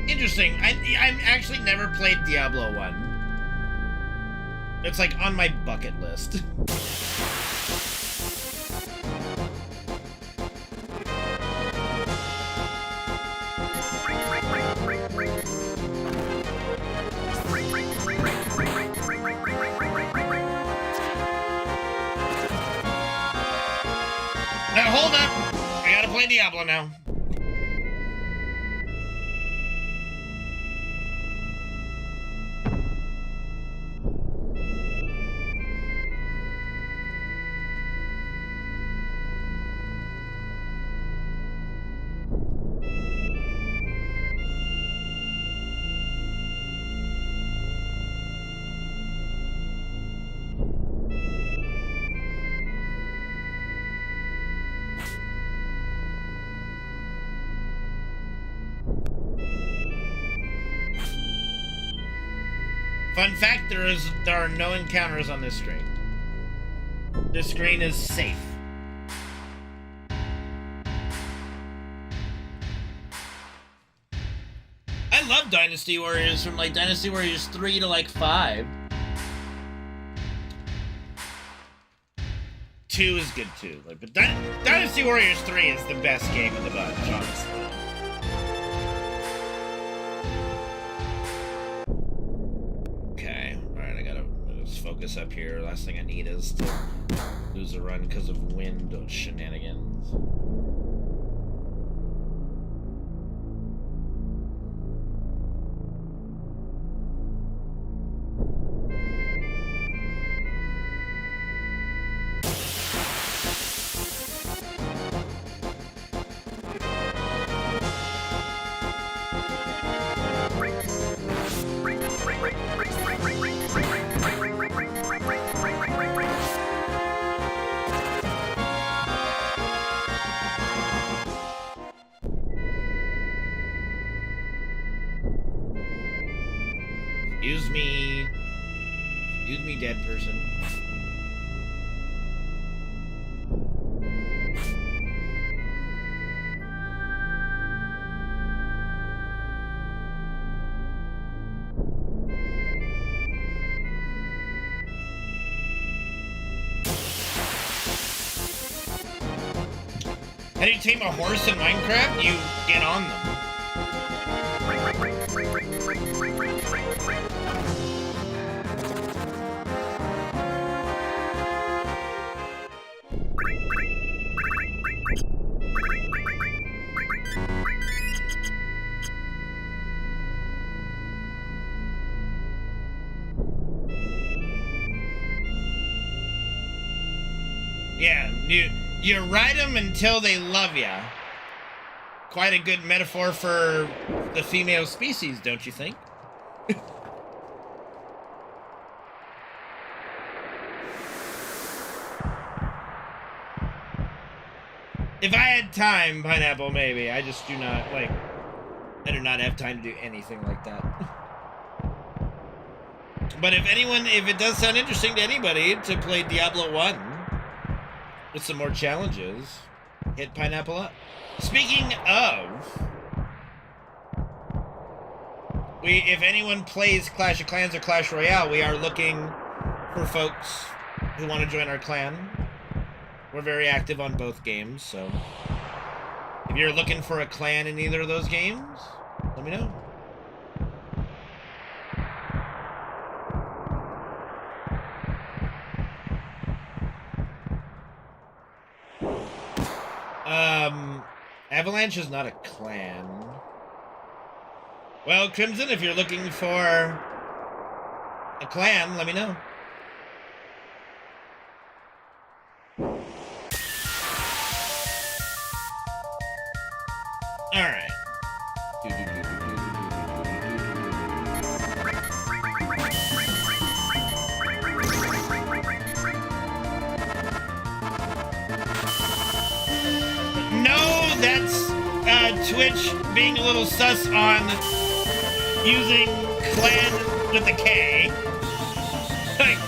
Interesting. I've actually never played Diablo 1. It's like on my bucket list. Now hold up. I gotta play Diablo now. Fun fact, there are no encounters on this screen. This screen is safe. I love Dynasty Warriors from like Dynasty Warriors 3 to like 5. 2 is good too. Like, but Dynasty Warriors 3 is the best game in the bunch, honestly. Focus up here. Last thing I need is to lose a run because of wind shenanigans. Excuse me, dead person. How do you tame a horse in Minecraft? You get on them. Yeah, you ride them until they love ya. Quite a good metaphor for the female species, don't you think? If I had time, Pineapple, maybe. I just do not, like, I do not have time to do anything like that. But if it does sound interesting to anybody to play Diablo 1 with some more challenges, hit Pineapple up. Speaking of, if anyone plays Clash of Clans or Clash Royale, we are looking for folks who want to join our clan. We're very active on both games, so if you're looking for a clan in either of those games, let me know. Avalanche is not a clan. Well, Crimson, if you're looking for a clan, let me know. Alright. No, that's Twitch being a little sus on using clan with a K. Like,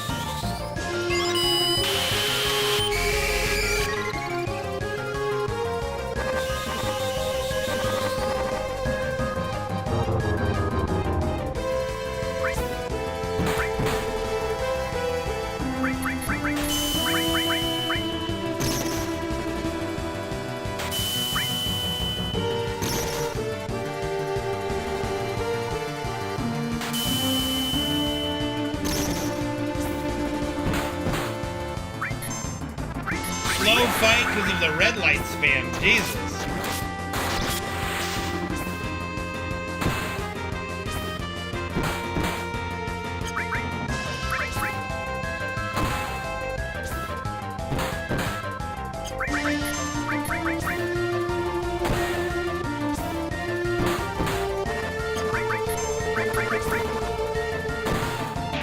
slow fight because of the red light spam. Jesus.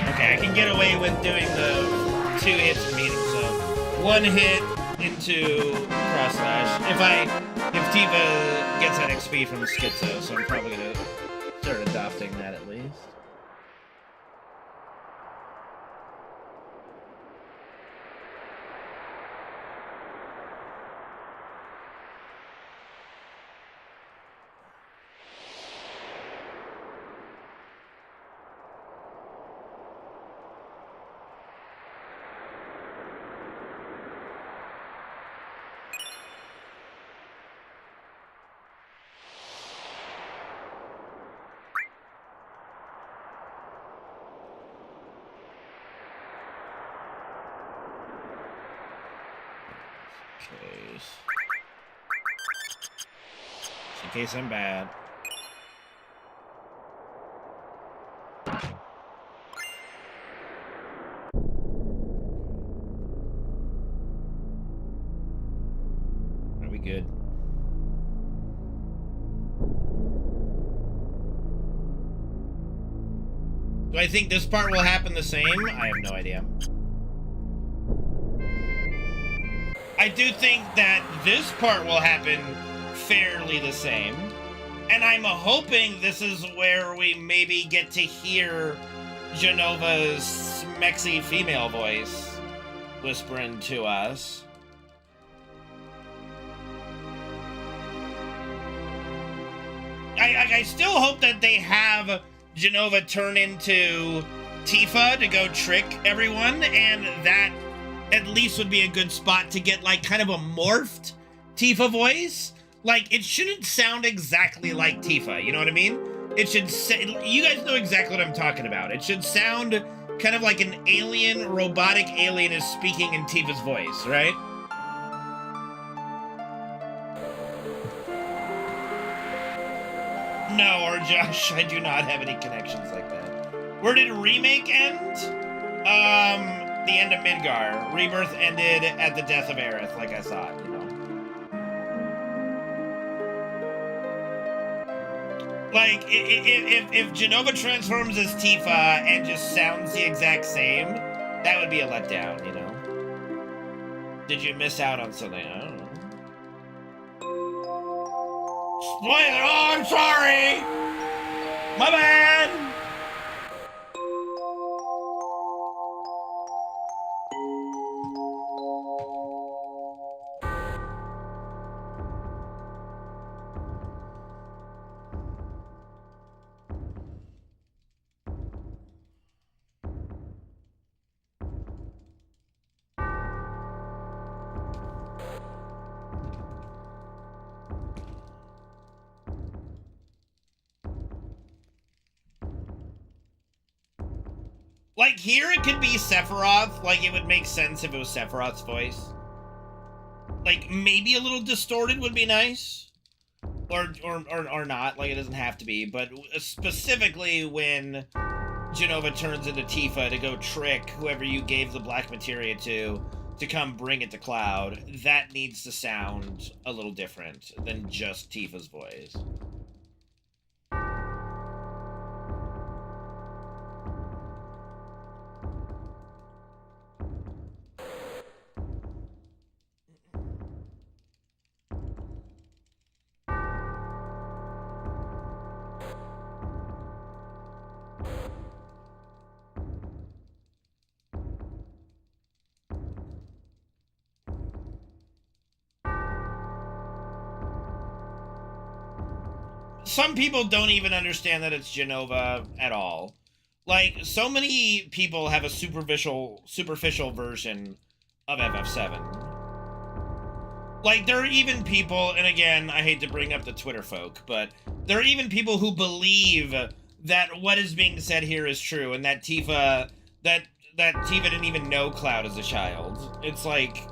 Okay, I can get away with doing the 2 hits and meeting, so 1 hit into cross slash. If Tifa gets that XP from the Schizo, so I'm probably gonna start adopting that at least. Just in case I'm bad. Are we good? Do I think this part will happen the same? I have no idea. I do think that this part will happen fairly the same. And I'm hoping this is where we maybe get to hear Jenova's smexy female voice whispering to us. I still hope that they have Jenova turn into Tifa to go trick everyone, and that at least would be a good spot to get like kind of a morphed Tifa voice. Like, it shouldn't sound exactly like Tifa, you know what I mean? It should say, you guys know exactly what I'm talking about. It should sound kind of like an alien, robotic alien is speaking in Tifa's voice, right? No, or Josh, I do not have any connections like that. Where did Remake end? The end of Midgar. Rebirth ended at the death of Aerith, like I thought, you know. Like, if Jenova transforms as Tifa and just sounds the exact same, that would be a letdown, you know? Did you miss out on something? I don't know. Spoiler! Oh, I'm sorry! My bad! Like, here it could be Sephiroth. Like, it would make sense if it was Sephiroth's voice. like, maybe a little distorted would be nice. Or not, like, it doesn't have to be, but specifically when Jenova turns into Tifa to go trick whoever you gave the black materia to come bring it to Cloud, that needs to sound a little different than just Tifa's voice. Some people don't even understand that it's Jenova at all. Like, so many people have a superficial version of FF7. Like, there are even people, and again, I hate to bring up the Twitter folk, but there are even people who believe that what is being said here is true, and that Tifa didn't even know Cloud as a child. It's like,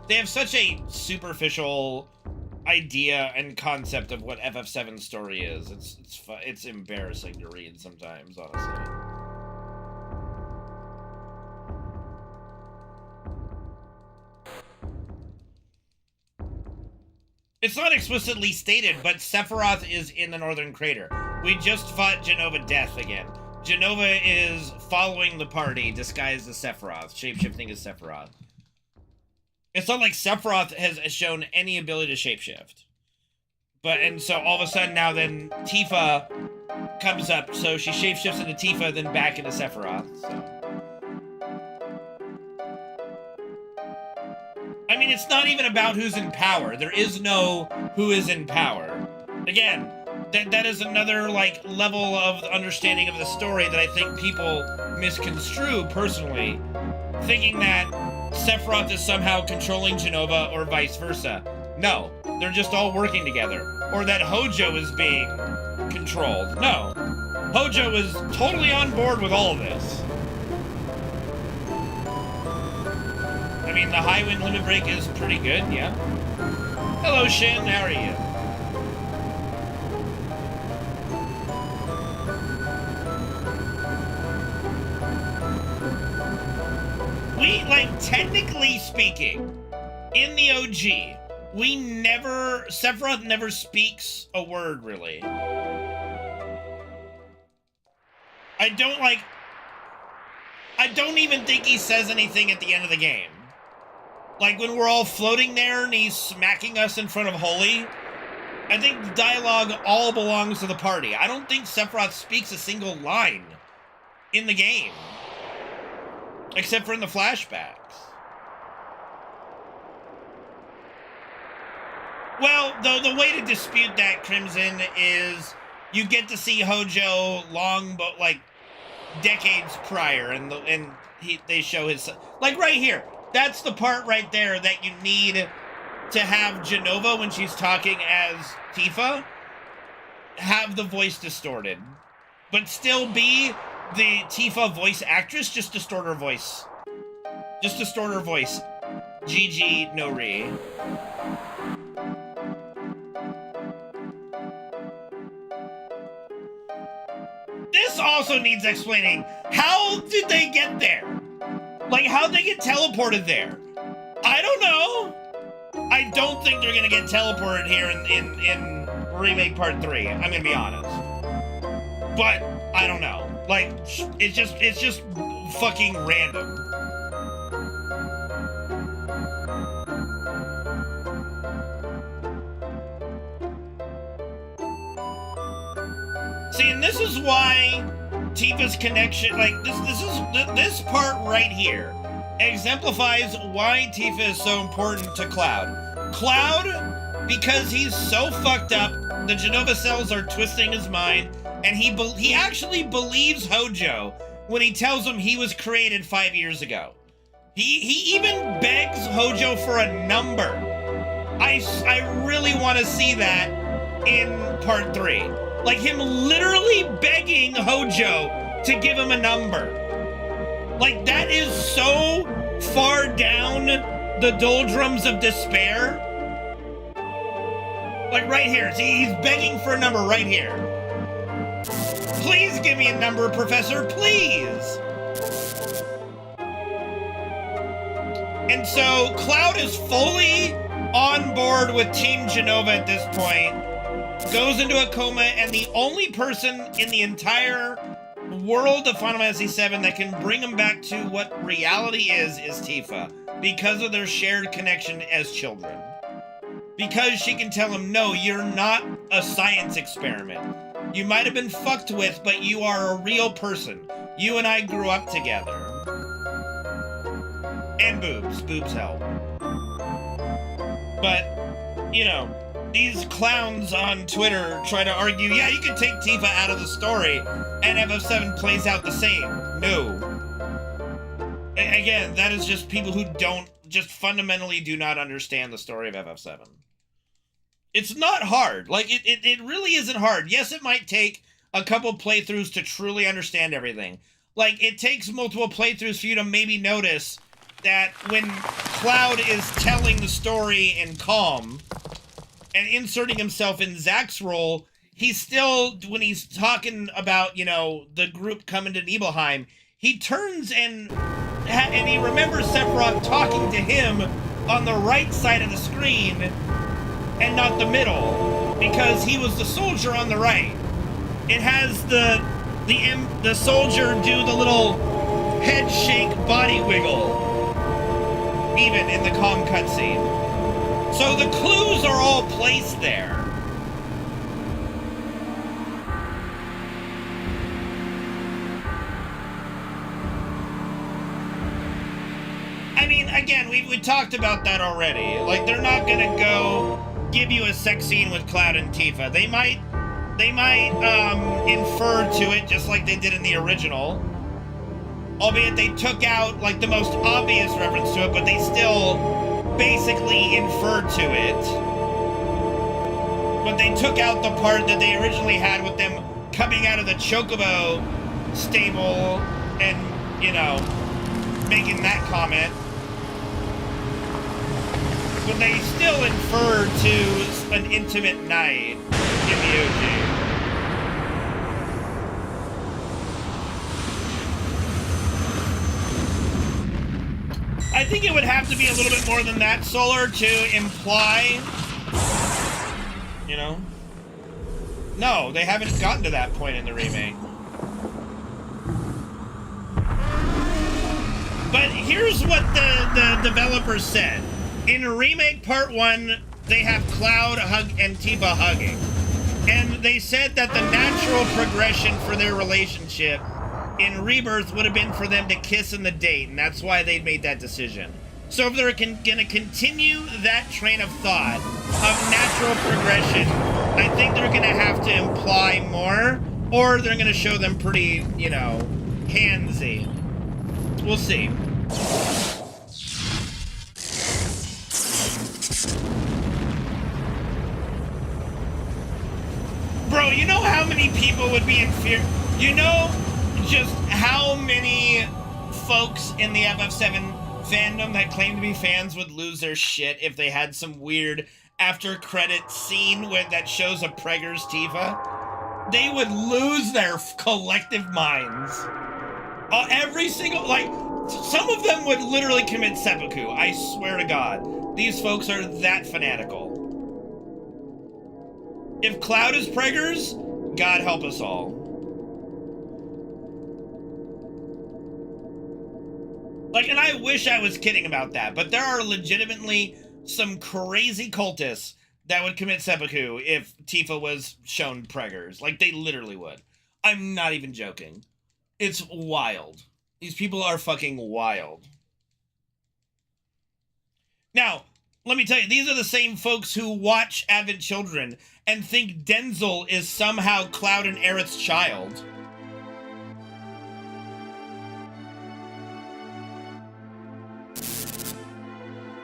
they have such a superficial idea and concept of what FF7's story is. It's embarrassing to read sometimes, honestly. It's not explicitly stated, but Sephiroth is in the Northern Crater. We just fought Jenova Death again. Jenova is following the party disguised as Sephiroth, shapeshifting as Sephiroth. It's not like Sephiroth has shown any ability to shapeshift. And so all of a sudden now then Tifa comes up, so she shapeshifts into Tifa, then back into Sephiroth, so. I mean, it's not even about who's in power. There is no who is in power. Again, that is another, like, level of understanding of the story that I think people misconstrue personally, thinking that Sephiroth is somehow controlling Jenova or vice versa. No, they're just all working together. Or that Hojo is being controlled. No, Hojo is totally on board with all of this. I mean, the high wind limit break is pretty good, yeah. Hello, Shin, how are you? We, like, technically speaking, in the OG, Sephiroth never speaks a word, really. I don't even think he says anything at the end of the game. Like, when we're all floating there and he's smacking us in front of Holy, I think the dialogue all belongs to the party. I don't think Sephiroth speaks a single line in the game. Except for in the flashbacks. Well, the way to dispute that, Crimson, is you get to see Hojo long, but like decades prior, and they show his, like right here. That's the part right there that you need to have Jenova, when she's talking as Tifa, have the voice distorted, but still be the Tifa voice actress. Just distort her voice. Just distort her voice. GG no re. This also needs explaining. How did they get there? Like, how'd they get teleported there? I don't know. I don't think they're gonna get teleported here in Remake Part 3. I'm gonna be honest. But, I don't know. Like, it's just fucking random. See, and this is why Tifa's connection, like, this part right here exemplifies why Tifa is so important to Cloud. Cloud, because he's so fucked up, the Jenova cells are twisting his mind, and he actually believes Hojo when he tells him he was created 5 years ago. He even begs Hojo for a number. I really want to see that in Part 3. Like, him literally begging Hojo to give him a number. Like, that is so far down the doldrums of despair. Like right here. See, he's begging for a number right here. Please give me a number, Professor, please. And so Cloud is fully on board with Team Genova at this point. Goes into a coma, and the only person in the entire world of Final Fantasy VII that can bring him back to what reality is Tifa, because of their shared connection as children. Because she can tell him, no, you're not a science experiment. You might have been fucked with, but you are a real person. You and I grew up together. And boobs. Boobs help. But, you know, these clowns on Twitter try to argue, yeah, you can take Tifa out of the story, and FF7 plays out the same. No. Again, that is just people who just fundamentally do not understand the story of FF7. It's not hard. Like, it really isn't hard. Yes, it might take a couple playthroughs to truly understand everything. Like, it takes multiple playthroughs for you to maybe notice that when Cloud is telling the story in calm and inserting himself in Zack's role, he's still, when he's talking about, you know, the group coming to Nibelheim, he turns and he remembers Sephiroth talking to him on the right side of the screen and not the middle, because he was the soldier on the right. It has the soldier do the little head shake body wiggle, even in the calm cutscene. So the clues are all placed there. I mean, again, we talked about that already. Like, they're not gonna go give you a sex scene with Cloud and Tifa. They might infer to it just like they did in the original. Albeit they took out, like, the most obvious reference to it, but they still basically inferred to it. But they took out the part that they originally had with them coming out of the Chocobo stable and, you know, making that comment. But they still inferred to an intimate night in the OG. I think it would have to be a little bit more than that, Solar, to imply, you know? No, they haven't gotten to that point in the remake. But here's what the developers said. In Remake Part 1, they have Cloud and Tifa hugging. And they said that the natural progression for their relationship in Rebirth would have been for them to kiss in the date, and that's why they made that decision. So if they're gonna continue that train of thought of natural progression, I think they're gonna have to imply more, or they're gonna show them pretty, you know, handsy. We'll see. Bro, you know how many people would be in fear? You know just how many folks in the FF7 fandom that claim to be fans would lose their shit if they had some weird after-credit scene that shows a Preggers Tifa? They would lose their collective minds. Every single, like, some of them would literally commit seppuku, I swear to God. These folks are that fanatical. If Cloud is Preggers, God help us all. Like, and I wish I was kidding about that, but there are legitimately some crazy cultists that would commit seppuku if Tifa was shown Preggers. Like, they literally would. I'm not even joking. It's wild. These people are fucking wild. Now, let me tell you, these are the same folks who watch Advent Children and think Denzel is somehow Cloud and Aerith's child.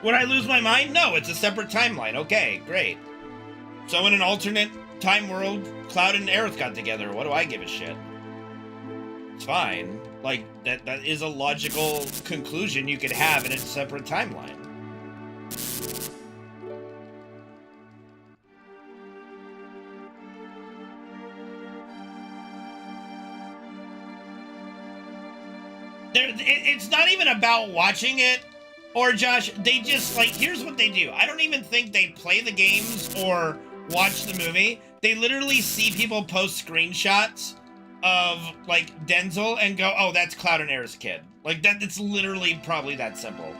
Would I lose my mind? No, it's a separate timeline. Okay, great. So in an alternate time world, Cloud and Aerith got together. What do I give a shit? It's fine. Like, that is a logical conclusion you could have in a separate timeline. It's not even about watching it, or Josh, they just, like, here's what they do. I don't even think they play the games or watch the movie. They literally see people post screenshots of, like, Denzel and go, oh, that's Cloud and Aerith's kid. Like, that. It's literally probably that simple.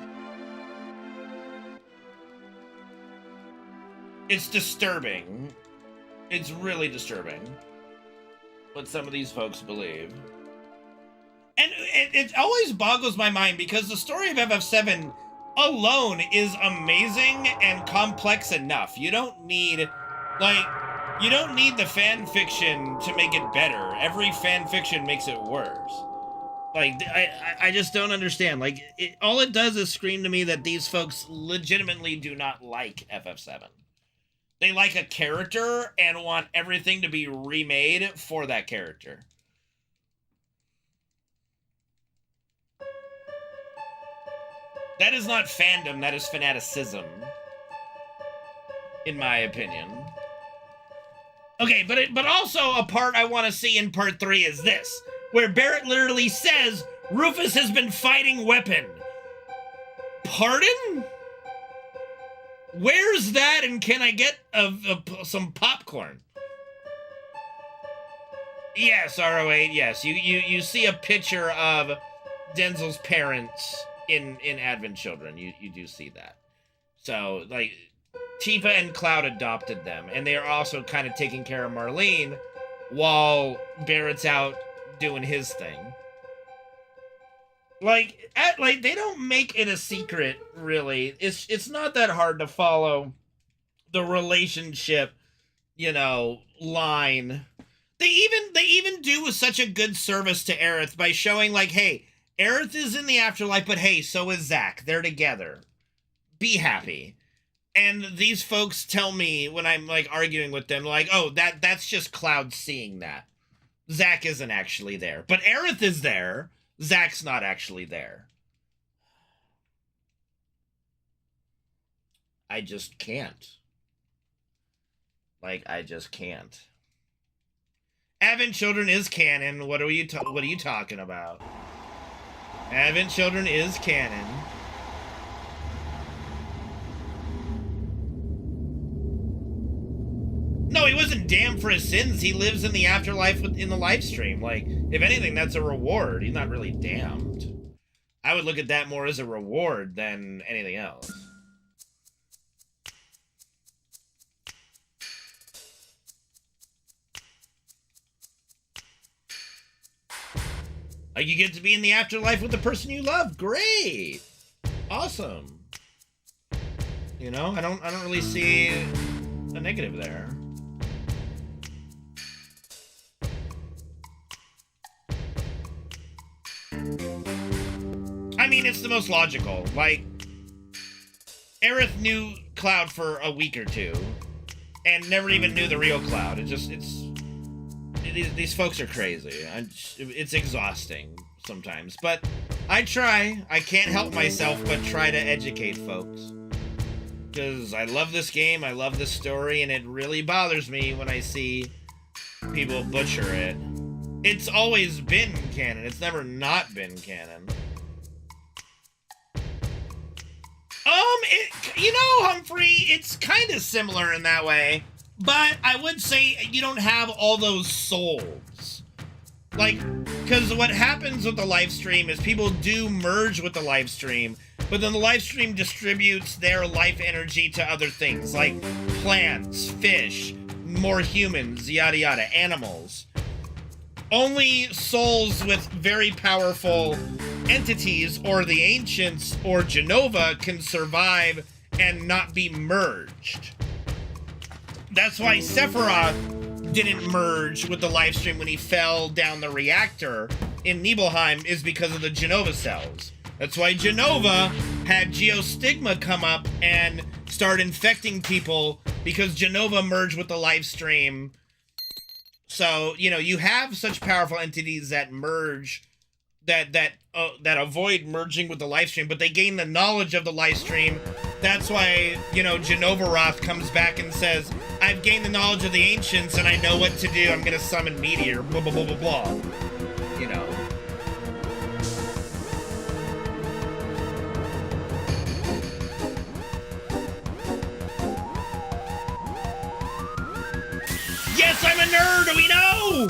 It's disturbing. It's really disturbing what some of these folks believe. And it always boggles my mind because the story of FF7 alone is amazing and complex enough. You don't need, like, you don't need the fan fiction to make it better. Every fan fiction makes it worse. Like, I just don't understand. Like, all it does is scream to me that these folks legitimately do not like FF7. They like a character and want everything to be remade for that character. That is not fandom, that is fanaticism. In my opinion. Okay, but also a part I want to see in part 3 is this, where Barrett literally says, Rufus has been fighting weapon. Pardon? Where's that, and can I get some popcorn? Yes, RO8, yes. You see a picture of Denzel's parents in Advent Children. You do see that. So, like, Tifa and Cloud adopted them, and they are also kind of taking care of Marlene while Barrett's out doing his thing. Like, they don't make it a secret, really. It's not that hard to follow the relationship, you know, line. They even do such a good service to Aerith by showing, like, hey, Aerith is in the afterlife, but hey, so is Zack. They're together. Be happy. And these folks tell me when I'm, like, arguing with them, like, oh, that's just Cloud seeing that. Zack isn't actually there. But Aerith is there. Zack's not actually there. I just can't. Like, I just can't. Advent Children is canon. What are you talking about? Advent Children is canon. No, he wasn't damned for his sins. He lives in the afterlife in the live stream. Like, if anything, that's a reward. He's not really damned. I would look at that more as a reward than anything else. Like, you get to be in the afterlife with the person you love. Great. Awesome. You know, I don't really see a negative there. I mean, it's the most logical. Like, Aerith knew Cloud for a week or two, and never even knew the real Cloud. These folks are crazy. It's exhausting sometimes, but I try. I can't help myself but try to educate folks. Because I love this game, I love this story, and it really bothers me when I see people butcher it. It's always been canon. It's never not been canon. You know, Humphrey, it's kind of similar in that way, but I would say you don't have all those souls. Like, because what happens with the live stream is people do merge with the live stream, but then the live stream distributes their life energy to other things, like plants, fish, more humans, yada yada, animals. Only souls with very powerful entities, or the Ancients, or Genova, can survive and not be merged. That's why Sephiroth didn't merge with the livestream when he fell down the reactor in Nibelheim, is because of the Genova cells. That's why Genova had Geostigma come up and start infecting people, because Genova merged with the livestream. So, you know, you have such powerful entities that merge, that avoid merging with the livestream, but they gain the knowledge of the livestream. That's why, you know, Genovaroth comes back and says, I've gained the knowledge of the Ancients and I know what to do. I'm gonna summon Meteor, blah, blah, blah, blah, blah. You know. Yes, I'm a nerd, we know!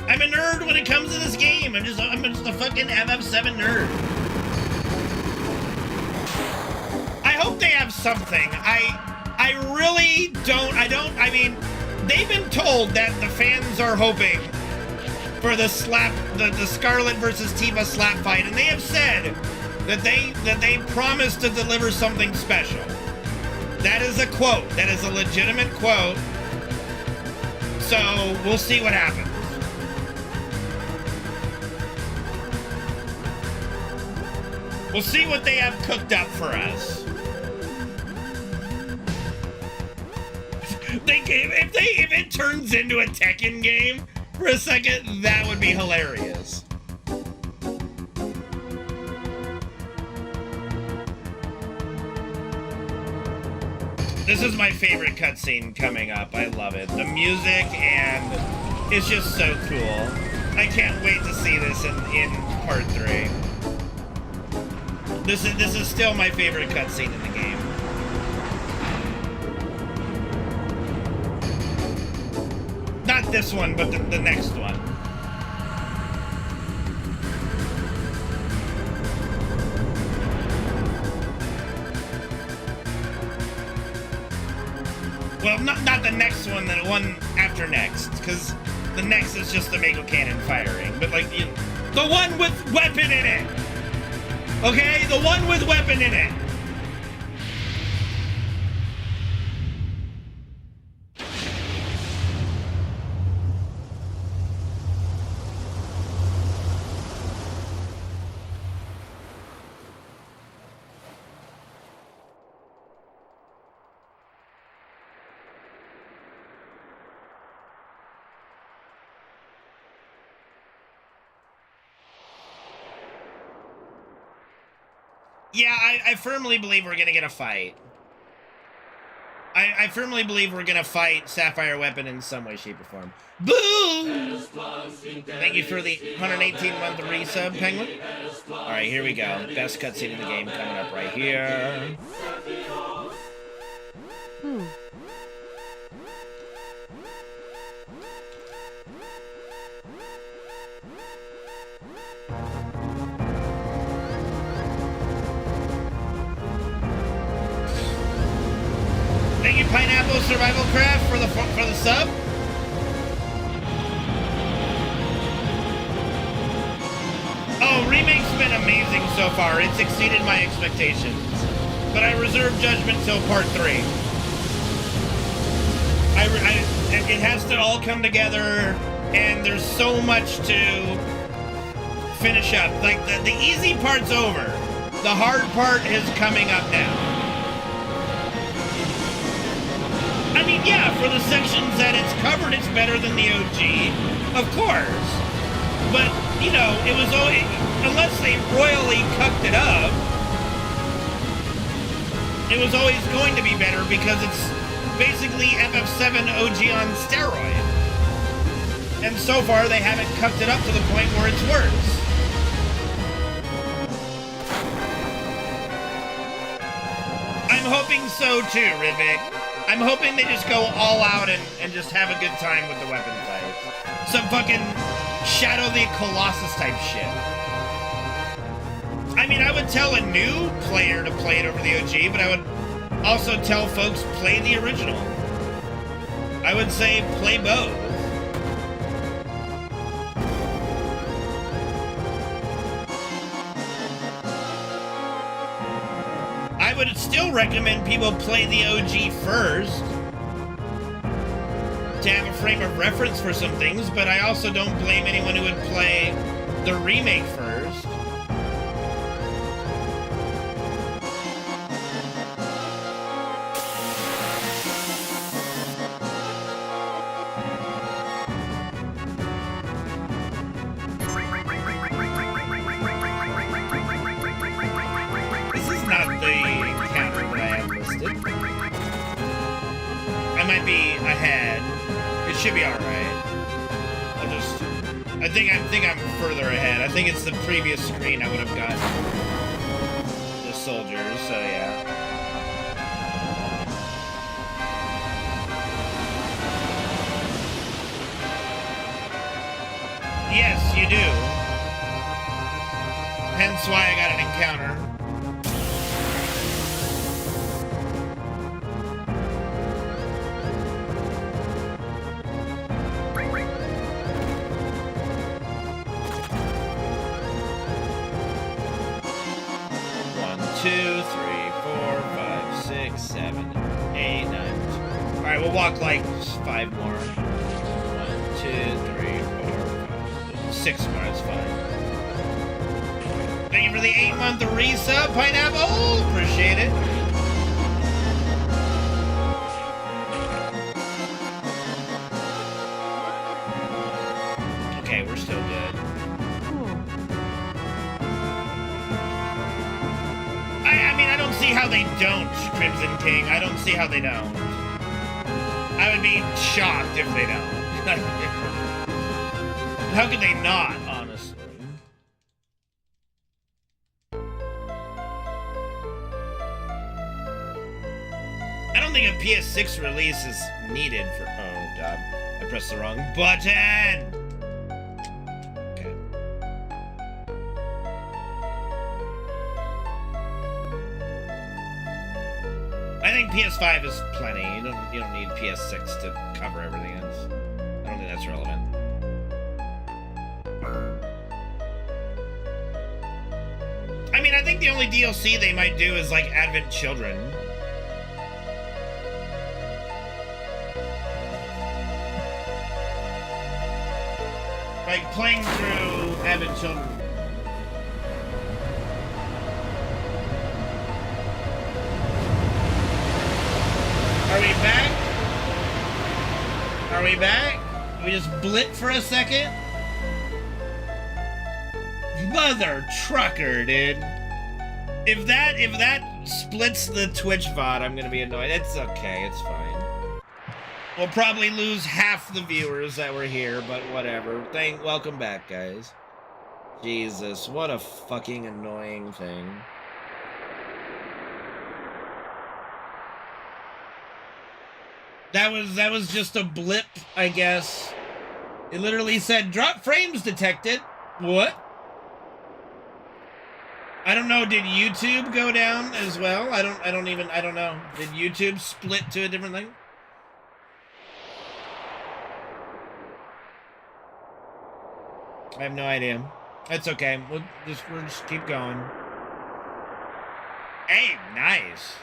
I'm a nerd when it comes to this game. I'm just a fucking FF7 nerd. I hope they have something. I really don't, I mean, they've been told that the fans are hoping for the Scarlet versus Tifa slap fight, and they have said that they promised to deliver something special. That is a quote. That is a legitimate quote. So we'll see what happens. We'll see what they have cooked up for us. If it turns into a Tekken game for a second, that would be hilarious. This is my favorite cutscene coming up. I love it. The music and it's just so cool. I can't wait to see this in part 3. This is still my favorite cutscene in the game. Not this one, but the next one. Well, not the next one, the one after next, because the next is just the Mako Cannon firing, but like, the one with weapon in it! Okay? The one with weapon in it! Yeah, I firmly believe we're gonna get a fight. I firmly believe we're gonna fight Sapphire Weapon in some way, shape, or form. Boo! Thank you for the 118-month resub, Penguin. Alright, here we go. Best cutscene in the game coming up right here. Thank you, Pineapple Survival Craft, for the sub. Oh, Remake's been amazing so far. It's exceeded my expectations. But I reserve judgment till part 3. It has to all come together, and there's so much to finish up. Like, the easy part's over. The hard part is coming up now. I mean, yeah, for the sections that it's covered, it's better than the OG, of course. But, you know, it was always, unless they royally cucked it up, it was always going to be better because it's basically FF7 OG on steroid. And so far, they haven't cucked it up to the point where it's worse. I'm hoping so too, Rivik. I'm hoping they just go all out and just have a good time with the weapon fight. Some fucking Shadow the Colossus type shit. I mean, I would tell a new player to play it over the OG, but I would also tell folks play the original. I would say play both. I would still recommend people play the OG first to have a frame of reference for some things, but I also don't blame anyone who would play the remake first. I might be ahead. It should be alright. I think I'm further ahead. I think it's the previous screen I would have gotten the soldiers, so yeah. you do. Hence why I got an encounter. One, 2, 3, 4, 5, 6, 7, 8, 9. All right, we'll walk like 5 more. 1, 2, 3, 4, 5, 6 more. That's fine. Thank you for the 8-month resub, Pineapple. Appreciate it. Okay, we're still good. I mean, I don't see how they don't, Crimson King. I don't see how they don't. I would be shocked if they don't. How could they not, honestly? I don't think a PS6 release is needed for... Oh, God. I pressed the wrong button! Okay. I think PS5 is plenty. You don't need PS6 to cover everything else. I don't think that's relevant. I mean, I think the only DLC they might do is, like, Advent Children. Like, playing through Advent Children. Are we back? Are we back? We just blit for a second? Mother trucker, dude. If that splits the Twitch VOD, I'm gonna be annoyed. It's okay, it's fine. We'll probably lose half the viewers that were here, but whatever. Welcome back, guys. Jesus, what a fucking annoying thing. That was just a blip, I guess. It literally said, drop frames detected. What? I don't know, did YouTube go down as well? I don't know. Did YouTube split to a different thing? I have no idea. That's okay. We'll just keep going. Hey, nice.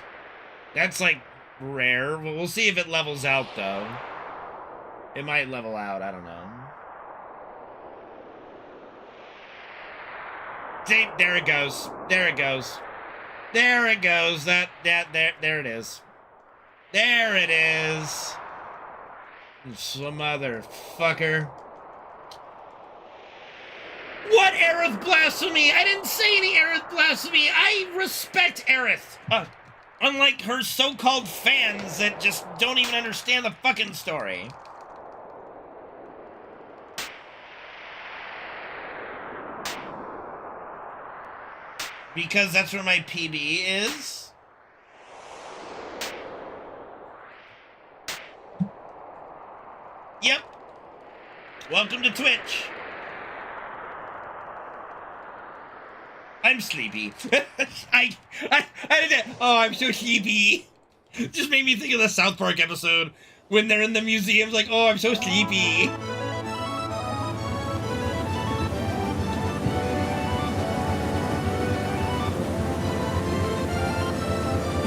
That's like rare. We'll see if it levels out though. It might level out, I don't know. See, there it goes. There it goes. There it goes. There it is. There it is. Some motherfucker. What Aerith blasphemy? I didn't say any Aerith blasphemy. I respect Aerith. Unlike her so-called fans that just don't even understand the fucking story. Because that's where my PB is. Yep. Welcome to Twitch. I'm sleepy. Oh, I'm so sleepy. Just made me think of the South Park episode when they're in the museum, like, oh, I'm so sleepy.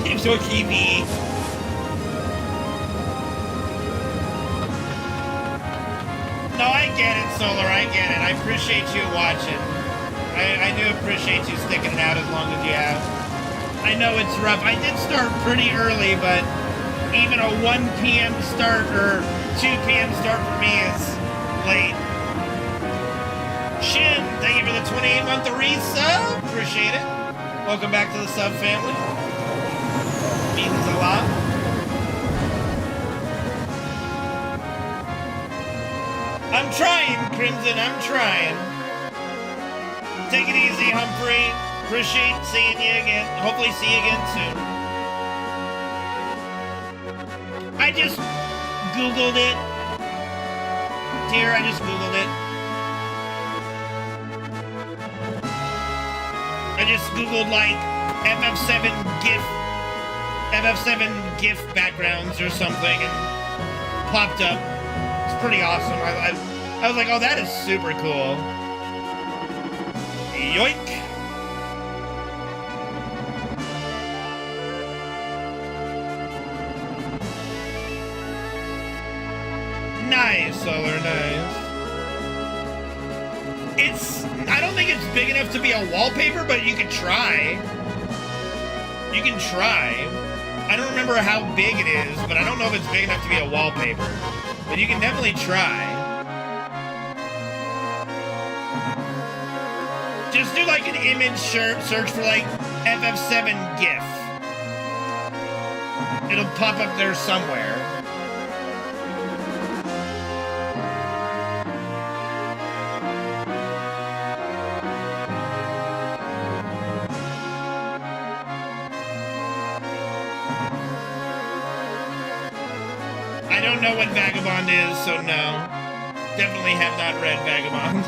I'm so sleepy. No, I get it, Solar, I get it. I appreciate you watching. I do appreciate you sticking it out as long as you have. I know it's rough. I did start pretty early, but even a 1 p.m. start or 2 p.m. start for me is late. Shin, thank you for the 28-month resub. Appreciate it. Welcome back to the sub family. Means a lot. I'm trying, Crimson. I'm trying. Take it easy, Humphrey. Appreciate seeing you again. Hopefully see you again soon. I just Googled it. Dear, I just Googled it. just googled like FF7 GIF backgrounds or something and popped up. It's pretty awesome. I was like, oh, that is super cool. Yoink. Nice, Solar, nice. I don't think it's big enough to be a wallpaper, but you can try. You can try. I don't remember how big it is, but I don't know if it's big enough to be a wallpaper. But you can definitely try. Just do like an image search for like FF7 GIF. It'll pop up there somewhere. I don't know what Vagabond is, so no. Definitely have not read Vagabond.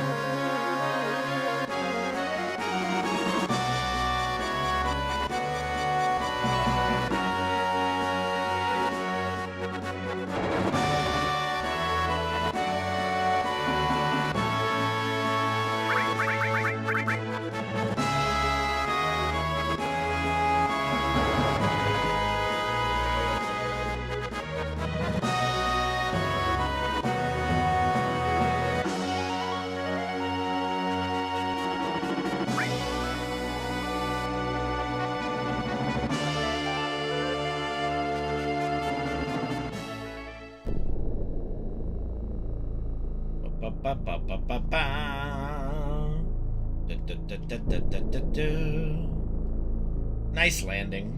Nice landing.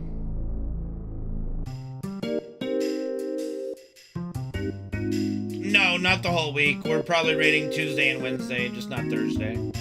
No, not the whole week. We're probably raiding Tuesday and Wednesday, just not Thursday.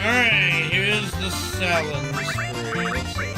Alright, here's the selling spree. Let's see.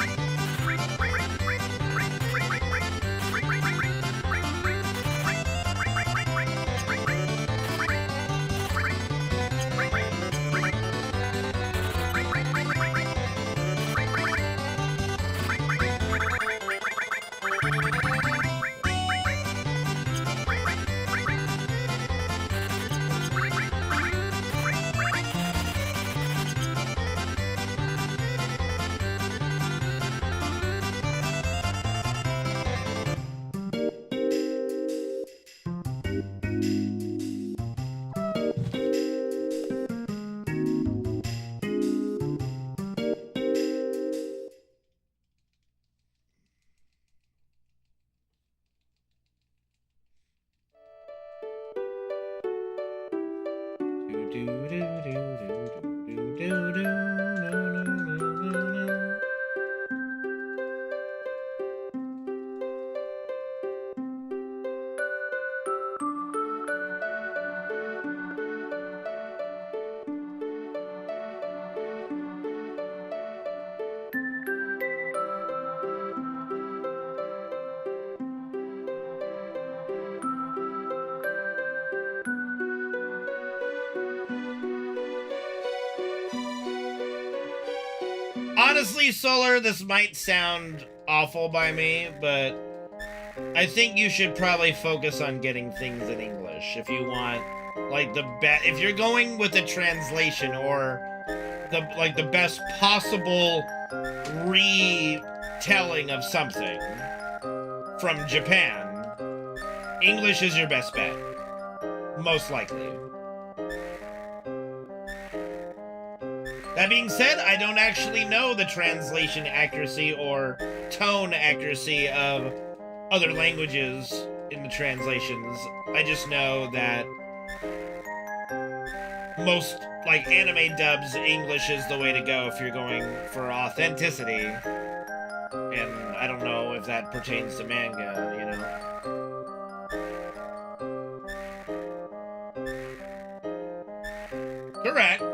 Honestly, Solar, this might sound awful by me, but I think you should probably focus on getting things in English if you want, like, if you're going with a translation or the best possible retelling of something from Japan, English is your best bet. Most likely. That being said, I don't actually know the translation accuracy or tone accuracy of other languages in the translations. I just know that most, like, anime dubs, English is the way to go if you're going for authenticity. And I don't know if that pertains to manga, you know? Correct.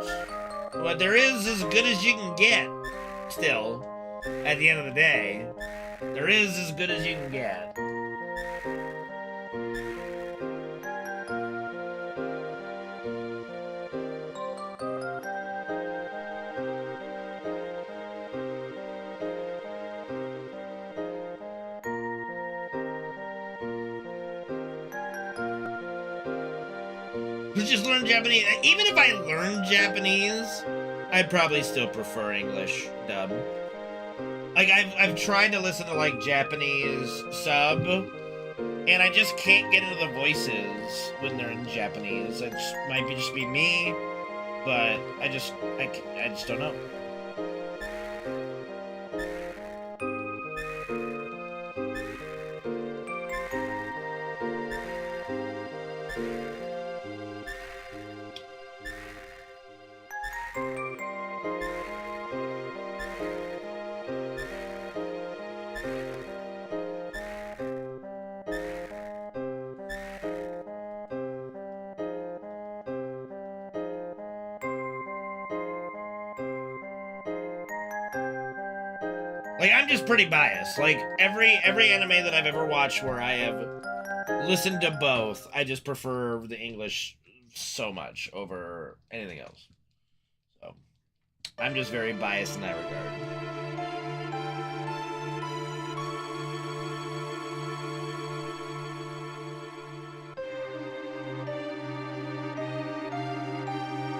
But there is as good as you can get, still, at the end of the day. There is as good as you can get. Just learn Japanese. Even if I learned Japanese, I'd probably still prefer English dub. Like, I've tried to listen to, like, Japanese sub, and I just can't get into the voices when they're in Japanese. It might just be me, but I just don't know. Like, I'm just pretty biased. Like, every anime that I've ever watched where I have listened to both, I just prefer the English so much over anything else. So, I'm just very biased in that regard.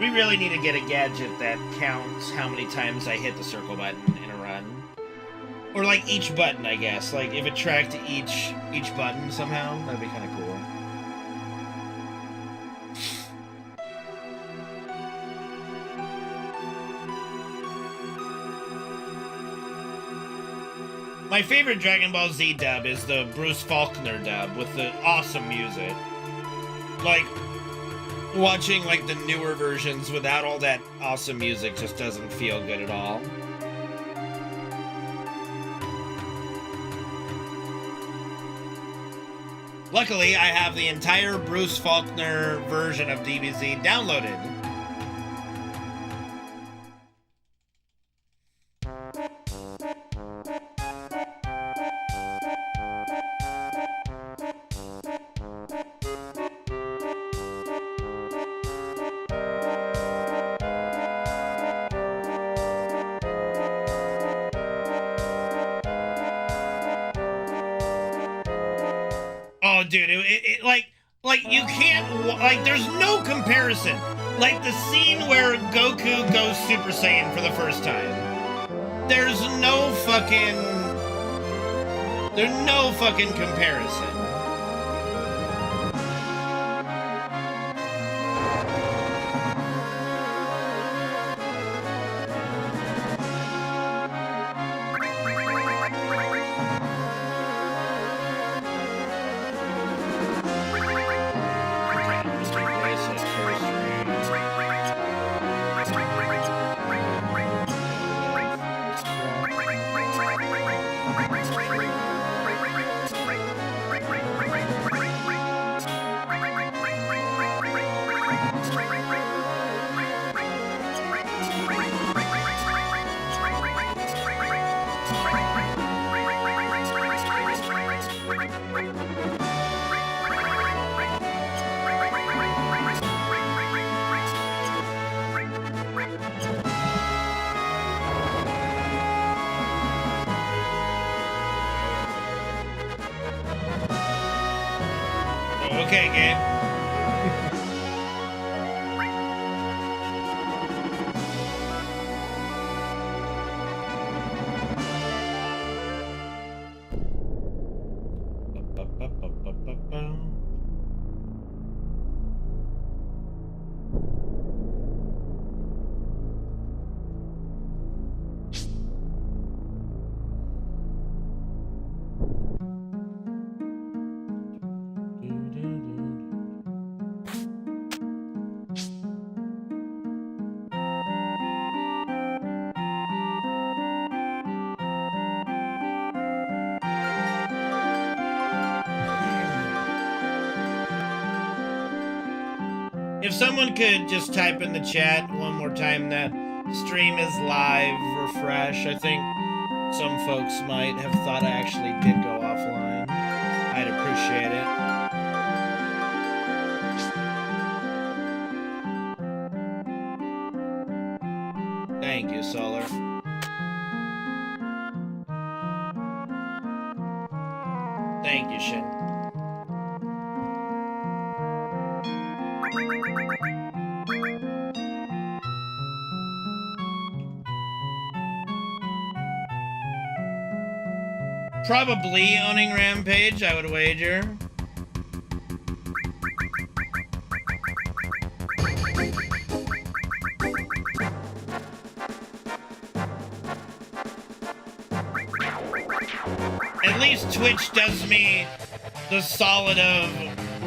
We really need to get a gadget that counts how many times I hit the circle button in a run. Or, like, each button, I guess. Like, if it tracked each button somehow, that'd be kind of cool. My favorite Dragon Ball Z dub is the Bruce Faulkner dub with the awesome music. Like, watching, like, the newer versions without all that awesome music just doesn't feel good at all. Luckily, I have the entire Bruce Faulkner version of DBZ downloaded. Oh, dude, like, you can't, like, there's no comparison. Like, the scene where Goku goes Super Saiyan for the first time. There's no fucking comparison. Okay, Gabe. If someone could just type in the chat one more time that stream is live, refresh, I think some folks might have thought I actually did go offline. I'd appreciate it. Thank you, Solar. Thank you, Shin. Probably owning Rampage, I would wager. At least Twitch does me the solid of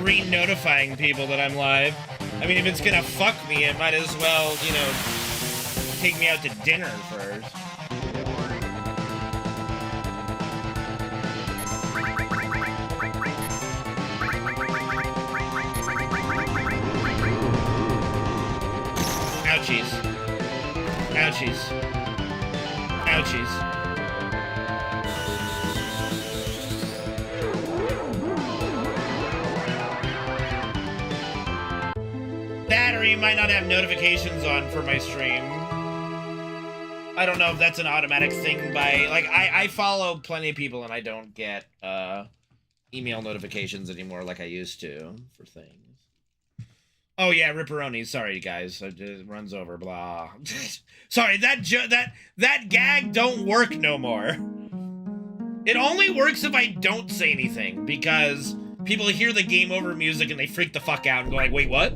re-notifying people that I'm live. I mean, if it's gonna fuck me, it might as well, you know, take me out to dinner first. Ouchies. Ouchies. Ouchies. That, or you might not have notifications on for my stream. I don't know if that's an automatic thing by... Like, I follow plenty of people and I don't get email notifications anymore like I used to for things. Oh yeah, Ripperoni. Sorry, guys. It runs over. Blah. Sorry, that gag don't work no more. It only works if I don't say anything, because people hear the game over music and they freak the fuck out and go like, wait, what?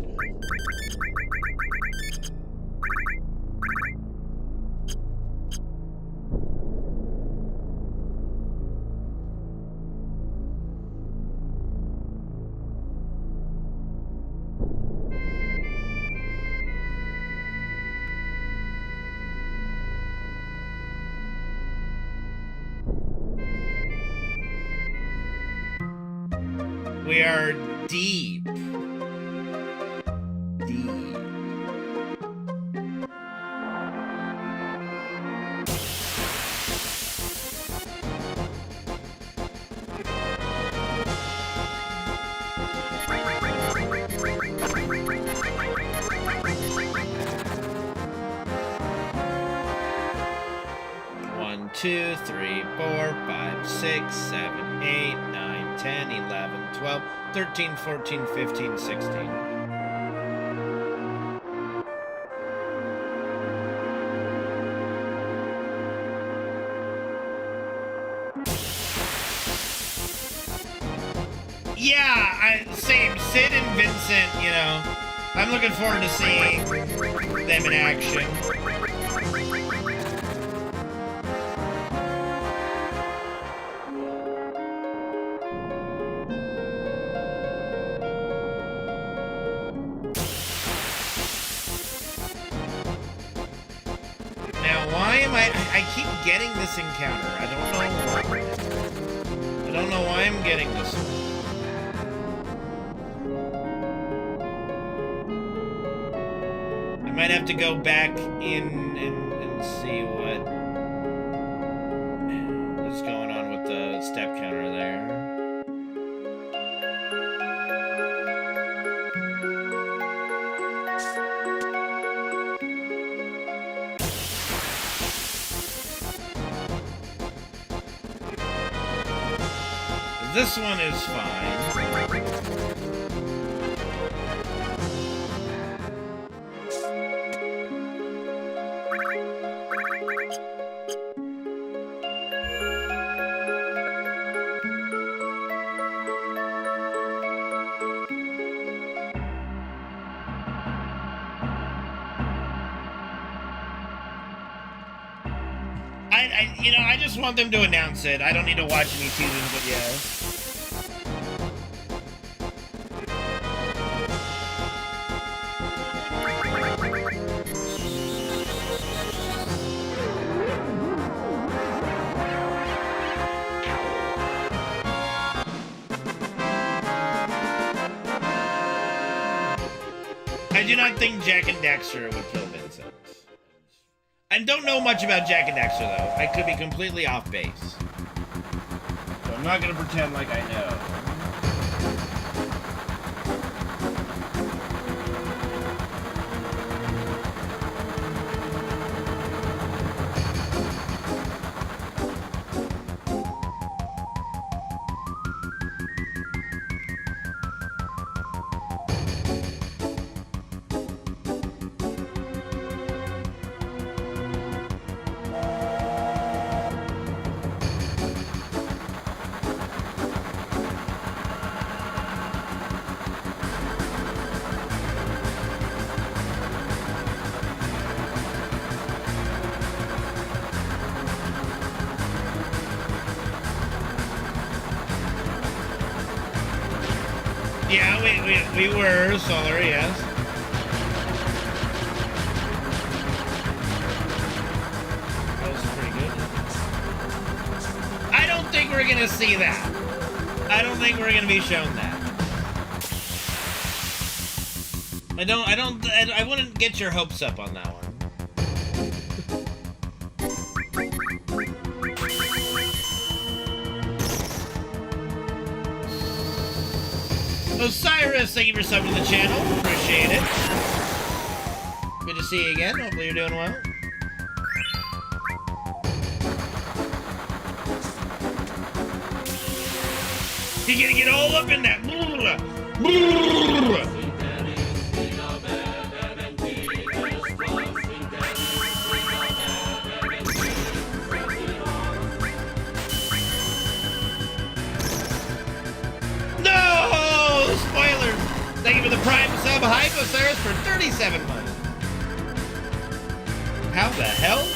We are deep. Deep. One, 2, 3, 4, 5, 6, 7, 8, 9, 10, 11, 12, 13, 14, 15, 16. Yeah, same. Sid and Vincent, you know, I'm looking forward to seeing them in action. I keep getting this encounter. I don't know why I'm getting this one. I might have to go back in and see what's going on with the step counter there. This one is fine. I just want them to announce it. I don't need to watch any teasers, but yeah. I do not think Jak and Daxter would kill Vincent. I don't know much about Jak and Daxter, though. I could be completely off base. So I'm not going to pretend like I know. Yeah, we were Solar, yes. That was pretty good. I don't think we're gonna see that. I don't think we're gonna be shown that. I wouldn't get your hopes up on that one. Osiris, thank you for subbing to the channel. Appreciate it. Good to see you again. Hopefully you're doing well. You're gonna get all up in that. Thank you for the Prime sub, Hypocyrus, for 37 months. How the hell?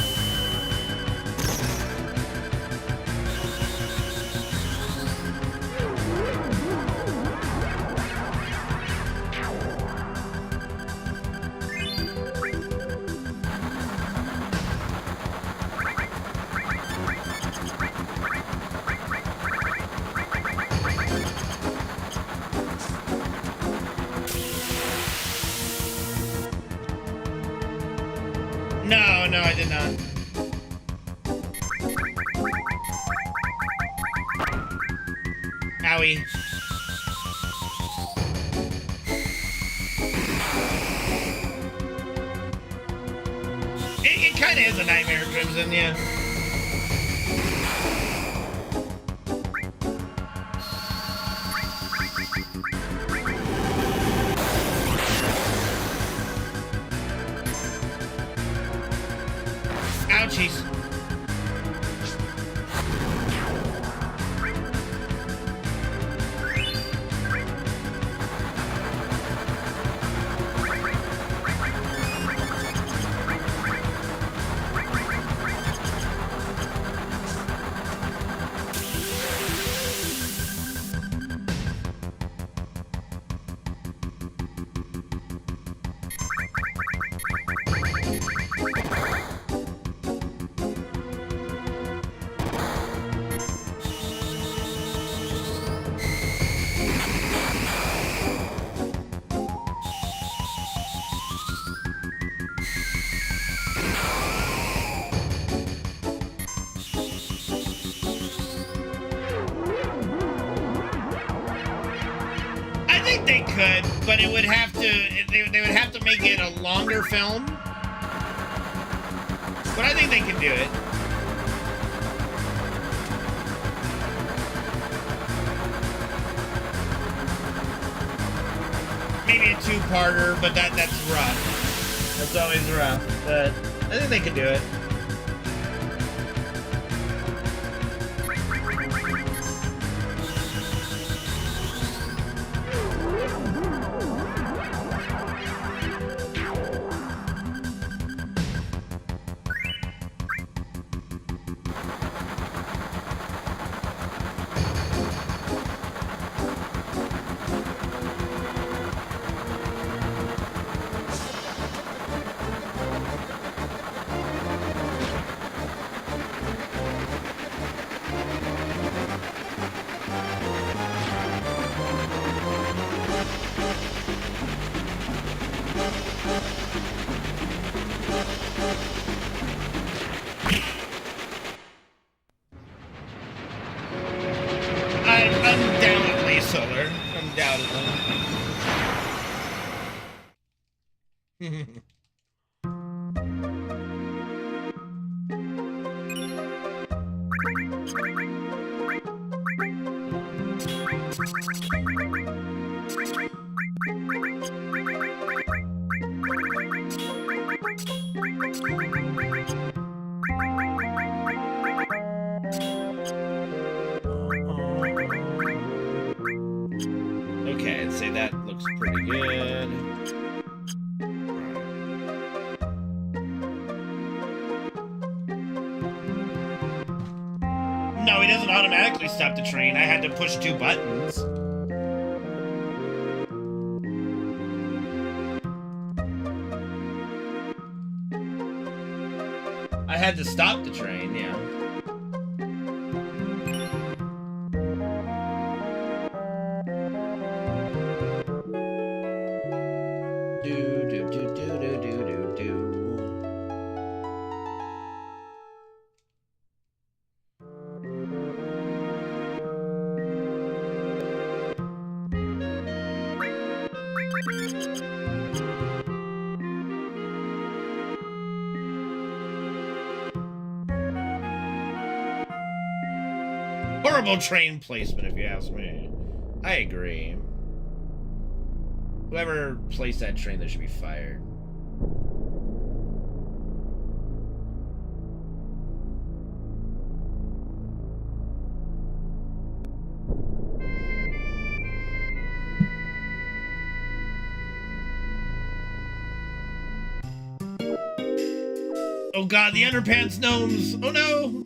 No, I did not. Owie. It kind of is a Nightmare Crimson, yeah. Ouchies. They could, but it would have to. They would have to make it a longer film. But I think they can do it. Maybe a two-parter, but that's rough. That's always rough. But I think they could do it. Okay, I'd say that looks pretty good. No, he doesn't automatically stop the train. I had to push 2 buttons. I had to stop the train, yeah. Horrible train placement, if you ask me. I agree. Whoever placed that train, they should be fired. Oh god, the underpants gnomes! Oh no!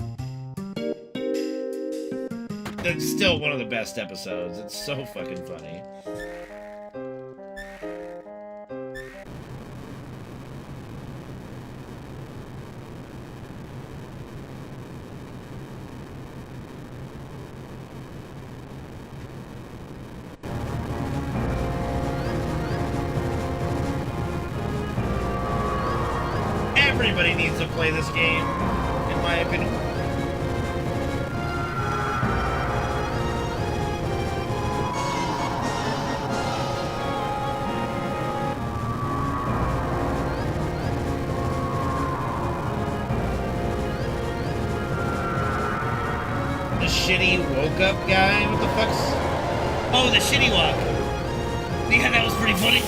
That's still one of the best episodes. It's so fucking funny. Everybody needs to play this game, in my opinion. The shitty woke up guy? What the fuck's... Oh, the shitty walk. Yeah, that was pretty funny.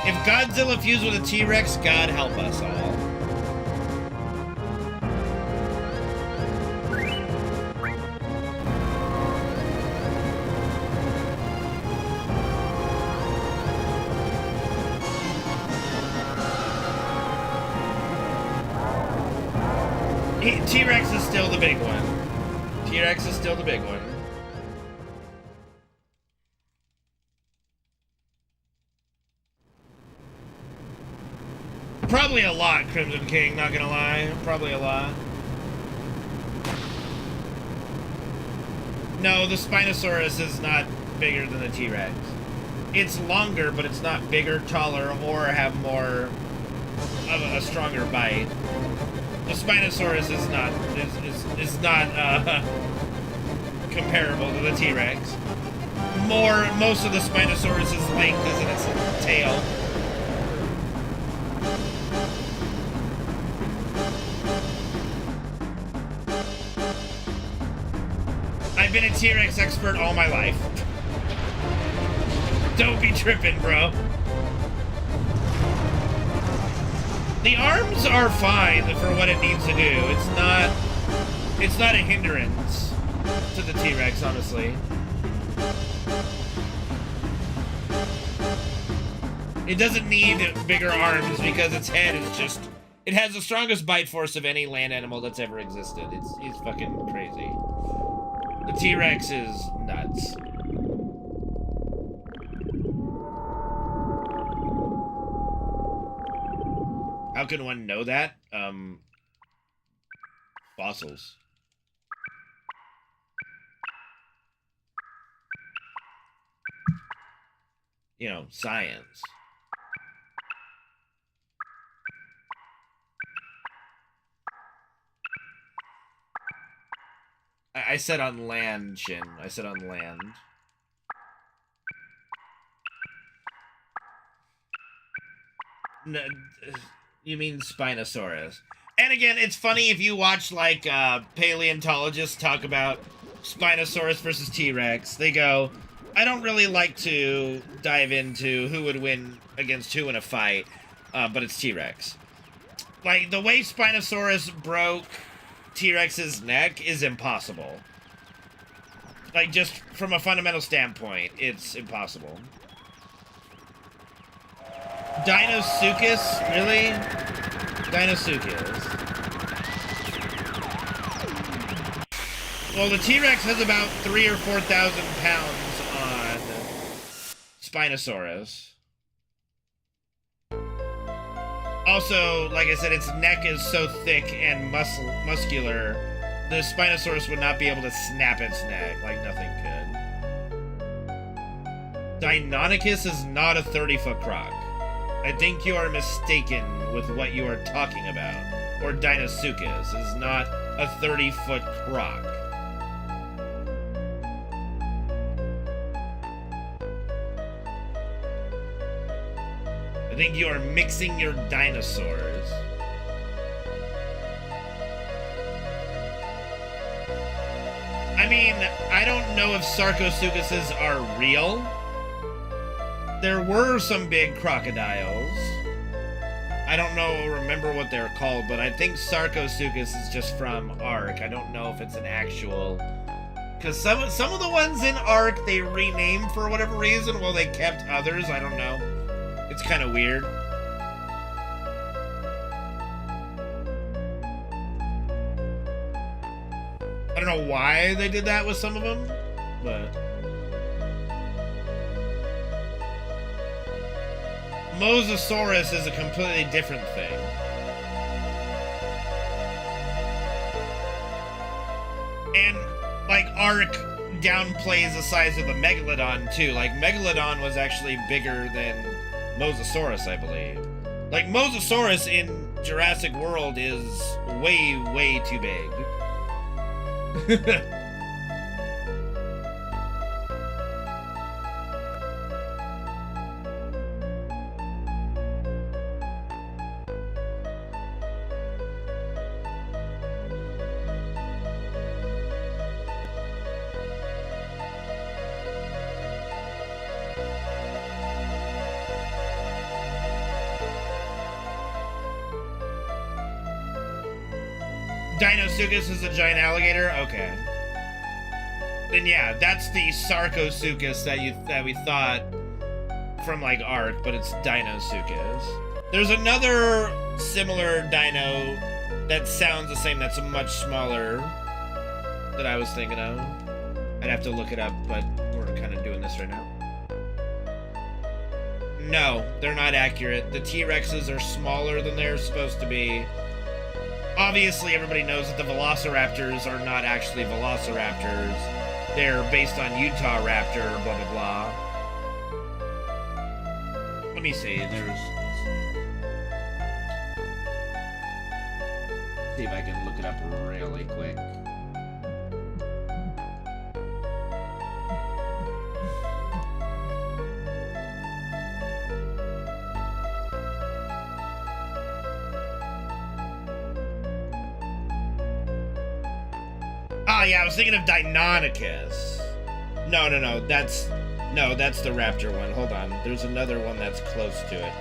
If Godzilla fused with a T-Rex, God help us all. T-Rex is still the big one. T-Rex is still the big one. Probably a lot, Crimson King, not gonna lie. Probably a lot. No, the Spinosaurus is not bigger than the T-Rex. It's longer, but it's not bigger, taller, or have more of a stronger bite. The Spinosaurus is not comparable to the T-Rex. Most of the Spinosaurus's length is in its tail. I've been a T-Rex expert all my life. Don't be tripping, bro. The arms are fine for what it needs to do. It's not a hindrance to the T-Rex, honestly. It doesn't need bigger arms because its head is just It has the strongest bite force of any land animal that's ever existed. It's fucking crazy. The T-Rex is nuts. How can one know that? Fossils. You know, science. I said on land, Shin. I said on land. No, you mean Spinosaurus. And again, it's funny if you watch, like, paleontologists talk about Spinosaurus versus T-Rex. They go, I don't really like to dive into who would win against who in a fight, but it's T-Rex. Like, the way Spinosaurus broke T-Rex's neck is impossible. Like, just from a fundamental standpoint, it's impossible. Dinosuchus? Really? Dinosuchus. Well, the T-Rex has about 3,000 or 4,000 pounds on Spinosaurus. Also, like I said, its neck is so thick and muscular, the Spinosaurus would not be able to snap its neck like nothing could. Deinonychus is not a 30-foot croc. I think you are mistaken with what you are talking about. Or Deinosuchus is not a 30-foot croc. I think you are mixing your dinosaurs. I mean, I don't know if Sarcosuchuses are real. There were some big crocodiles. I don't remember what they're called, but I think Sarcosuchus is just from Ark. I don't know if it's an actual... Because some of the ones in Ark, they renamed for whatever reason, while they kept others. I don't know. It's kind of weird. I don't know why they did that with some of them, but... Mosasaurus is a completely different thing. And, like, Ark downplays the size of the Megalodon, too. Like, Megalodon was actually bigger than Mosasaurus, I believe. Like, Mosasaurus in Jurassic World is way, way too big. Deinosuchus is a giant alligator? Okay. Then yeah, that's the Sarcosuchus that we thought from, like, Ark, but it's Deinosuchus. There's another similar dino that sounds the same that's much smaller that I was thinking of. I'd have to look it up, but we're kind of doing this right now. No, they're not accurate. The T-Rexes are smaller than they're supposed to be. Obviously, everybody knows that the Velociraptors are not actually Velociraptors. They're based on Utah Raptor, blah, blah, blah. Let me see, see if I can look it up really quick. Oh, yeah, I was thinking of Deinonychus. No, that's the raptor one. Hold on. There's another one that's close to it.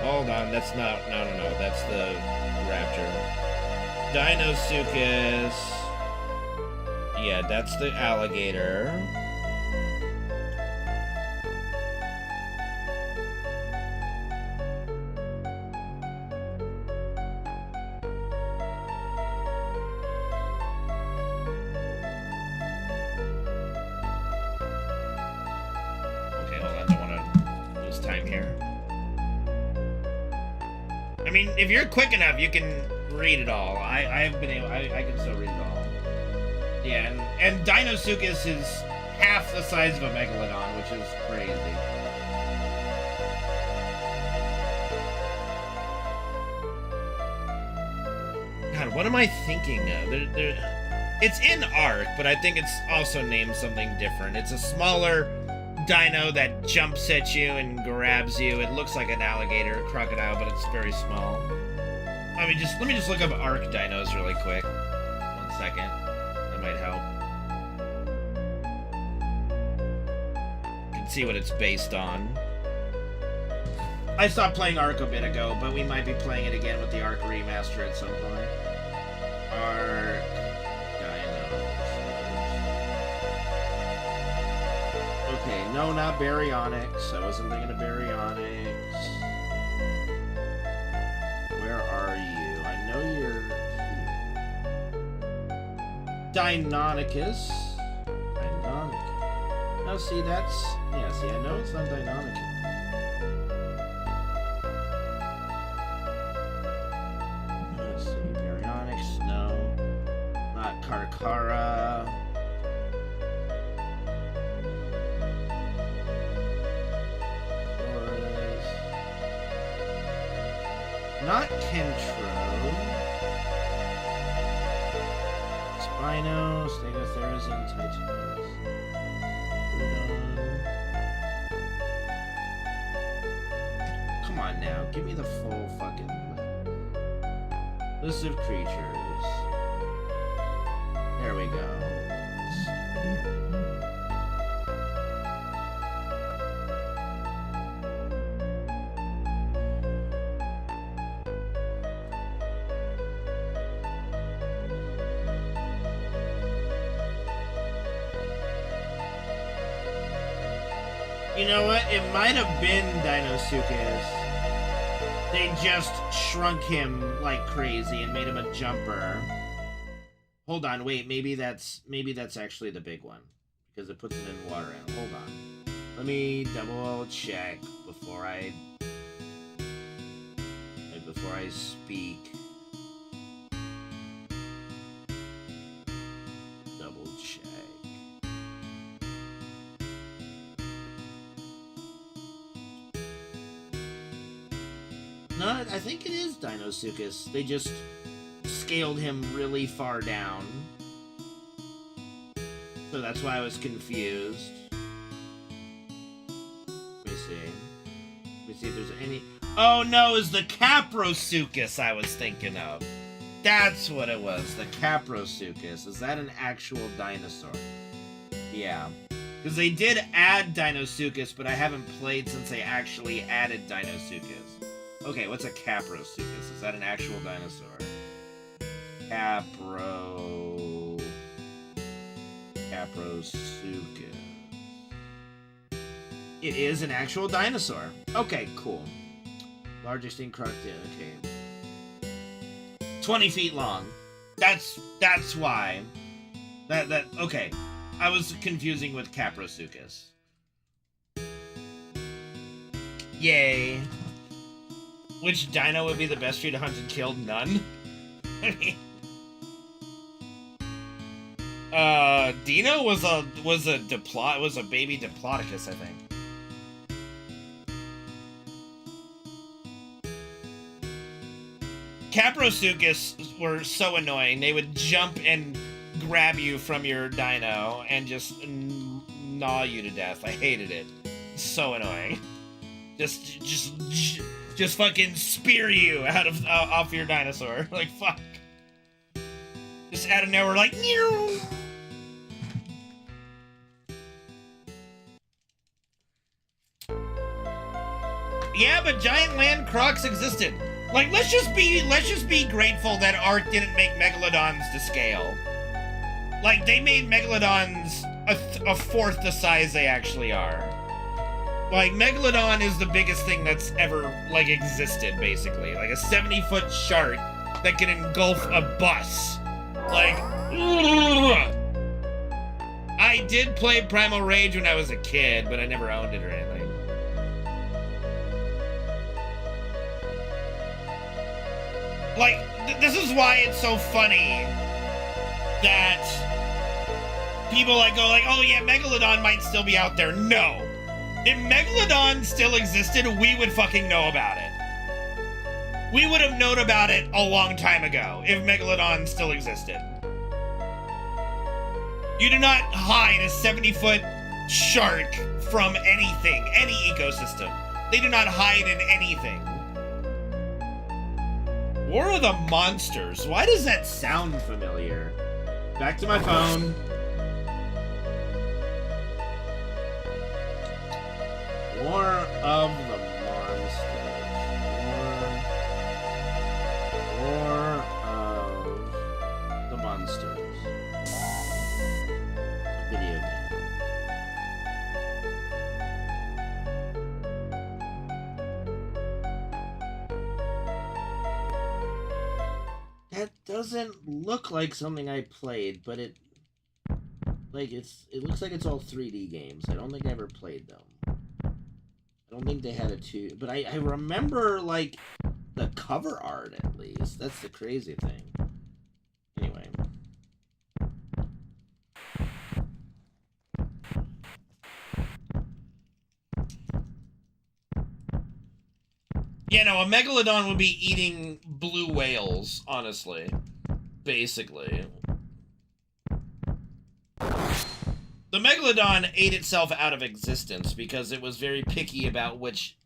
Hold on, that's not... No, that's the raptor. Deinosuchus. Yeah, that's the alligator. I mean, if you're quick enough, you can read it all. I've been able, I can still read it all. Yeah, and Deinosuchus is half the size of a Megalodon, which is crazy. God, what am I thinking of? It's in Ark, but I think it's also named something different. It's a smaller dino that jumps at you and grabs you. It looks like an alligator, crocodile, but it's very small. Let me just look up Ark dinos really quick. 1 second. That might help. You can see what it's based on. I stopped playing Ark a bit ago, but we might be playing it again with the Ark remaster at some point. Ark dinos. Okay, no, not Baryonyx. I wasn't thinking of Baryonyx. Where are you? I know you're here. Deinonychus. Deinonychus. No, see, that's... Yeah, see, I know it's not Deinonychus. Let's see, Baryonyx, no. Not Carcara. Not Kentro. Spino, Stegotherizine, Titanus. Come on now, give me the full fucking list of creatures. There we go. You know what? It might have been Deinosuchus. They just shrunk him like crazy and made him a jumper. Hold on, wait, maybe that's actually the big one. Because it puts it in water animal. Hold on. Let me double check before I speak. Double check. No, I think it is Deinosuchus. They just scaled him really far down. So that's why I was confused. Let me see. Let me see if there's any... Oh no, it was the Caprosuchus I was thinking of. That's what it was, the Caprosuchus. Is that an actual dinosaur? Yeah. Because they did add Deinosuchus, but I haven't played since they actually added Deinosuchus. Okay, what's a Caprosuchus? Is that an actual dinosaur? Caprosuchus. It is an actual dinosaur. Okay, cool. Largest crocodile. Okay. 20 feet long. That's why. Okay. I was confusing with Caprosuchus. Yay. Which dino would be the best for you to hunt and kill? None? I mean... Dino was a baby Diplodocus, I think. Caprosuchus were so annoying. They would jump and grab you from your dino and just gnaw you to death. I hated it. So annoying. Just fucking spear you off your dinosaur. Like, fuck. Just out of nowhere, like, Meow. Yeah, but giant land crocs existed. Like, let's just be grateful that Ark didn't make megalodons to scale. Like, they made megalodons a fourth the size they actually are. Like, Megalodon is the biggest thing that's ever, like, existed, basically. Like, a 70-foot shark that can engulf a bus. Like, ugh. I did play Primal Rage when I was a kid, but I never owned it or anything. Like, this is why it's so funny that people like go like, oh yeah, Megalodon might still be out there. No. If Megalodon still existed, we would fucking know about it. We would have known about it a long time ago if Megalodon still existed. You do not hide a 70-foot shark from anything, any ecosystem. They do not hide in anything. War of the Monsters. Why does that sound familiar? Back to my phone. War of the Monsters. War of the Monsters. Video game. That doesn't look like something I played, but it looks like it's all 3D games. I don't think I ever played them. I don't think they had a 2, but I remember like the cover art at least. That's the crazy thing. Anyway. Yeah, no, a megalodon would be eating blue whales, honestly. Basically. The megalodon ate itself out of existence because it was very picky about which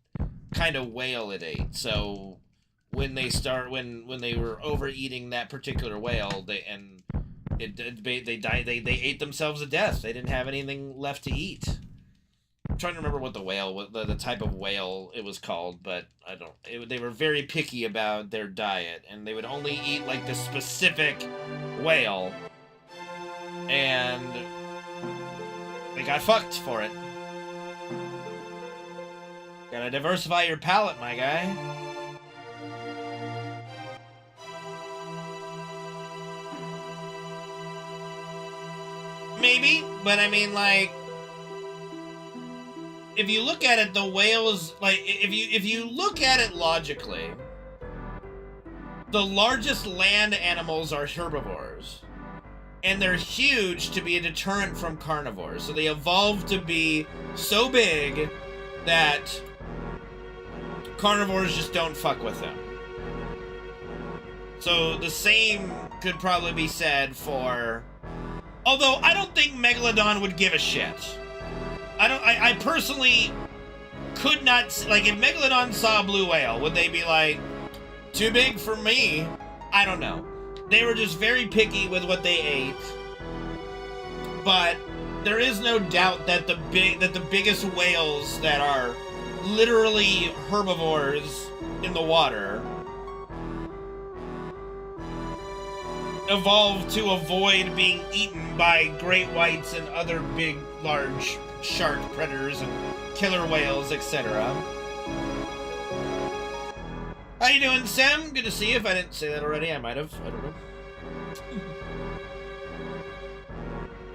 kind of whale it ate. So when they were overeating that particular whale, they ate themselves to death. They didn't have anything left to eat. I'm trying to remember what the type of whale it was called, but I don't. They were very picky about their diet, and they would only eat like the specific whale, and they got fucked for it. Gotta diversify your palate, my guy. Maybe, but I mean, like, if you look at it, the whales, like, if you look at it logically, the largest land animals are herbivores. And they're huge to be a deterrent from carnivores. So they evolved to be so big that carnivores just don't fuck with them. So the same could probably be said for... Although I don't think Megalodon would give a shit. I personally could not... Like, if Megalodon saw a blue whale, would they be like, too big for me? I don't know. They were just very picky with what they ate. But there is no doubt that the biggest whales that are literally herbivores in the water evolved to avoid being eaten by great whites and other big, large shark predators and killer whales, etc. How you doing, Sam? Good to see you. If I didn't say that already, I might have. I don't know.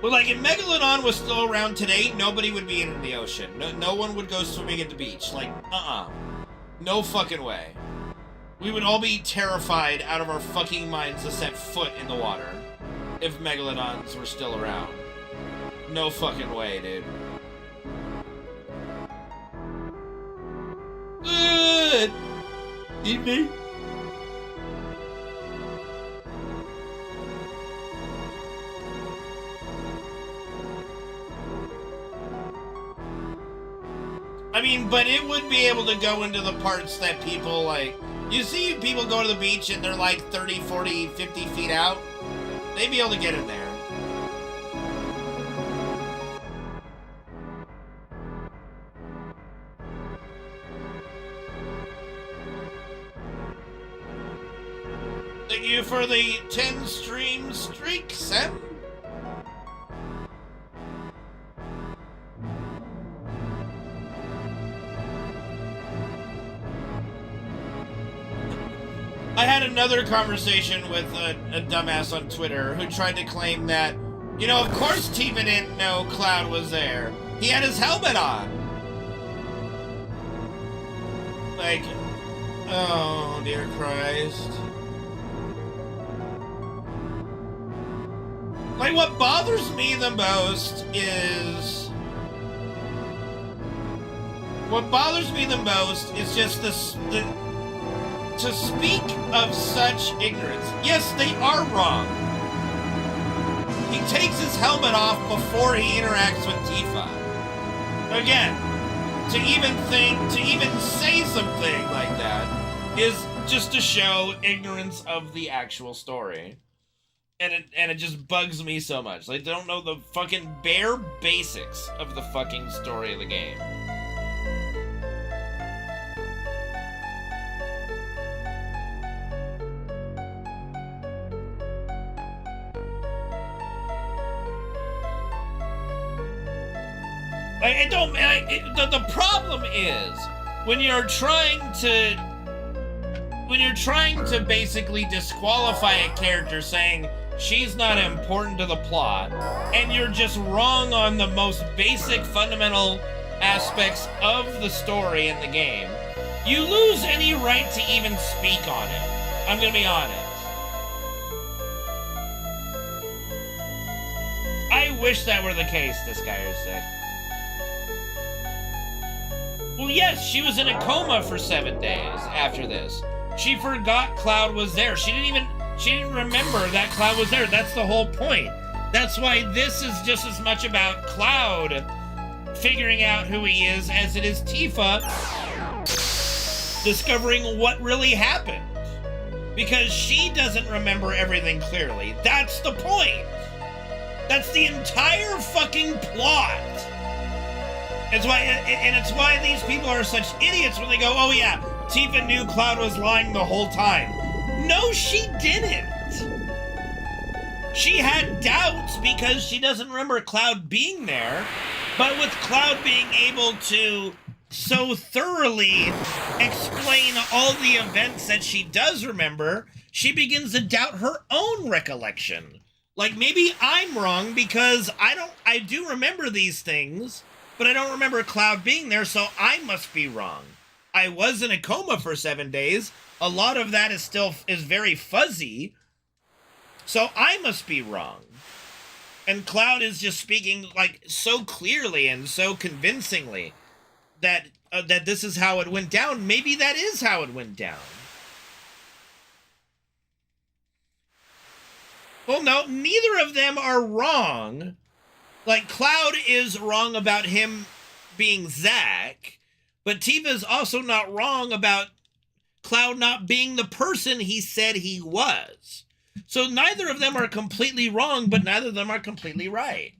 But like, if Megalodon was still around today, nobody would be in the ocean. No one would go swimming at the beach. Like, no fucking way. We would all be terrified out of our fucking minds to set foot in the water if Megalodons were still around. No fucking way, dude. Good evening. I mean, but it would be able to go into the parts that people, like... You see people go to the beach and they're like 30, 40, 50 feet out? They'd be able to get in there. Thank you for the 10 stream streak, Sam. I had another conversation with a dumbass on Twitter who tried to claim that, you know, of course Tifa didn't know Cloud was there. He had his helmet on. Like, oh, dear Christ. Like, what bothers me the most is... What bothers me the most is just to speak of such ignorance. Yes, they are wrong. He takes his helmet off before he interacts with Tifa. Again, to even say something like that is just to show ignorance of the actual story. And it just bugs me so much. Like, they don't know the fucking bare basics of the fucking story of the game. The problem is when you're trying to basically disqualify a character saying she's not important to the plot, and you're just wrong on the most basic fundamental aspects of the story in the game, you lose any right to even speak on it. I'm gonna be honest. I wish that were the case, this guy is sick. Well, yes, she was in a coma for 7 days after this. She forgot Cloud was there. She didn't remember that Cloud was there. That's the whole point. That's why this is just as much about Cloud figuring out who he is as it is Tifa discovering what really happened. Because she doesn't remember everything clearly. That's the point. That's the entire fucking plot. It's why these people are such idiots when they go, oh yeah, Tifa knew Cloud was lying the whole time. No, she didn't. She had doubts because she doesn't remember Cloud being there, but with Cloud being able to so thoroughly explain all the events that she does remember, she begins to doubt her own recollection. Like, maybe I'm wrong because I do remember these things, but I don't remember Cloud being there, so I must be wrong. I was in a coma for 7 days. A lot of that is very fuzzy, so I must be wrong. And Cloud is just speaking like so clearly and so convincingly that this is how it went down. Maybe that is how it went down. Well, no, neither of them are wrong. Like, Cloud is wrong about him being Zack, but Tifa's also not wrong about Cloud not being the person he said he was. So neither of them are completely wrong, but neither of them are completely right.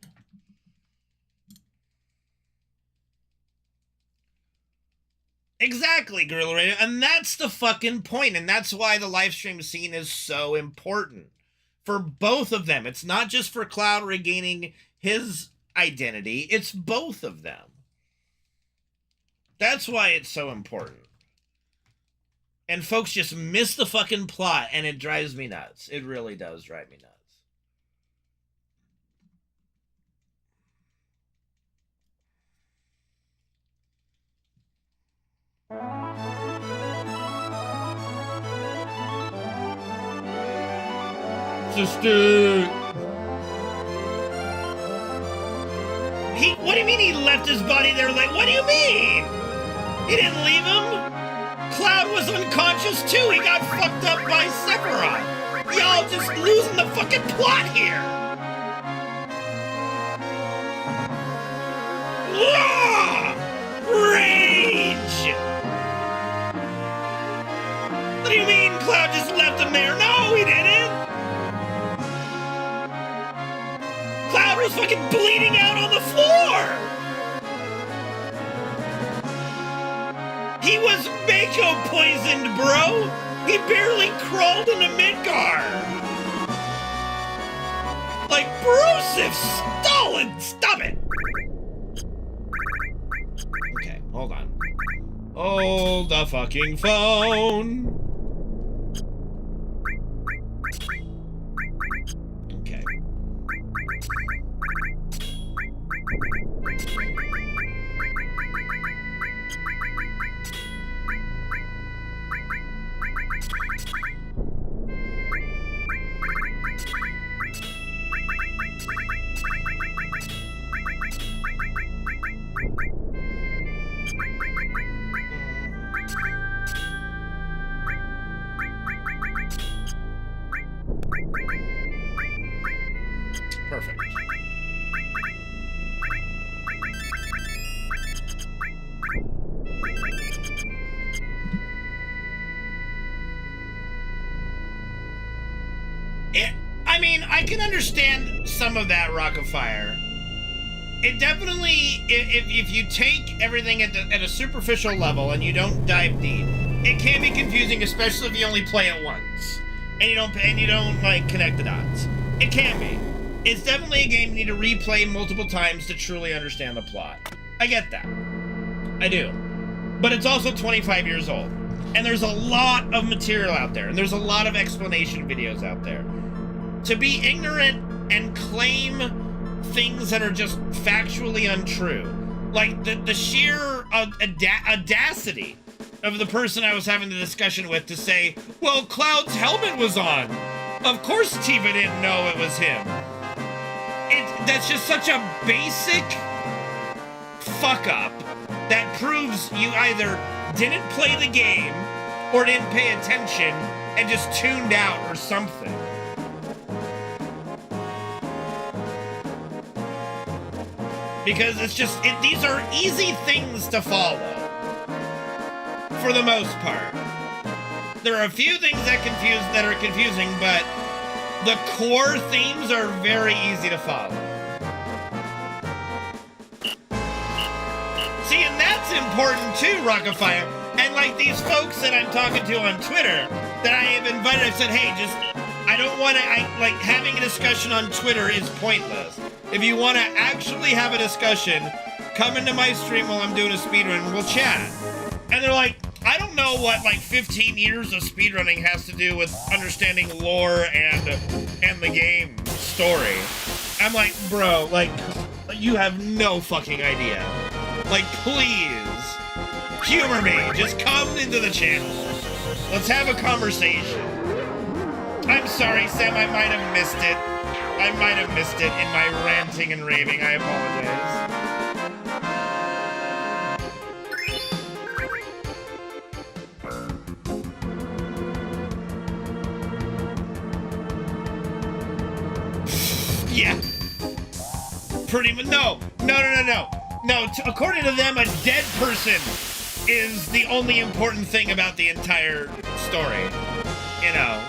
Exactly, Guerrilla Radio, and that's the fucking point, and that's why the live stream scene is so important. For both of them. It's not just for Cloud regaining his identity, it's both of them. That's why it's so important. And folks just miss the fucking plot, and it drives me nuts. It really does drive me nuts. Sister. What do you mean he left his body there? Like, what do you mean? He didn't leave him? Cloud was unconscious too. He got fucked up by Sephiroth. Y'all just losing the fucking plot here. Rage! What do you mean Cloud just left him there? No, he didn't. Cloud was fucking bleeding out on the floor! He was Mako poisoned, bro! He barely crawled into Midgar! Like, Broseph Stalin! Stop it! Okay, hold on. Hold the fucking phone! Okay. I mean, I can understand some of that, Rock of Fire. It definitely, if you take everything at a superficial level and you don't dive deep, it can be confusing, especially if you only play it once and you don't like connect the dots. It can be. It's definitely a game you need to replay multiple times to truly understand the plot. I get that. I do. But it's also 25 years old. And there's a lot of material out there. And there's a lot of explanation videos out there. To be ignorant and claim things that are just factually untrue. Like the sheer audacity of the person I was having the discussion with to say, well, Cloud's helmet was on. Of course Tifa didn't know it was him. That's just such a basic fuck up that proves you either didn't play the game or didn't pay attention and just tuned out or something. Because it's just, these are easy things to follow. For the most part. There are a few things that are confusing, but the core themes are very easy to follow. See, and that's important too, Rockafire. And like these folks that I'm talking to on Twitter that I have invited, I said, hey, I don't want to, like having a discussion on Twitter is pointless. If you want to actually have a discussion, come into my stream while I'm doing a speedrun and we'll chat. And they're like, I don't know what like 15 years of speedrunning has to do with understanding lore and the game story. I'm like, bro, like, you have no fucking idea. Like, please, humor me. Just come into the channel. Let's have a conversation. I'm sorry, Sam, I might have missed it. I might have missed it in my ranting and raving. I apologize. Yeah. Pretty much. No. According to them, a dead person is the only important thing about the entire story. You know.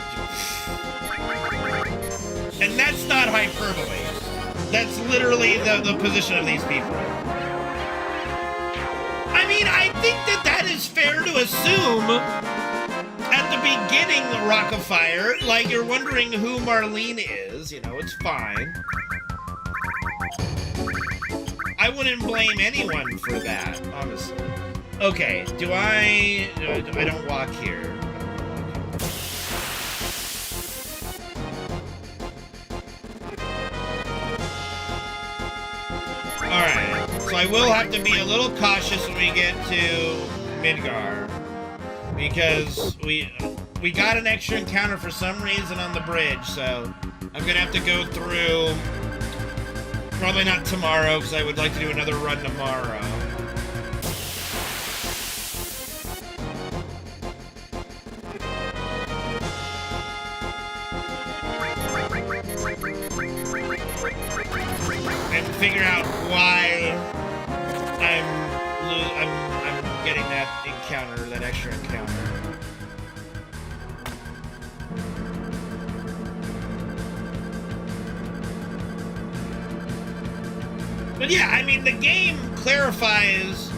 And that's not hyperbole. That's literally the position of these people. I mean, I think that is fair to assume at the beginning, Rock of Fire, like you're wondering who Marlene is, you know, it's fine. I wouldn't blame anyone for that, honestly. Okay, I don't walk here. Alright, so I will have to be a little cautious when we get to Midgar. Because we got an extra encounter for some reason on the bridge, so I'm gonna have to go through. Probably not tomorrow, because I would like to do another run tomorrow. And figure out why I'm getting that encounter, that extra encounter. But yeah, I mean, the game clarifies,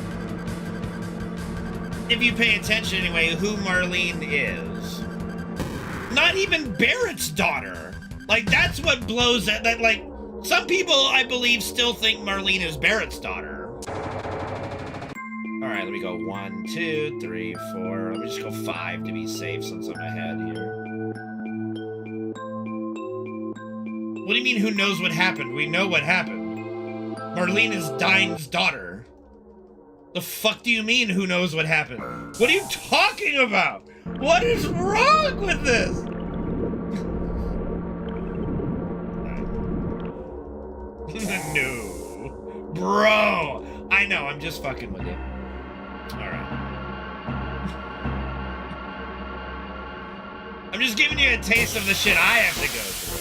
if you pay attention anyway, who Marlene is. Not even Barrett's daughter. Like, that's what blows that, like, some people, I believe, still think Marlene is Barrett's daughter. Alright, let me go 1, 2, 3, 4. Let me just go 5 to be safe since I'm ahead here. What do you mean, who knows what happened? We know what happened. Marlene is Dine's daughter. The fuck do you mean, who knows what happened? What are you talking about? What is wrong with this? No. Bro! I know, I'm just fucking with you. Alright. I'm just giving you a taste of the shit I have to go through.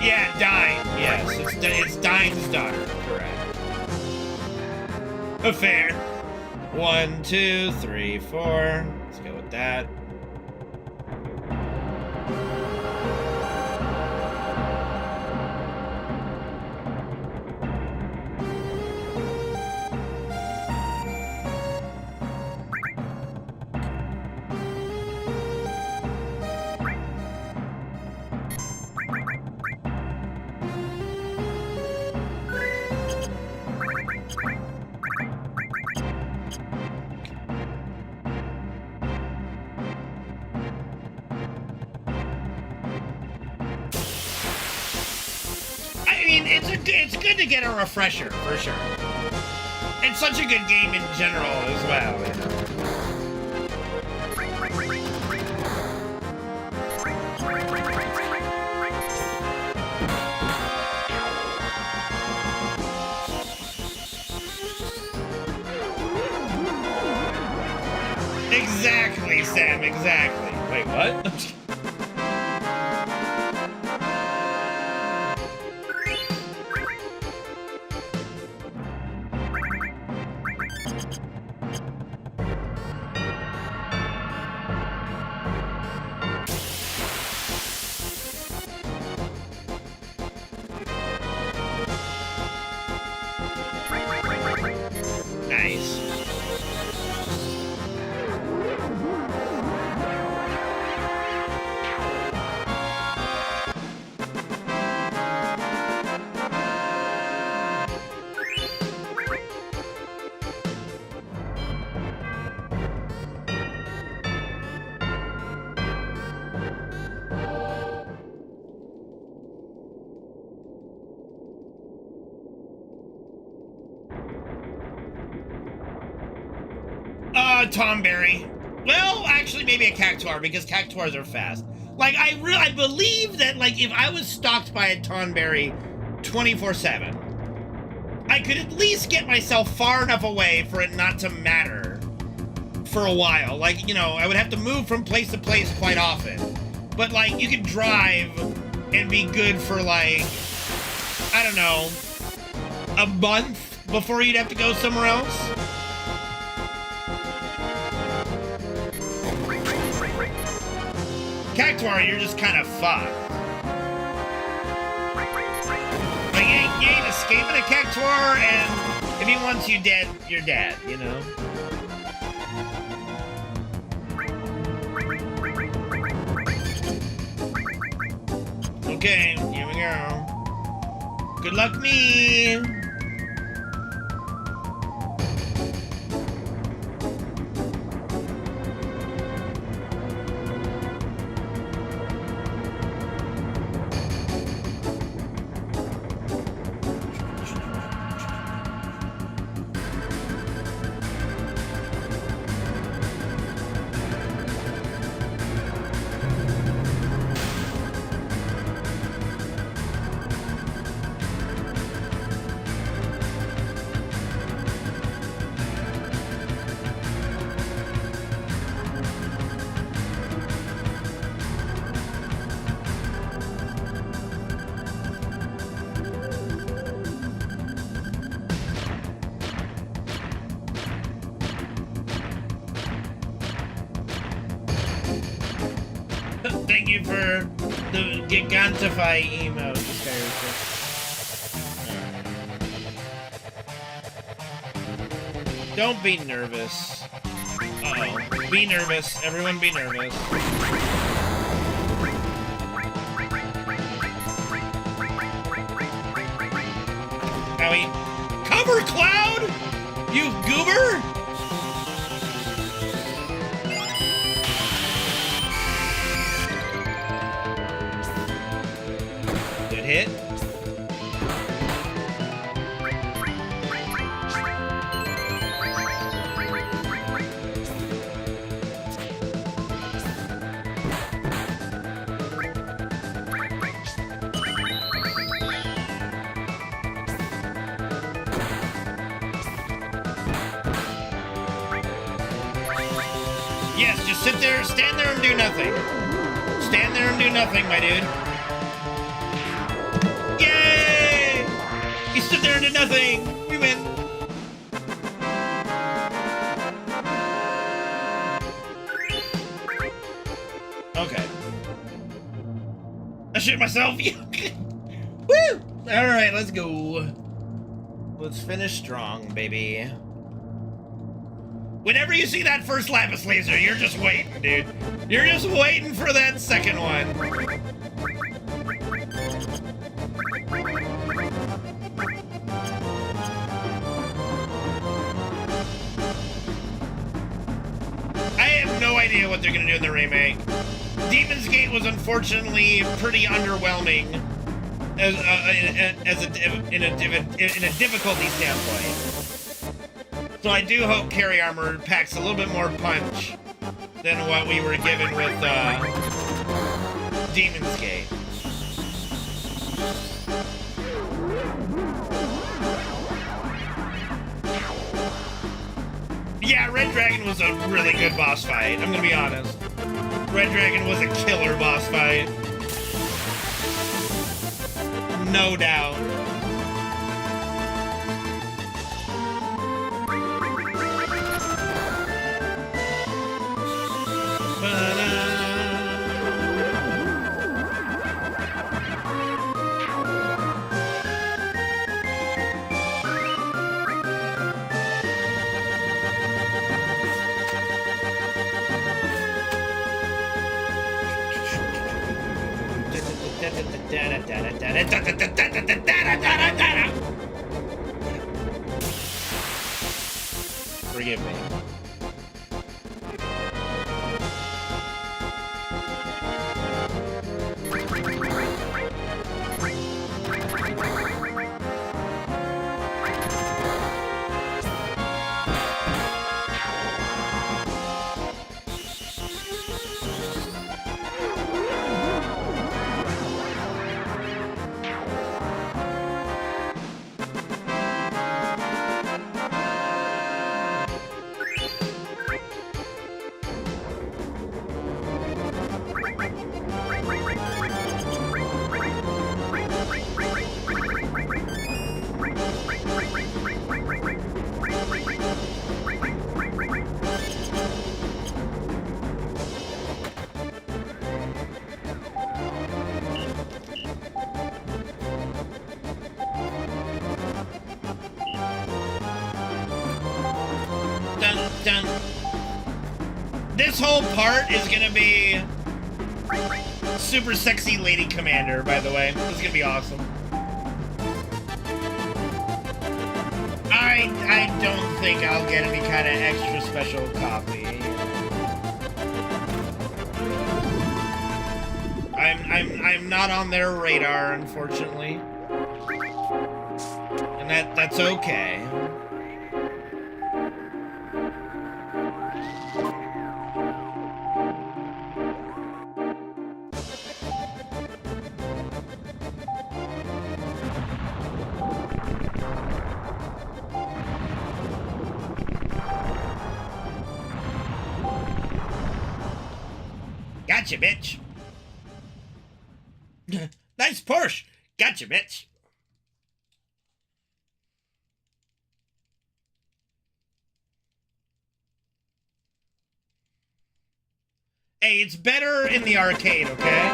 Yeah, Dine. Yes, it's Dine's daughter. Correct. Fair. 1, 2, 3, 4. Let's go with that. It's good to get a refresher, for sure. It's such a good game in general as well, you know. Exactly, Sam, exactly. Wait, what? Nice. Tomberry. Well, actually, maybe a Cactuar, because Cactuars are fast. Like, I believe that, like, if I was stalked by a Tomberry 24/7, I could at least get myself far enough away for it not to matter for a while. Like, you know, I would have to move from place to place quite often. But, like, you could drive and be good for, like, I don't know, a month before you'd have to go somewhere else. Cactuar, you're just kind of fucked. Like, you ain't escaping a Cactuar, and if he wants you dead, you're dead, you know? Okay, here we go. Good luck, me! Thank you for the Gigantify emote. Don't be nervous. Uh-oh. Be nervous. Everyone be nervous. Owie. Cover Cloud! You goober! Hit. Yes, just sit there, stand there and do nothing. Stand there and do nothing, my dude. Yay! He stood there and did nothing. We win. Okay. I shit myself. Woo! All right, let's go. Let's finish strong, baby. Whenever you see that first lapis laser, you're just waiting, dude. You're just waiting for that second one. I have no idea what they're gonna do in the remake. Demon's Gate was unfortunately pretty underwhelming in a difficulty standpoint. So I do hope Carry Armor packs a little bit more punch than what we were given with Demon's Gate. Yeah, Red Dragon was a really good boss fight. I'm gonna be honest. Red Dragon was a killer boss fight. No doubt. Forgive me. Dun. This whole part is gonna be super sexy lady commander, by the way. This is gonna be awesome. I don't think I'll get any kind of extra special copy. I'm not on their radar, unfortunately. And that's okay. Gotcha, bitch. Nice Porsche. Gotcha, bitch. Hey, it's better in the arcade, okay?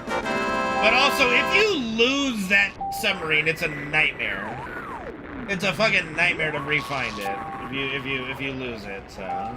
But also, if you lose that submarine, it's a nightmare. It's a fucking nightmare to re-find it if you lose it, so.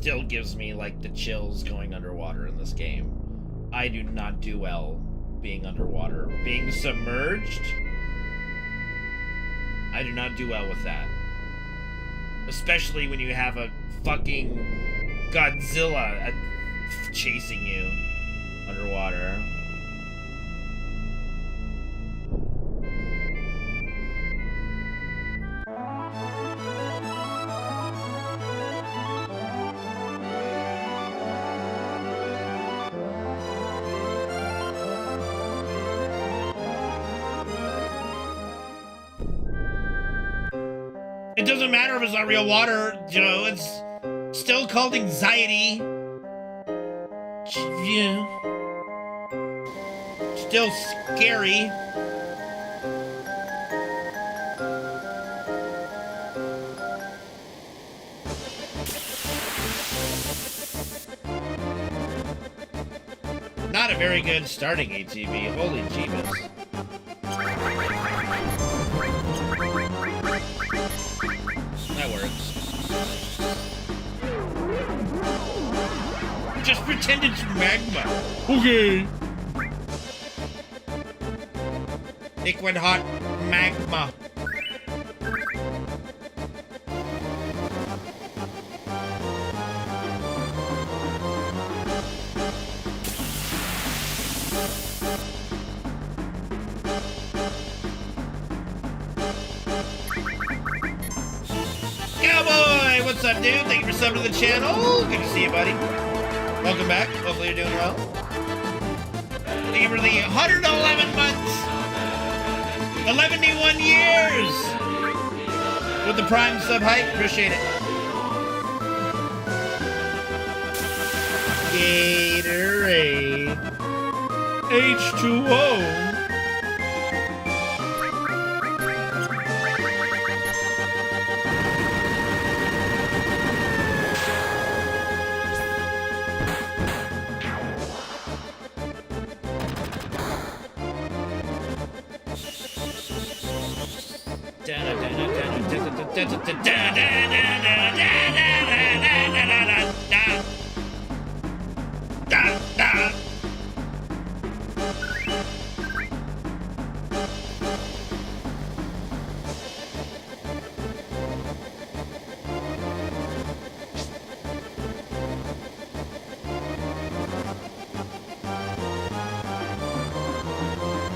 still gives me like the chills going underwater in this game. I do not do well being underwater. Being submerged, I do not do well with that. Especially when you have a fucking Godzilla chasing you underwater. It doesn't matter if it's not real water, you know, it's still called anxiety. Yeah. Still scary. Not a very good starting ATV. Holy jeebus. That works. Just pretend it's magma. Okay. Liquid hot magma. Cowboy, what's up, dude? Thank you for subbing to the channel. Good to see you, buddy. Welcome back. Hopefully you're doing well. Thank you for the 111 months. 11 years. With the Prime sub hype. Appreciate it. Gatorade. H2O.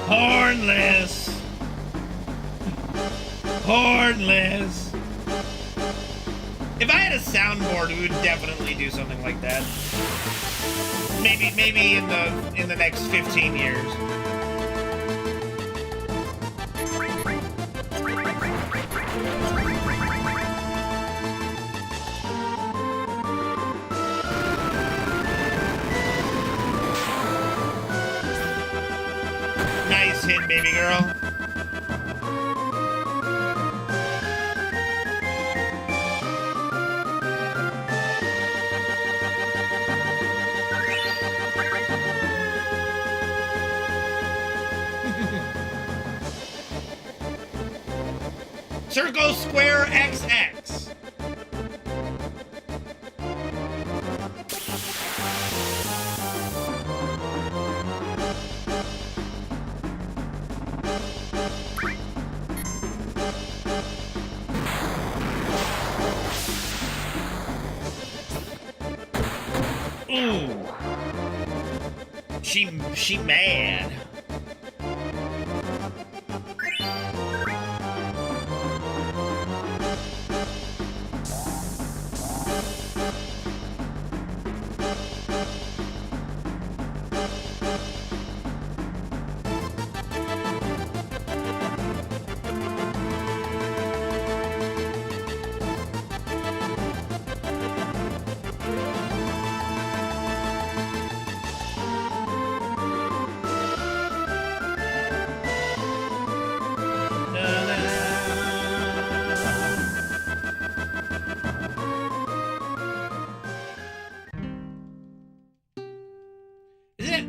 Hornless. Hornless. If I had a soundboard, we would definitely do something like that. Maybe in the next 15 years. Nice hit, baby girl. Circle, square, XX. Ooh. She mad.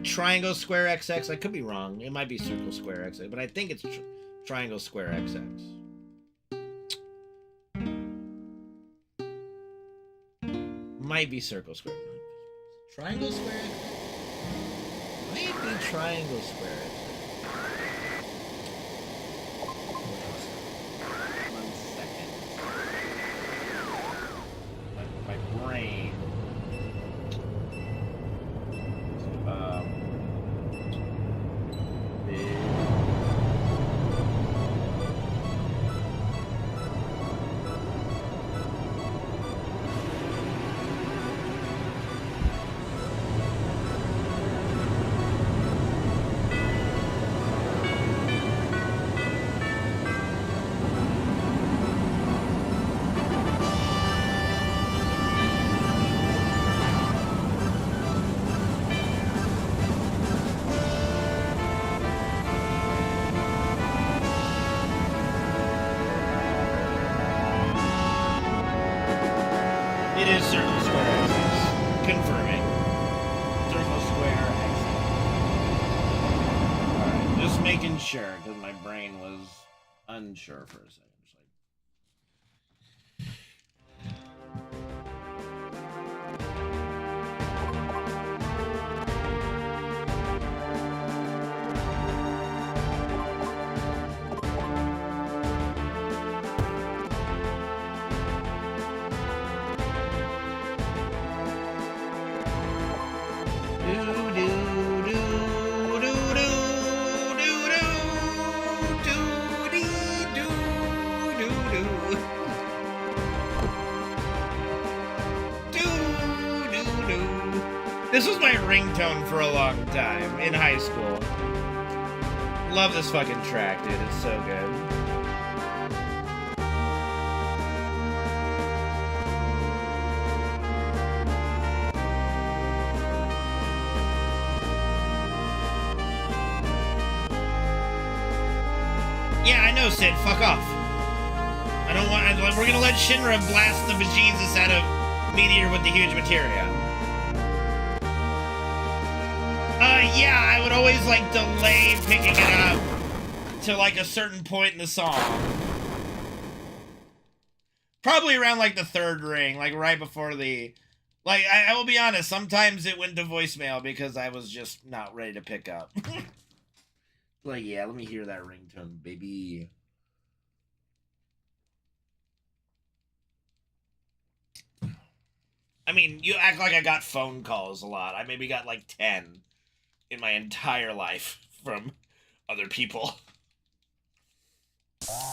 Triangle square XX. I could be wrong. It might be circle square XX, but I think it's triangle square XX. Might be circle square. Triangle square? Might be triangle square. 1 second. My brain. It is circle square axis. Confirming. Circle square axis. Alright, just making sure, because my brain was unsure for a second. This was my ringtone for a long time in high school. Love this fucking track, dude. It's so good. Yeah, I know, Sid. Fuck off. I don't want. We're gonna let Shinra blast the bejesus out of Meteor with the huge materia. Yeah, I would always, like, delay picking it up to, like, a certain point in the song. Probably around, like, the third ring, like, right before the... Like, I will be honest, sometimes it went to voicemail because I was just not ready to pick up. Like, yeah, let me hear that ringtone, baby. I mean, you act like I got phone calls a lot. I maybe got, like, 10. In my entire life from other people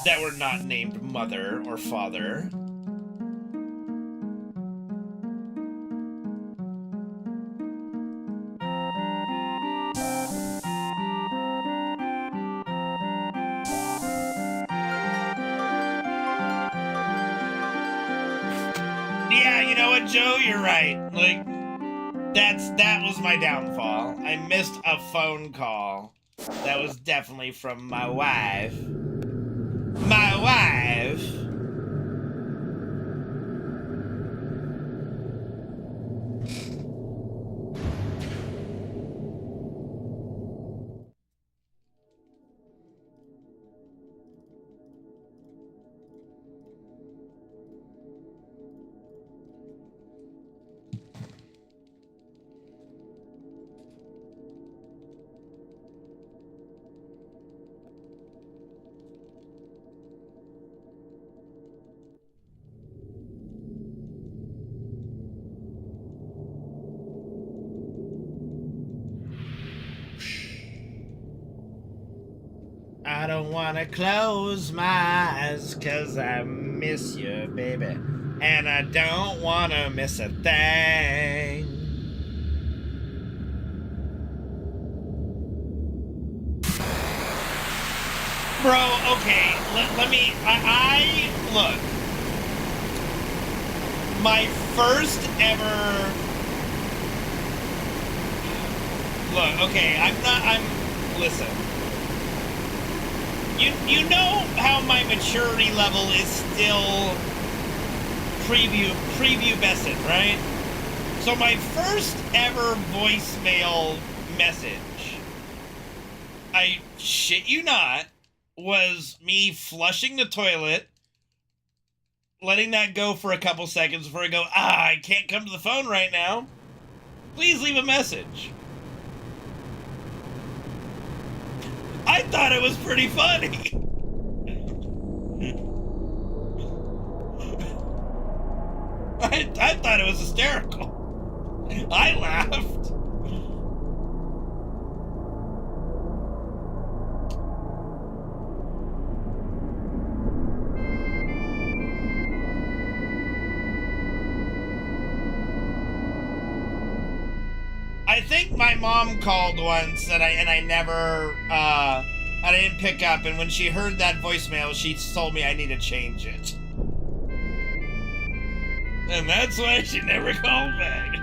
that were not named mother or father. Yeah, you know what, Joe? You're right. Like, that was my downfall. I missed a phone call. That was definitely from my wife. My wife. I don't wanna close my eyes 'cause I miss you, baby. And I don't wanna miss a thing. Bro, okay, let me, look. My first ever, look, okay, listen. You know how my maturity level is still preview-bested, right? So my first ever voicemail message, I shit you not, was me flushing the toilet, letting that go for a couple seconds before I go, I can't come to the phone right now. Please leave a message. I thought it was pretty funny. I thought it was hysterical. I laughed. I think my mom called once and I never I didn't pick up, and when she heard that voicemail she told me I need to change it. And that's why she never called back.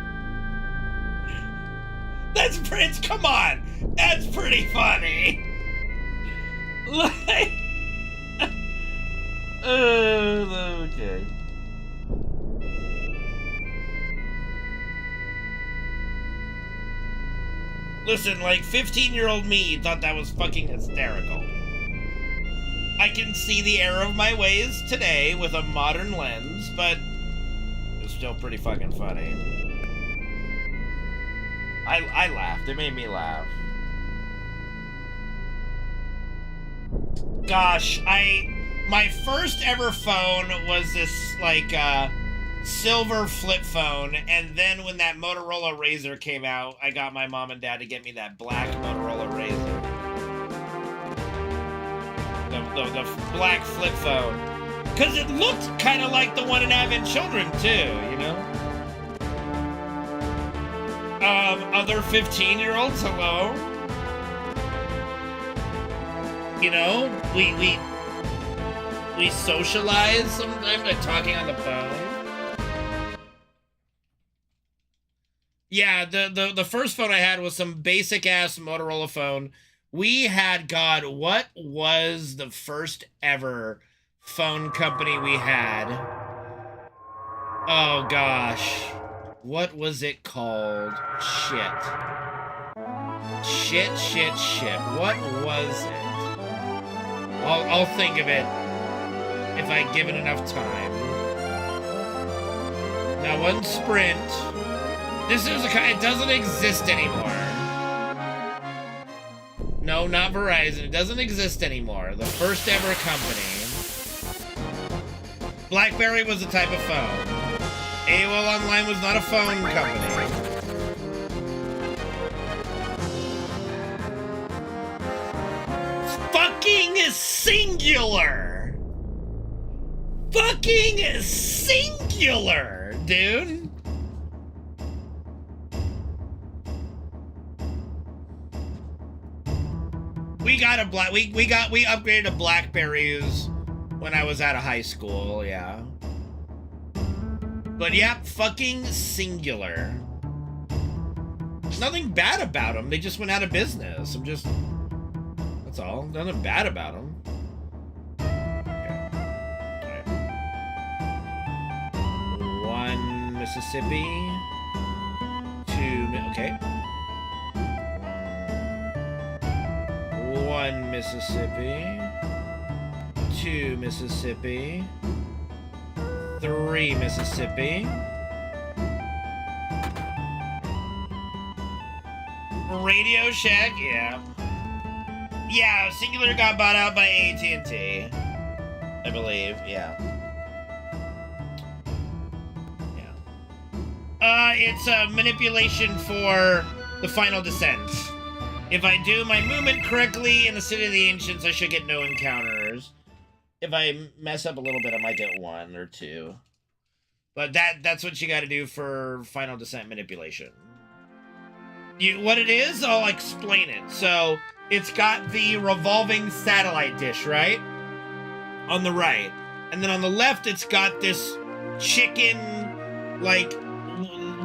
That's pretty, come on, that's pretty funny. Like, okay. Listen, like 15-year-old me thought that was fucking hysterical. I can see the error of my ways today with a modern lens, but it's still pretty fucking funny. I laughed. It made me laugh. Gosh, my first ever phone was this, like, silver flip phone, and then when that Motorola Razr came out, I got my mom and dad to get me that black Motorola Razr. The black flip phone. Because it looked kind of like the one in Having Children, too, you know? Other 15-year-olds, hello? You know, we socialize sometimes by talking on the phone. Yeah, the first phone I had was some basic-ass Motorola phone. We had, God, what was the first ever phone company we had? Oh, gosh. What was it called? Shit. What was it? I'll think of it if I give it enough time. Now, one Sprint. This is it doesn't exist anymore. No, not Verizon. It doesn't exist anymore. The first ever company. BlackBerry was a type of phone. AOL Online was not a phone company. Fucking singular! Fucking singular, dude! We upgraded to Blackberries when I was out of high school, yeah. But yeah, fucking singular. Nothing bad about them. They just went out of business. That's all. Nothing bad about them. Okay. Right. 1 Mississippi. 2, okay. 1 Mississippi. 2 Mississippi. 3 Mississippi. Radio Shack, yeah. Yeah, Singular got bought out by AT&T, I believe, yeah. Yeah. It's a manipulation for the Final Descent. If I do my movement correctly in the City of the Ancients, I should get no encounters. If I mess up a little bit, I might get 1 or 2. But that's what you gotta do for Final Descent manipulation. What it is, I'll explain it. So, it's got the revolving satellite dish, right? On the right. And then on the left, it's got this chicken, like,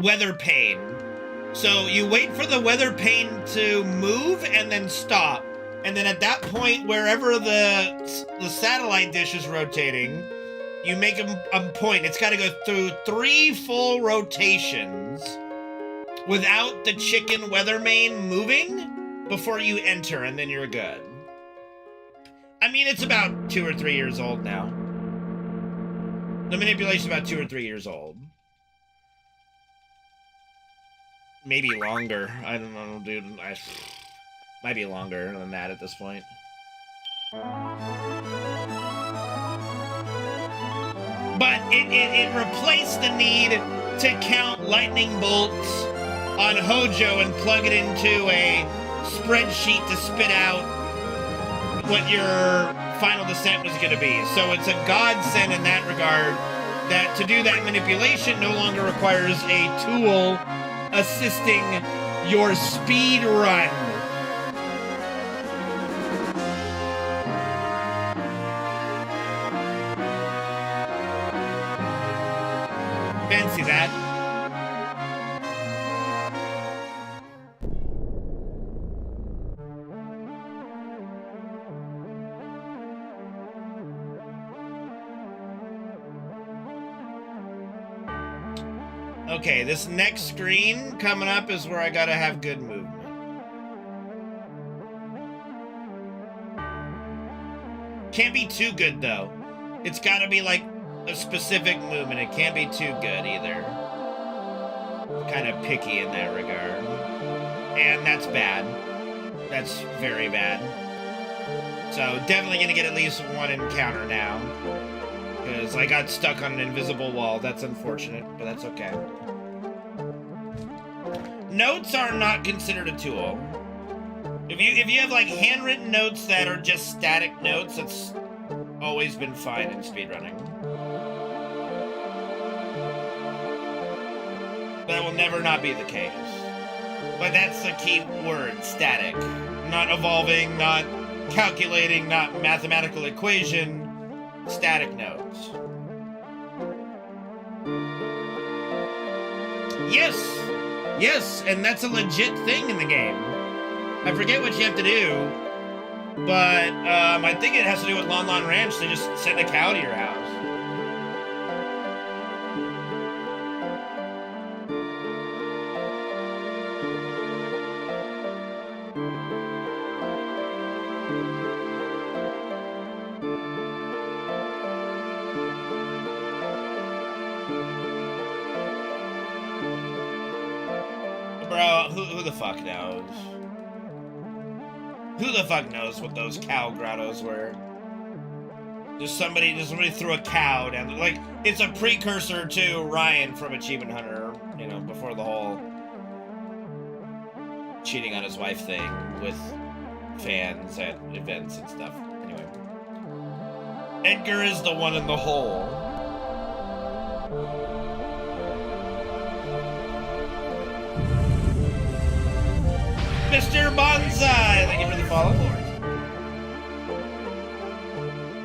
weather pane. So, you wait for the weather pane to move and then stop. And then at that point, wherever the satellite dish is rotating, you make a point. It's got to go through 3 full rotations without the chicken weather vane moving before you enter, and then you're good. I mean, it's about 2 or 3 years old now. The manipulation's about 2 or 3 years old. Maybe longer. I don't know, dude. Might be longer than that at this point. But it replaced the need to count lightning bolts on Hojo and plug it into a spreadsheet to spit out what your final descent was going to be. So it's a godsend in that regard that to do that manipulation no longer requires a tool assisting your speed run. Fancy that. Okay, this next screen coming up is where I gotta have good movement. Can't be too good, though. It's gotta be, like, a specific movement. It can't be too good, either. Kind of picky in that regard. And that's bad. That's very bad. So, definitely gonna get at least one encounter now. Because I got stuck on an invisible wall. That's unfortunate, but that's okay. Notes are not considered a tool. If you have like handwritten notes that are just static notes, that's always been fine in speedrunning. That will never not be the case. But that's the key word, static. Not evolving, not calculating, not mathematical equation. Static notes. Yes, and that's a legit thing in the game. I forget what you have to do, but I think it has to do with Lon Lon Ranch. They just send a cow to your house. Bro, who the fuck knows? Who the fuck knows what those cow grottos were? Just somebody threw a cow down. Like, it's a precursor to Ryan from Achievement Hunter, you know, before the whole cheating on his wife thing with fans at events and stuff. Anyway. Edgar is the one in the hole. Mr. Bonsai! Thank you for the follow.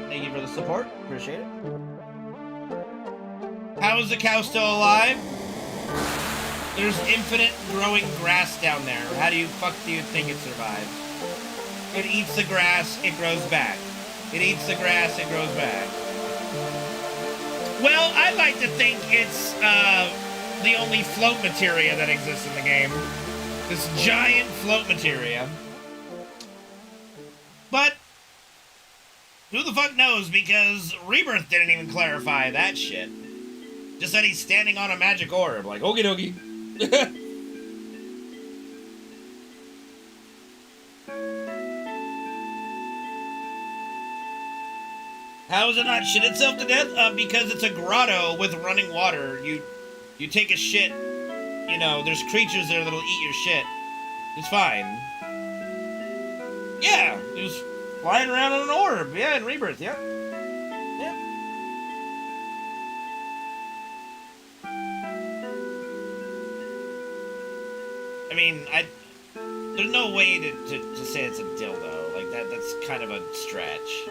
Thank you for the support. Appreciate it. How is the cow still alive? There's infinite growing grass down there. How do you think it survives? It eats the grass, it grows back. It eats the grass, it grows back. Well, I like to think it's the only float materia that exists in the game. This giant float materia. But who the fuck knows, because Rebirth didn't even clarify that shit. Just said he's standing on a magic orb. Like, okie dokie. How is it not shit itself to death? Because it's a grotto with running water. You take a shit. You know, there's creatures there that'll eat your shit. It's fine. Yeah, he was flying around on an orb. Yeah, in Rebirth, yeah. Yeah. I mean, there's no way to say it's a dildo. Like, that's kind of a stretch.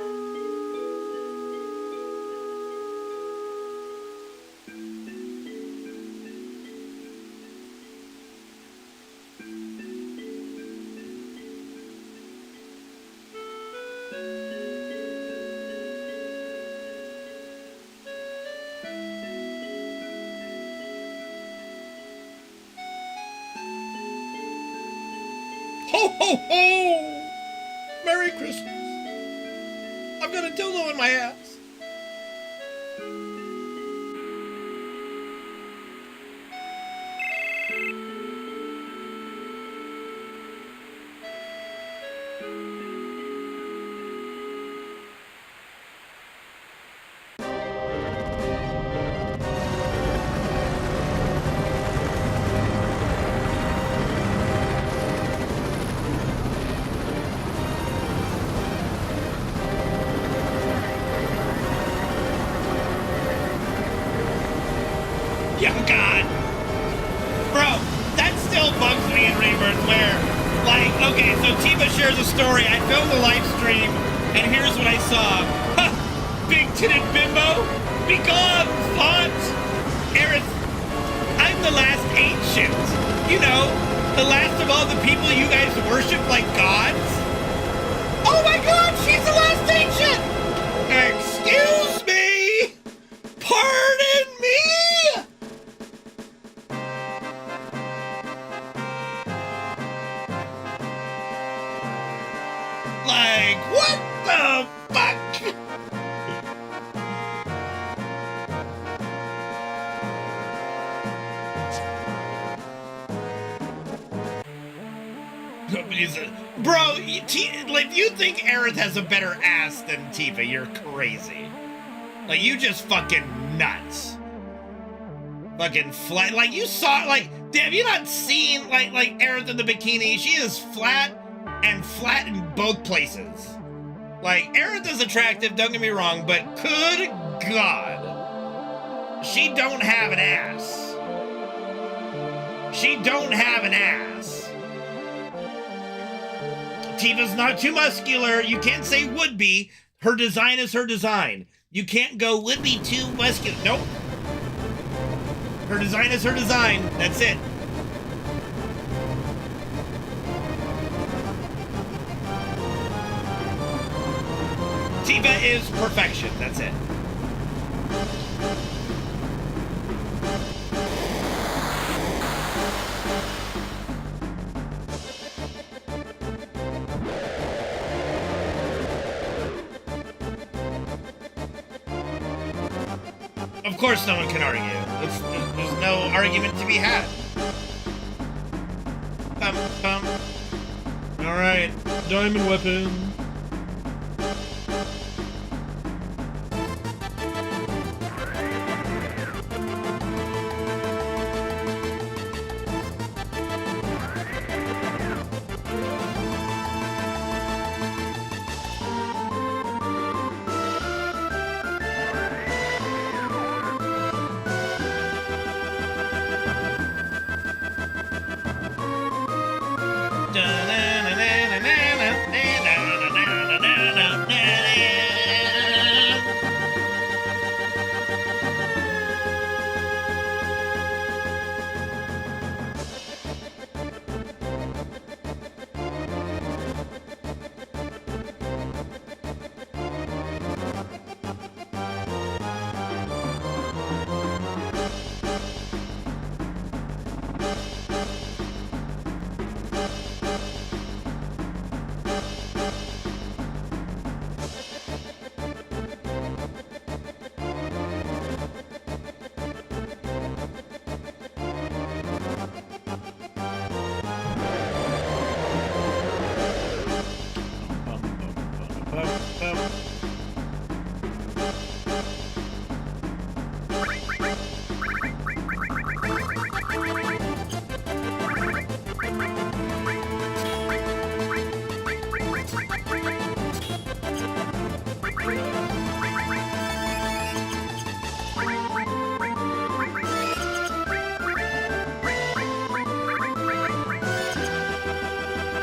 Ho, ho, ho! Merry Christmas. I've got a dildo in my ass. Yeah, God. Bro, that still bugs me in Rebirth where, like, okay, so Tifa shares a story. I filmed a live stream, and here's what I saw. Ha! Big-titted bimbo? Be gone, thought! Aerith, I'm the last ancient. You know, the last of all the people you guys worship like gods. Oh my God, she's the last ancient! Excuse me? Pardon me? Like, what the fuck? Bro, like, you think Aerith has a better ass than Tifa, you're crazy. Like, you just fucking nuts. Fucking flat. Like, you saw, like, have you not seen, like Aerith in the bikini? She is flat and flat in both places. Like, Aerith is attractive, don't get me wrong, but good God. She don't have an ass. She don't have an ass. Tifa's not too muscular. You can't say would be. Her design is her design. You can't go would be too muscular. Nope. Her design is her design. That's it. Tifa is perfection. That's it. Of course no one can argue. There's no argument to be had. Bum, bum. Alright, diamond weapon.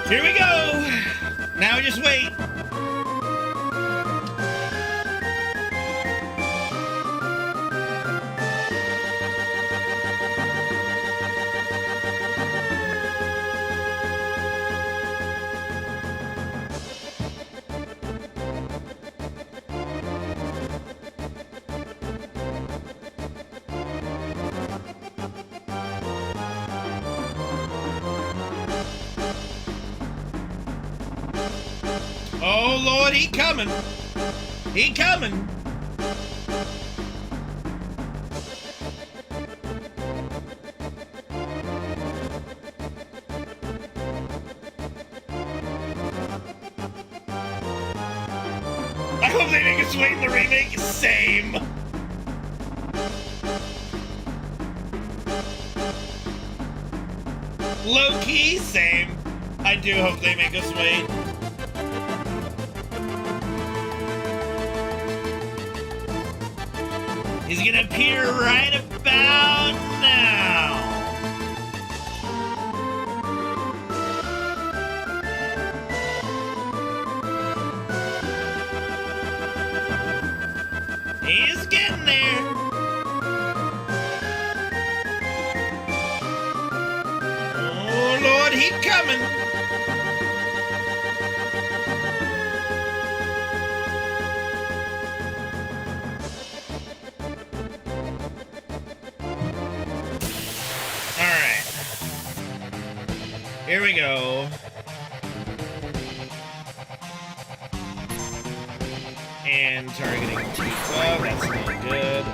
Here we go! Now just wait. Oh Lord, he coming. He coming. they make us wait in the remake? Same. Low-key, same. I do hope they make us wait. He's gonna appear right about now. He's getting there. Oh, Lord, he's coming. All right. Here we go. And targeting Tifa, that's not good.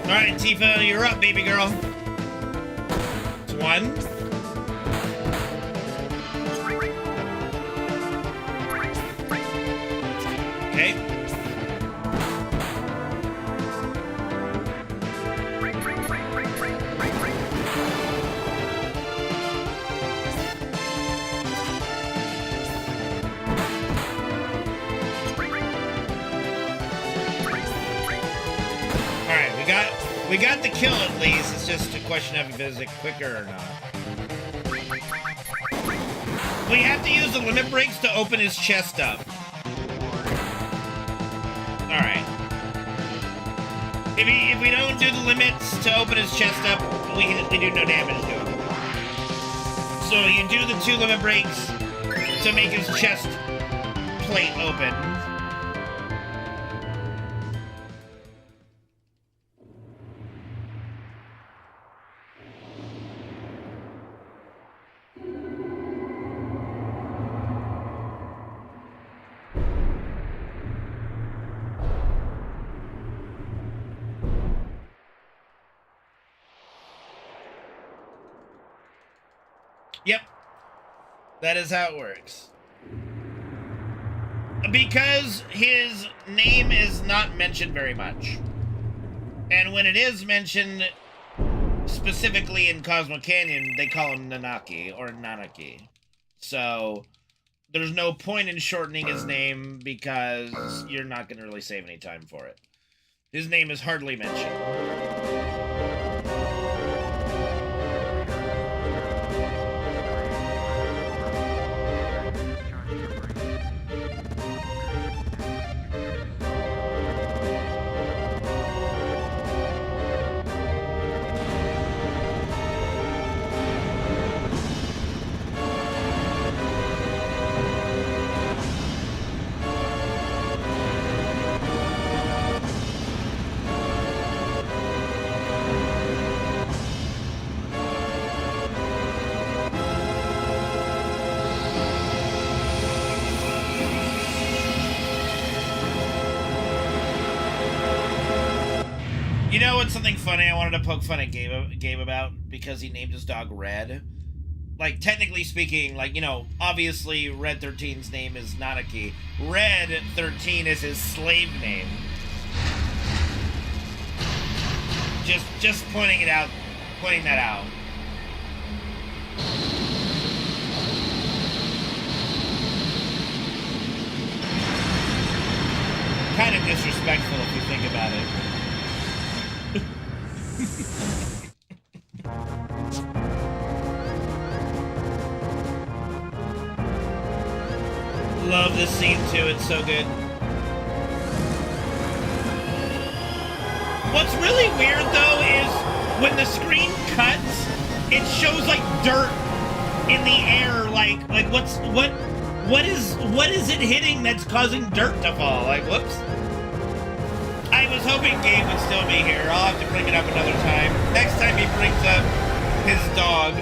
All right, Tifa, you're up, baby girl. It's one. Okay. All right, we got the kill at least. It's just a question of is it quicker or not. We have to use the limit breaks to open his chest up. All right. If we don't do the limits to open his chest up, we do no damage to him. So you do the 2 limit breaks to make his chest plate open. Yep. That is how it works. Because his name is not mentioned very much. And when it is mentioned specifically in Cosmo Canyon, they call him Nanaki or Nanaki. So there's no point in shortening his name because you're not going to really save any time for it. His name is hardly mentioned. You know what's something funny I wanted to poke fun at Gabe about? Because he named his dog Red. Like, technically speaking, like, you know, obviously Red 13's name is Nanaki. Red 13 is his slave name. Just pointing that out. Kind of disrespectful if you think about it. Love this scene too, it's so good. What's really weird though is when the screen cuts, it shows like dirt in the air, like what is it hitting that's causing dirt to fall? Like, whoops. I was hoping Gabe would still be here. I'll have to bring it up another time. Next time he brings up his dog.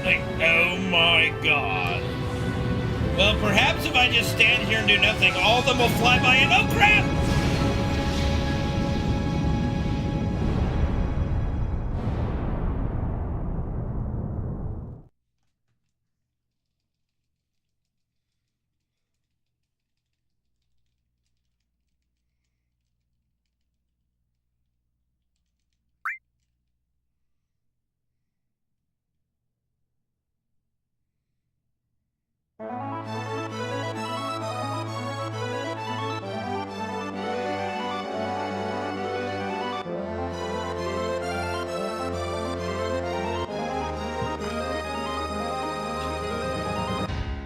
Like, oh my god. Well, perhaps if I just stand here and do nothing, all of them will fly by and oh crap!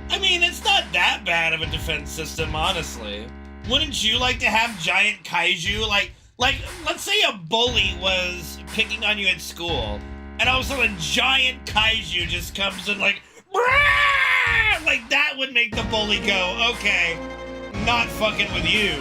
I mean, it's not that bad of a defense system, honestly. Wouldn't you like to have giant kaiju? Like, let's say a bully was picking on you at school, and all of a sudden a giant kaiju just comes and like, "Brah!" Like that would make the bully go, okay, not fucking with you.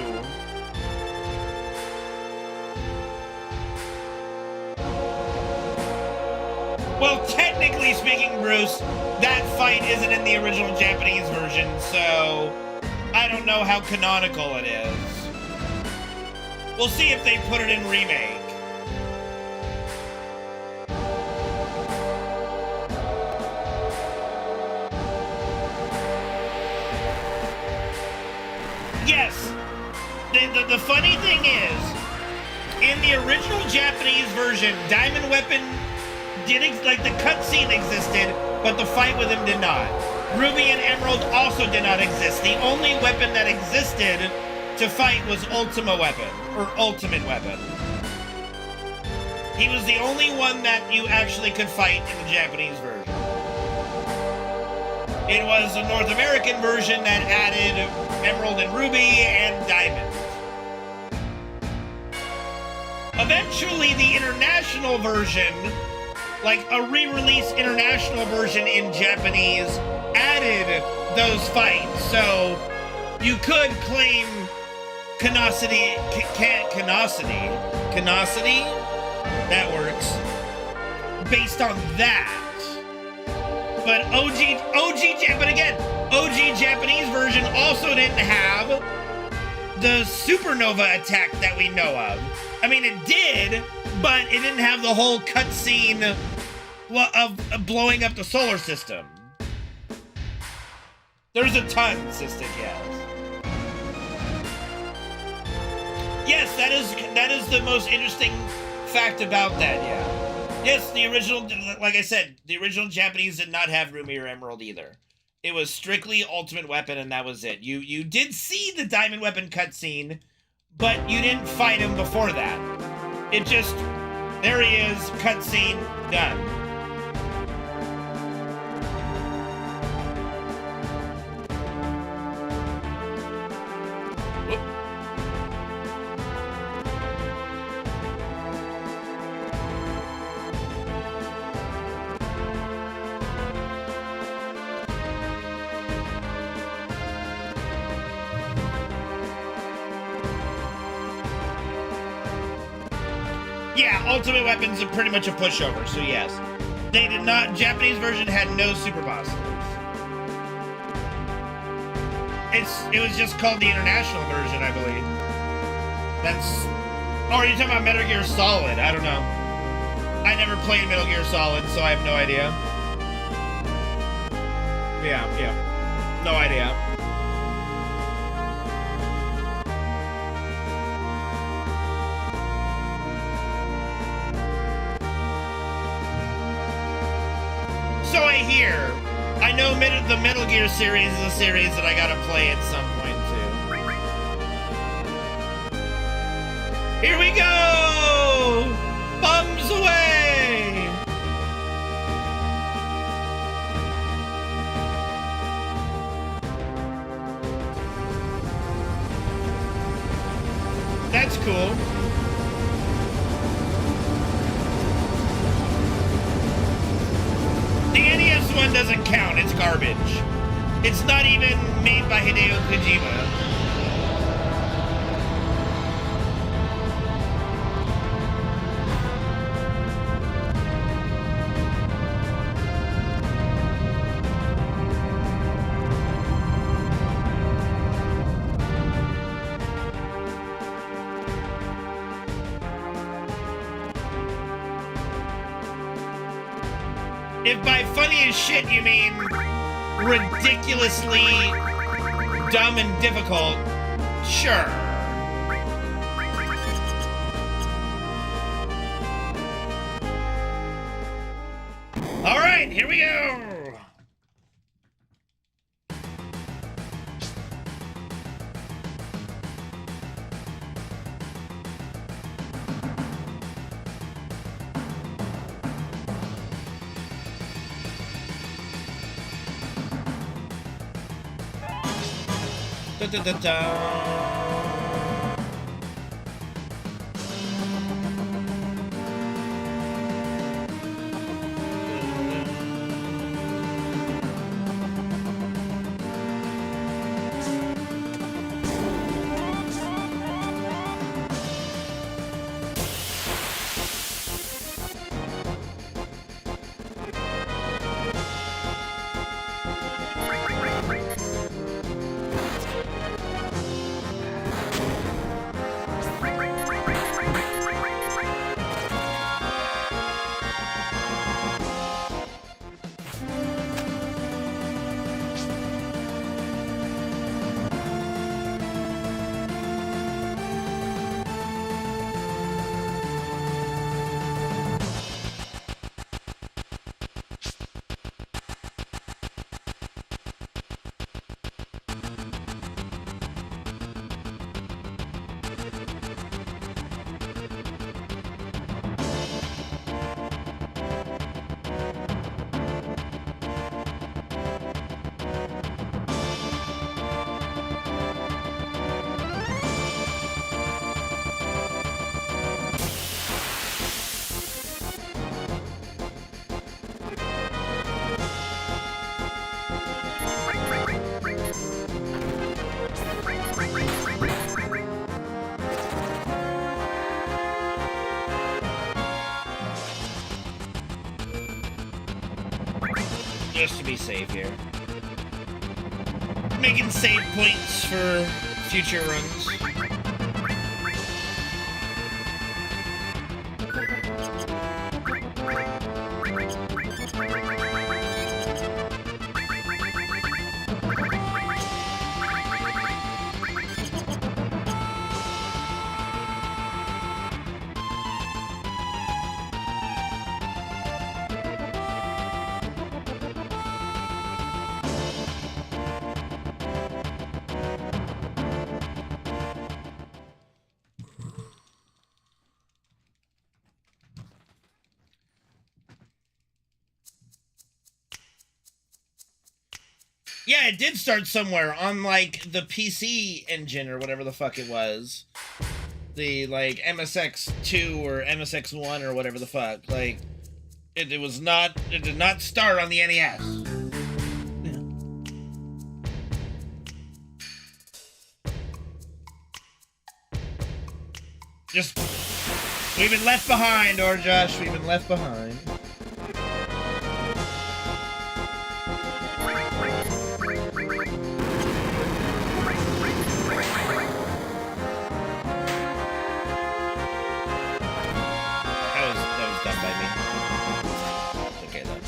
Well, technically speaking, Bruce, that fight isn't in the original Japanese version, so I don't know how canonical it is. We'll see if they put it in remake. Yes, the funny thing is, in the original Japanese version, Diamond Weapon like the cutscene existed, but the fight with him did not. Ruby and Emerald also did not exist. The only weapon that existed to fight was Ultima Weapon, or Ultimate Weapon. He was the only one that you actually could fight in the Japanese version. It was a North American version that added Emerald and Ruby and Diamond. Eventually, the international version, like a re-release international version in Japanese, added those fights, so you could claim canosity, that works, based on that. But OG Japanese version also didn't have the supernova attack that we know of. I mean, it did, but it didn't have the whole cutscene of blowing up the solar system. There's a ton, Sistik, yes. Yes, that is the most interesting fact about that, yeah. Yes, the original, like I said, the original Japanese did not have Ruby or Emerald either. It was strictly Ultimate Weapon, and that was it. You did see the Diamond Weapon cutscene, but you didn't fight him before that. It just, there he is, cutscene, done. Yeah, Ultimate Weapon's pretty much a pushover, so yes. They did not, Japanese version had no super bosses. It was just called the international version, I believe. That's, oh, are you talking about Metal Gear Solid? I don't know. I never played Metal Gear Solid, so I have no idea. Yeah. No idea. So I hear. I know the Metal Gear series is a series that I gotta play at some point too. Here we go! Bums away! That's cool. The NES one doesn't count, it's garbage. It's not even made by Hideo Kojima. If by funny as shit you mean ridiculously dumb and difficult, sure. All right, here we go. Da, da, da. Just to be safe here. Making save points for future runs. Yeah, it did start somewhere on, like, the PC engine or whatever the fuck it was. The, like, MSX2 or MSX1 or whatever the fuck. Like, it did not start on the NES. Yeah. Just We've been left behind, or Josh. We've been left behind. That was done by me. It's okay though.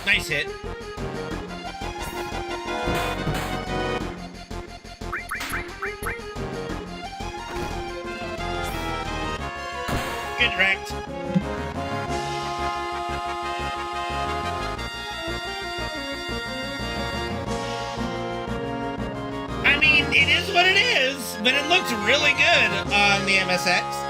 Nice hit. Get wrecked. I mean, it is what it is, but it looks really good on the MSX.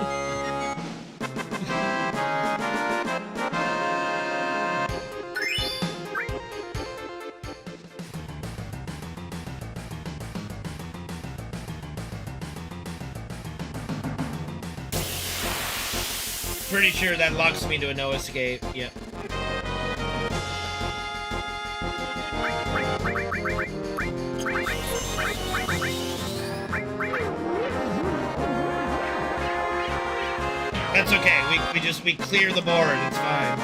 Pretty sure that locks me to a no escape. Yep. That's okay. We clear the board. It's fine.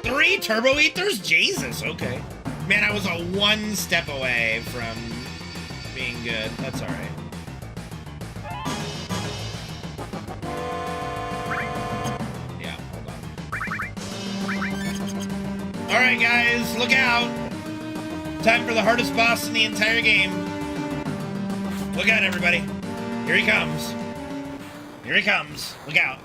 3 turbo ethers? Jesus. Okay. Man, I was a 1 step away from being good. That's all right. Alright guys, look out! Time for the hardest boss in the entire game. Look out, everybody. Here he comes. Here he comes. Look out.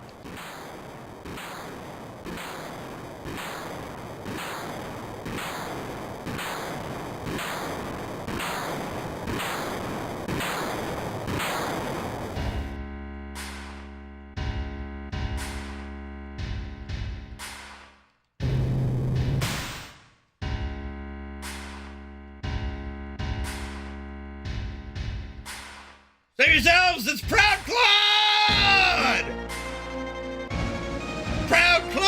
Save yourselves! It's Proud Claude! Proud Claude!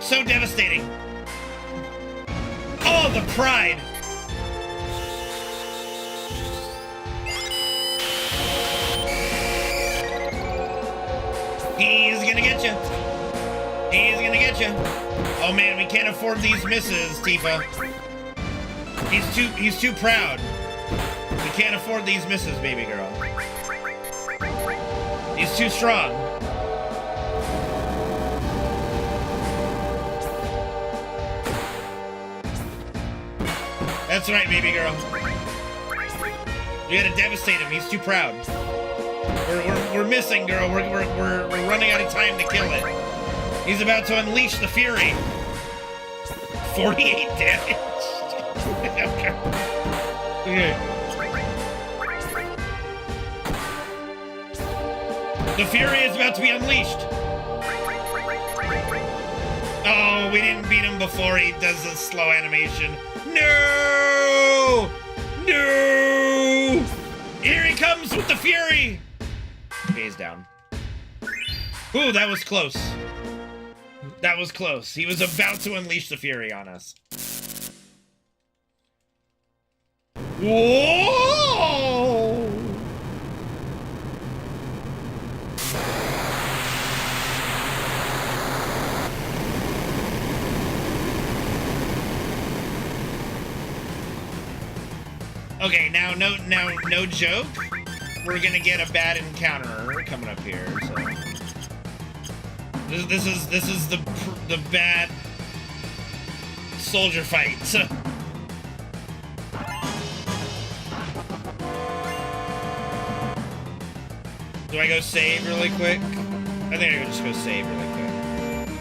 So devastating. Oh, the pride. He's gonna get you. He's gonna get you. Oh man, we can't afford these misses, Tifa. He's too proud. We can't afford these misses, baby girl. He's too strong. That's right, baby girl. You gotta devastate him. He's too proud. We're missing, girl. We're running out of time to kill it. He's about to unleash the fury. 48 damage. Okay. The fury is about to be unleashed. Oh, we didn't beat him before he does the slow animation. No! No! Here he comes with the fury! Okay, he's down. Ooh, that was close. That was close. He was about to unleash the fury on us. Whoa! Okay, now no joke. We're gonna get a bad encounter coming up here. So this is the bad soldier fight. So. Do I go save really quick? I think I could just go save really quick.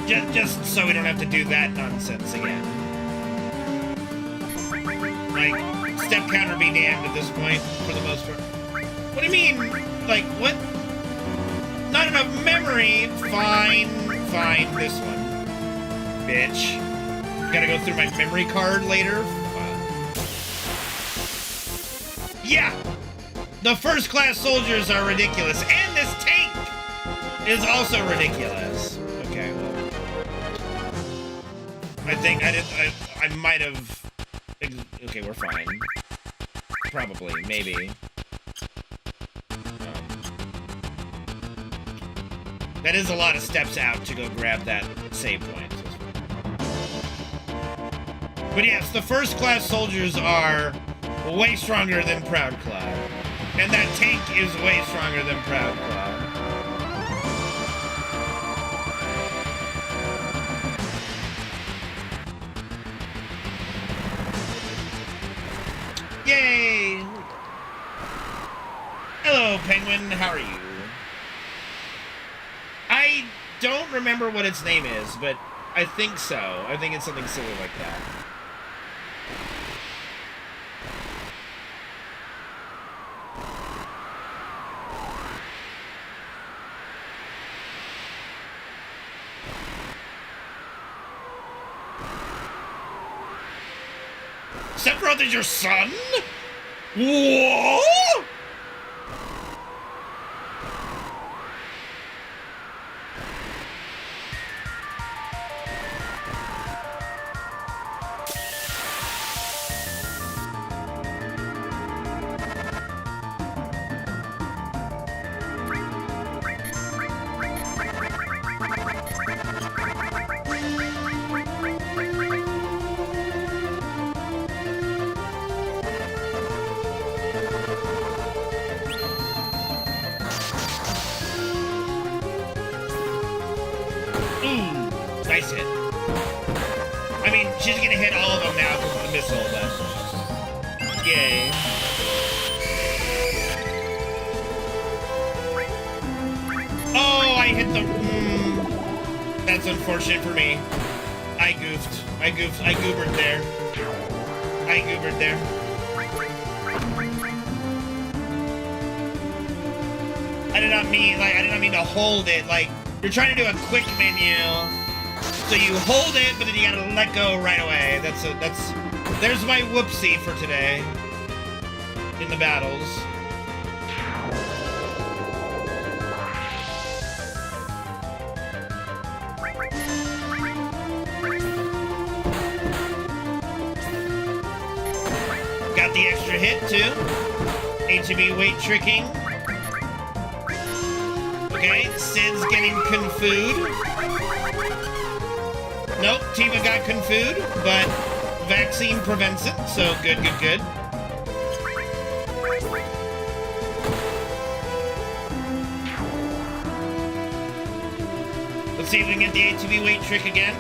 Just so we don't have to do that nonsense again. Like, step counter be damned at this point, for the most part. What do you mean? Like, what? Not enough memory? Fine, this one. Bitch. Gotta go through my memory card later? Yeah! The first class soldiers are ridiculous, and this tank is also ridiculous. Okay, well. I think I might have... Okay, we're fine. Probably, maybe. That is a lot of steps out to go grab that save point. But yes, the first class soldiers are way stronger than Proud Cloud. And that tank is way stronger than Proud Cloud. Yay! Hello, Penguin. How are you? I don't remember what its name is, but I think so. I think it's something silly like that. Sephiroth is your son? What? Nice hit. I mean, she's gonna hit all of them now because of the missile, but... Yay. Oh, I hit the... That's unfortunate for me. I goofed. I goobered there. I did not mean to hold it, like... You're trying to do a quick menu, so you hold it, but then you gotta let go right away. There's my whoopsie for today in the battles. Got the extra hit too. HB weight tricking. Okay, Sid's getting Kung-Fu'd. Nope, Tifa got Kung-Fu'd, but vaccine prevents it, so good. Let's see if we can get the ATV weight trick again.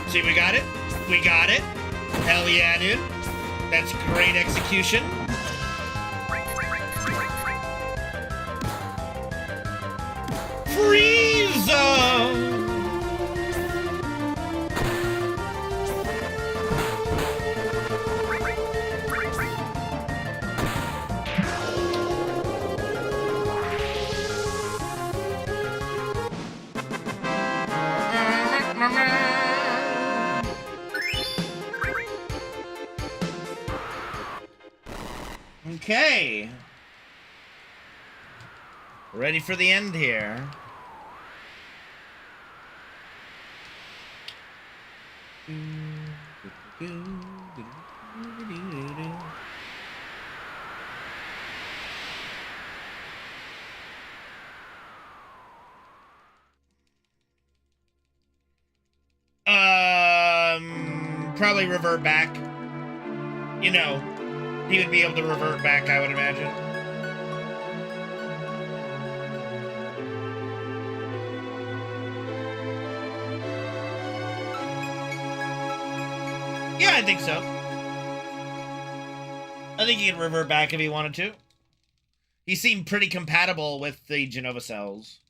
See, we got it. Hell yeah, dude. That's great execution. Frieza! Okay. Ready for the end here. Probably revert back. You know, he would be able to revert back, I would imagine. I think so. I think he could revert back if he wanted to. He seemed pretty compatible with the Genova cells.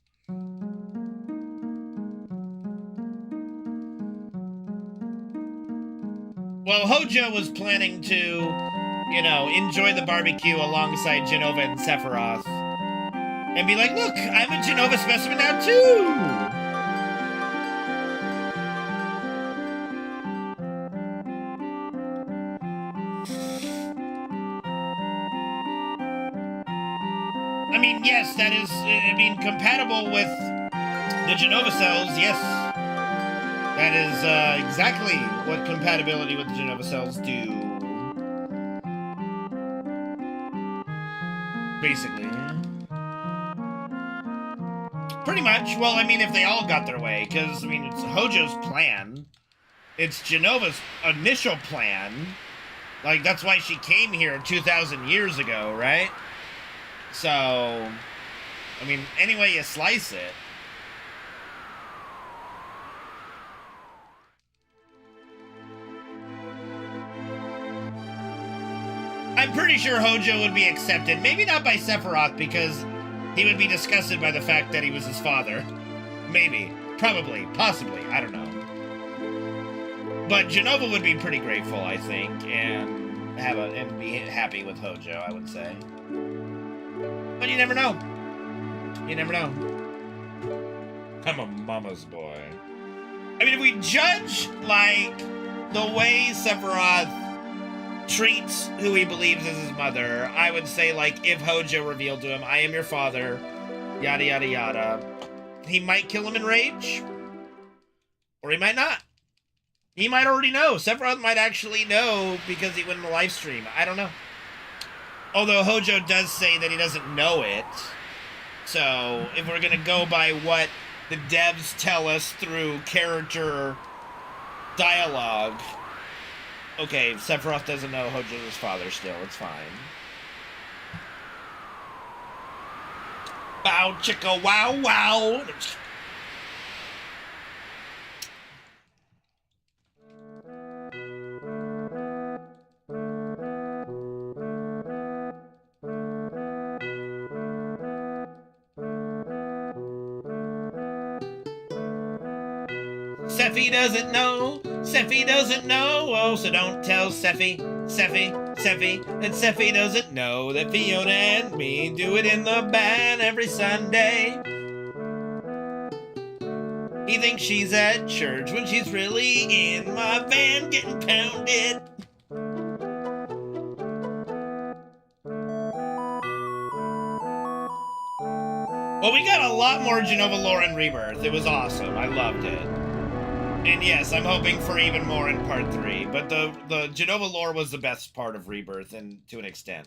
Well, Hojo was planning to, you know, enjoy the barbecue alongside Genova and Sephiroth. And be like, look, I'm a Genova specimen now, too! I mean, yes, that is, compatible with the Genova cells, yes. That is exactly what compatibility with the Genova cells do. Basically. Pretty much. Well, I mean, if they all got their way, because, I mean, it's Hojo's plan. It's Genova's initial plan. Like, that's why she came here 2,000 years ago, right? So, I mean, any way you slice it. I'm pretty sure Hojo would be accepted. Maybe not by Sephiroth, because he would be disgusted by the fact that he was his father. Maybe. Probably. Possibly. I don't know. But Genova would be pretty grateful, I think, and be happy with Hojo, I would say. But you never know. You never know. I'm a mama's boy. I mean, if we judge, like, the way Sephiroth treats who he believes is his mother, I would say, like, if Hojo revealed to him, I am your father, yada, yada, yada, he might kill him in rage. Or he might not. He might already know. Sephiroth might actually know because he went in the live stream. I don't know. Although Hojo does say that he doesn't know it. So, if we're going to go by what the devs tell us through character dialogue, okay, Sephiroth doesn't know Hojo's his father still. It's fine. Bow chicka wow wow. Sephi doesn't know, Sephi doesn't know, oh, so don't tell Sephi, that Sephi doesn't know that Fiona and me do it in the band every Sunday. He thinks she's at church when she's really in my van getting pounded. Well, we got a lot more Genova lore in Rebirth. It was awesome. I loved it. And yes, I'm hoping for even more in part 3. But the Genova lore was the best part of Rebirth, and to an extent.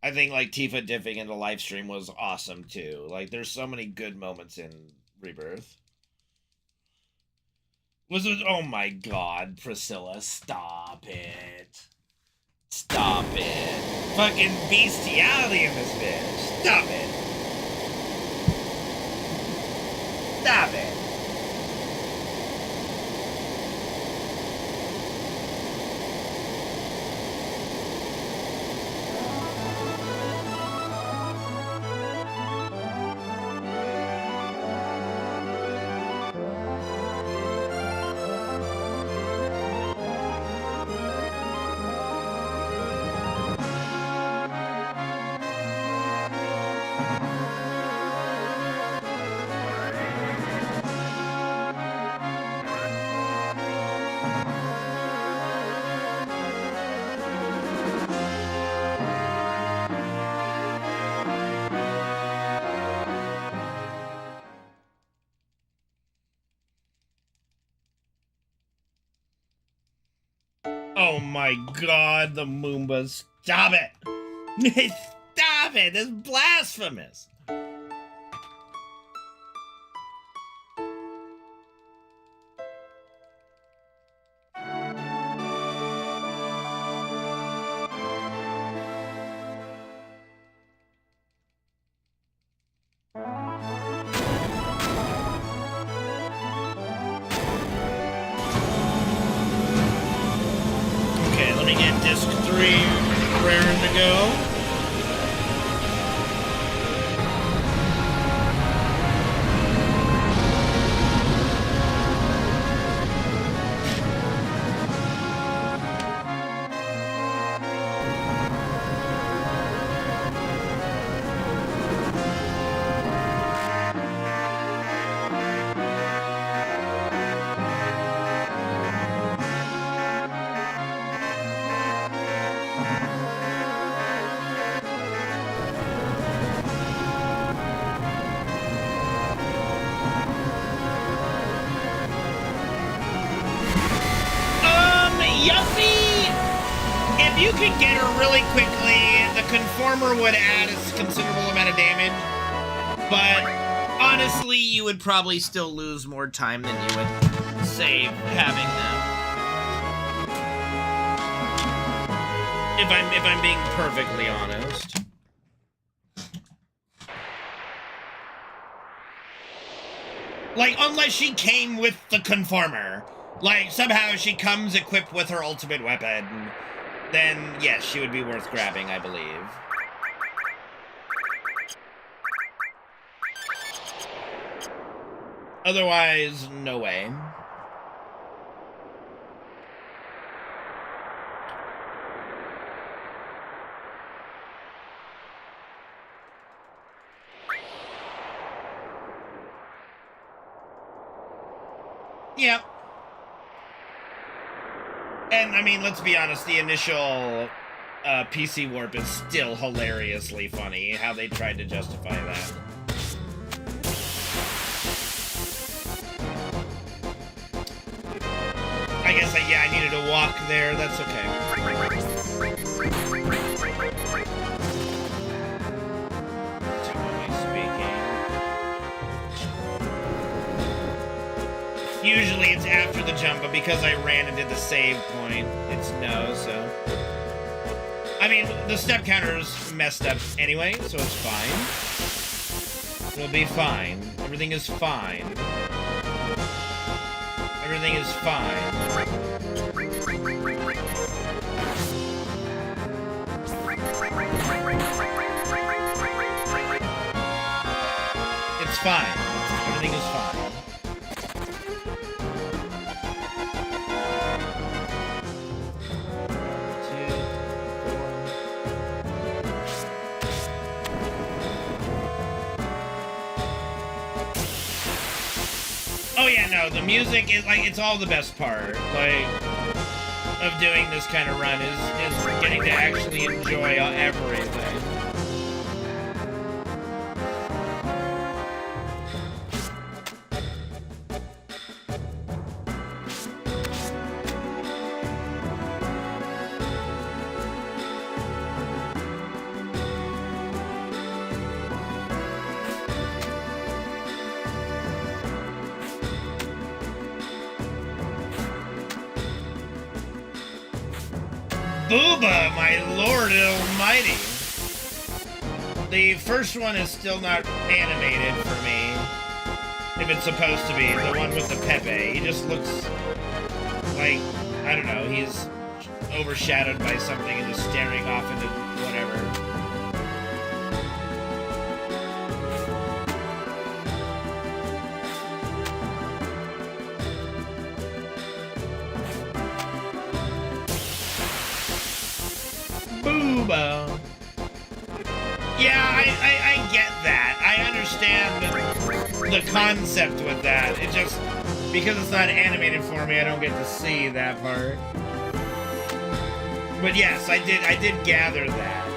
I think, like, Tifa dipping into live stream was awesome, too. Like, there's so many good moments in Rebirth. Was it? Oh my god, Priscilla, stop it. Stop it. Fucking bestiality in this bitch. Stop it. Stop it. Oh my god, the Moombas. Stop it! Stop it! It's blasphemous! get disc 3 raring to go. Yuffie! If you could get her really quickly, the conformer would add a considerable amount of damage. But honestly, you would probably still lose more time than you would save having them. If I'm being perfectly honest. Like, unless she came with the conformer. Like, somehow she comes equipped with her ultimate weapon, then yes, she would be worth grabbing, I believe. Otherwise, no way. Yep. And, I mean, let's be honest, the initial PC warp is still hilariously funny, how they tried to justify that. I guess, yeah, I needed to walk there, that's okay. Usually it's after the jump, but because I ran and did the save point, it's no, so... I mean, the step counter's messed up anyway, so it's fine. It'll be fine. Everything is fine. Everything is fine. It's fine. Everything is fine. Oh yeah, no, the music is, like, it's all the best part, like, of doing this kind of run is getting to actually enjoy everything. Booba, my lord almighty. The first one is still not animated for me. If it's supposed to be. The one with the Pepe. He just looks like, I don't know, he's overshadowed by something and just staring off into whatever. Booba. Yeah, I get that. I understand the concept with that. It just, because it's not animated for me, I don't get to see that part. But yes, I did gather that.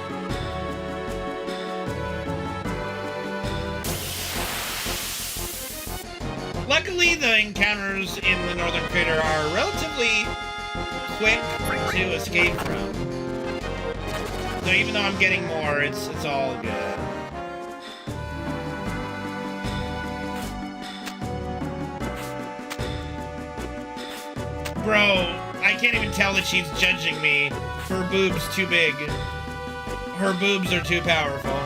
Luckily, the encounters in the Northern Crater are relatively quick to escape from. So even though I'm getting more, it's all good. Bro, I can't even tell that she's judging me. Her boob's too big. Her boobs are too powerful.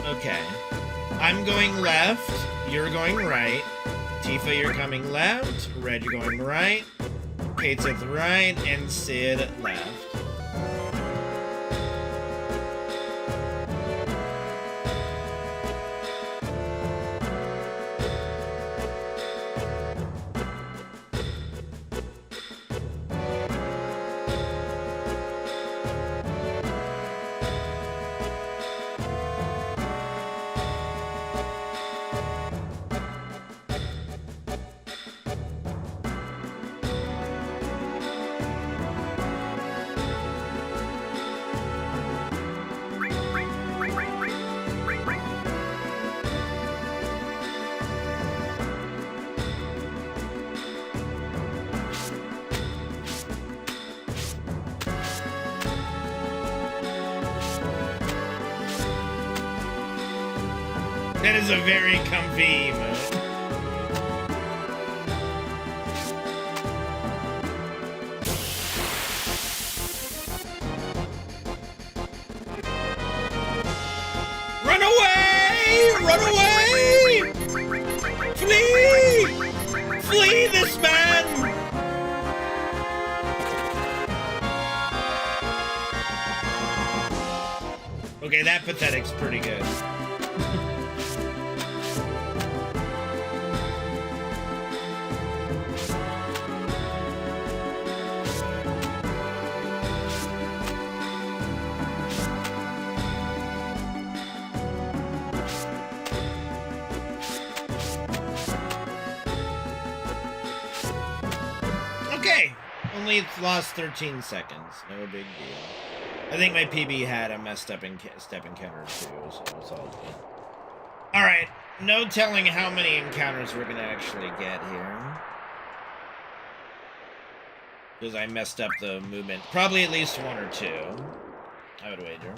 Okay. I'm going left. You're going right. Tifa, you're coming left. Red, you're going right. Kate's at the right. And Sid left. That is a very comfy emote. Run away! Run away! Flee! Flee this man! Okay, that pathetic's pretty good. Okay, only it's lost 13 seconds. No big deal. I think my PB had a messed up step encounter too, so it's all good. All right, no telling how many encounters we're gonna actually get here, because I messed up the movement. Probably at least one or two, I would wager.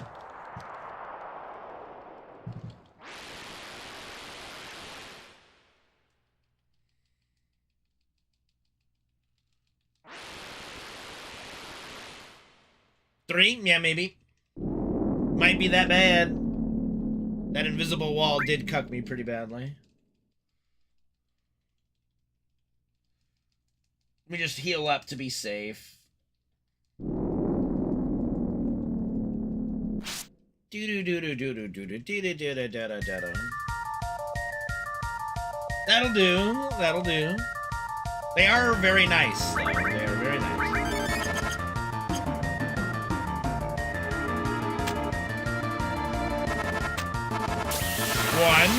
Three? Yeah, maybe. Might be that bad. That invisible wall did cuck me pretty badly. Let me just heal up to be safe. That'll do. That'll do. They are very nice, though. They are very nice. One.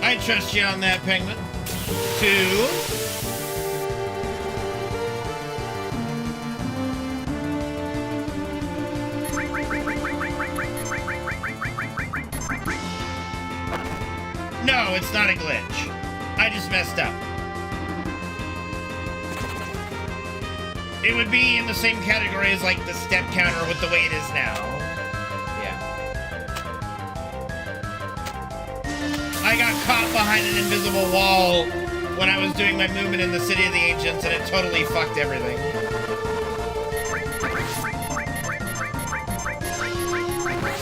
I trust you on that, Penguin. Two. No, it's not a glitch. I just messed up. It would be in the same category as like the step counter with the way it is now. I got caught behind an invisible wall when I was doing my movement in the City of the Ancients, and it totally fucked everything.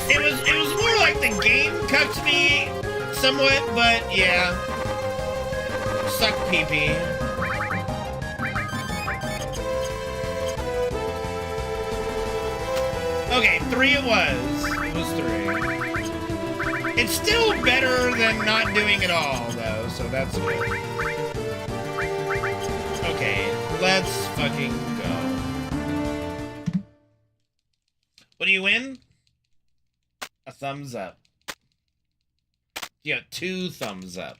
It was more like the game cucked me somewhat, but yeah. Suck pee-pee. Okay, 3 it was. It was 3. It's still better than not doing it all, though, so that's good. Okay, let's fucking go. What do you win? A thumbs up. You got 2 thumbs up.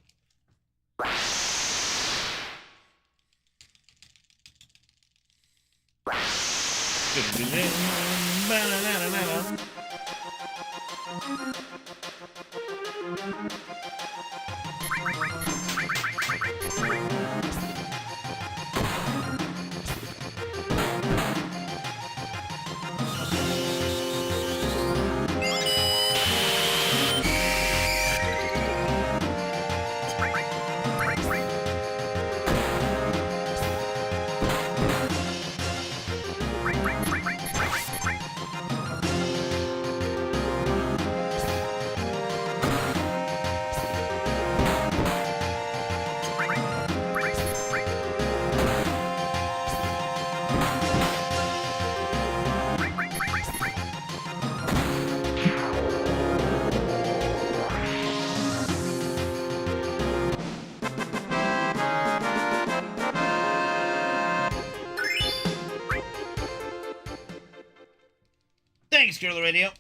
Thanks, Girl Radio.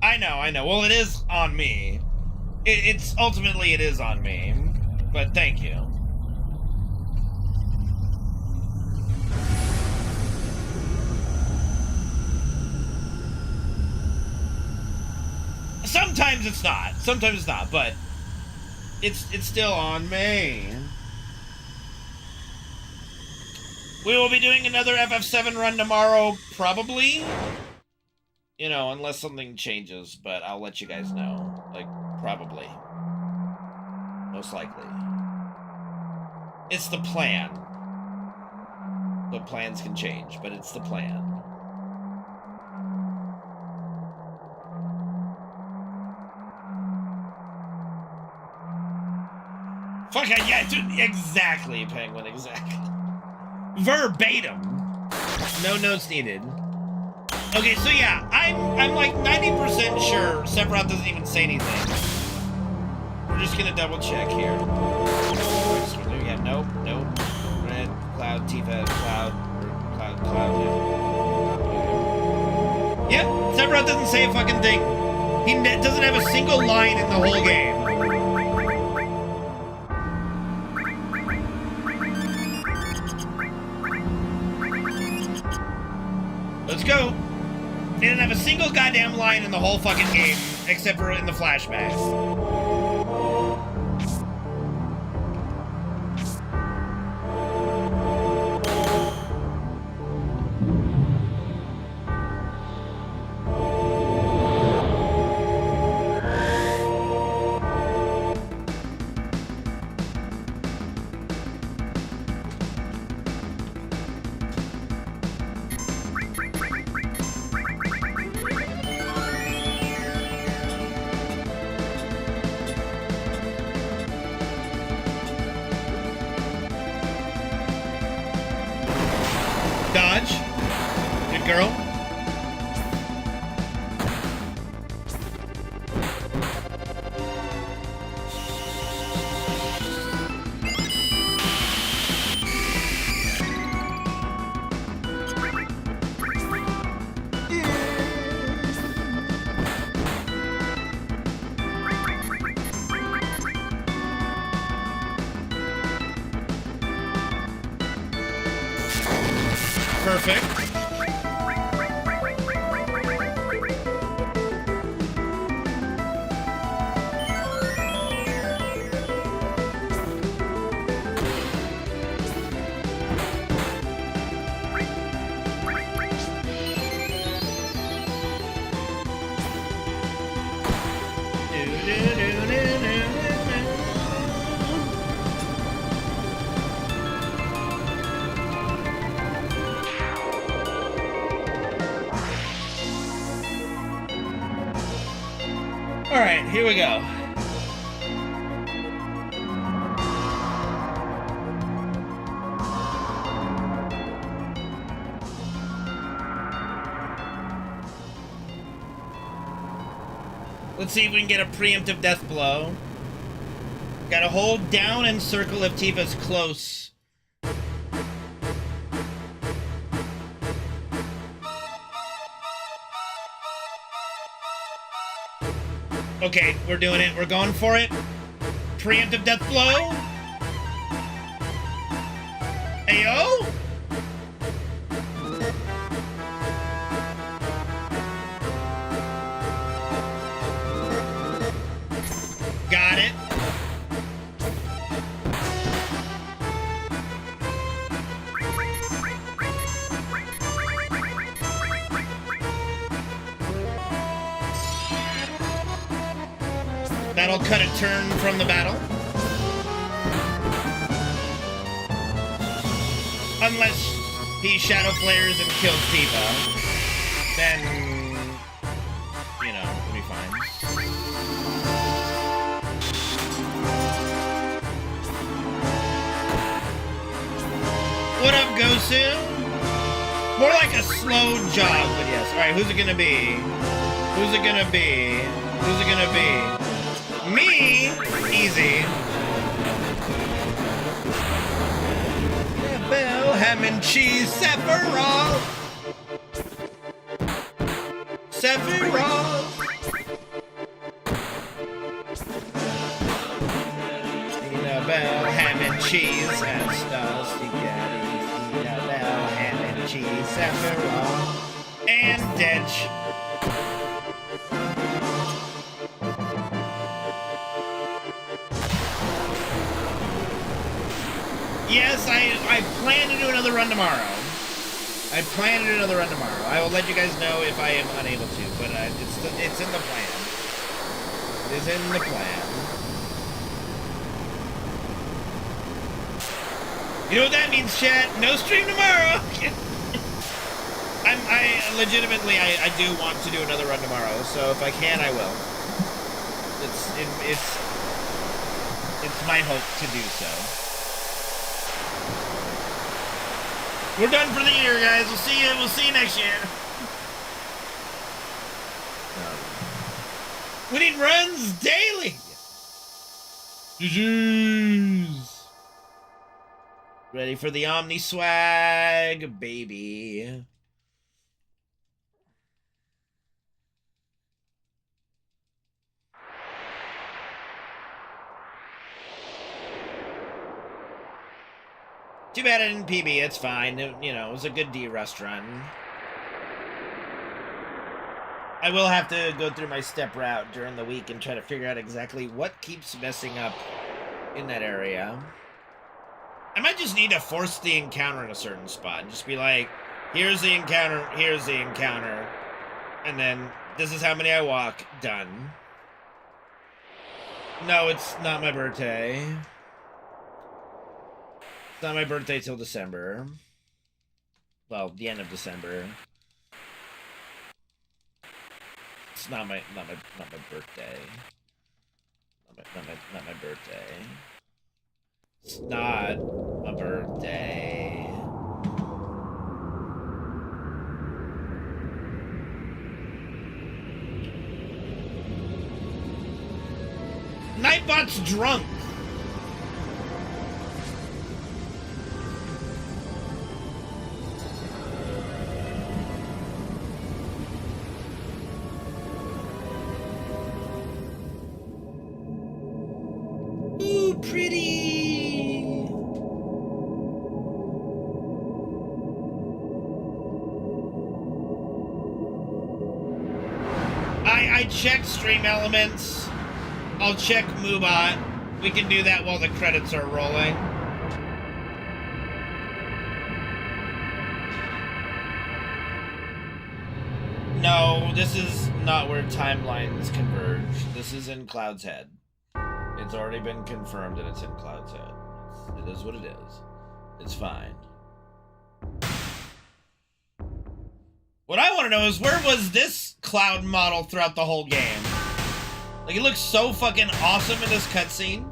I know. Well, it is on me. It's ultimately it is on me, but thank you. Sometimes it's not, but it's still on me. We will be doing another FF7 run tomorrow, probably. You know, unless something changes, but I'll let you guys know. Like, probably. Most likely. It's the plan. But plans can change, but it's the plan. Fuck, yeah, dude, exactly, Penguin, exactly. Verbatim. No notes needed. Okay, so yeah, I'm like 90% sure Sephiroth doesn't even say anything. We're just gonna double check here. Yeah, nope. Red, Cloud, Tifa, Cloud, yeah. Yeah, Sephiroth doesn't say a fucking thing. He doesn't have a single line in the whole game. Let's go. He didn't have a single goddamn line in the whole fucking game, except for in the flashbacks. Dodge. Good girl. Perfect. All right, here we go. Let's see if we can get a preemptive death blow. Gotta hold down and circle if Tifa's close. Okay, we're doing it. We're going for it. Preemptive death blow. Ayo. That'll cut a turn from the battle. Unless he shadow flares and kills Tifa, then, you know, it'll be fine. What up, Gosu? More like a slow jog, but yes. Alright, who's it gonna be? Who's it gonna be? Who's it gonna be? Me? Easy. Bell, ham and cheese, Sephiroth! Sephiroth! Tina Bell, ham and cheese, and stars together. Tina Bell, ham and cheese, Sephiroth, and Dedge. Yes, I plan to do another run tomorrow. I will let you guys know if I am unable to, but it's in the plan. It is in the plan. You know what that means, chat? No stream tomorrow. I legitimately do want to do another run tomorrow, so if I can, I will. It's my hope to do so. We're done for the year, guys. We'll see you next year. We need runs daily. GG's. Ready for the Omni swag, baby. Too bad I didn't PB, it's fine. It, you know, it was a good D-Rust run. I will have to go through my step route during the week and try to figure out exactly what keeps messing up in that area. I might just need to force the encounter in a certain spot and just be like, here's the encounter, and then this is how many I walk, done. No, it's not my birthday. It's not my birthday till December. Well, the end of December. It's not my birthday. Not my birthday. It's not my birthday. Nightbot's drunk. Ooh, pretty. I checked stream elements. I'll check Moobot. We can do that while the credits are rolling. No, this is not where timelines converge. This is in Cloud's Head. It's already been confirmed that it's in Cloud's Head. It is what it is. It's fine. What I want to know is, where was this Cloud model throughout the whole game? Like, it looks so fucking awesome in this cutscene.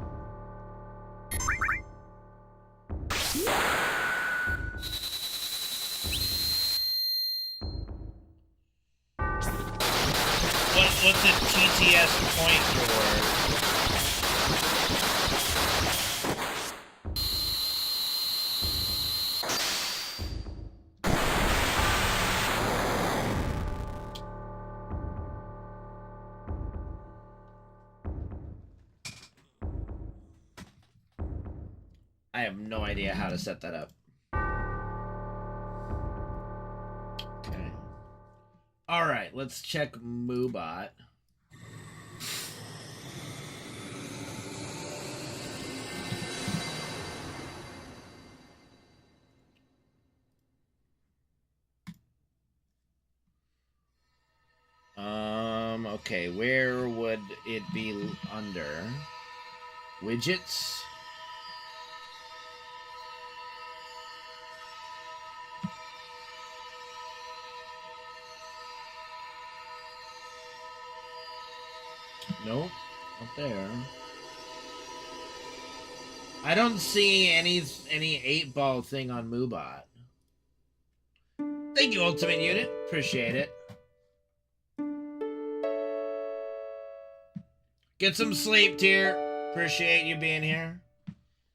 What's a TTS point reward? I have no idea how to set that up. Okay. All right, let's check Moobot. Okay, where would it be under? Widgets? Nope, not there. I don't see any 8-ball thing on Moobot. Thank you, Ultimate Unit. Appreciate it. Get some sleep, Tier. Appreciate you being here.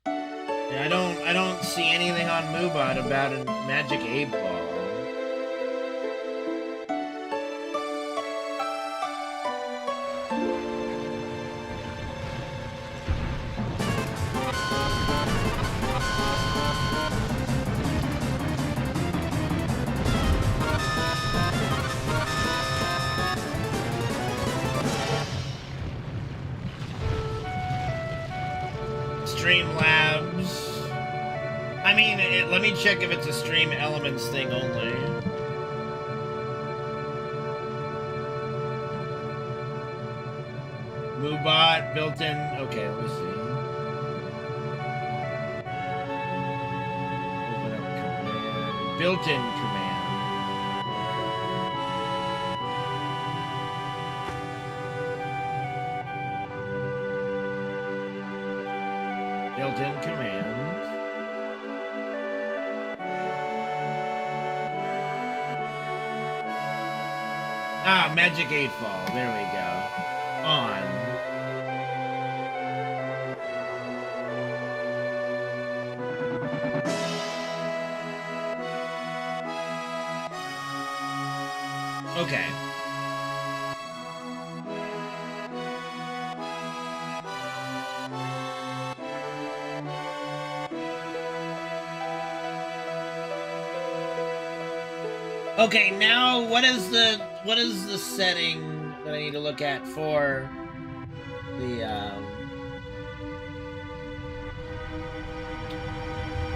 Yeah, I don't see anything on Moobot about a magic 8-ball. Streamlabs. I mean, let me check if it's a Stream Elements thing only. Moobot, built-in. Okay, let me see. Open up command. Built-in command. Built-in command. Ah, Magic 8-ball. There we go. On. Okay. Okay, now what is the setting that I need to look at for the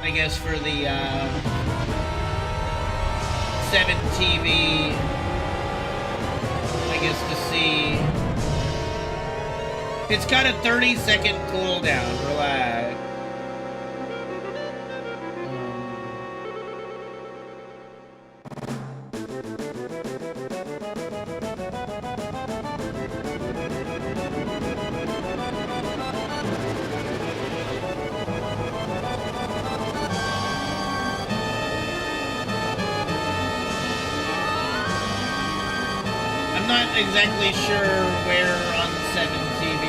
I guess for the 7 TV, I guess to see. It's got a 30-second cooldown. Relax. Exactly sure where on 7 TV.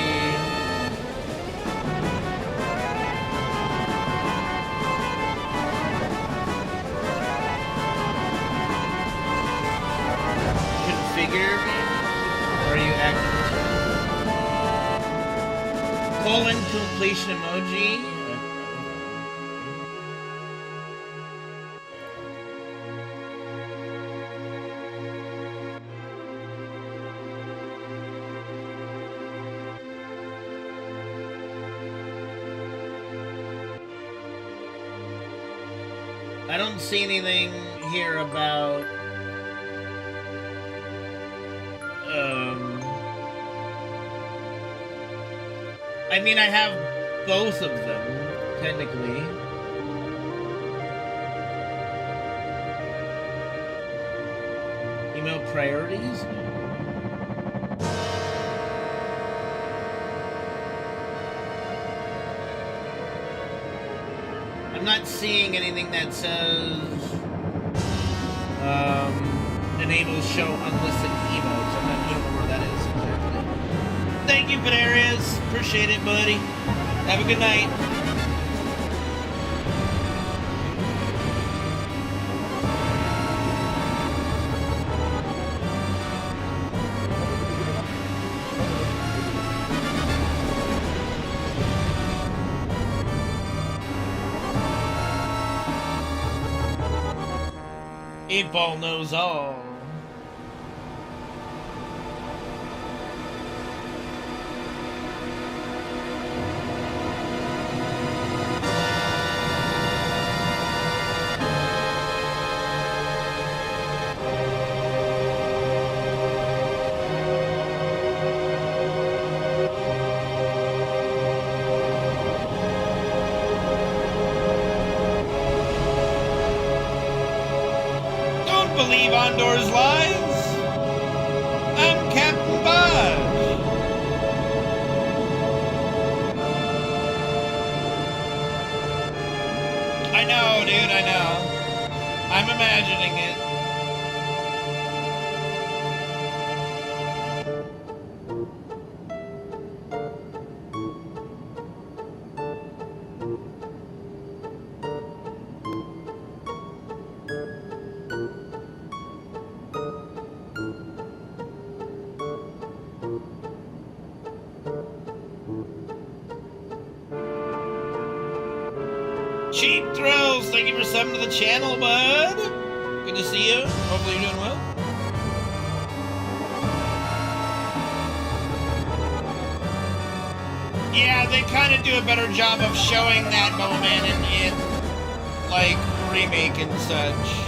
Configure? Or are you active? Colon completion emoji? I don't see anything here about I mean, I have both of them, technically. Email priorities? I'm not seeing anything that says enable show unlisted emotes. I'm not sure where that is exactly. Thank you, Panarius. Appreciate it, buddy. Have a good night. Eight-ball knows all. believe Ondor's lies? I'm Captain Budge. I know, dude, I know. I'm imagining it. Cheap Thrills, thank you for subbing to the channel, bud. Good to see you. Hopefully you're doing well. Yeah, they kind of do a better job of showing that moment in like, remake and such.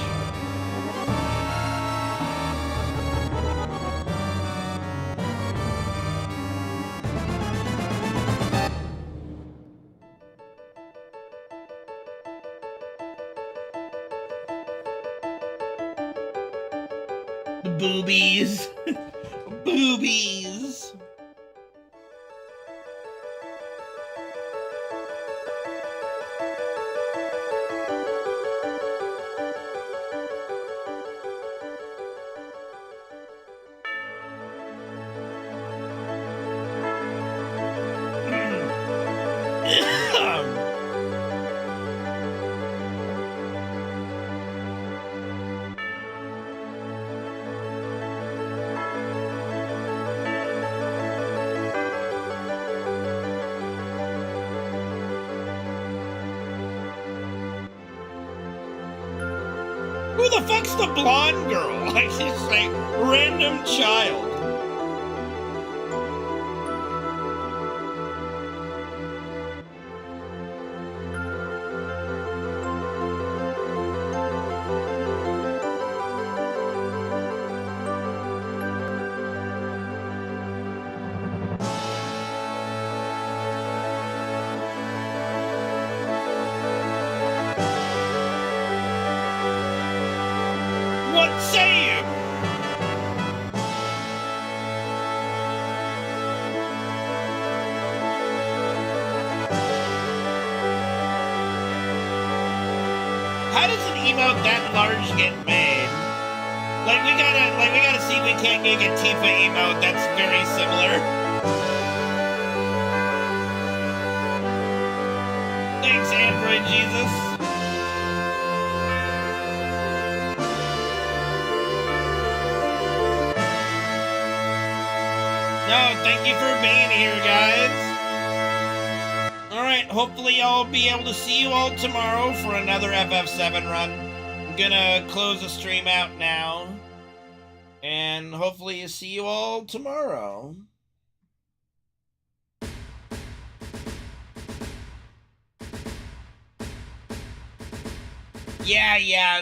Boobies. Boobies. Who the fuck's the blonde girl? Like, she's like random child. What say you? How does an emote that large get made? Like we gotta see if we can't make a Tifa emote that's very similar. Thanks, Android Jesus. No, thank you for being here, guys. Alright, hopefully I'll be able to see you all tomorrow for another FF7 run. I'm gonna close the stream out now. And hopefully see you all tomorrow. Yeah.